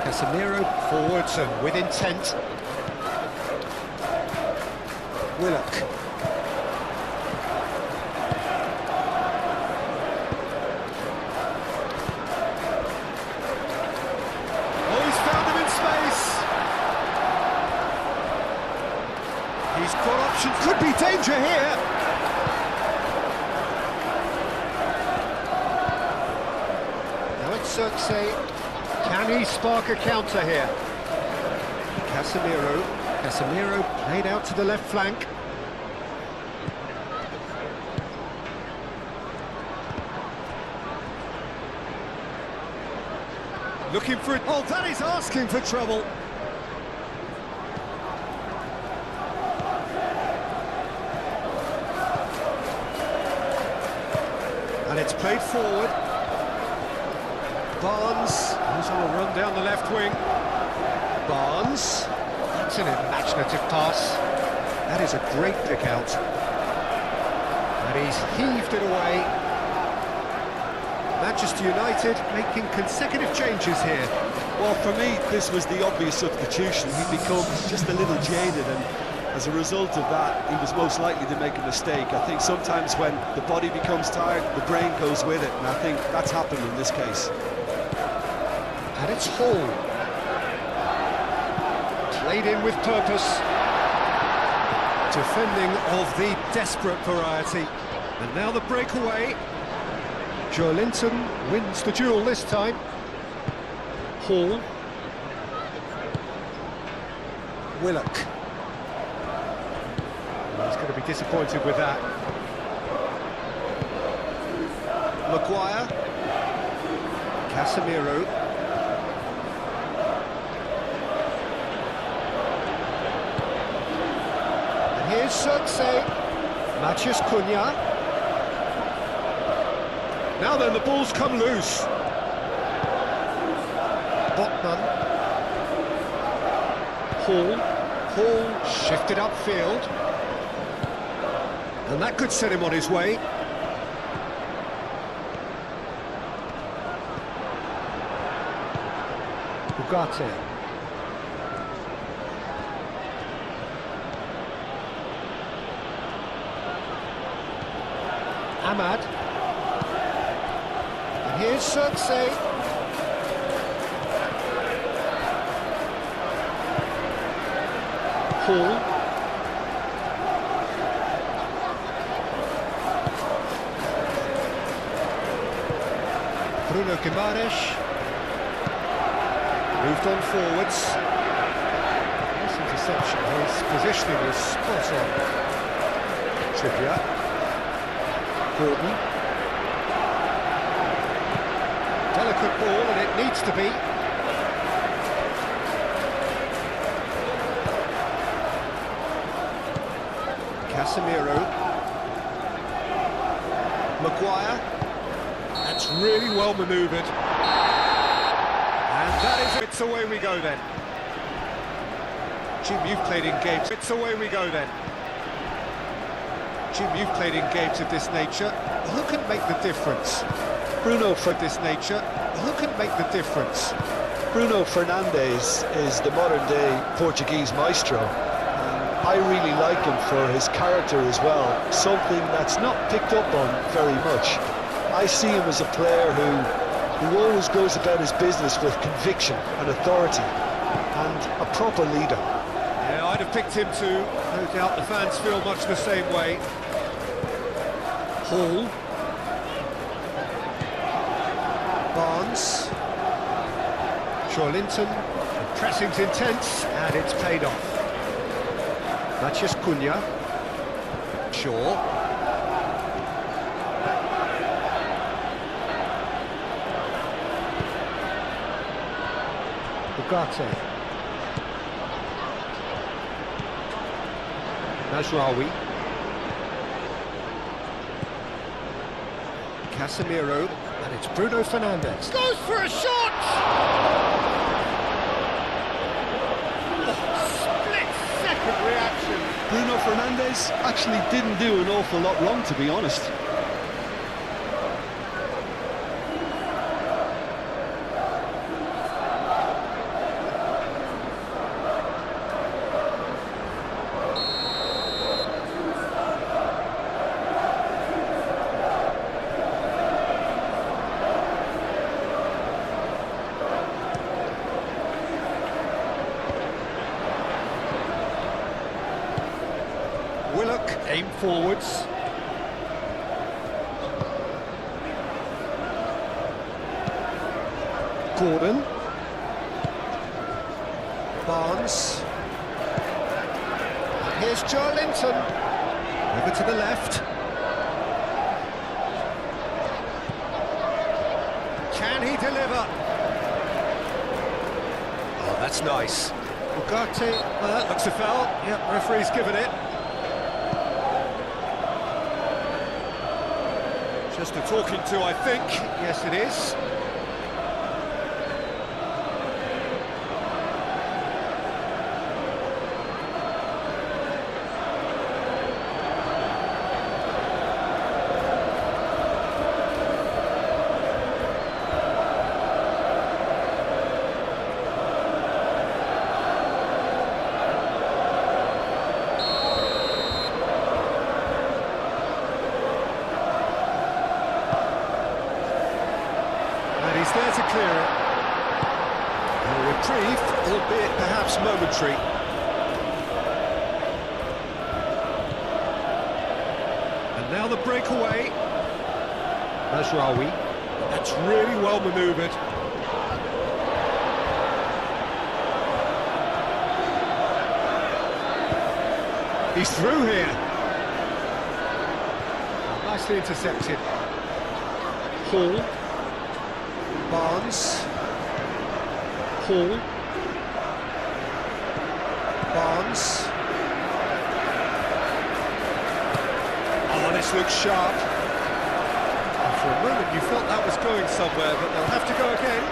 Casemiro forwards and with intent. Willock. Oh, he's found him in space. He's got options. Could be danger here. Now it's Xerxes. Can he spark a counter here? Casemiro. Casemiro played out to the left flank. Looking for it. Oh, that is asking for trouble. And it's played forward. Barnes. He's on a run down the left wing. Barnes. That's an imaginative pass. That is a great pick out. And he's heaved it away. Manchester United making consecutive changes here. Well, for me, this was the obvious substitution. He'd become just a little jaded, and as a result of that, he was most likely to make a mistake. I think sometimes when the body becomes tired, the brain goes with it, and I think that's happened in this case. And it's Hall. Played in with purpose. Defending of the desperate variety. And now the breakaway. Joelinton wins the duel this time. Hall. Willock. He's going to be disappointed with that. Maguire. Casemiro. And here's Xerxes. Matches Cunha. Now then, the ball's come loose. Botman. Hall. Hall shifted upfield. And that could set him on his way. Ugarte. Ahmad. And here's Xerxes. Hall. Bruno Guimaraes. Moved on forwards. Nice interception. His positioning was spot on. Trippier. Gordon. Delicate ball, and it needs to be. Casemiro. Maguire. That's really well manoeuvred. And that is it. It's away we go then. Jim, you've played in games. It's away we go then. Jim, you've played in games of this nature. Who can make the difference? Bruno For this nature, who can make the difference? Bruno Fernandes is the modern-day Portuguese maestro. I really like him for his character as well, something that's not picked up on very much. I see him as a player who always goes about his business with conviction and authority, and a proper leader. Yeah, I'd have picked him too. No doubt the fans feel much the same way. Hall. Barnes. Linton. The pressing's intense, and it's paid off. Matheus Cunha. Shaw. Ugarte. Mazraoui. Casemiro, and it's Bruno Fernandes. Goes for a shot! Split-second reaction. Bruno Fernandes actually didn't do an awful lot wrong, to be honest. Willock, aim forwards. Gordon. Barnes. And here's Linton. Over to the left. Can he deliver? Oh, that's nice. Ugarte, that looks a foul. Yep, referee's given it. Just a talking to, I think. Yes, it is. He's there to clear it. A reprieve, albeit perhaps momentary. And now the breakaway. Mazraoui. That's really well manoeuvred. He's through here. Nicely intercepted. Hall. Barnes. Hall. Barnes. Oh, this looks sharp. And for a moment you felt that was going somewhere, but they'll have to go again.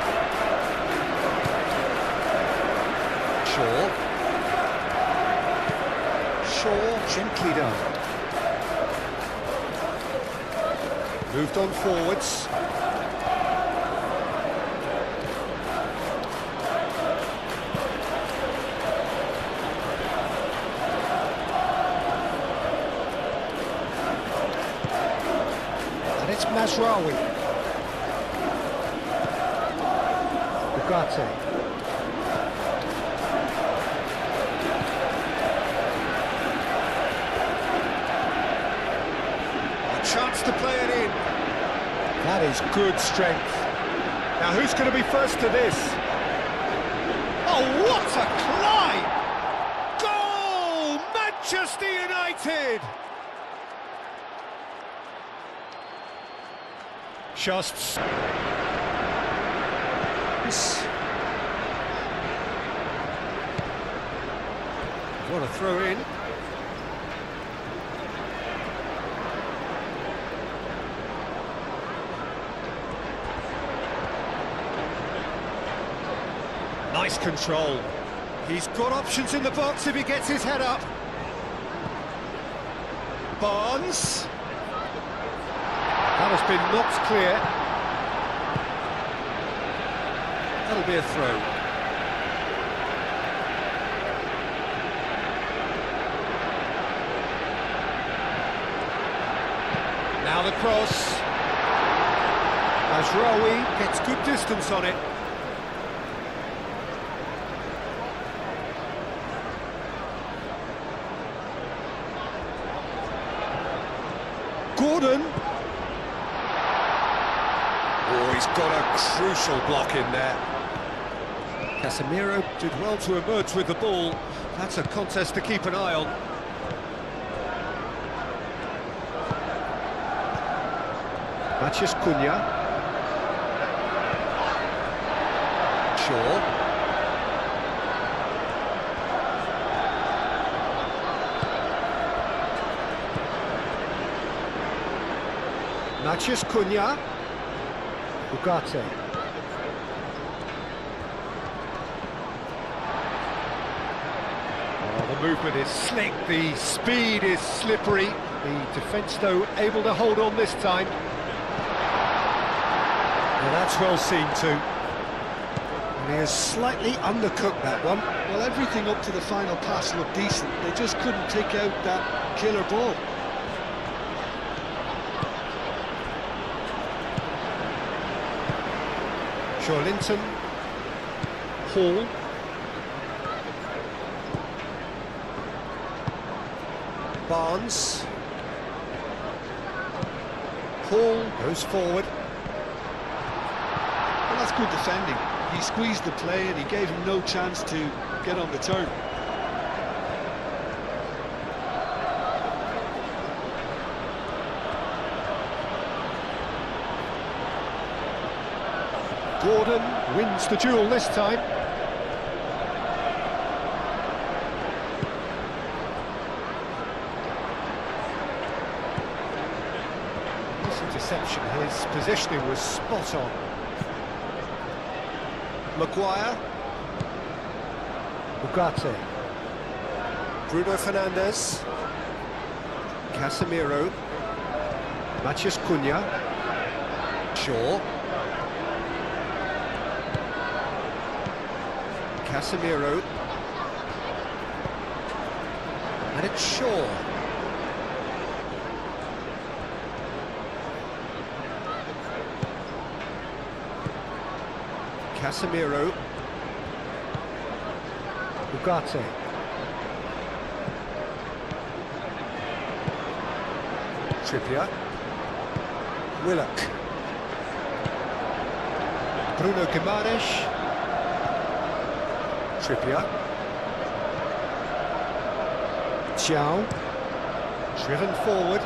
Shaw, gently done. Moved on forwards. It's Mazraoui. Ugarte. wants to play it in. That is good strength. Now who's going to be first to this? Oh, what a climb! Goal! Manchester United! Just... What a throw in. Nice control. He's got options in the box if he gets his head up. Barnes. That has been knocked clear. That'll be a throw. Now the cross. Mazraoui gets good distance on it. Gordon. Oh, he's got a crucial block in there. Casemiro did well to emerge with the ball. That's a contest to keep an eye on. Matheus Cunha. Shaw. Matheus Cunha. Ugarte. Oh, the movement is slick, the speed is slippery. The defence, though, able to hold on this time. Well, that's well seen too. And he has slightly undercooked that one. Well, everything up to the final pass looked decent. They just couldn't take out that killer ball. Linton, Hall, Barnes, Hall goes forward. Well, that's good defending. He squeezed the play and he gave him no chance to get on the turn. Gordon wins the duel this time. This interception, his positioning was spot on. Maguire. Ugarte. Bruno Fernandes. Casemiro. Matheus Cunha. Shaw. Casemiro, and it's Shaw. Casemiro, Ugarte, Trippier, Willock, Bruno Guimaraes. Trippier. Chow. Driven forward.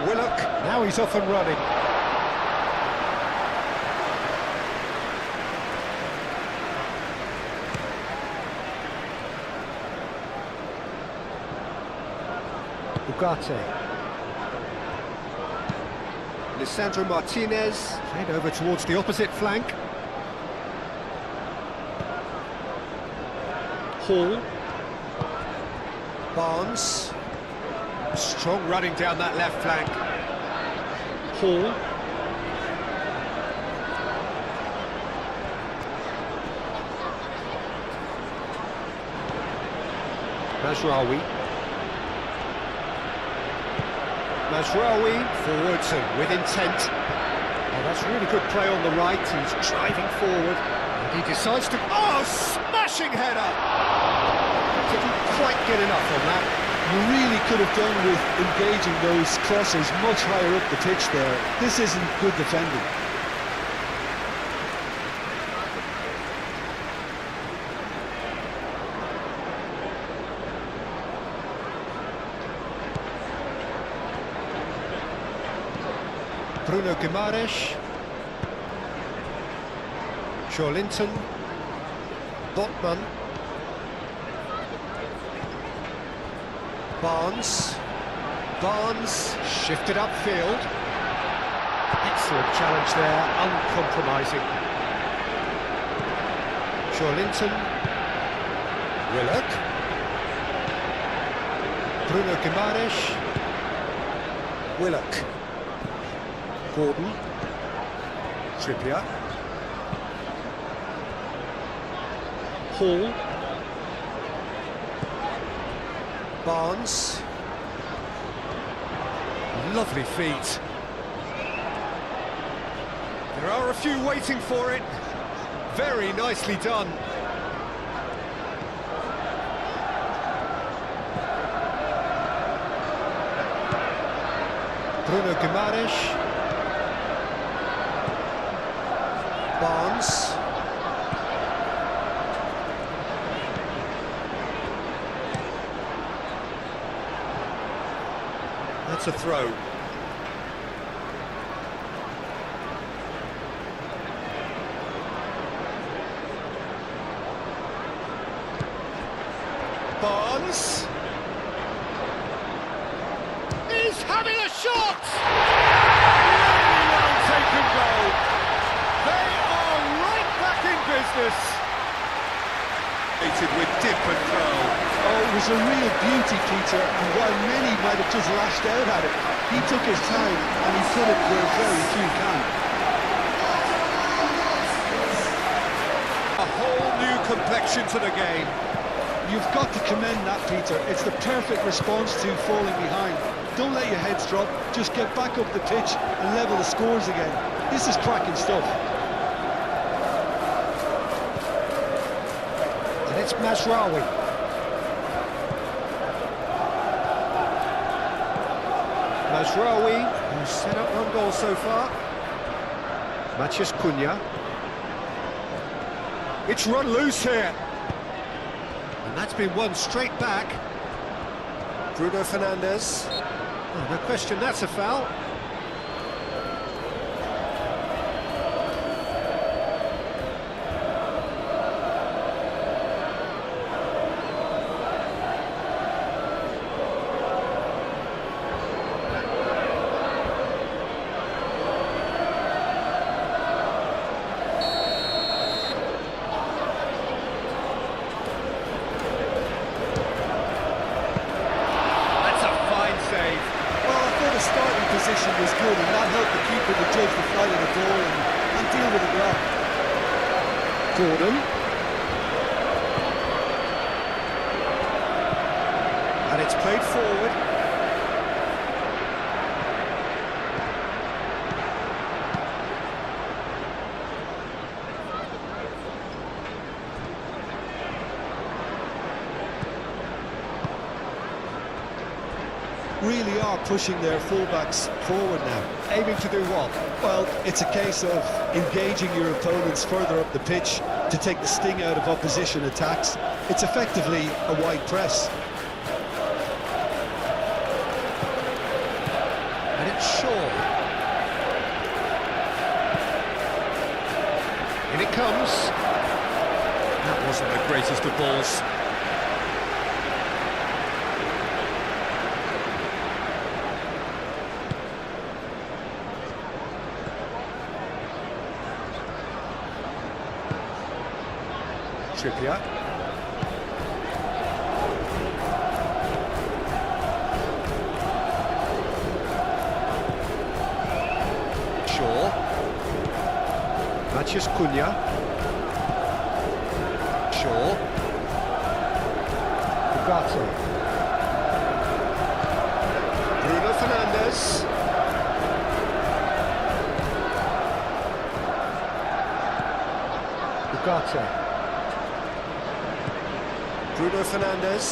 Willock. Now he's off and running. Ugarte. Lisandro Martinez. Played over towards the opposite flank. Hall. Barnes. Strong running down that left flank. Hall. Mazraoui. Mazraoui forwards and with intent. Oh, that's really good play on the right. He's driving forward. And he decides to... Oh, smashing header! Didn't quite get enough on that. You really could have done with engaging those crosses much higher up the pitch there. This isn't good defending. Bruno Guimaraes. Linton. Botman. Barnes shifted upfield. Excellent challenge there, uncompromising. Linton. Willock. Bruno Guimaraes. Willock. Gordon. Trippier. Hall. Barnes. Lovely feet. There are a few waiting for it. Very nicely done. Bruno Guimaraes. Barnes. That's a throw. Barnes. He's having a shot! Really well taken goal. They are right back in business. With dip and curl. Oh, it was a real beauty, Peter, and while many might have just lashed out at it, he took his time and he put it where very few can. A whole new complexion to the game. You've got to commend that, Peter. It's the perfect response to falling behind. Don't let your heads drop, just get back up the pitch and level the scores again. This is cracking stuff. And it's Mazraoui. Mazraoui, who's set up one goal so far. Matheus Cunha. It's run loose here. And that's been won straight back. Bruno Fernandes. Oh, no question, that's a foul. Position was good, and that helped the keeper to judge the flight of the ball and deal with it well. Gordon. And it's played forward. Really are pushing their fullbacks forward now. Aiming to do what? Well, it's a case of engaging your opponents further up the pitch to take the sting out of opposition attacks. It's effectively a wide press. And it's Shaw. In it comes. That wasn't the greatest of balls. Trippier. Shaw. Matheus Cunha. Shaw. Ugarte. Bruno Fernandes. Ugarte. Bruno Fernandes.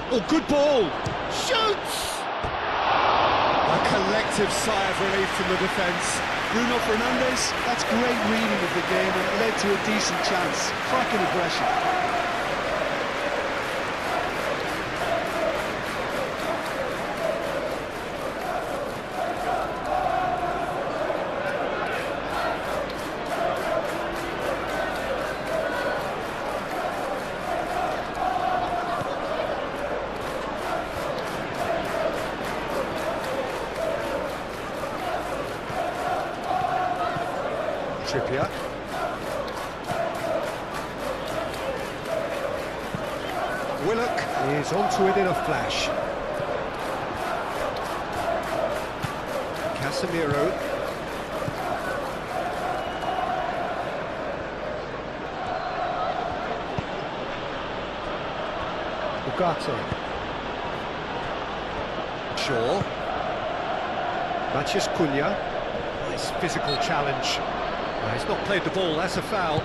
Oh, good ball! Shoots! A collective sigh of relief from the defence. Bruno Fernandes, that's great reading of the game and it led to a decent chance. Cracking aggression. Trippier. Willock is onto it in a flash. Casemiro. Ugarte. Shaw. Matheus Cunha. Nice physical challenge. He's not played the ball, that's a foul.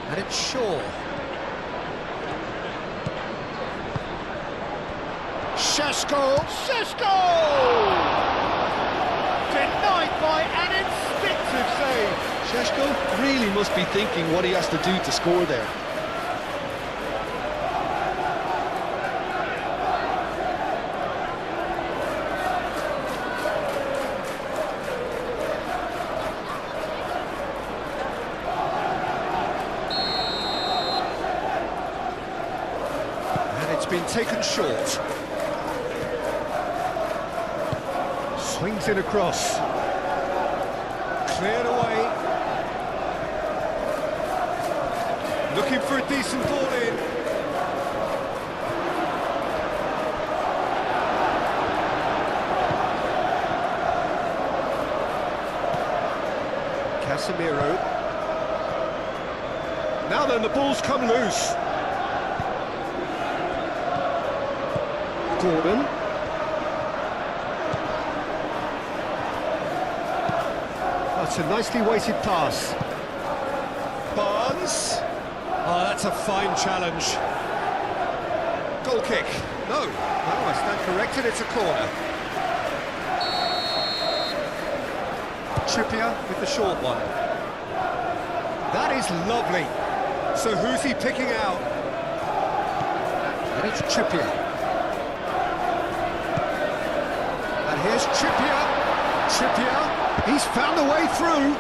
And it's Shaw. Šeško! Denied by an instinctive save. Šeško really must be thinking what he has to do to score there. Been taken short. Swings in across. Cleared away. Looking for a decent ball in. Casemiro. Now then, the ball's come loose. Gordon. That's a nicely weighted pass. Barnes. Oh, that's a fine challenge. Goal kick. No. No, I stand corrected, it's a corner. Trippier with the short one. That is lovely. So who's he picking out? And it's Trippier. Here's Trippier, he's found a way through.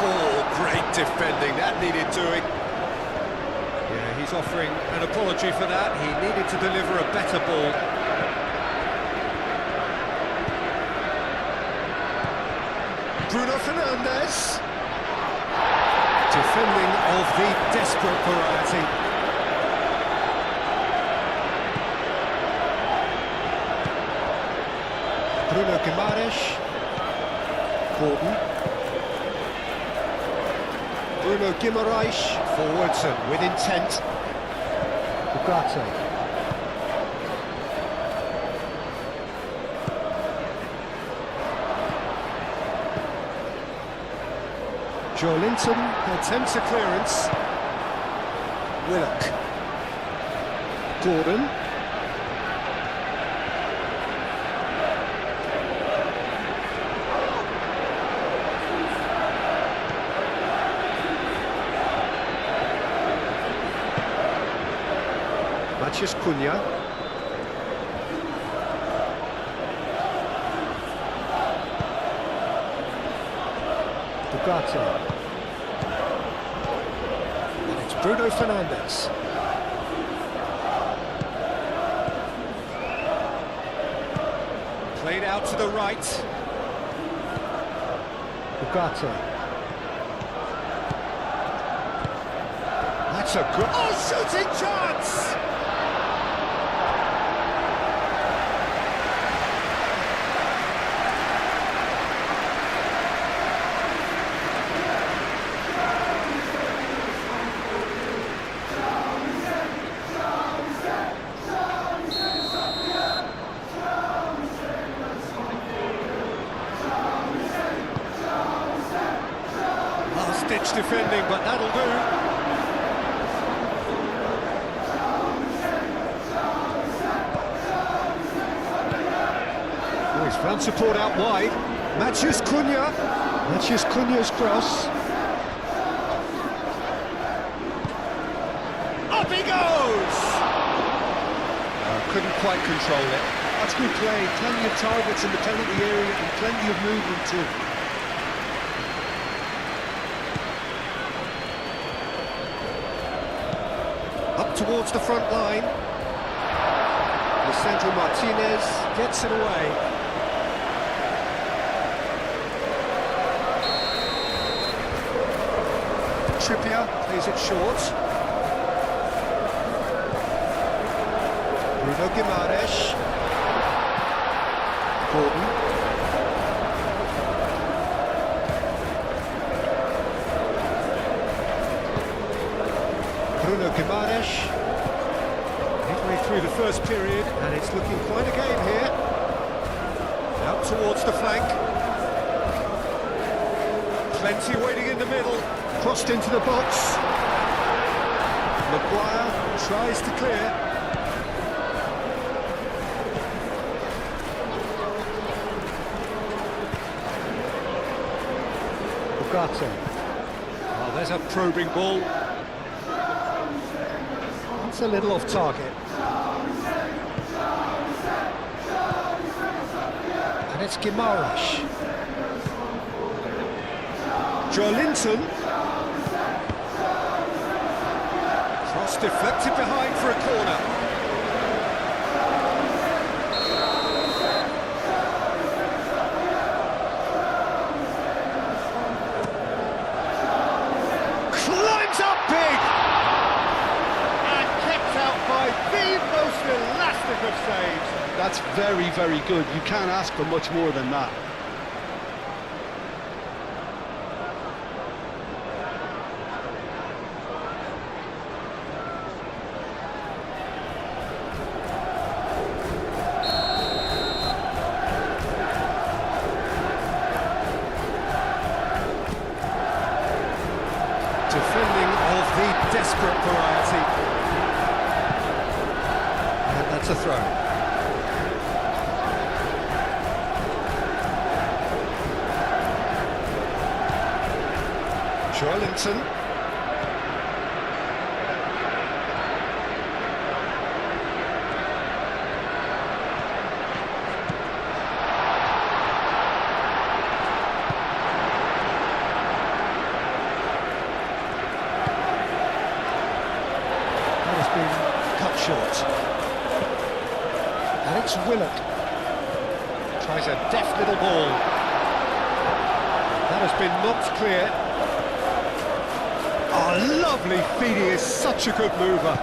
Oh, great defending, that needed doing. Yeah, he's offering an apology for that. He needed to deliver a better ball. Bruno Fernandes. Defending of the desperate variety. Bruno Guimaraes. Gordon. Bruno Guimaraes forwards and with intent. Ugarte. Joelinton attempts a clearance. Willock. Gordon. Matheus Cunha. Ugarte. And it's Bruno Fernandes. Played out to the right. Ugarte. That's a good... Oh, shooting chance! Last-ditch defending, but that'll do. Found support out wide. Matthews Cunha. Matthews Cunha's cross. Up he goes! Couldn't quite control it. That's good play. Plenty of targets in the penalty area and plenty of movement too. Up towards the front line. Lisandro Martinez gets it away. Trippier plays it short. Bruno Guimaraes. Gordon. Bruno Guimaraes. Midway through the first period, and it's looking quite a game here. Out towards the flank. Plenty waiting in the middle. Crossed into the box. Maguire tries to clear. Ugarte. Oh, there's a probing ball. It's a little off target. And it's Guimaraes. Joelinton. Cross deflected behind for a corner. Climbs up big! And kept out by the most elastic of saves. That's very, very good. You can't ask for much more than that. Defending of the desperate variety. And that's a throw. Joelinton. Cut short. And it's Willock. Tries a deft little ball. That has been knocked clear. Oh, lovely feed. He is such a good mover.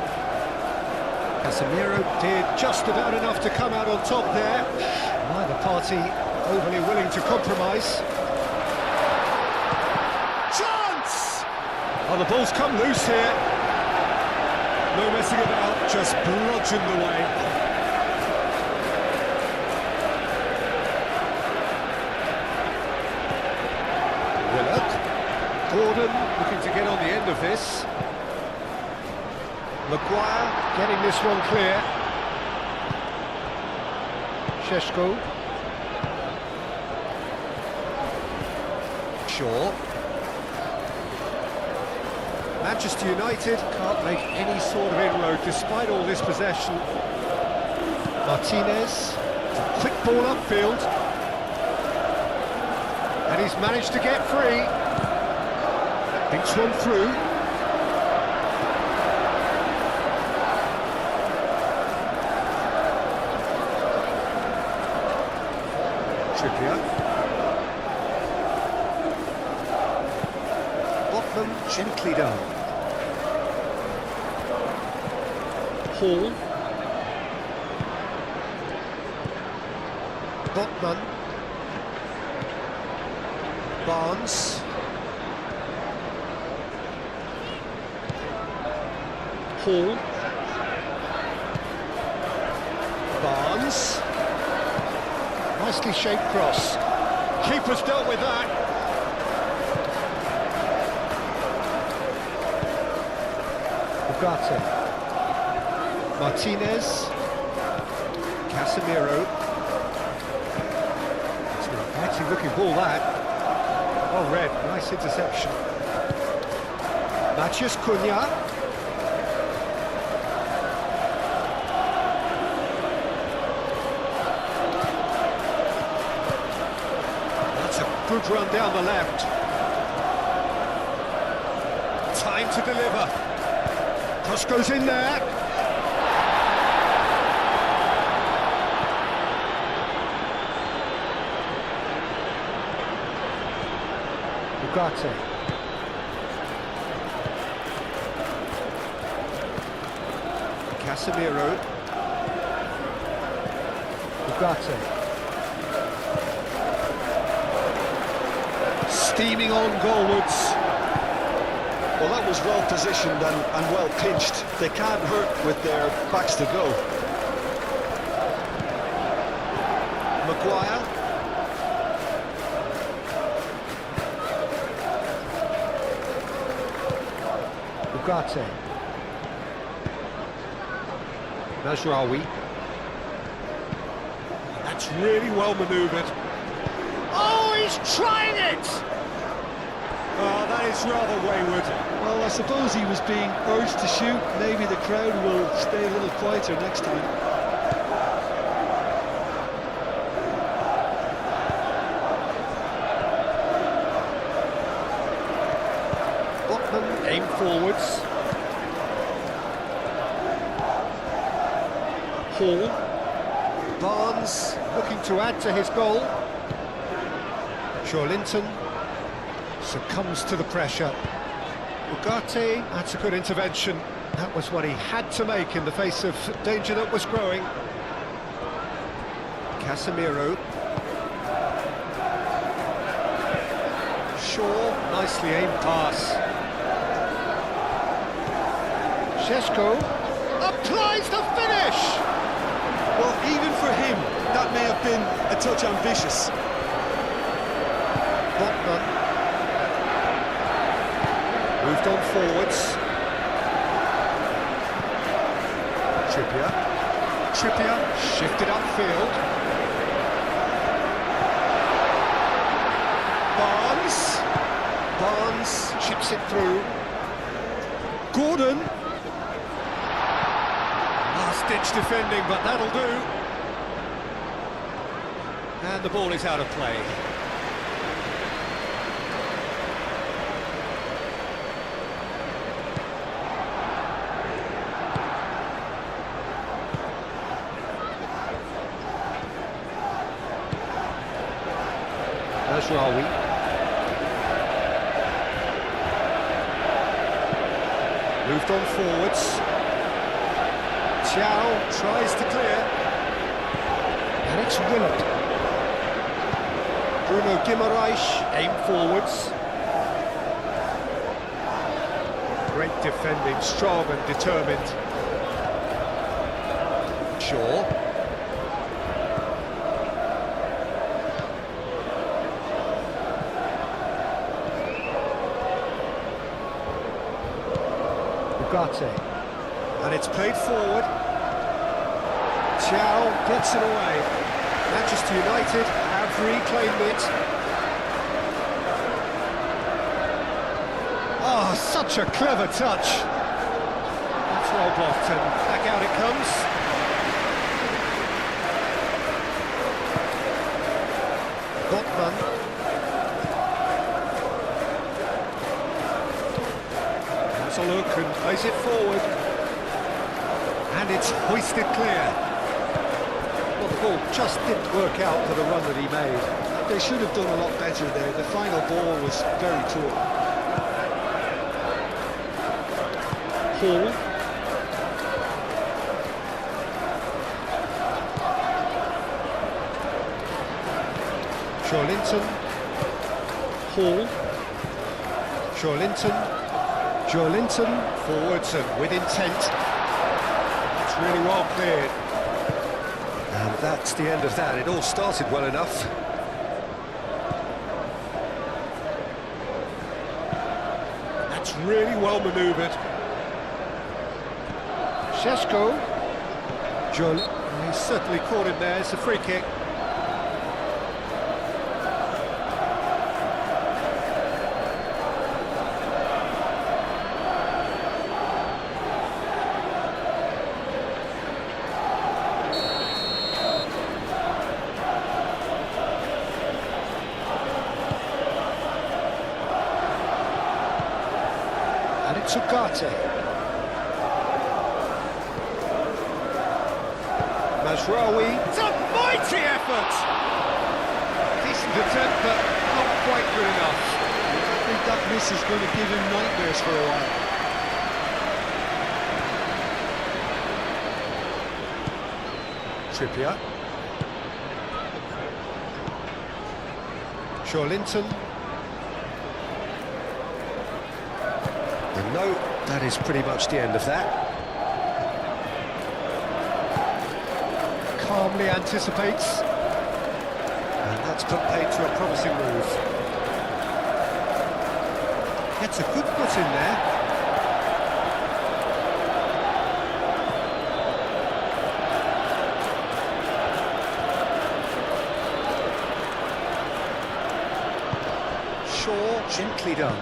Casemiro did just about enough to come out on top there. Neither party overly willing to compromise. Chance! Oh, the ball's come loose here. No messing about, just bludgeoned away. Willock. Gordon looking to get on the end of this. Maguire getting this one clear. Šeško. Shaw. Manchester United can't make any sort of inroad despite all this possession. Martinez, a quick ball upfield. And he's managed to get free. Thinks one through. Trippier. Botman gently down. Hall. Botman. Barnes. Hall. Barnes. Nicely shaped cross. Keeper's dealt with that. Ugarte. Martinez. Casemiro. Fancy looking ball that. Well read, nice interception. Matheus Cunha. That's a good run down the left. Time to deliver. Cross goes in there. Ugarte. Casemiro. Ugarte. Steaming on goalwards. Well, that was well positioned and well pinched. They can't hurt with their backs to go. Maguire. Ugarte. Mazraoui. That's really well manoeuvred. Oh, he's trying it! Oh, that is rather wayward. Well, I suppose he was being urged to shoot. Maybe the crowd will stay a little quieter next time. Botman aim forwards. Hall. Barnes looking to add to his goal. Joelinton succumbs to the pressure. Ugarte, that's a good intervention. That was what he had to make in the face of danger that was growing. Casemiro. Shaw, nicely aimed pass. Šeško applies the finish! Well, even for him, that may have been a touch ambitious. Botman moved on forwards. Trippier shifted upfield. Barnes chips it through. Gordon. Last-ditch defending, but that'll do. And the ball is out of play. Mazraoui. Moved on forwards. Thiaw tries to clear. And it's Willard. Bruno Guimaraes aim forwards. Great defending, strong and determined. Shaw. Ugarte. And it's played forward. Thiaw gets it away. Manchester United have reclaimed it. Oh, such a clever touch. That's well blocked and back out it comes. Botman. Has a look and plays it forward. And it's hoisted clear. Well, the ball just didn't work out for the run that he made. They should have done a lot better there. The final ball was very poor. Hall. Joelinton. Hall. Joelinton forwards and with intent. That's really well cleared. And that's the end of that. It all started well enough. That's really well manoeuvred. Šeško. He certainly caught him there. It's a free kick. Ugarte. Mazraoui. It's a mighty effort! Decent attempt, but not quite good enough. I think that miss is going to give him nightmares for a while. Trippier. Linton. And no, that is pretty much the end of that. Calmly anticipates. And that's put paid to a promising move. Gets a good foot in there. Gently done.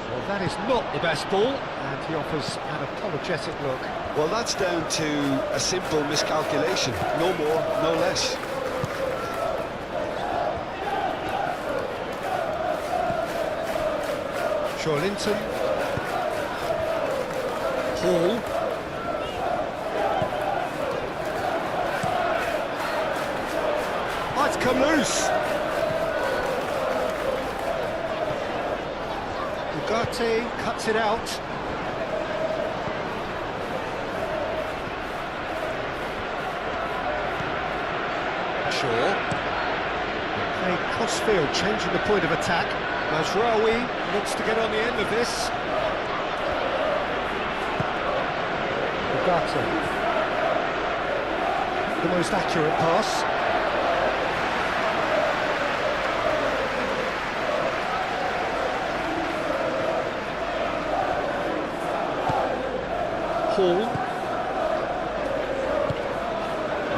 Well, that is not the best ball, and he offers an apologetic look. Well, that's down to a simple miscalculation. No more, no less. Linton. Hall. Oh, it's come loose. Ugarte cuts it out. They cross-field, changing the point of attack. Mazraoui looks to get on the end of this. Ugarte. The most accurate pass. Hall.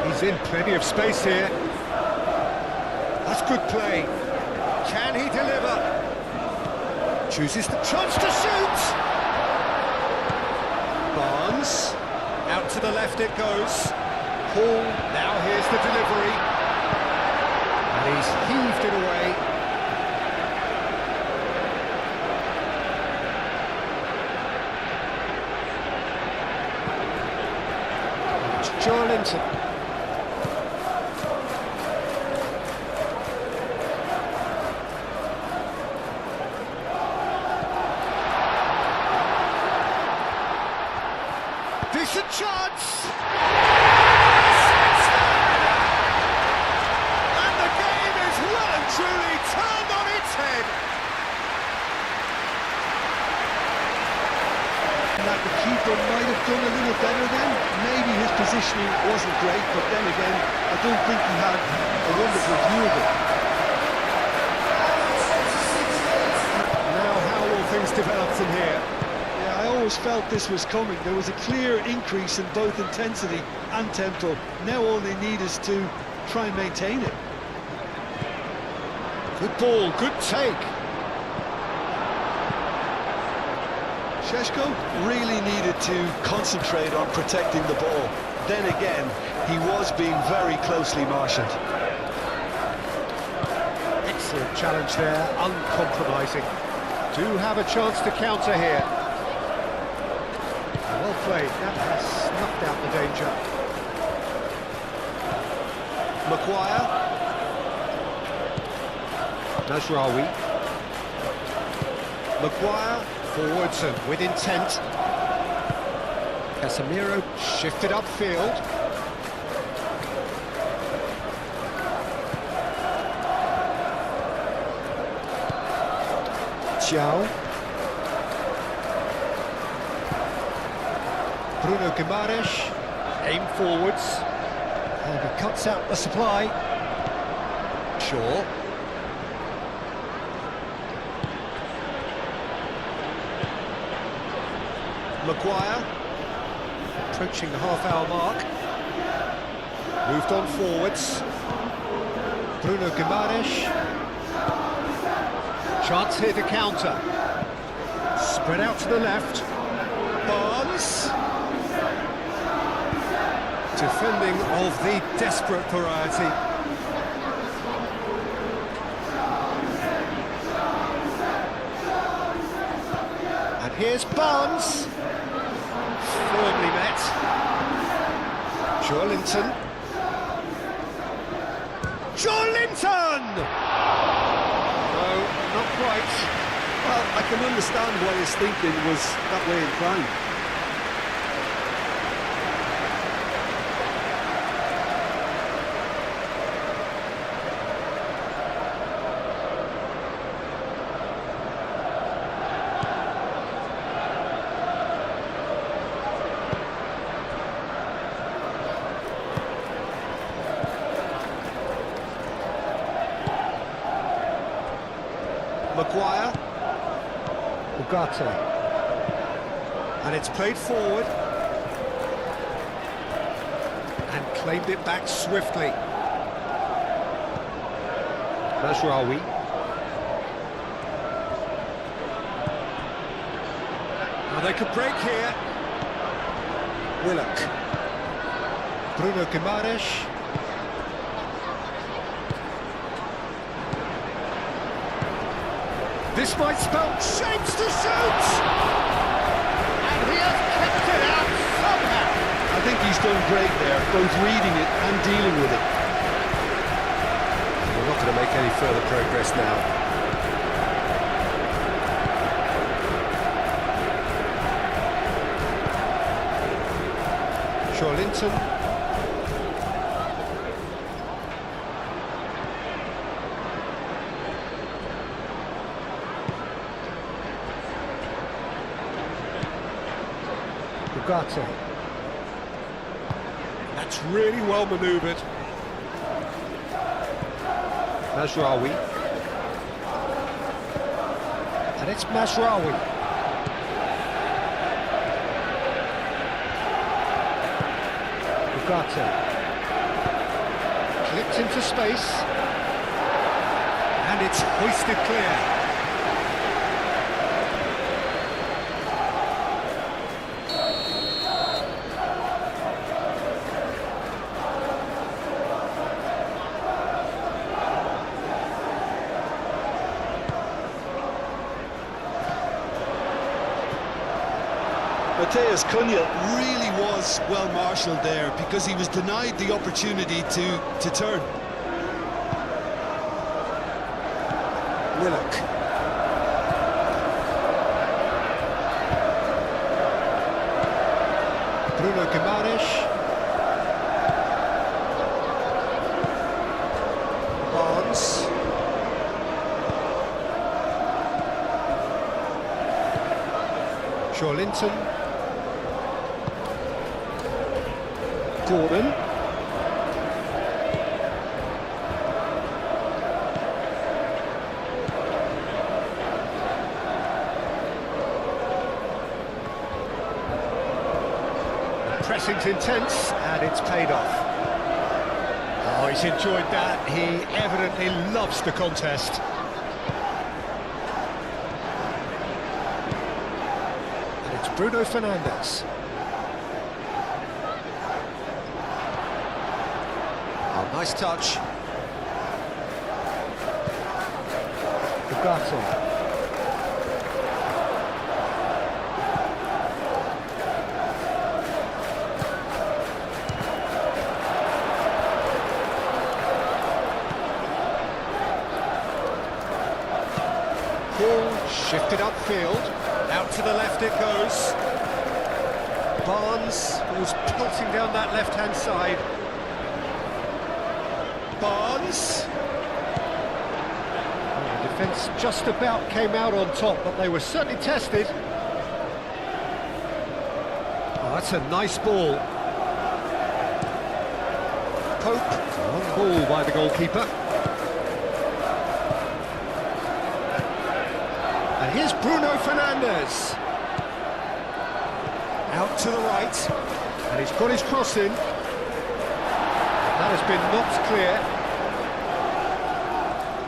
He's in plenty of space here. That's good play. Can he deliver? Chooses the chance to shoot. Barnes. Out to the left it goes. Hall. Now here's the delivery. And he's heaved it away. Linton. Decent chance! And the game is well and truly turned on its head! That the keeper might have done a little better then. Maybe his positioning wasn't great, but then again, I don't think he had a wonderful view of it. Now how will things develop from here? Yeah, I always felt this was coming. There was a clear increase in both intensity and tempo. Now all they need is to try and maintain it. Good ball, good take. Šeško really needed to concentrate on protecting the ball. Then again, he was being very closely marshalled. Excellent challenge there, uncompromising. Do have a chance to counter here. Well played, that has snuffed out the danger. Maguire. Mazraoui. Maguire. Forwards and with intent. Casemiro shifted upfield. Thiaw. Bruno Guimaraes. Aim forwards. And he cuts out the supply. Shaw. Maguire, approaching the half-hour mark. Moved on forwards. Bruno Guimaraes. Chance here to counter. Spread out to the left. Barnes. Defending of the desperate variety. Here's Barnes. Firmly met. Joelinton. Joelinton! No, not quite. Well, I can understand why his thinking was that way inclined. Maguire. Ugarte. And it's played forward. And claimed it back swiftly. Mazraoui. Now they could break here. Willock. Bruno Guimaraes. This might spell shapes to shoot! And he has kept it out somehow! I think he's done great there, both reading it and dealing with it. We're not going to make any further progress now. Joelinton. Ugarte. That's really well manoeuvred. Mazraoui. And it's Mazraoui. Ugarte. Clipped into space. And it's hoisted clear. Mateus Cunha really was well marshalled there because he was denied the opportunity to turn. Willock. Bruno Guimaraes. Barnes. Joelinton. Gordon. Pressing's intense, and it's paid off. Oh, he's enjoyed that. He evidently loves the contest. And it's Bruno Fernandes. Oh, nice touch. Ugarte. Ball shifted upfield, out to the left it goes. Barnes goes pelting down that left-hand side. Barnes. Oh, the defence just about came out on top, but they were certainly tested. Oh, that's a nice ball. Pope, on ball by the goalkeeper. And here's Bruno Fernandes. Out to the right, and he's got his cross in. That has been knocked clear.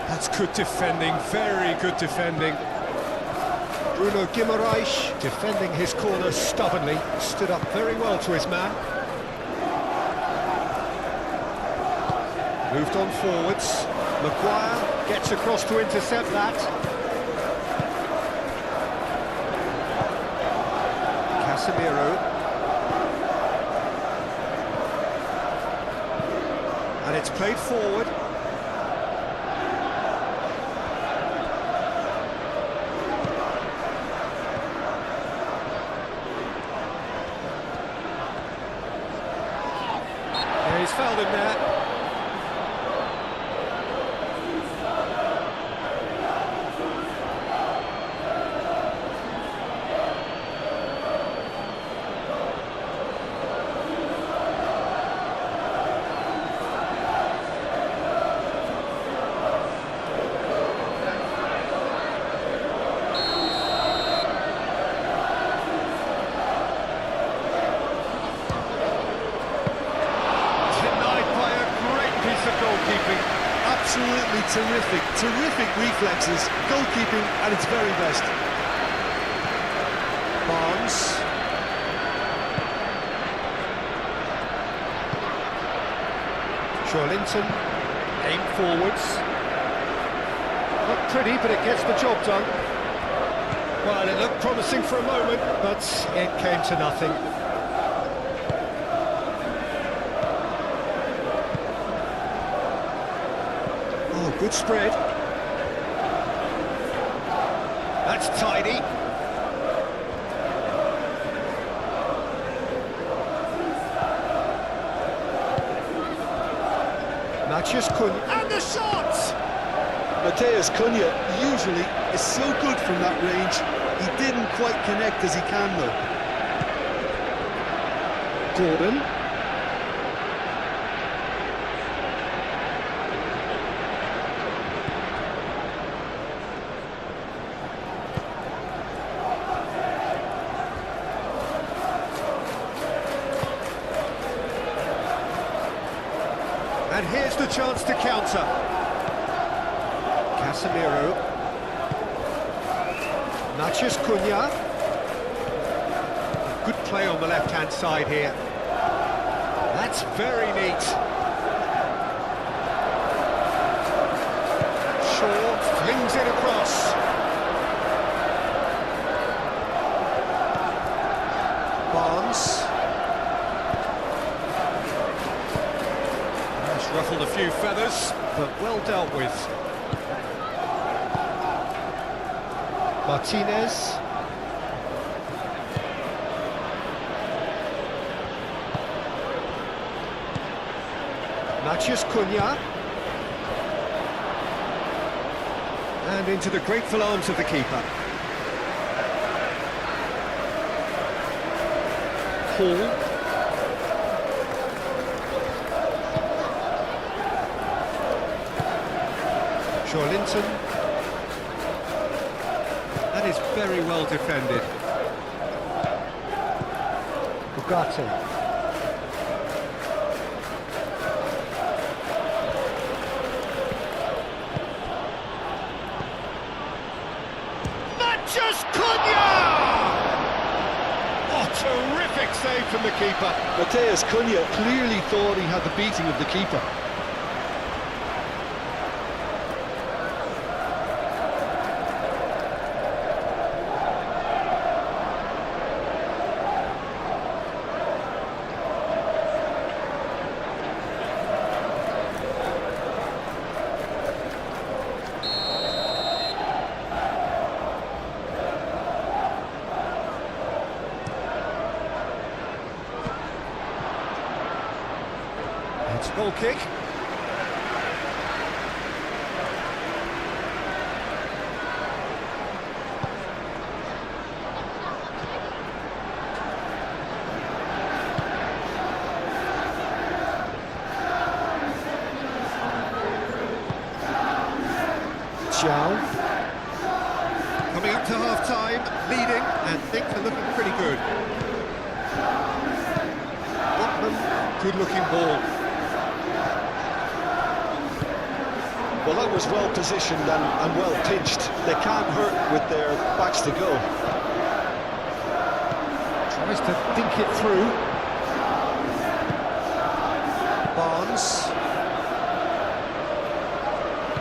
That's good defending, very good defending. Bruno Guimaraes defending his corner stubbornly, stood up very well to his man. Moved on forwards. Maguire gets across to intercept that. Casemiro. And it's played forward. Yeah, he's fouled him there. Absolutely terrific reflexes, goalkeeping at its very best. Barnes. Linton, aim forwards. Not pretty, but it gets the job done. Well, it looked promising for a moment, but it came to nothing. Oh, good spread. That's tidy. Matthias Cunha, and the shot! Matheus Cunha usually is so good from that range. He didn't quite connect as he can though. Gordon. And here's the chance to counter. Casemiro. Matthias Cunha. Good play on the left-hand side here. That's very neat. Shaw flings it across. Barnes. Ruffled a few feathers, but well dealt with. Martinez. Matthias Cunha. And into the grateful arms of the keeper. Hall. Linton. That is very well defended. Ugarte. Matthias Cunha! Oh, terrific save from the keeper. Matheus Cunha clearly thought he had the beating of the keeper. It's goal kick. Xiao. Coming up to half-time, leading, and things are looking pretty good. Botman, good-looking ball. Well, that was well positioned and well pitched. They can't hurt with their backs to go. Tries to dink it through. Barnes.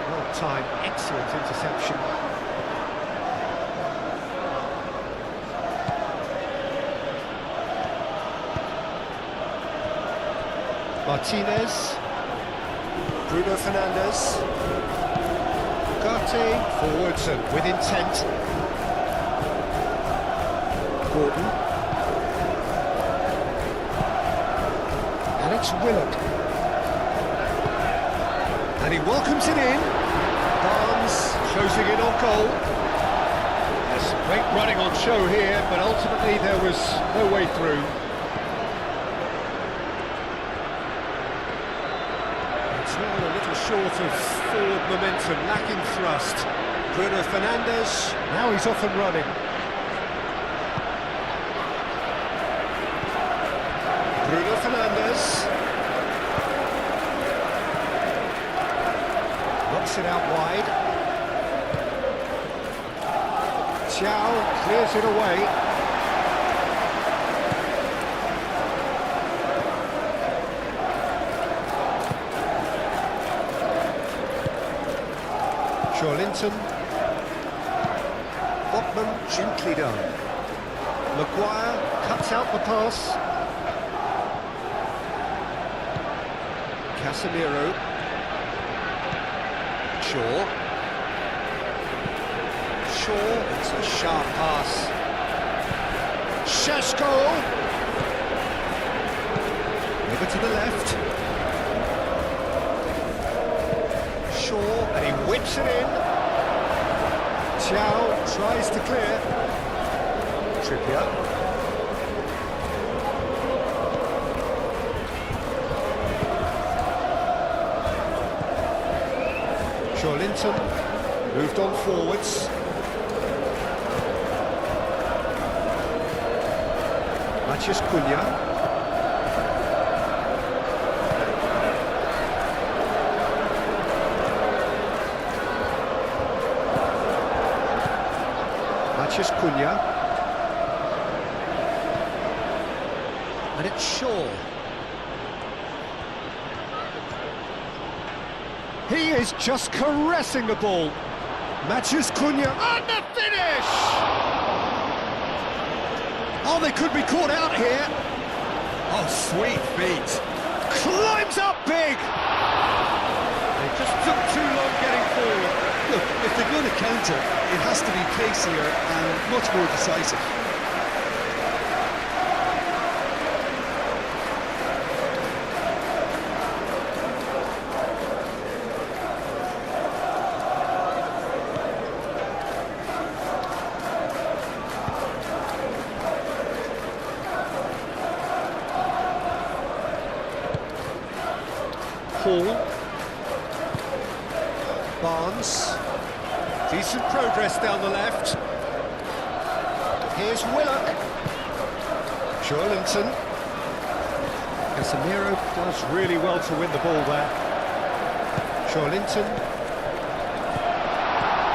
Well timed, excellent interception. Martinez. Bruno Fernandes. Ugarte forwards and with intent. Gordon. Alex Willock. And he welcomes it in. Barnes closing in on goal. There's some great running on show here, but ultimately there was no way through. It's all a little short of forward momentum, lacking thrust. Bruno Fernandes, now he's off and running. Bruno Fernandes. Knocks it out wide. Xiao clears it away. Linton. Botman gently done. Maguire cuts out the pass. Casemiro. Shaw. It's a sharp pass. Šeško. Over to the left. Shaw, and he whips it in. Xiao tries to clear. Trippier. Linton moved on forwards. Matheus Cunha. Matheus Cunha. And it's Shaw. He is just caressing the ball. Matheus Cunha on the finish! Oh, they could be caught out here. Oh, sweet feet. Climbs up big! They just took too long getting forward. Look, if they're going to counter, it has to be pacier and much more decisive. Barnes, decent progress down the left. Here's Willock. Linton. Casemiro does really well to win the ball there. Linton.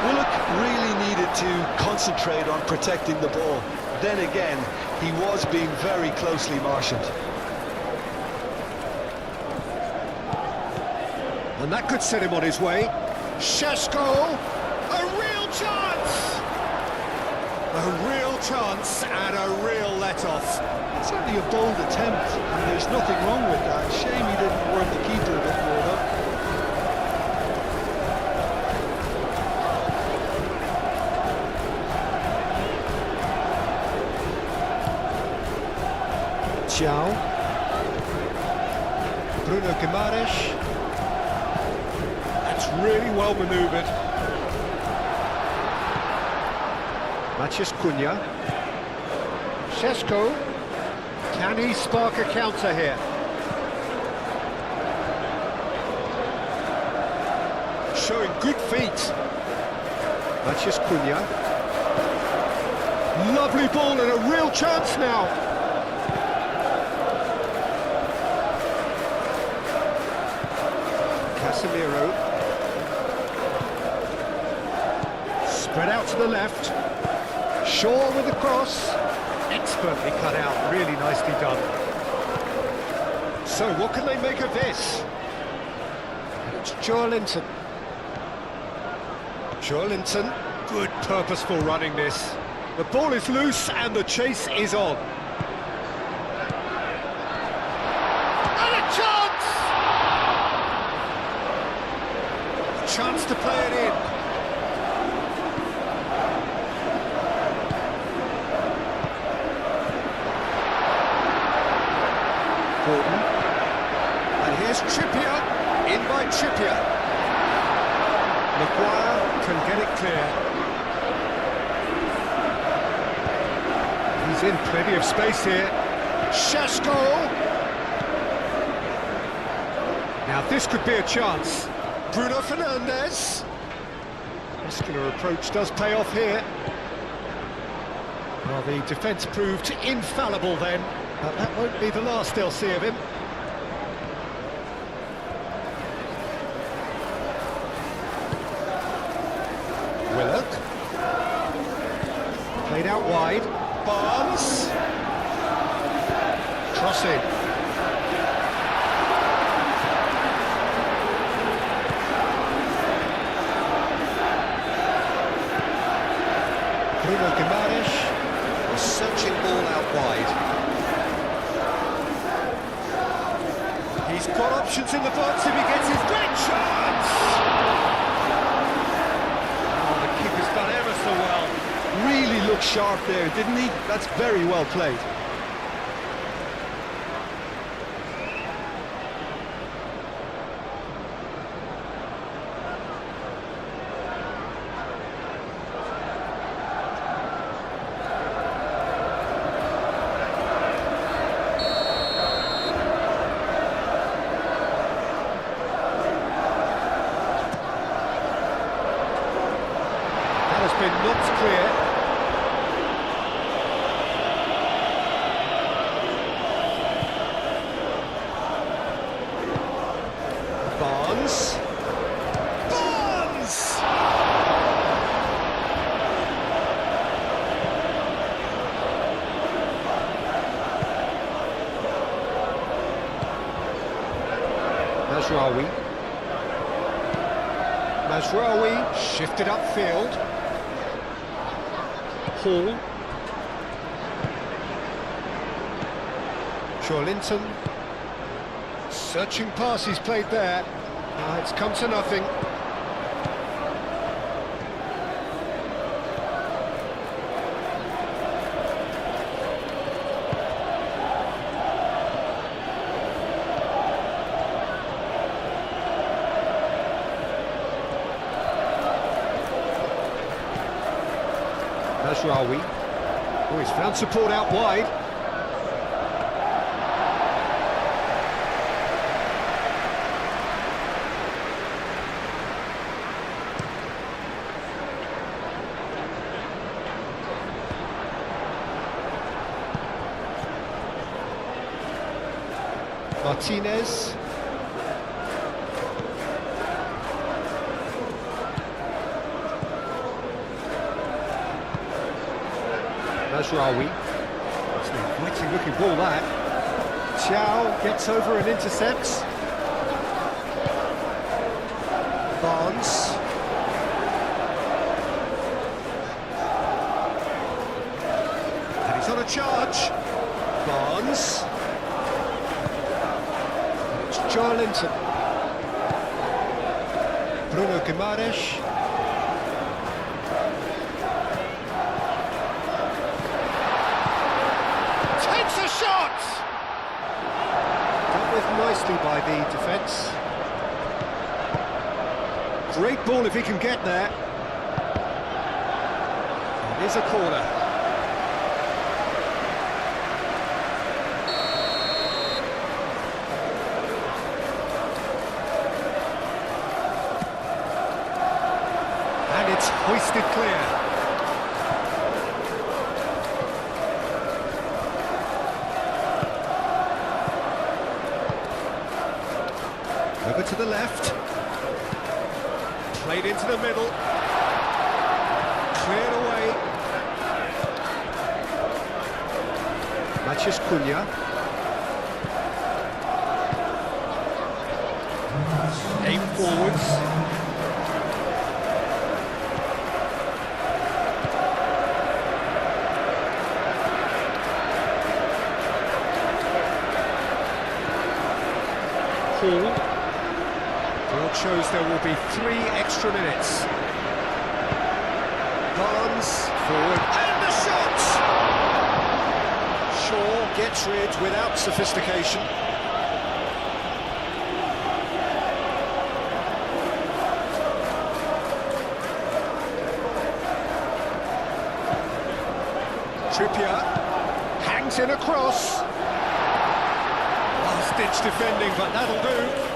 Willock really needed to concentrate on protecting the ball. Then again, he was being very closely marshalled. And that could set him on his way. Šeško, a real chance! A real chance and a real let-off. Certainly a bold attempt, and there's nothing wrong with that. Shame he didn't warn the keeper a bit more, though. Xiao. Bruno Guimaraes. Really well manoeuvred. Matheus Cunha. Šeško. Can he spark a counter here? Showing good feet. Matheus Cunha. Lovely ball and a real chance now. Casemiro. Spread out to the left. Shaw with the cross. Expertly cut out, really nicely done. So, what can they make of this? It's Linton. Linton, good purposeful running this. The ball is loose and the chase is on. And a chance! chance to play it in. Gordon. And here's Trippier, in by Trippier. Maguire can get it clear. He's in plenty of space here. Shasko. Now this could be a chance. Bruno Fernandes. Muscular approach does pay off here. Well, the defence proved infallible then, but that won't be the last they'll see of him. Willock. Played out wide. Barnes. Cross in. Bruno Guimaraes. A searching ball out wide. He's got options in the box if he gets his great chance! Oh, the keeper's done ever so well. Really looked sharp there, didn't he? That's very well played. Has been knocked clear. Barnes. Barnes! Mazraoui. Mazraoui shifted upfield. Hall. Linton. Searching pass he's played there. It's come to nothing. Mazraoui. Oh, he's found support out wide. Martinez. Mazraoui. It's an inviting looking ball that. Chow gets over and intercepts. Barnes. And he's on a charge. Barnes. It's Linton. Bruno Guimaraes. Takes a shot! Dealt with nicely by the defence. Great ball if he can get there. It is a corner. And it's hoisted clear. Over to the left. Played into the middle. Cleared away. Matheus Cunha. 8 forwards. Hall. Field shows there will be 3 extra minutes. Barnes, forward, and the shot! Shaw gets rid without sophistication. Trippier hangs in a cross. Last-ditch defending, but that'll do.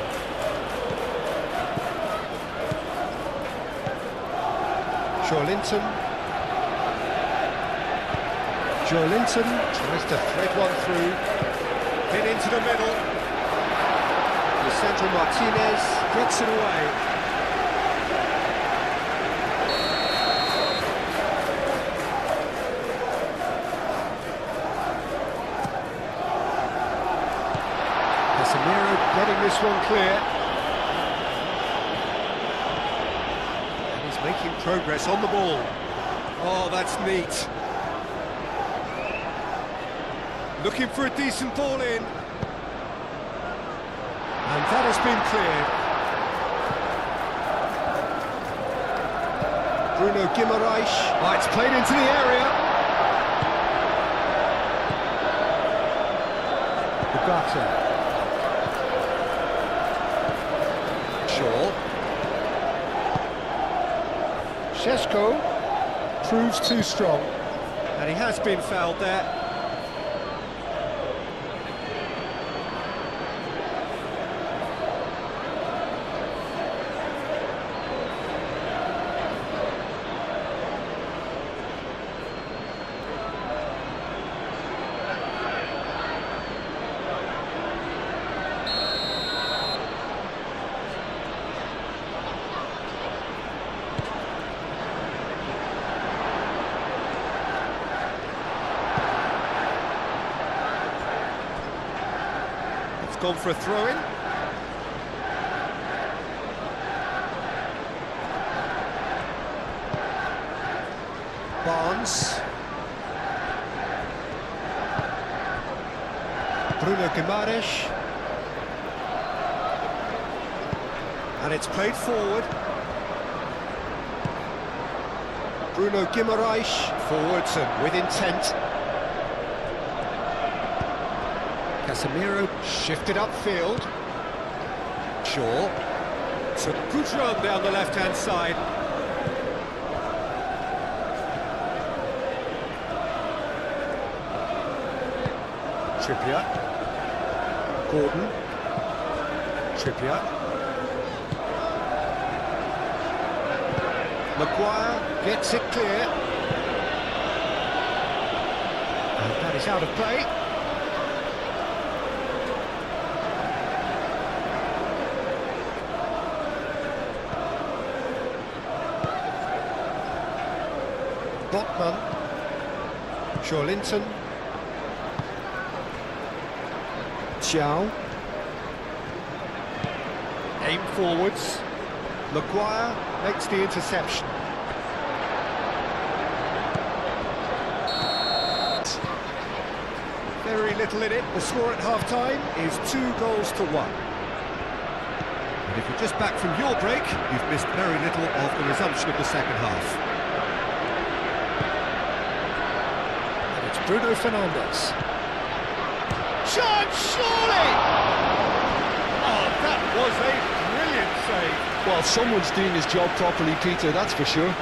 Joelinton tries to thread one through. Hit into the middle. Lisandro Martinez gets it away. Casemiro getting this one clear. And he's making progress on the ball. Oh, that's neat. Looking for a decent ball in. And that has been cleared. Bruno Guimaraes. Oh, it's played into the area. Ugarte. Shaw. Šeško proves too strong. And he has been fouled there. Gone for a throw-in. Barnes. Bruno Guimaraes. And it's played forward. Bruno Guimaraes forwards and with intent. Casemiro shifted upfield. Shaw took a good run down the left-hand side. Trippier. Gordon. Trippier. Maguire gets it clear. And that is out of play. Botman, Joelinton, Xiao, aim forwards, Maguire makes the interception. Very little in it, the score at half-time is 2-1. And if you're just back from your break, you've missed very little of the resumption of the second half. Bruno Fernandes. Shot, surely! Oh, that was a brilliant save. Well, someone's doing his job properly, Peter, that's for sure.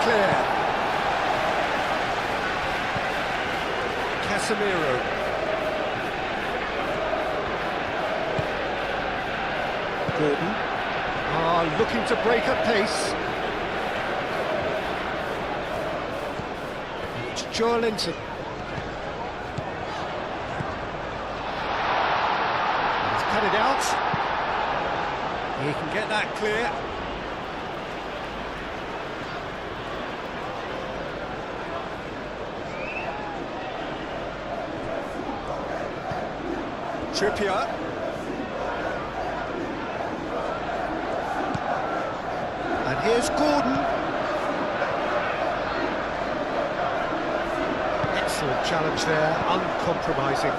Clear. Casemiro. Gordon. Looking to break at pace. It's Joelinton. He's cut it out. He can get that clear. Trippier. And here's Gordon. Excellent challenge there, uncompromising.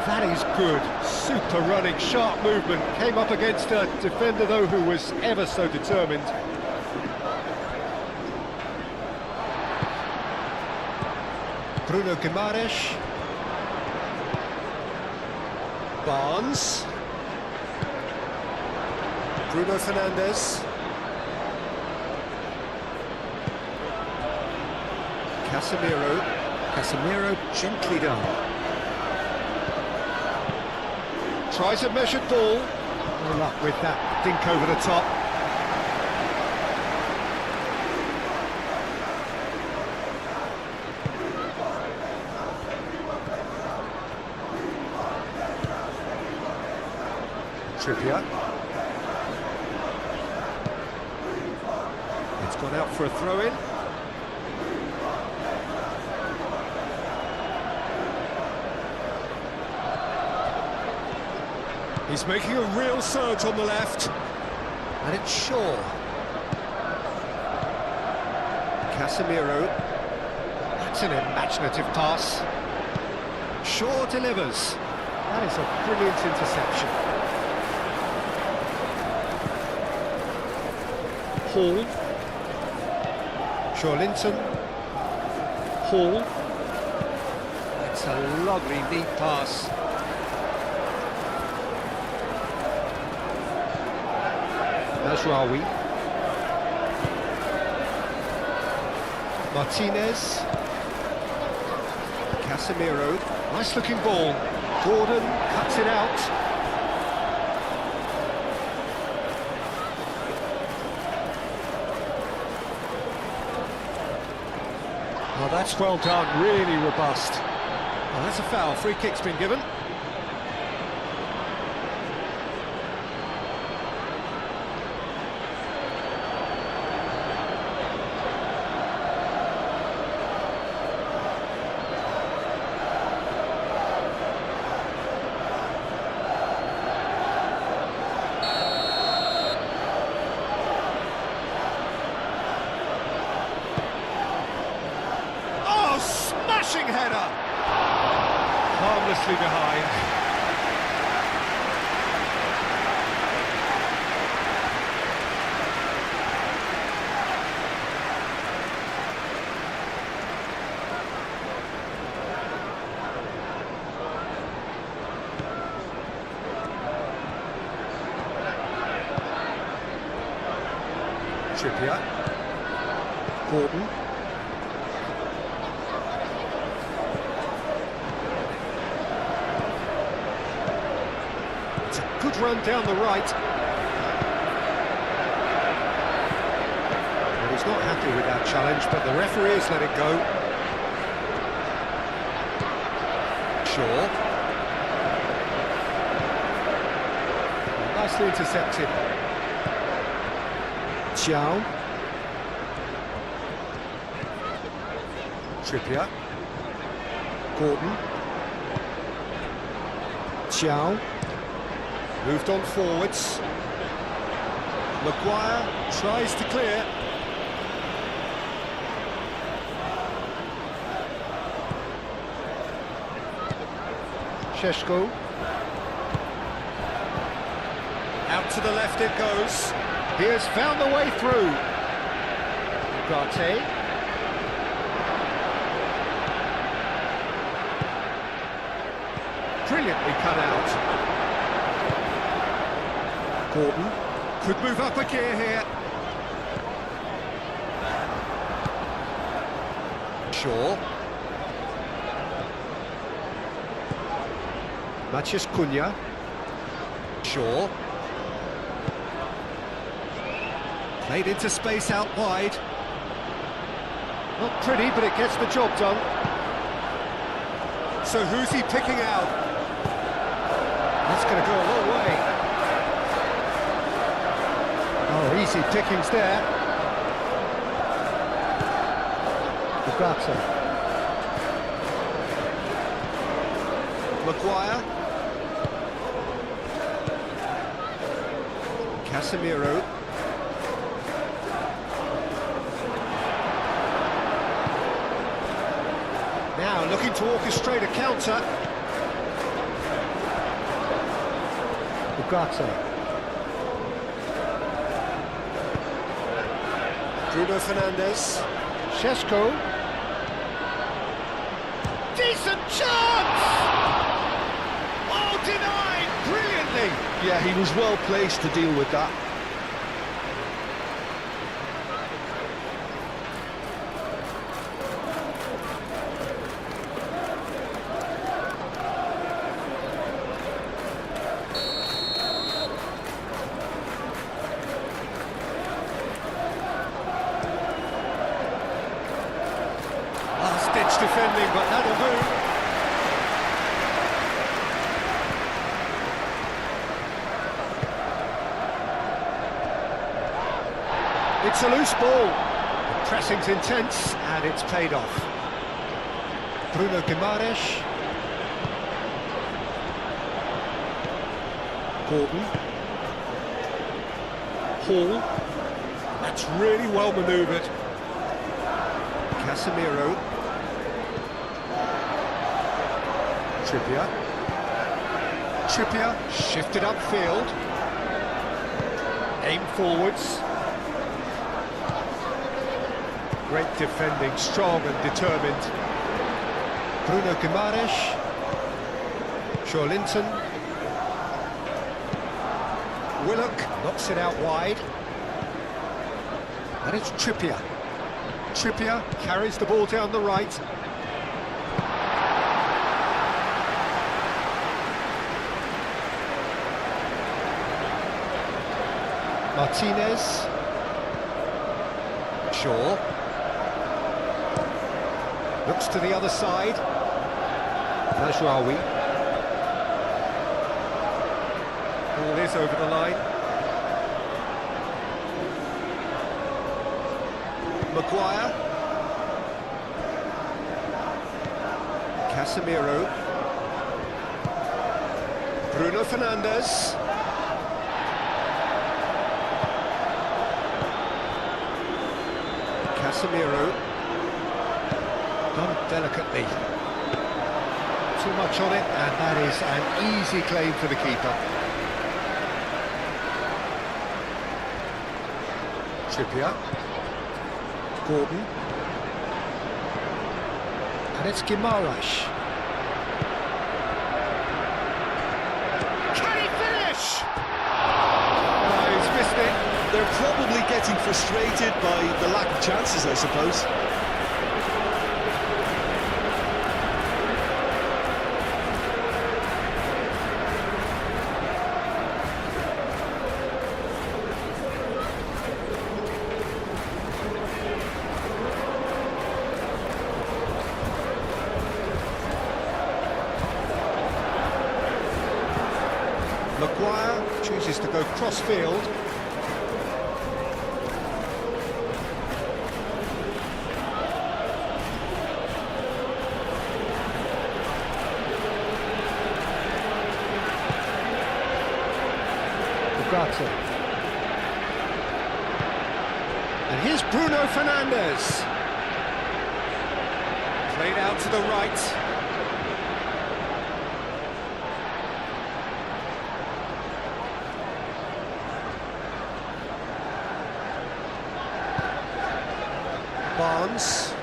That is good, super running, sharp movement. Came up against a defender, though, who was ever so determined. Bruno Guimaraes. Barnes. Bruno Fernandes. Casemiro gently done. Tries a measured ball. No luck with that dink over the top. Trippier. It's gone out for a throw-in. He's making a real surge on the left. And it's Shaw. Casemiro. That's an imaginative pass. Shaw delivers. That is a brilliant interception. Hall. Linton. Hall. It's a lovely neat pass. Mazraoui. Martinez. Casemiro. Nice looking ball. Gordon cuts it out. Oh, that's well done, really robust. Oh, that's a foul, free kick's been given. Smashing header! Harmlessly behind. Trippier. Gordon. Good run down the right. Well, he's not happy with that challenge, but the referee has let it go. Shaw. Nicely intercepted. Xiao. Trippier. Gordon. Xiao. Moved on forwards. Maguire tries to clear. Šeško. Out to the left it goes. He has found the way through. Ugarte. Brilliantly cut out. Gordon could move up a gear here. Shaw. Matheus Cunha. Shaw. Played into space out wide. Not pretty, but it gets the job done. So who's he picking out? That's going to go a long way. Oh, easy pickings there. Ugarte. Maguire. Casemiro. Now looking to orchestrate a counter. Ugarte. Bruno Fernandes. Šeško. Decent chance! Oh, denied brilliantly! Yeah, he was well placed to deal with that. Last-ditch defending, but that'll do. It's a loose ball. The pressing's intense, and it's paid off. Bruno Guimaraes. Gordon. Hall. That's really well manoeuvred. Casemiro. Trippier shifted upfield. Aim forwards. Great defending, strong and determined. Bruno Guimaraes. Linton. Willock knocks it out wide. And it's Trippier. Trippier carries the ball down the right. Martinez. Shaw. Looks to the other side. Najraoui. Ball is over the line. Maguire. Casemiro. Bruno Fernandes. Casemiro. Done delicately. Too much on it, and that is an easy claim for the keeper. Trippier. Gordon. And it's Guimaraes. Can he finish? No, he's missed it. They're probably getting frustrated by the lack of chances, I suppose. Maguire chooses to go cross-field. Ugarte. And here's Bruno Fernandes. Played out to the right. Barnes.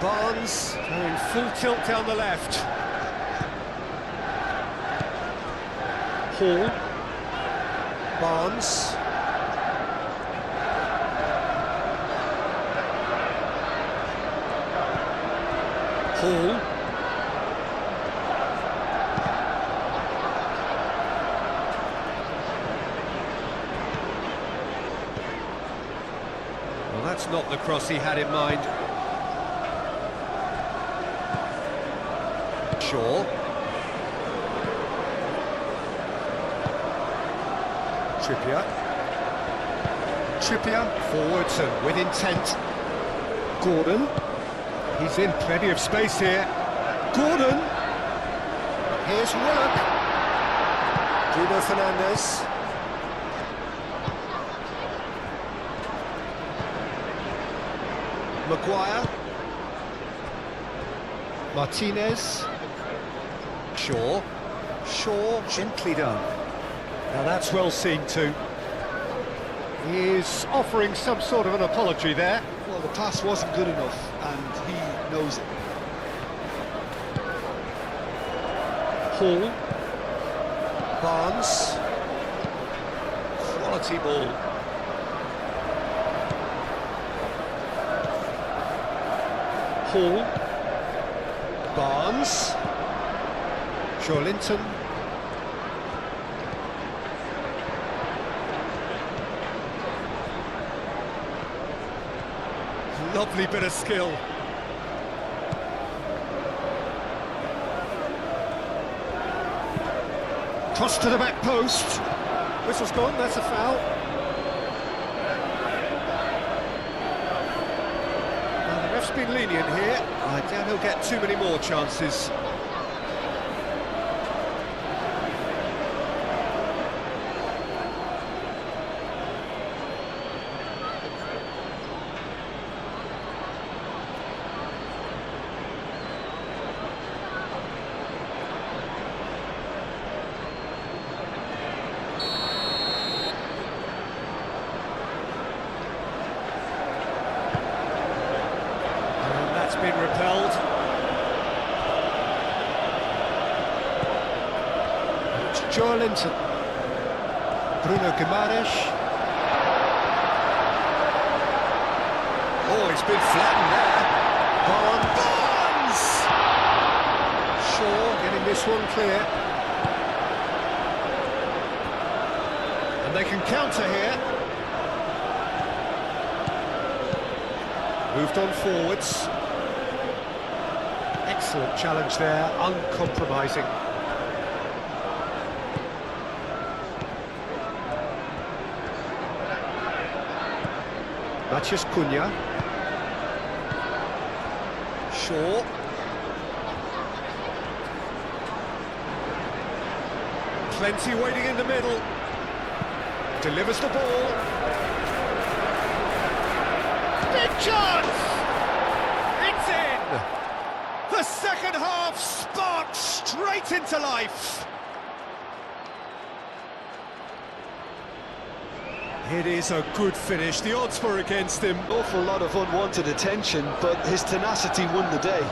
Barnes going full tilt down the left. Hall. Barnes. Hall. Well, that's not the cross he had in mind. Shaw. Trippier. Trippier forwards and with intent. Gordon. He's in plenty of space here. Gordon. Here's Willock. Bruno Fernandes. Maguire. Martinez. Shaw. Gently done. Now that's well seen too. He's offering some sort of an apology there. Well, the pass wasn't good enough, and he knows it. Hall. Barnes. Quality ball. Hall. Barnes. Joelinton. Lovely bit of skill. Cross to the back post. Whistle's gone, that's a foul. Well, the ref's been lenient here. I doubt he'll get too many more chances. Been repelled. It's Joelinton. Bruno Guimaraes. Oh, he's been flattened there. Barnes! Shaw getting this one clear. And they can counter here. Moved on forwards. Excellent challenge there, uncompromising. Matheus Cunha. Shaw. Plenty waiting in the middle. Delivers the ball. Big chance! It's in! The second half sparked straight into life. It is a good finish. The odds were against him. Awful lot of unwanted attention, but his tenacity won the day.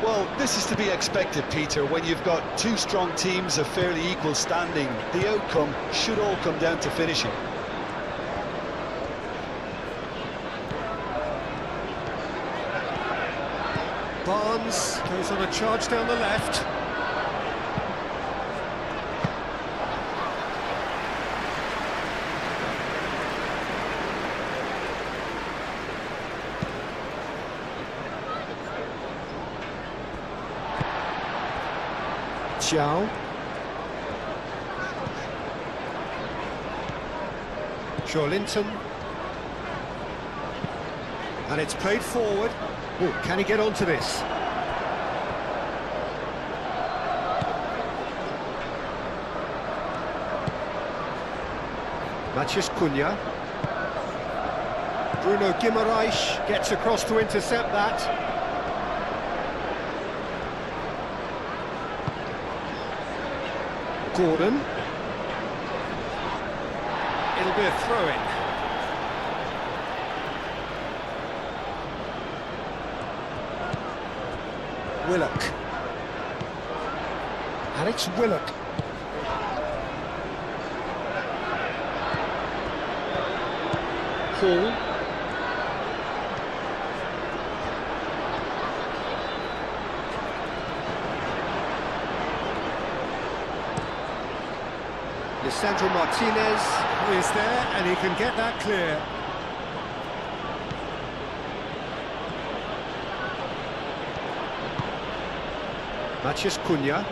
Well, this is to be expected, Peter, when you've got two strong teams of fairly equal standing. The outcome should all come down to finishing. Barnes goes on a charge down the left. Xiao. Joelinton. And it's played forward. Oh, can he get onto this? Matheus Cunha. Bruno Guimaraes gets across to intercept that. Gordon. It'll be a throw-in. Willock. Alex Willock. Hall. Lisandro Martinez is there, and he can get that clear. Mathias Cunha.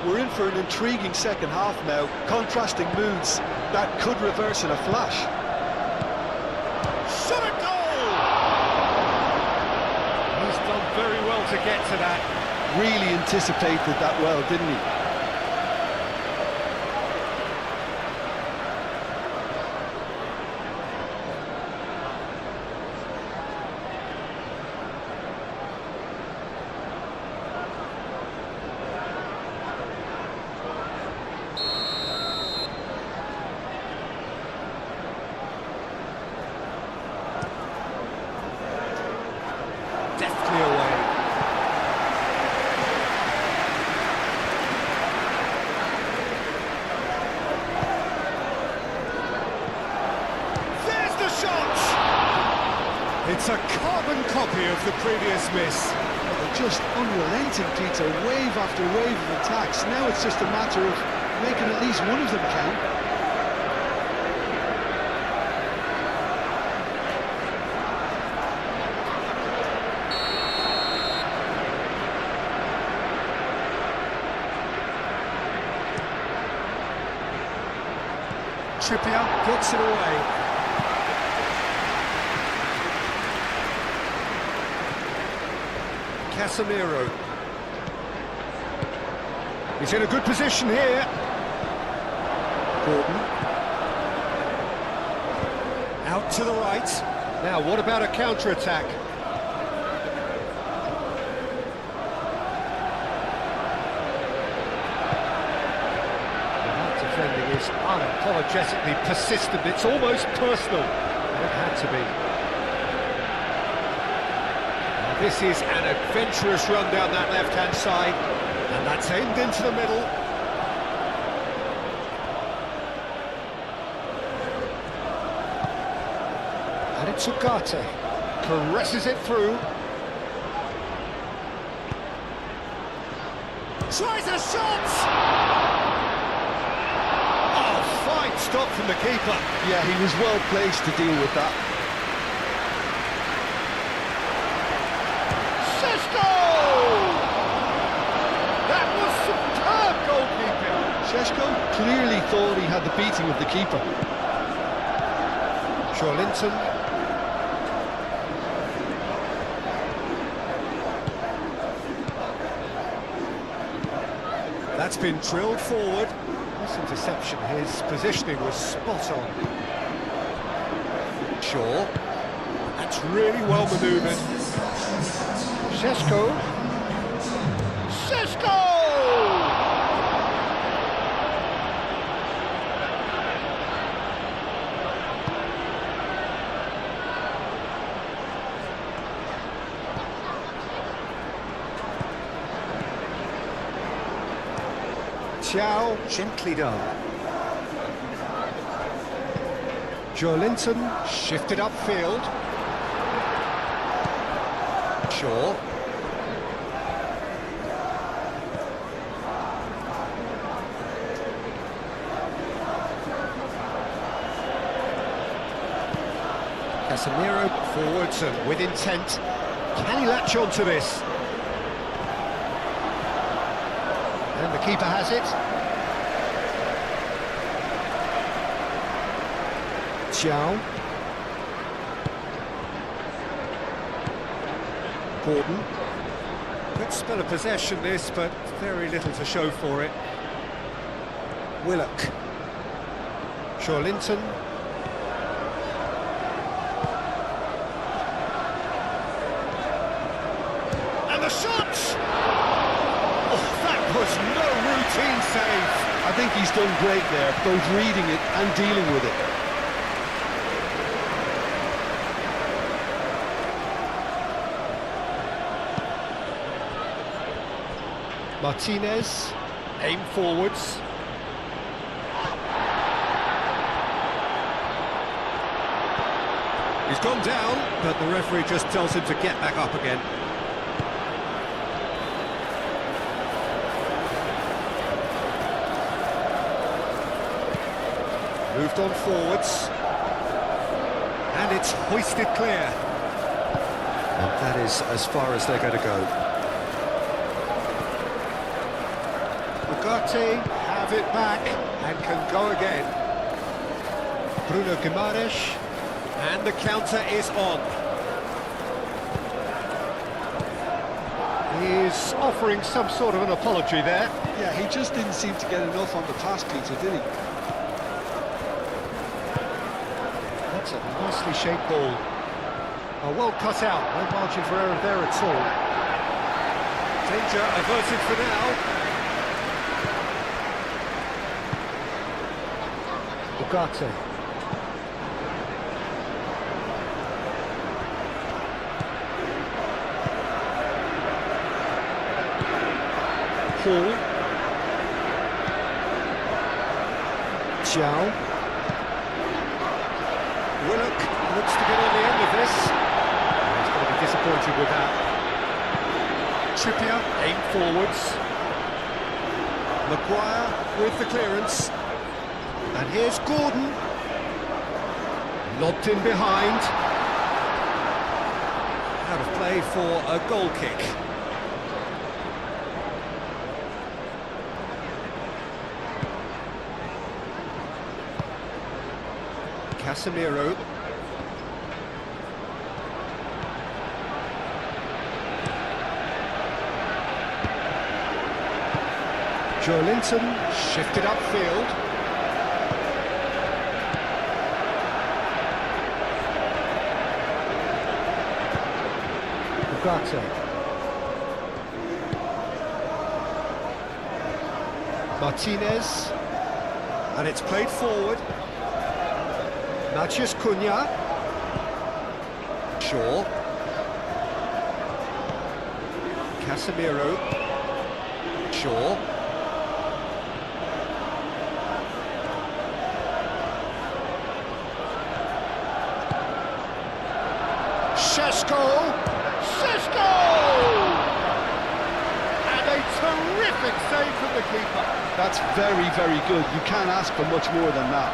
We're in for an intriguing second half now, contrasting moods that could reverse in a flash. Shot a goal! He's done very well to get to that. Really anticipated that well, didn't he? Deftly away. There's the shot! It's a carbon copy of the previous miss. They're just unrelenting, Peter, wave after wave of attacks. Now it's just a matter of making at least one of them count. Trippier gets it away. Casemiro. He's in a good position here. Gordon. Out to the right. Now, what about a counter-attack? Defending is unapologetically persistent. It's almost personal. And it had to be. Now, this is an adventurous run down that left-hand side, and that's aimed into the middle. And it's Ugarte. Caresses it through. Tries a shot! Stop from the keeper. Yeah, he was well placed to deal with that. Šeško! That was superb goalkeeping. Šeško clearly thought he had the beating of the keeper. Linton. That's been drilled forward. This interception, his positioning was spot on. Shaw. That's really well manoeuvred. Šeško. Šeško! Thiaw, gently done. Linton shifted upfield. Shaw. Casemiro forwards and with intent. Can he latch on to this? And the keeper has it. Thiaw. Gordon. Good spell of possession this, but very little to show for it. Willock. Linton. And the shot! Oh, that was no routine save. I think he's done great there, both reading it and dealing with it. Martinez, aim forwards. He's gone down, but the referee just tells him to get back up again. Moved on forwards. And it's hoisted clear. And that is as far as they're going to go. Ugarte have it back and can go again. Bruno Guimaraes, and the counter is on. He's offering some sort of an apology there. Yeah, he just didn't seem to get enough on the pass, Peter, did he? That's a nicely shaped ball. Oh, well cut out, no margin for error there at all. Danger averted for now. Ugarte. Hall. Chow. Willock looks to get on the end of this. He's going to be disappointed with that. Trippier aimed forwards. Maguire with the clearance. And here's Gordon. Lobbed in behind. Out of play for a goal kick. Casemiro. Joelinton shifted upfield. Ugarte. Martinez. And it's played forward. Matheus Cunha. Shaw. Casemiro. Shaw. Šeško! And a terrific save from the keeper. That's very, very good. You can't ask for much more than that.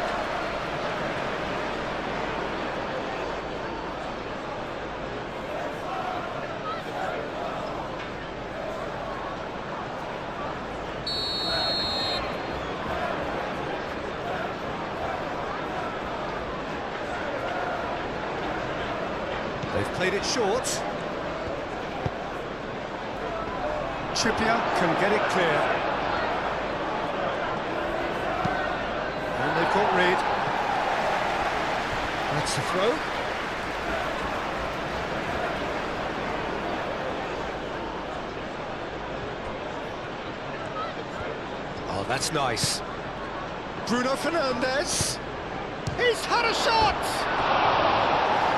They've played it short. Trippier can get it clear. And they've got rid. That's the throw. Oh, that's nice. Bruno Fernandes. He's had a shot!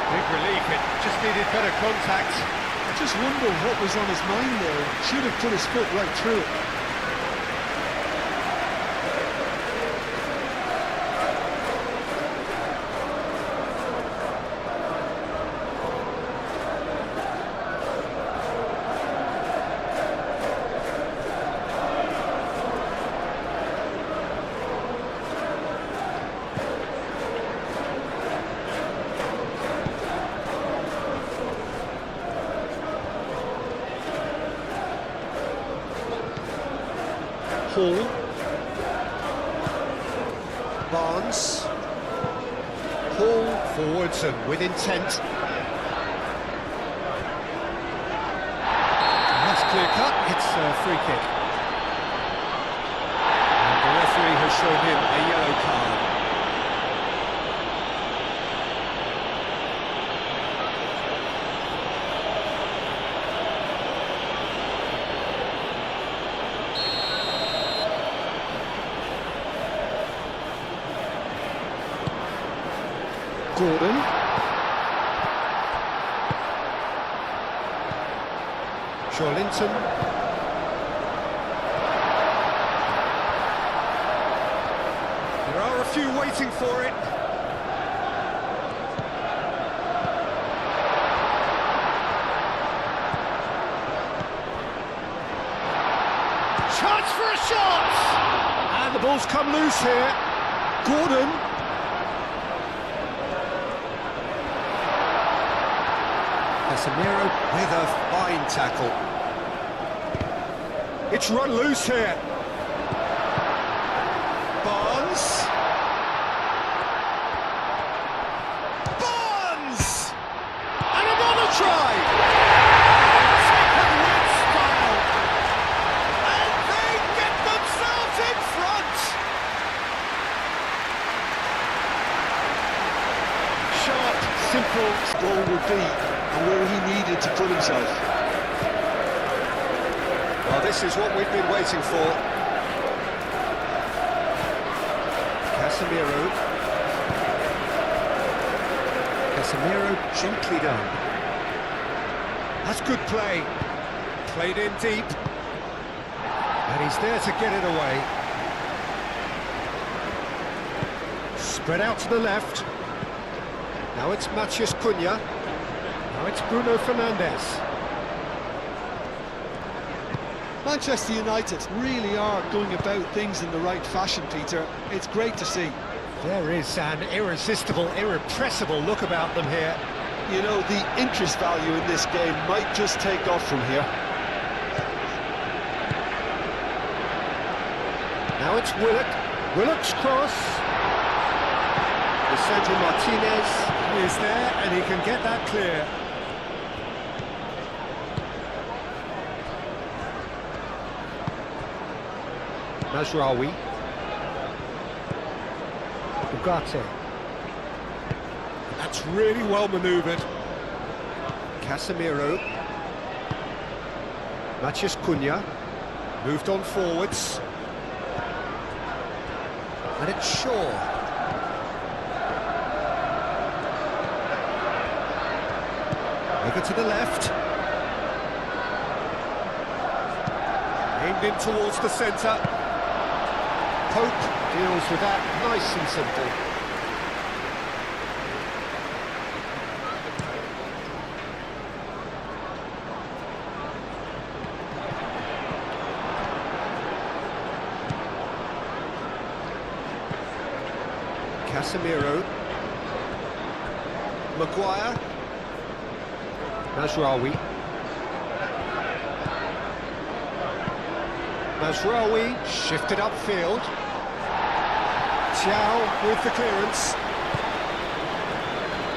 Big relief, it just needed better contact. I just wonder what was on his mind there. Should have put his foot right through it. Hall. Barnes. Hall forwards and with intent. And that's clear cut, it's a free kick. And the referee has shown him a yellow card. Gordon. Joelinton. There are a few waiting for it. Chance for a shot! And the ball's come loose here. Gordon. Casemiro with a fine tackle. It's run loose here. Barnes. Barnes! And another try! Second with style. And they get themselves in front! Sharp, simple goal would be, and where he needed to put himself. Well, this is what we've been waiting for. Casemiro. Casemiro gently done. That's good play. Played in deep. And he's there to get it away. Spread out to the left. Now it's Matheus Cunha. Now it's Bruno Fernandes. Manchester United really are going about things in the right fashion, Peter. It's great to see. There is an irresistible, irrepressible look about them here. You know, the interest value in this game might just take off from here. Now it's Willock. Willock's cross. Lisandro Martinez. He is there and he can get that clear. Mazraoui. Ugarte. That's really well manoeuvred. Casemiro. Matheus Cunha. Moved on forwards. And it's Shaw. Over to the left. Aimed in towards the centre. Pope deals with that nice and simple. Casemiro. Maguire. Mazraoui. Mazraoui shifted upfield. Thiaw with the clearance.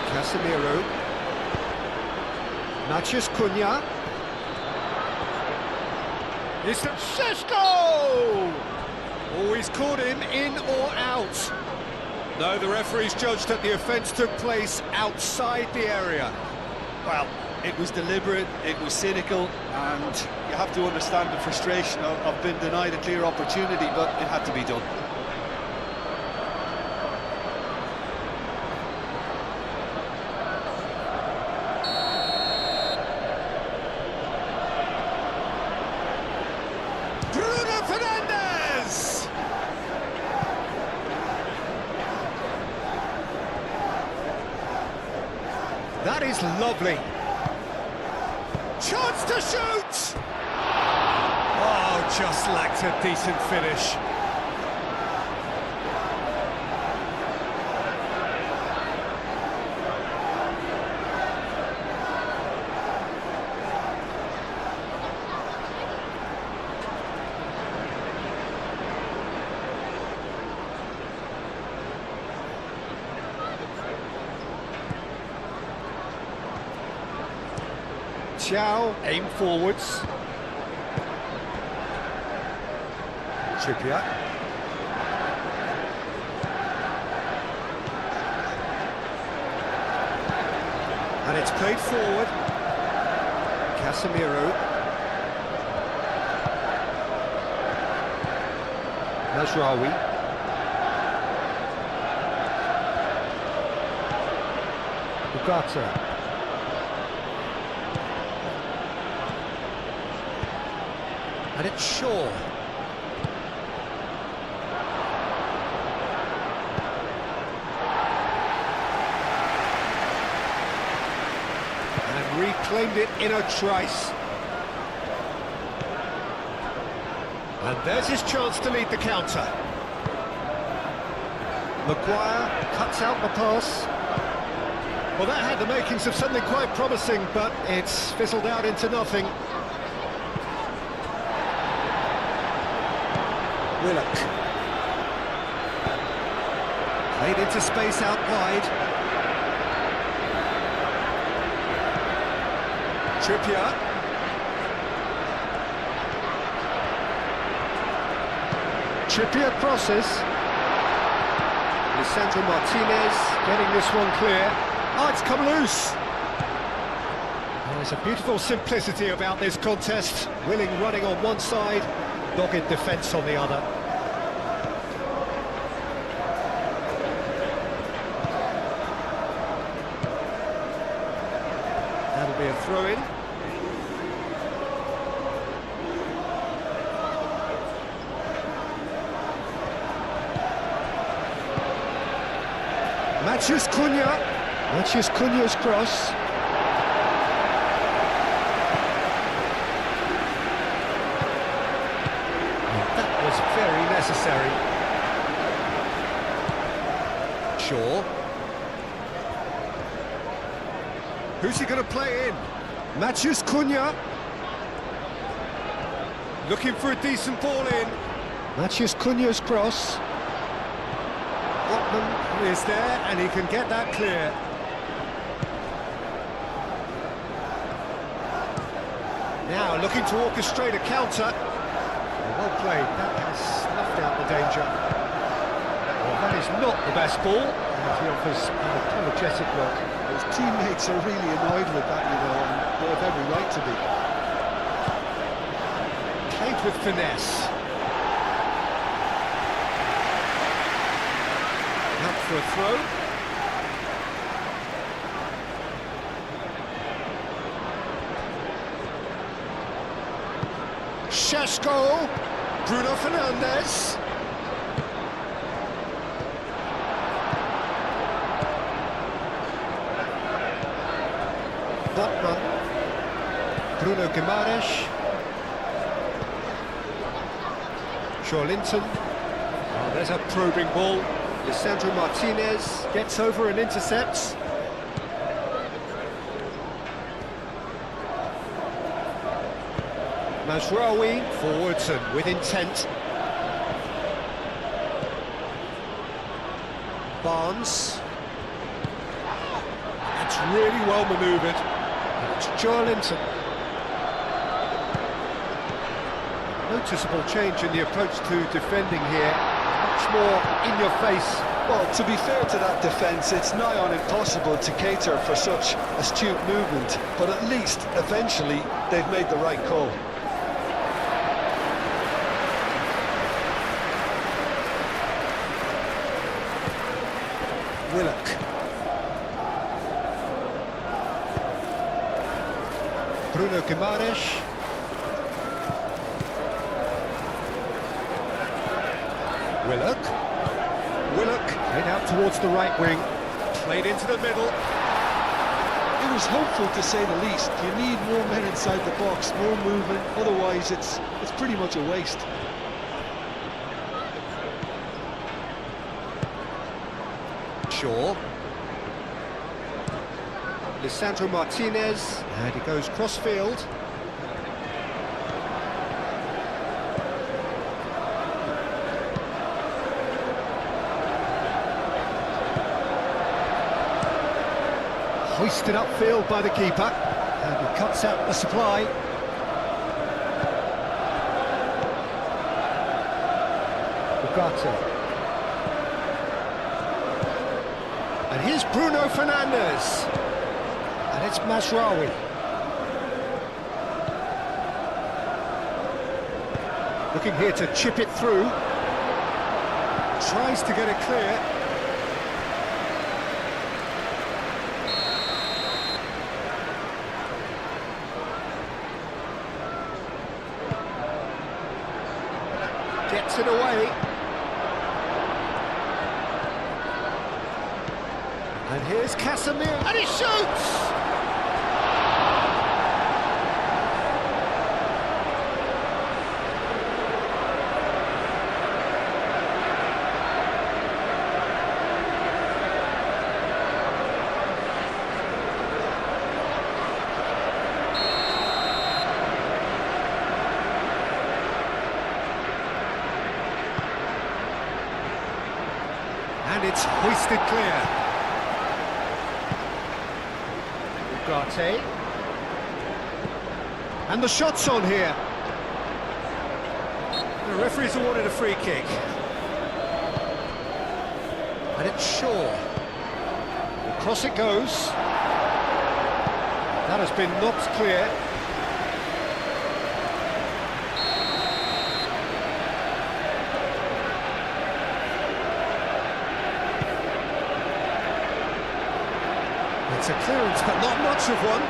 Casemiro. Matheus Cunha. It's Sesko! Always caught him in or out. No, the referee's judged that the offence took place outside the area. Well, it was deliberate, it was cynical, and you have to understand the frustration of being denied a clear opportunity, but it had to be done. Bruno Fernandes! That is lovely. Chance to shoot! Oh, just lacked a decent finish. Thiaw, aim forwards. Trippier. And it's played forward. Casemiro. Mazraoui. Ugarte. And it's Shaw. And reclaimed it in a trice. And there's his chance to lead the counter. Maguire cuts out the pass. Well, that had the makings of something quite promising, but it's fizzled out into nothing. Willock. Played into space out wide. Trippier. Trippier crosses. Lisandro Martinez getting this one clear. Oh, it's come loose. There's a beautiful simplicity about this contest. Willing running on one side, dogged defence on the other. That'll be a throw-in. Matheus Cunha's cross. That was very necessary. Shaw. Who's he going to play in? Matheus Cunha. Looking for a decent ball in. Matheus Cunha's cross. Botman is there, and he can get that clear. Now looking to orchestrate a counter. Well played, that has snuffed out the danger. Well, that is not the best ball, and he offers an apologetic look. His teammates are really annoyed with that, you know, and they have every right to be. Played with finesse. Out for a throw. Šeško, Bruno Fernandes. Botman, Bruno Guimaraes. Linton. Oh, there's a probing ball. Lisandro Martinez gets over and intercepts. Mazraoui forwards and with intent. Barnes. That's really well manoeuvred. It's Linton. Noticeable change in the approach to defending here. Much more in your face. Well, to be fair to that defence, it's nigh on impossible to cater for such astute movement, but at least, eventually, they've made the right call. Willock. Bruno Guimaraes. Willock played out towards the right wing, played into the middle. It was hopeful, to say the least. You need more men inside the box, more movement, otherwise it's pretty much a waste. Shaw. Lisandro Martinez, and he goes cross-field. Hoisted upfield by the keeper, and he cuts out the supply. Ugarte. And here's Bruno Fernandes. And it's Mazraoui. Looking here to chip it through. Tries to get it clear. Gets it away. And here's Casemiro, and he shoots! And it's hoisted clear. Ugarte. And the shot's on here. The referee's awarded a free kick. And it's Shaw. Across it goes. That has been knocked clear. It's a clearance, but not much of one.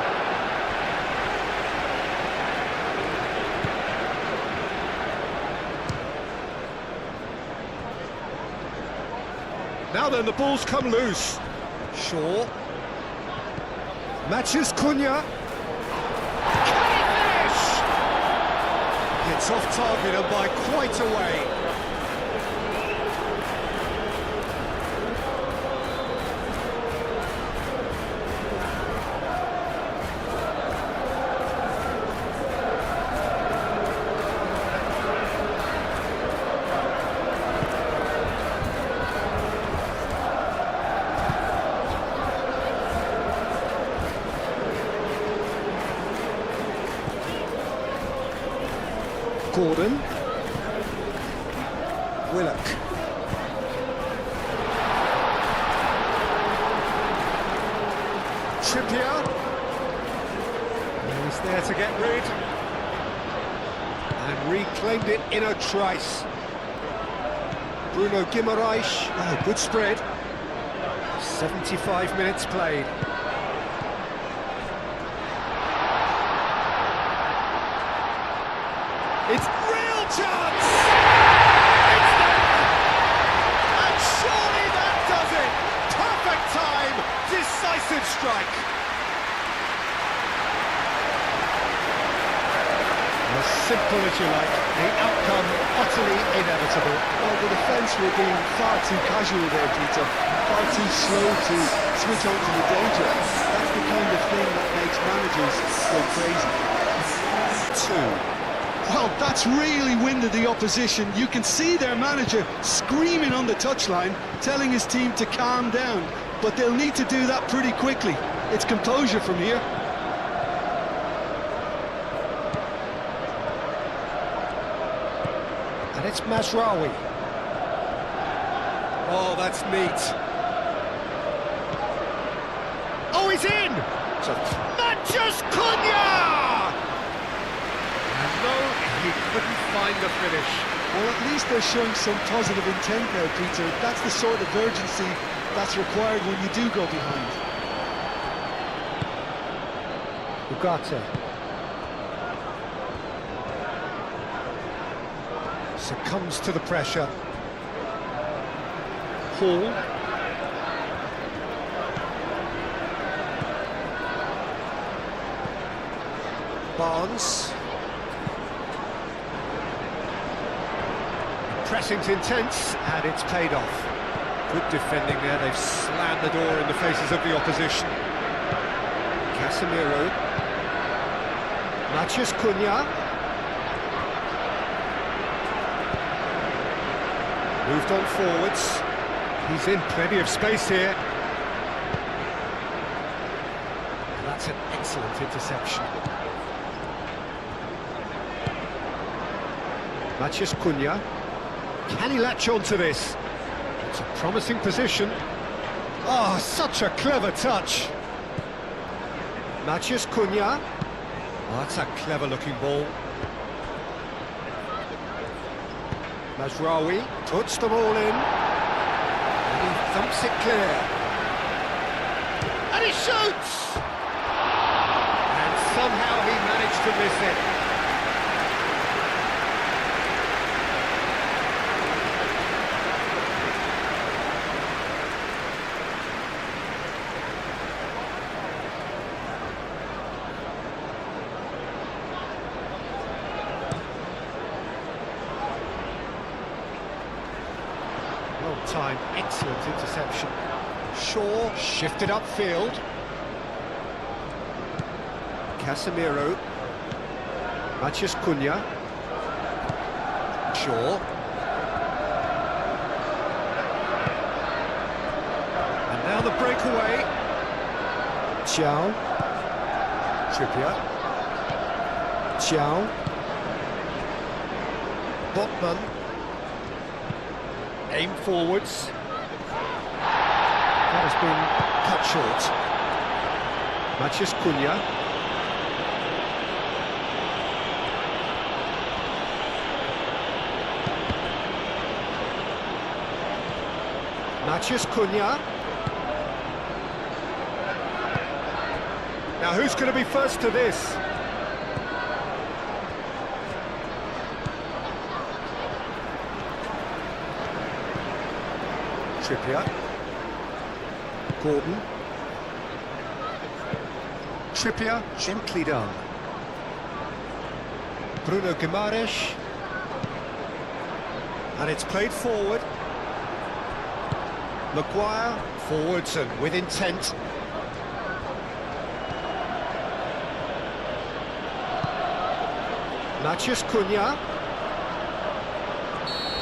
Now then, the ball's come loose. Shaw. Matches Cunha. Can he finish? It's off target and by quite a way. Gordon. Willock. Trippier. He's there to get rid. And reclaimed it in a trice. Bruno Guimaraes. Oh, good spread. 75 minutes played. It's real chance! It's there! And surely that does it! Perfect time! Decisive strike! As simple as you like, the outcome utterly inevitable. Well, the defence were being far too casual there, Peter. Far too slow to switch on to the danger. That's the kind of thing that makes managers go crazy. 2. Well, that's really winded the opposition. You can see their manager screaming on the touchline, telling his team to calm down. But they'll need to do that pretty quickly. It's composure from here. And it's Mazraoui. Oh, that's neat. Oh, he's in! Matches Cunha! No, he couldn't find the finish. Well, at least they're showing some positive intent now, Peter. That's the sort of urgency that's required when you do go behind. Ugarte. Succumbs to the pressure. Hall. Barnes. Pressing's intense, and it's paid off. Good defending there, they've slammed the door in the faces of the opposition. Casemiro. Matches Cunha. Moved on forwards. He's in plenty of space here. And that's an excellent interception. Matches Cunha. Can he latch on to this? It's a promising position. Oh, such a clever touch. Matches Cunha. Oh, that's a clever-looking ball. Mazraoui puts the ball in. And he thumps it clear. And he shoots! And somehow he managed to miss it. Time, excellent interception. Shaw shifted upfield. Casemiro. Matches Cunha. Shaw. away. Xiao. Trippier. Xiao. Botman. Aim forwards. That has been Cut short. Matheus Cunha. Matheus Cunha. Now who's going to be first to this? Trippier. Gordon. Trippier, gently done. Bruno Guimaraes. And it's played forward. Maguire, forwards and with intent. Matheus Cunha.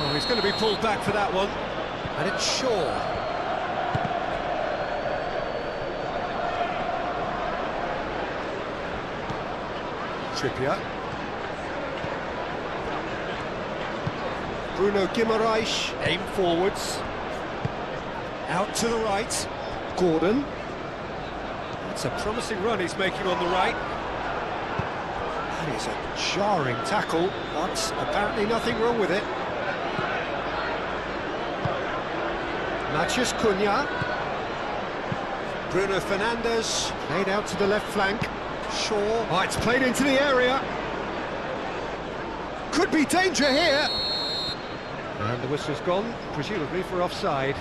Oh, he's going to be pulled back for that one. And it's Shaw. Trippier. Bruno Guimaraes, aim forwards. Out to the right. Gordon. It's a promising run he's making on the right. That is a jarring tackle, but apparently nothing wrong with it. Matheus Cunha. Bruno Fernandes, Played out to the left flank. Shaw. Oh, it's played into the area. Could be danger here. And the whistle's gone, presumably for offside.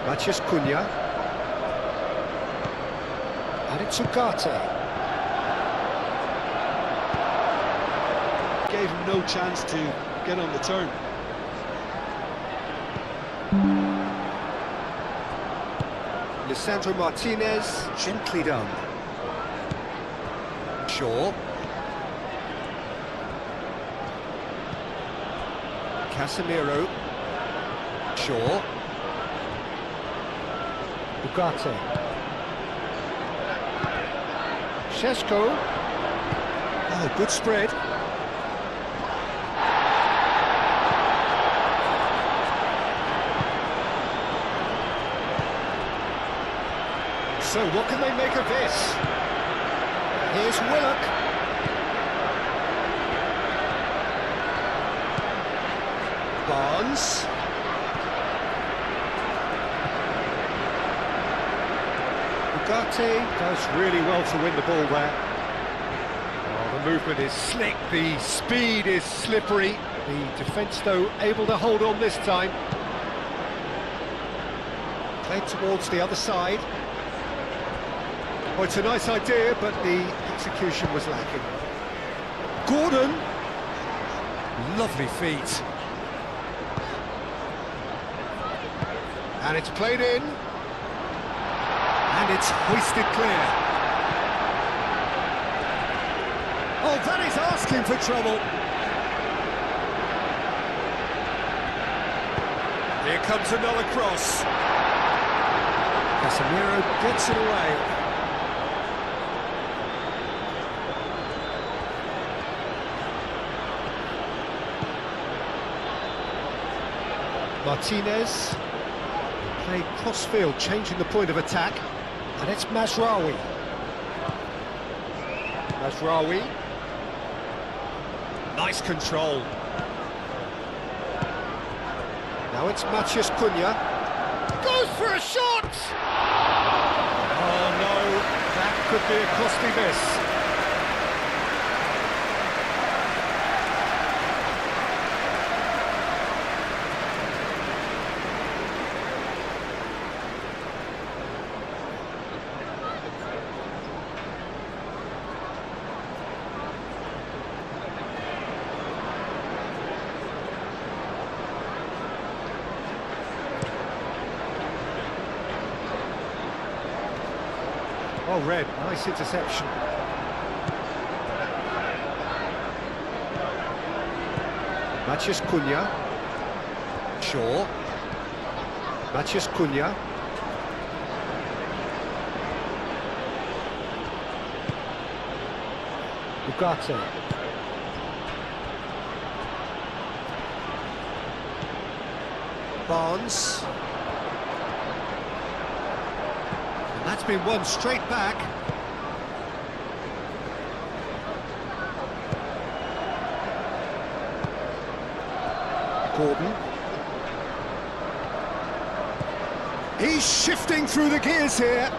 Matheus Cunha. And it's Ugarte. Gave him no chance to get on the turn. Lisandro Martinez, gently done. Shaw. Casemiro. Shaw. Ugarte. Šeško. Oh, good spread. So what can they make of this? Here's Willock. Barnes. Ugarte does really well to win the ball there. Oh, the movement is slick, the speed is slippery. The defence, though, able to hold on this time. Played towards the other side. Oh, it's a nice idea, but the execution was lacking. Gordon. Lovely feet. And it's played in. And it's hoisted clear. Oh, that is asking for trouble. Here comes another cross. Casemiro gets it away. Martinez. Played cross-field, changing the point of attack. And it's Mazraoui. Mazraoui. Nice control. Now it's Matheus Cunha. Goes for a shot! Oh no, that could be a costly miss. well read, nice interception. Matheus Cunha. Shaw. Matheus Cunha. Ugarte. Barnes. And that's been won straight back. Gordon. He's shifting through the gears here.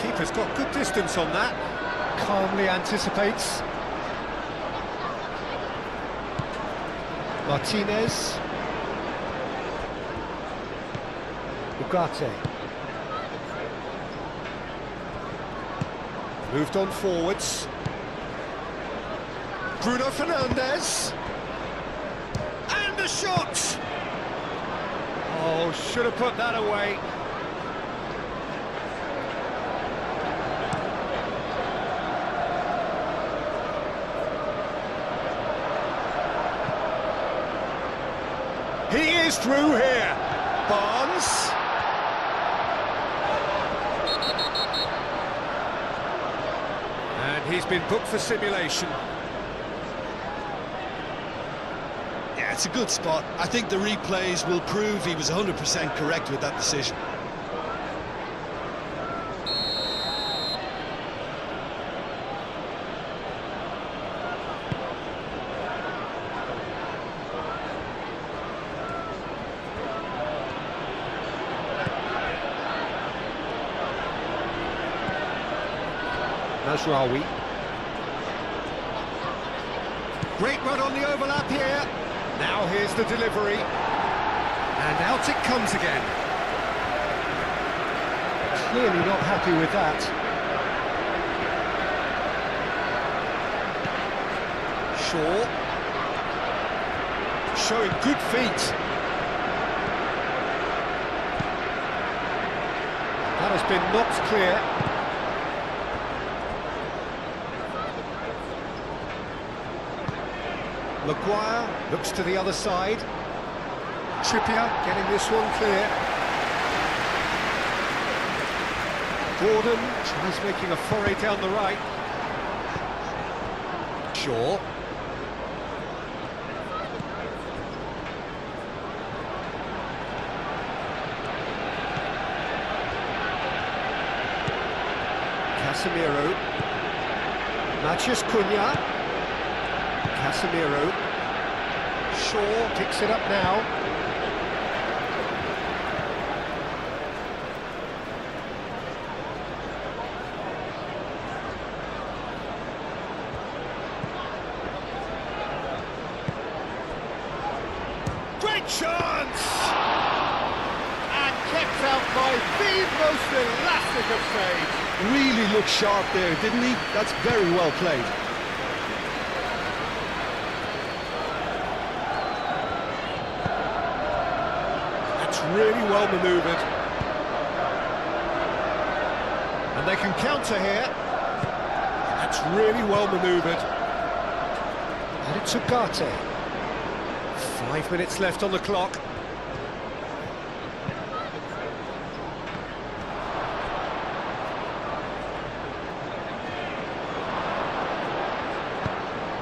Keeper's got good distance on that. Calmly anticipates. Martinez. Ugarte. Moved on forwards. Bruno Fernandes. And the shot! Oh, should have put that away. He is through here. Barnes. And he's been booked for simulation. Yeah, it's a good spot. I think the replays will prove he was 100% correct with that decision. Mazraoui. Great run on the overlap here. Now here's the delivery. And out it comes again. Clearly not happy with that. Shaw. Showing good feet. That has been knocked clear. Maguire looks to the other side. Trippier getting this one clear. Gordon tries making a foray down the right. Shaw. Casemiro. Matheus Cunha. Casemiro. Shaw picks it up now. Great chance! And kept out by the most elastic of saves. Really looked sharp there, didn't he? That's very well played. Really well manoeuvred. And they can counter here. That's really well manoeuvred. And it's Ugarte. 5 minutes left on the clock.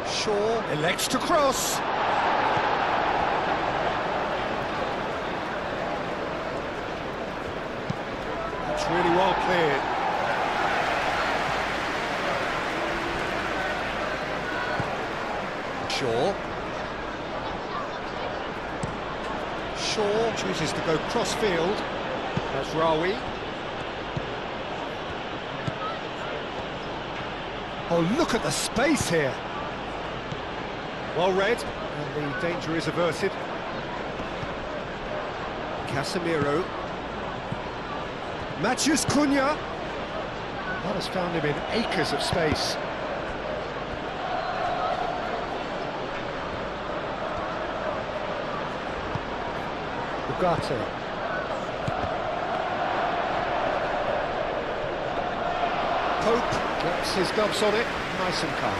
Shaw elects to cross. Really well cleared. Shaw chooses to go cross-field. Mazraoui. Oh, look at the space here. Well read, and the danger is averted. Casemiro. Matheus Cunha. That has found him in acres of space. Ugarte. Pope gets his gloves on it, nice and calm.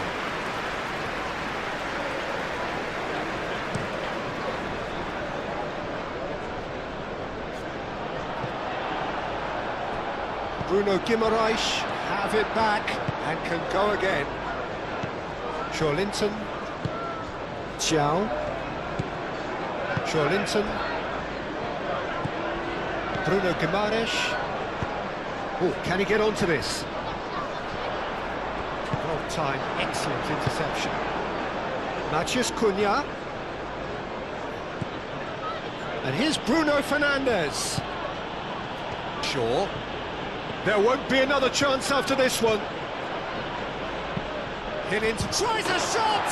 Bruno Guimaraes have it back and can go again. Linton. Xiao. Linton. Bruno Guimaraes. Oh, can he get onto this? Well timed, excellent interception. Matheus Cunha. And here's Bruno Fernandes. Sure. There won't be another chance after this one. Hinton tries a shot!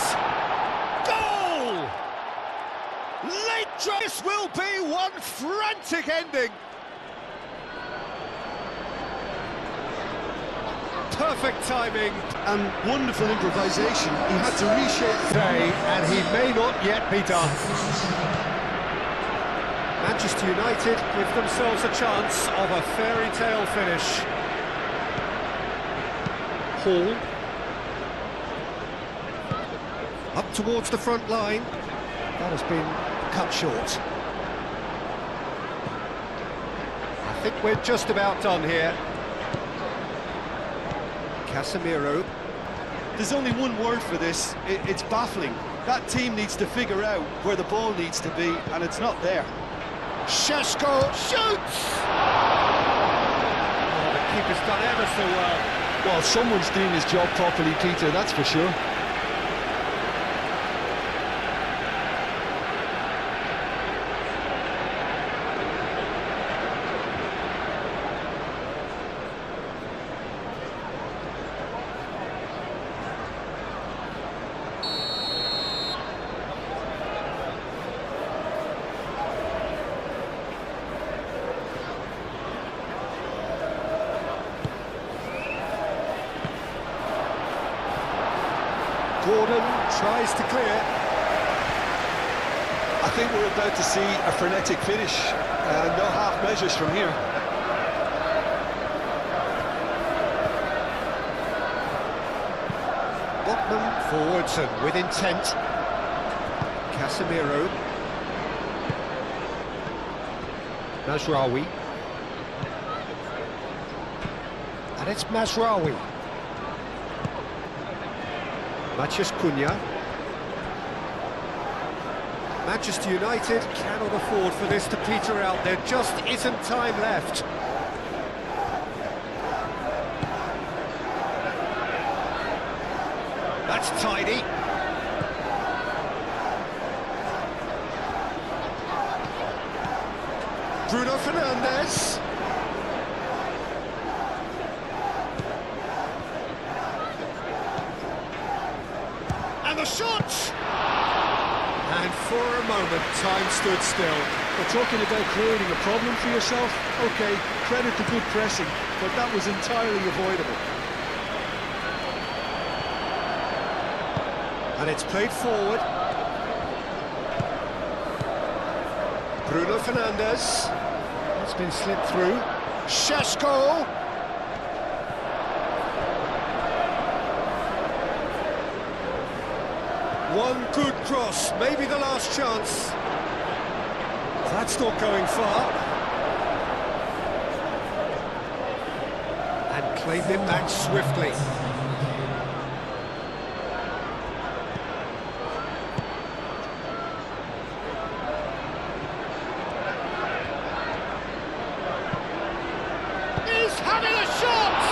Goal! Late draw. This will be one frantic ending. Perfect timing. And wonderful improvisation. He had to reshape Day, and he may not yet be done. Manchester United give themselves a chance of a fairy tale finish. Hall. Up towards the front line. That has been cut short. I think we're just about done here. Casemiro. There's only one word for this, it's baffling. That team needs to figure out where the ball needs to be, and it's not there. Šeško shoots! Oh, the keeper's done ever so well. Well, someone's doing his job properly, Peter, that's for sure. Gordon tries to clear. I think we're about to see a frenetic finish. No half measures from here. Botman forwards and with intent. Casemiro. Mazraoui. And it's Mazraoui. Matheus Cunha. Manchester United cannot afford for this to peter out. There just isn't time left. That's tidy. Bruno Fernandes. And the shot! And for a moment, time stood still. We're talking about creating a problem for yourself. Okay, credit to good pressing, but that was entirely avoidable. And it's played forward. Bruno Fernandes. It's been slipped through. Šeško. One good cross, maybe the last chance. That's not going far. And claimed it back swiftly. He's having a shot!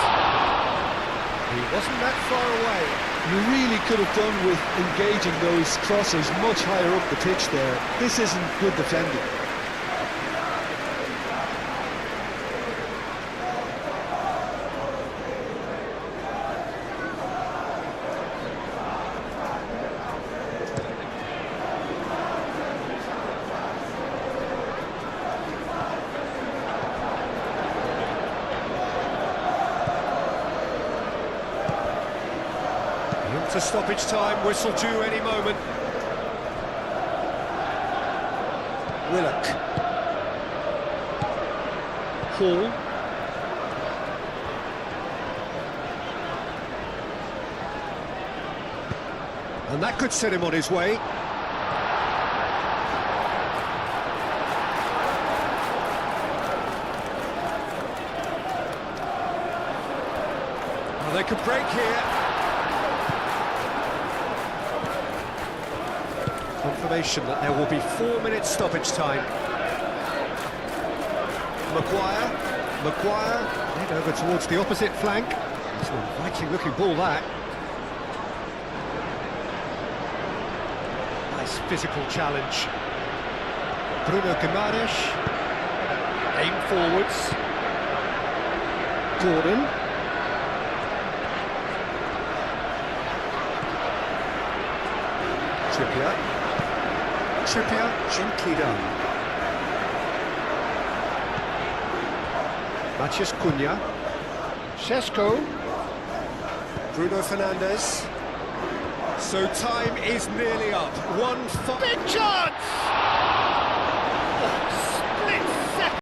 He wasn't that far away. You really could have done with engaging those crossers much higher up the pitch there. This isn't good defending. Stoppage time, whistle due any moment. Willock. Hall. And that could set him on his way. Well, they could break here. Confirmation that there will be 4 minutes stoppage time. Maguire, head over towards the opposite flank. It's an inviting looking ball, that. Nice physical challenge. Bruno Guimaraes. Aim forwards. Gordon. Trippier, gently done. Matheus Cunha. Šeško. Bruno Fernandes. So time is nearly up. Big chance!